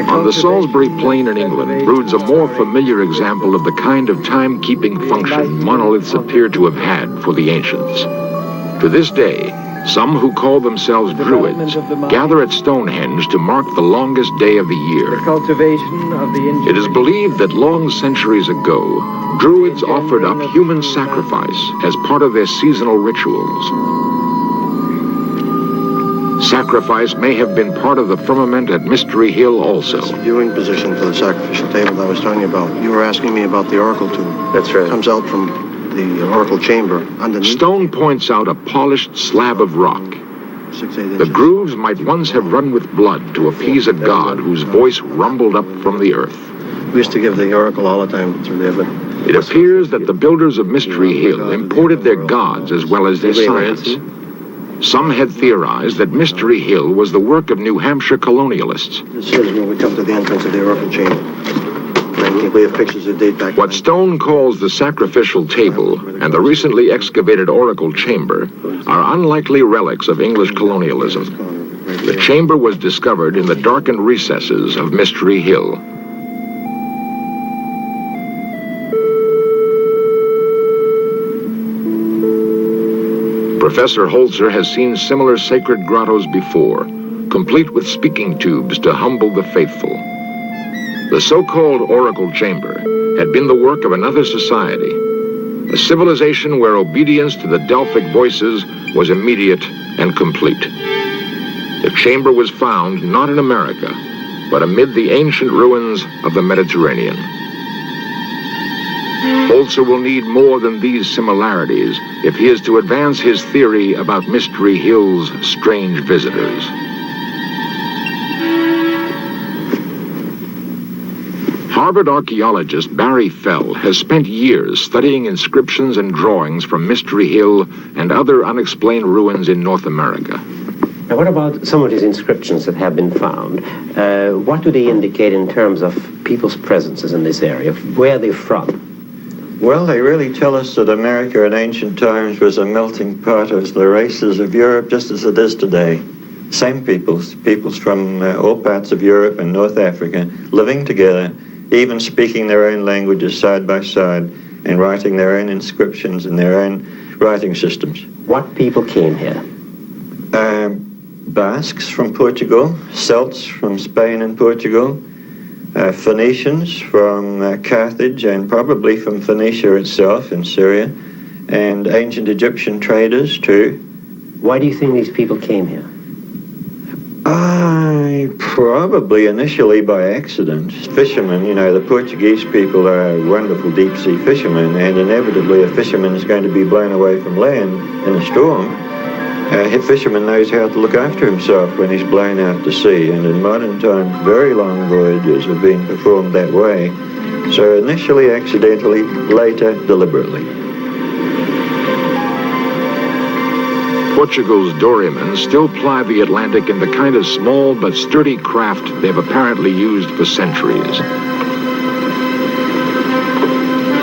Speaker 6: On the Salisbury Plain in England broods a more familiar example of the kind of timekeeping function monoliths appear to have had for the ancients. To this day, some who call themselves Druids gather at Stonehenge to mark the longest day of the year. It is believed that long centuries ago, Druids offered up human sacrifice as part of their seasonal rituals. Sacrifice may have been part of the firmament at Mystery Hill also.
Speaker 18: Viewing position for the sacrificial table that I was telling you about. You were asking me about the oracle tomb.
Speaker 5: That's right.
Speaker 18: It comes out from the oracle chamber underneath.
Speaker 6: Stone points out a polished slab of rock.
Speaker 18: 6-8
Speaker 6: The grooves might once have run with blood to appease a god whose voice rumbled up from the earth.
Speaker 18: We used to give the oracle all the time through there, but...
Speaker 6: It appears that the builders of Mystery Hill imported their gods as well as their science. Some had theorized that Mystery Hill was the work of New Hampshire colonialists.
Speaker 18: This is where we come to the entrance of the oracle chamber. We have pictures that date back...
Speaker 6: What Stone calls the sacrificial table and the recently excavated oracle chamber are unlikely relics of English colonialism. The chamber was discovered in the darkened recesses of Mystery Hill. Professor Holzer has seen similar sacred grottos before, complete with speaking tubes to humble the faithful. The so-called oracle chamber had been the work of another society, a civilization where obedience to the Delphic voices was immediate and complete. The chamber was found not in America, but amid the ancient ruins of the Mediterranean. Holzer will need more than these similarities if he is to advance his theory about Mystery Hill's strange visitors. Harvard archaeologist Barry Fell has spent years studying inscriptions and drawings from Mystery Hill and other unexplained ruins in North America.
Speaker 5: Now, what about some of these inscriptions that have been found? What do they indicate in terms of people's presences in this area? Where are they from?
Speaker 8: Well, they really tell us that America in ancient times was a melting pot of the races of Europe, just as it is today. Same peoples from all parts of Europe and North Africa, living together, even speaking their own languages side by side, and writing their own inscriptions in their own writing systems.
Speaker 5: What people came here?
Speaker 8: Basques from Portugal, Celts from Spain and Portugal, Phoenicians from Carthage and probably from Phoenicia itself in Syria, and ancient Egyptian traders too.
Speaker 5: Why do you think these people came here?
Speaker 8: Probably initially by accident. Fishermen, you know, the Portuguese people are wonderful deep-sea fishermen, and inevitably a fisherman is going to be blown away from land in a storm. A fisherman knows how to look after himself when he's blown out to sea, and in modern times very long voyages have been performed that way. So initially accidentally, later deliberately.
Speaker 6: Portugal's dorymen still ply the Atlantic in the kind of small but sturdy craft they've apparently used for centuries.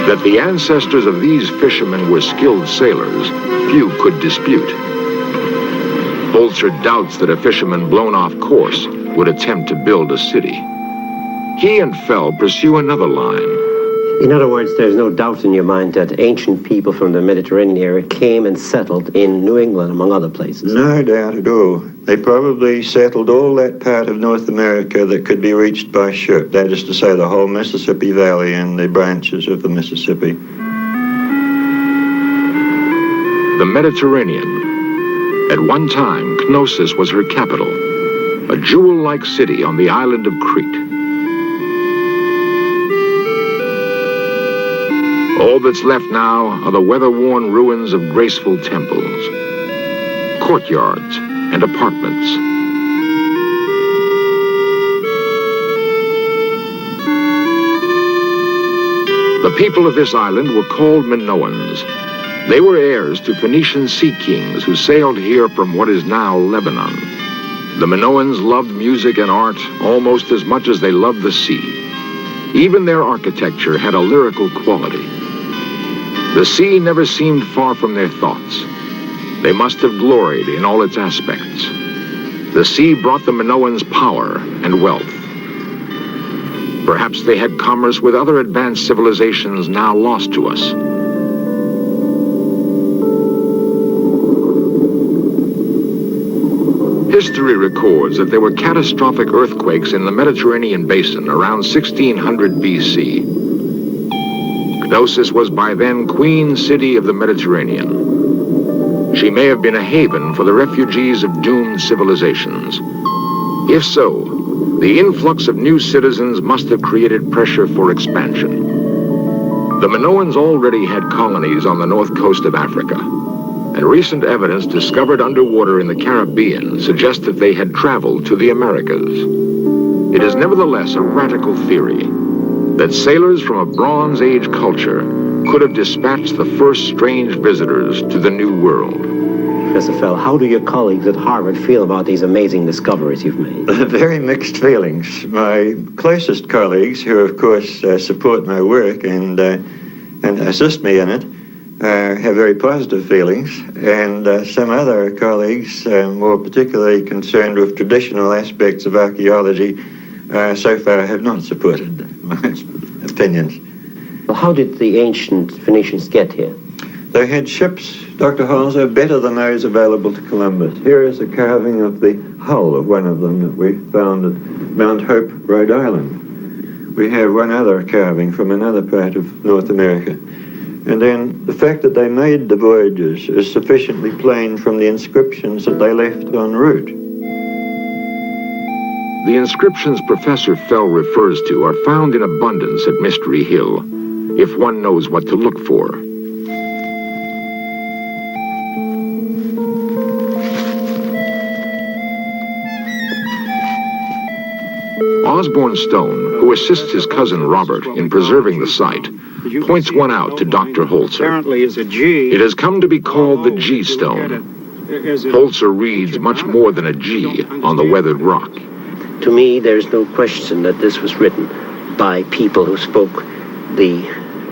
Speaker 6: That the ancestors of these fishermen were skilled sailors, few could dispute. Holzer doubts that a fisherman blown off course would attempt to build a city. He and Fell pursue another line.
Speaker 5: In other words, there's no doubt in your mind that ancient people from the Mediterranean area came and settled in New England, among other places.
Speaker 8: No doubt at all. They probably settled all that part of North America that could be reached by ship. That is to say, the whole Mississippi Valley and the branches of the Mississippi.
Speaker 6: The Mediterranean. At one time, Knossos was her capital, a jewel-like city on the island of Crete. All that's left now are the weather-worn ruins of graceful temples, courtyards, and apartments. The people of this island were called Minoans. They were heirs to Phoenician sea kings who sailed here from what is now Lebanon. The Minoans loved music and art almost as much as they loved the sea. Even their architecture had a lyrical quality. The sea never seemed far from their thoughts. They must have gloried in all its aspects. The sea brought the Minoans power and wealth. Perhaps they had commerce with other advanced civilizations now lost to us. History records that there were catastrophic earthquakes in the Mediterranean basin around 1600 BC. Knossos was by then Queen City of the Mediterranean. She may have been a haven for the refugees of doomed civilizations. If so, the influx of new citizens must have created pressure for expansion. The Minoans already had colonies on the north coast of Africa, and recent evidence discovered underwater in the Caribbean suggests that they had traveled to the Americas. It is nevertheless a radical theory that sailors from a Bronze Age culture could have dispatched the first strange visitors to the New World.
Speaker 5: Professor Fell, how do your colleagues at Harvard feel about these amazing discoveries you've made?
Speaker 8: Very mixed feelings. My closest colleagues, who of course support my work and assist me in it, have very positive feelings, and some other colleagues, more particularly concerned with traditional aspects of archaeology, so far have not supported my opinions.
Speaker 5: Well, how did the ancient Phoenicians get here?
Speaker 8: They had ships, Dr. Halser, better than those available to Columbus. Here is a carving of the hull of one of them that we found at Mount Hope, Rhode Island. We have one other carving from another part of North America. And then the fact that they made the voyages is sufficiently plain from the inscriptions that they left en route.
Speaker 6: The inscriptions Professor Fell refers to are found in abundance at Mystery Hill, if one knows what to look for. Osborne Stone, who assists his cousin Robert in preserving the site, points one out to Dr. Holzer.
Speaker 16: Apparently is a G.
Speaker 6: It has come to be called the G Stone. Holzer reads much more than a G on the weathered rock.
Speaker 5: To me, there's no question that this was written by people who spoke the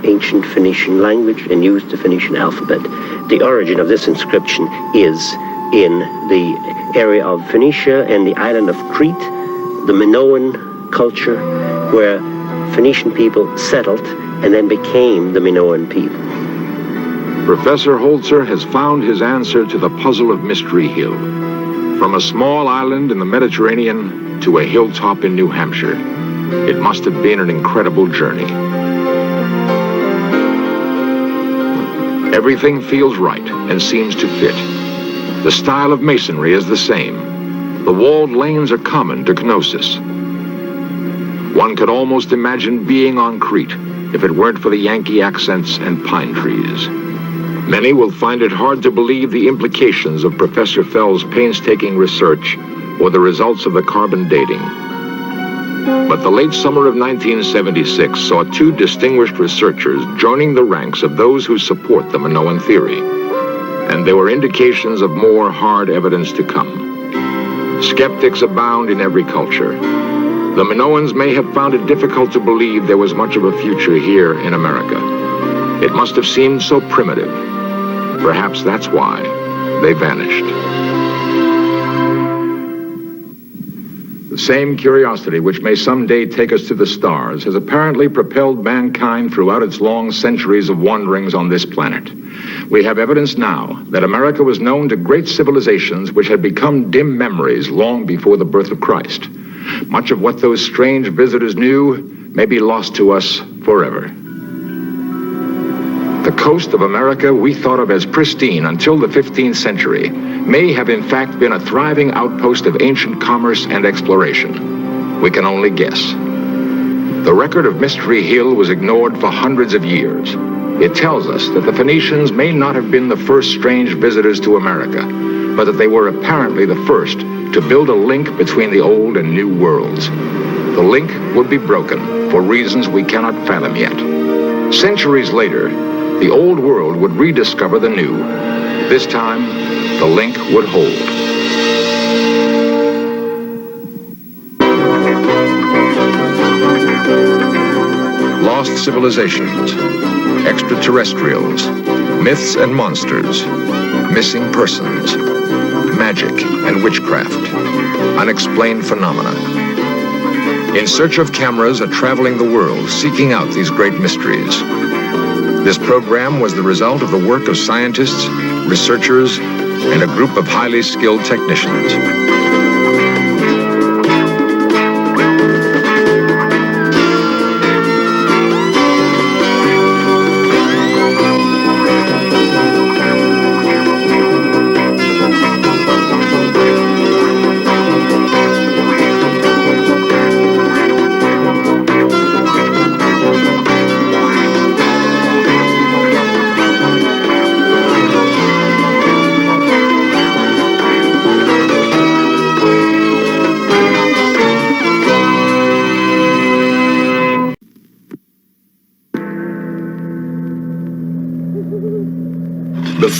Speaker 5: ancient Phoenician language and used the Phoenician alphabet. The origin of this inscription is in the area of Phoenicia and the island of Crete, the Minoan culture, where Phoenician people settled and then became the Minoan people.
Speaker 6: Professor Holzer has found his answer to the puzzle of Mystery Hill. From a small island in the Mediterranean to a hilltop in New Hampshire, it must have been an incredible journey. Everything feels right and seems to fit. The style of masonry is the same. The walled lanes are common to Knossos. One could almost imagine being on Crete if it weren't for the Yankee accents and pine trees. Many will find it hard to believe the implications of Professor Fell's painstaking research or the results of the carbon dating. But the late summer of 1976 saw two distinguished researchers joining the ranks of those who support the Minoan theory. And there were indications of more hard evidence to come. Skeptics abound in every culture. The Minoans may have found it difficult to believe there was much of a future here in America. It must have seemed so primitive. Perhaps that's why they vanished. The same curiosity which may someday take us to the stars has apparently propelled mankind throughout its long centuries of wanderings on this planet. We have evidence now that America was known to great civilizations which had become dim memories long before the birth of Christ. Much of what those strange visitors knew may be lost to us forever. The coast of America we thought of as pristine until the 15th century may have in fact been a thriving outpost of ancient commerce and exploration. We can only guess. The record of Mystery Hill was ignored for hundreds of years. It tells us that the Phoenicians may not have been the first strange visitors to America, but that they were apparently the first to build a link between the old and new worlds. The link would be broken for reasons we cannot fathom yet. Centuries later, the old world would rediscover the new. This time, the link would hold. Lost civilizations, extraterrestrials, myths and monsters, missing persons, magic and witchcraft, unexplained phenomena. In search of cameras are traveling the world, seeking out these great mysteries. This program was the result of the work of scientists, researchers, and a group of highly skilled technicians.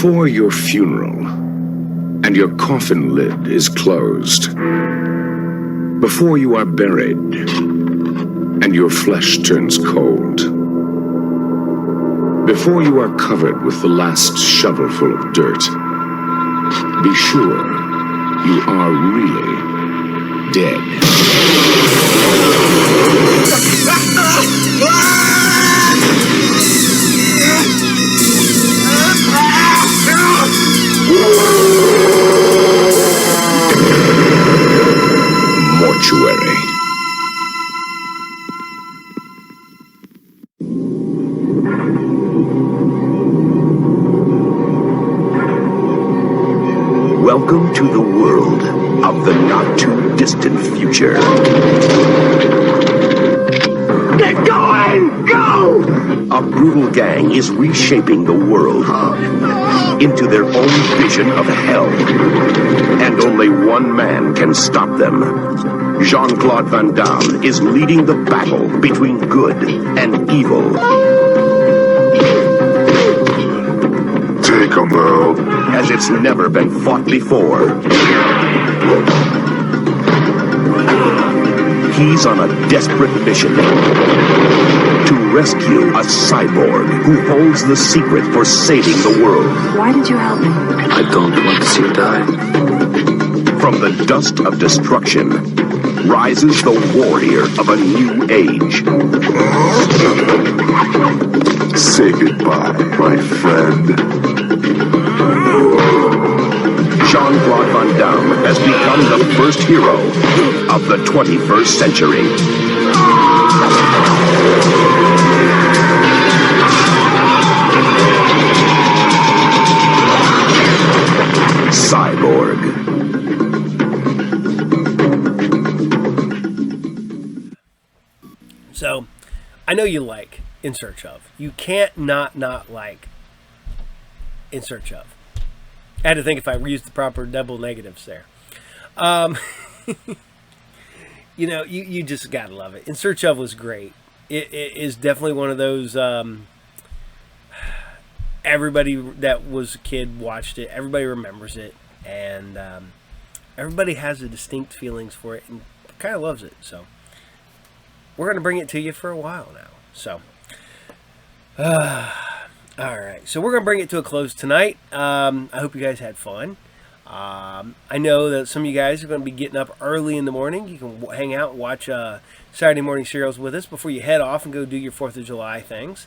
Speaker 19: Before your funeral, and your coffin lid is closed. Before you are buried, and your flesh turns cold. Before you are covered with the last shovelful of dirt, be sure you are really dead.
Speaker 7: Welcome to the world of the not-too-distant future. Get going! Go! A brutal gang is reshaping the world into their own vision of hell. And only one man can stop them. Jean-Claude Van Damme is leading the battle between good and evil. Take 'em out. As it's never been fought before. He's on a desperate mission to rescue a cyborg who holds the secret for saving the world.
Speaker 20: Why did you help me?
Speaker 7: I don't want to see you die. From the dust of destruction rises the warrior of a new age. Say goodbye, my friend. Jean-Claude Van Damme has become the first hero of the 21st century. Cyborg.
Speaker 23: So, I know you like In Search Of. You can't not like In Search Of. I had to think if I used the proper double negatives there. You know, you just gotta love it. In Search Of was great. It is definitely one of those. Everybody that was a kid watched it. Everybody remembers it, and everybody has the distinct feelings for it and kind of loves it. So we're gonna bring it to you for a while now. So. All right, so we're going to bring it to a close tonight. I hope you guys had fun. I know that some of you guys are going to be getting up early in the morning. You can hang out and watch Saturday morning serials with us before you head off and go do your 4th of July things.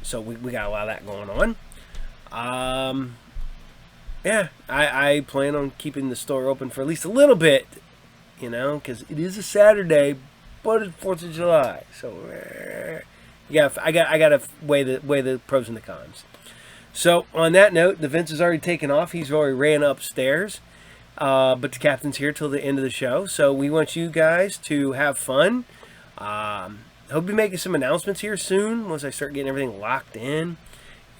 Speaker 23: So we got a lot of that going on. Yeah, I plan on keeping the store open for at least a little bit, you know, because it is a Saturday, but it's 4th of July. So... yeah, I got to weigh the pros and the cons. So on that note, the Vince has already taken off. He's already ran upstairs, but the captain's here till the end of the show. So we want you guys to have fun. Hope to be making some announcements here soon once I start getting everything locked in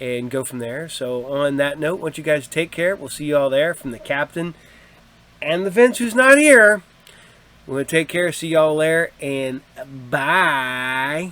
Speaker 23: and go from there. So on that note, I want you guys to take care. We'll see you all there from the captain and the Vince who's not here. We're going to take care. See y'all there and bye.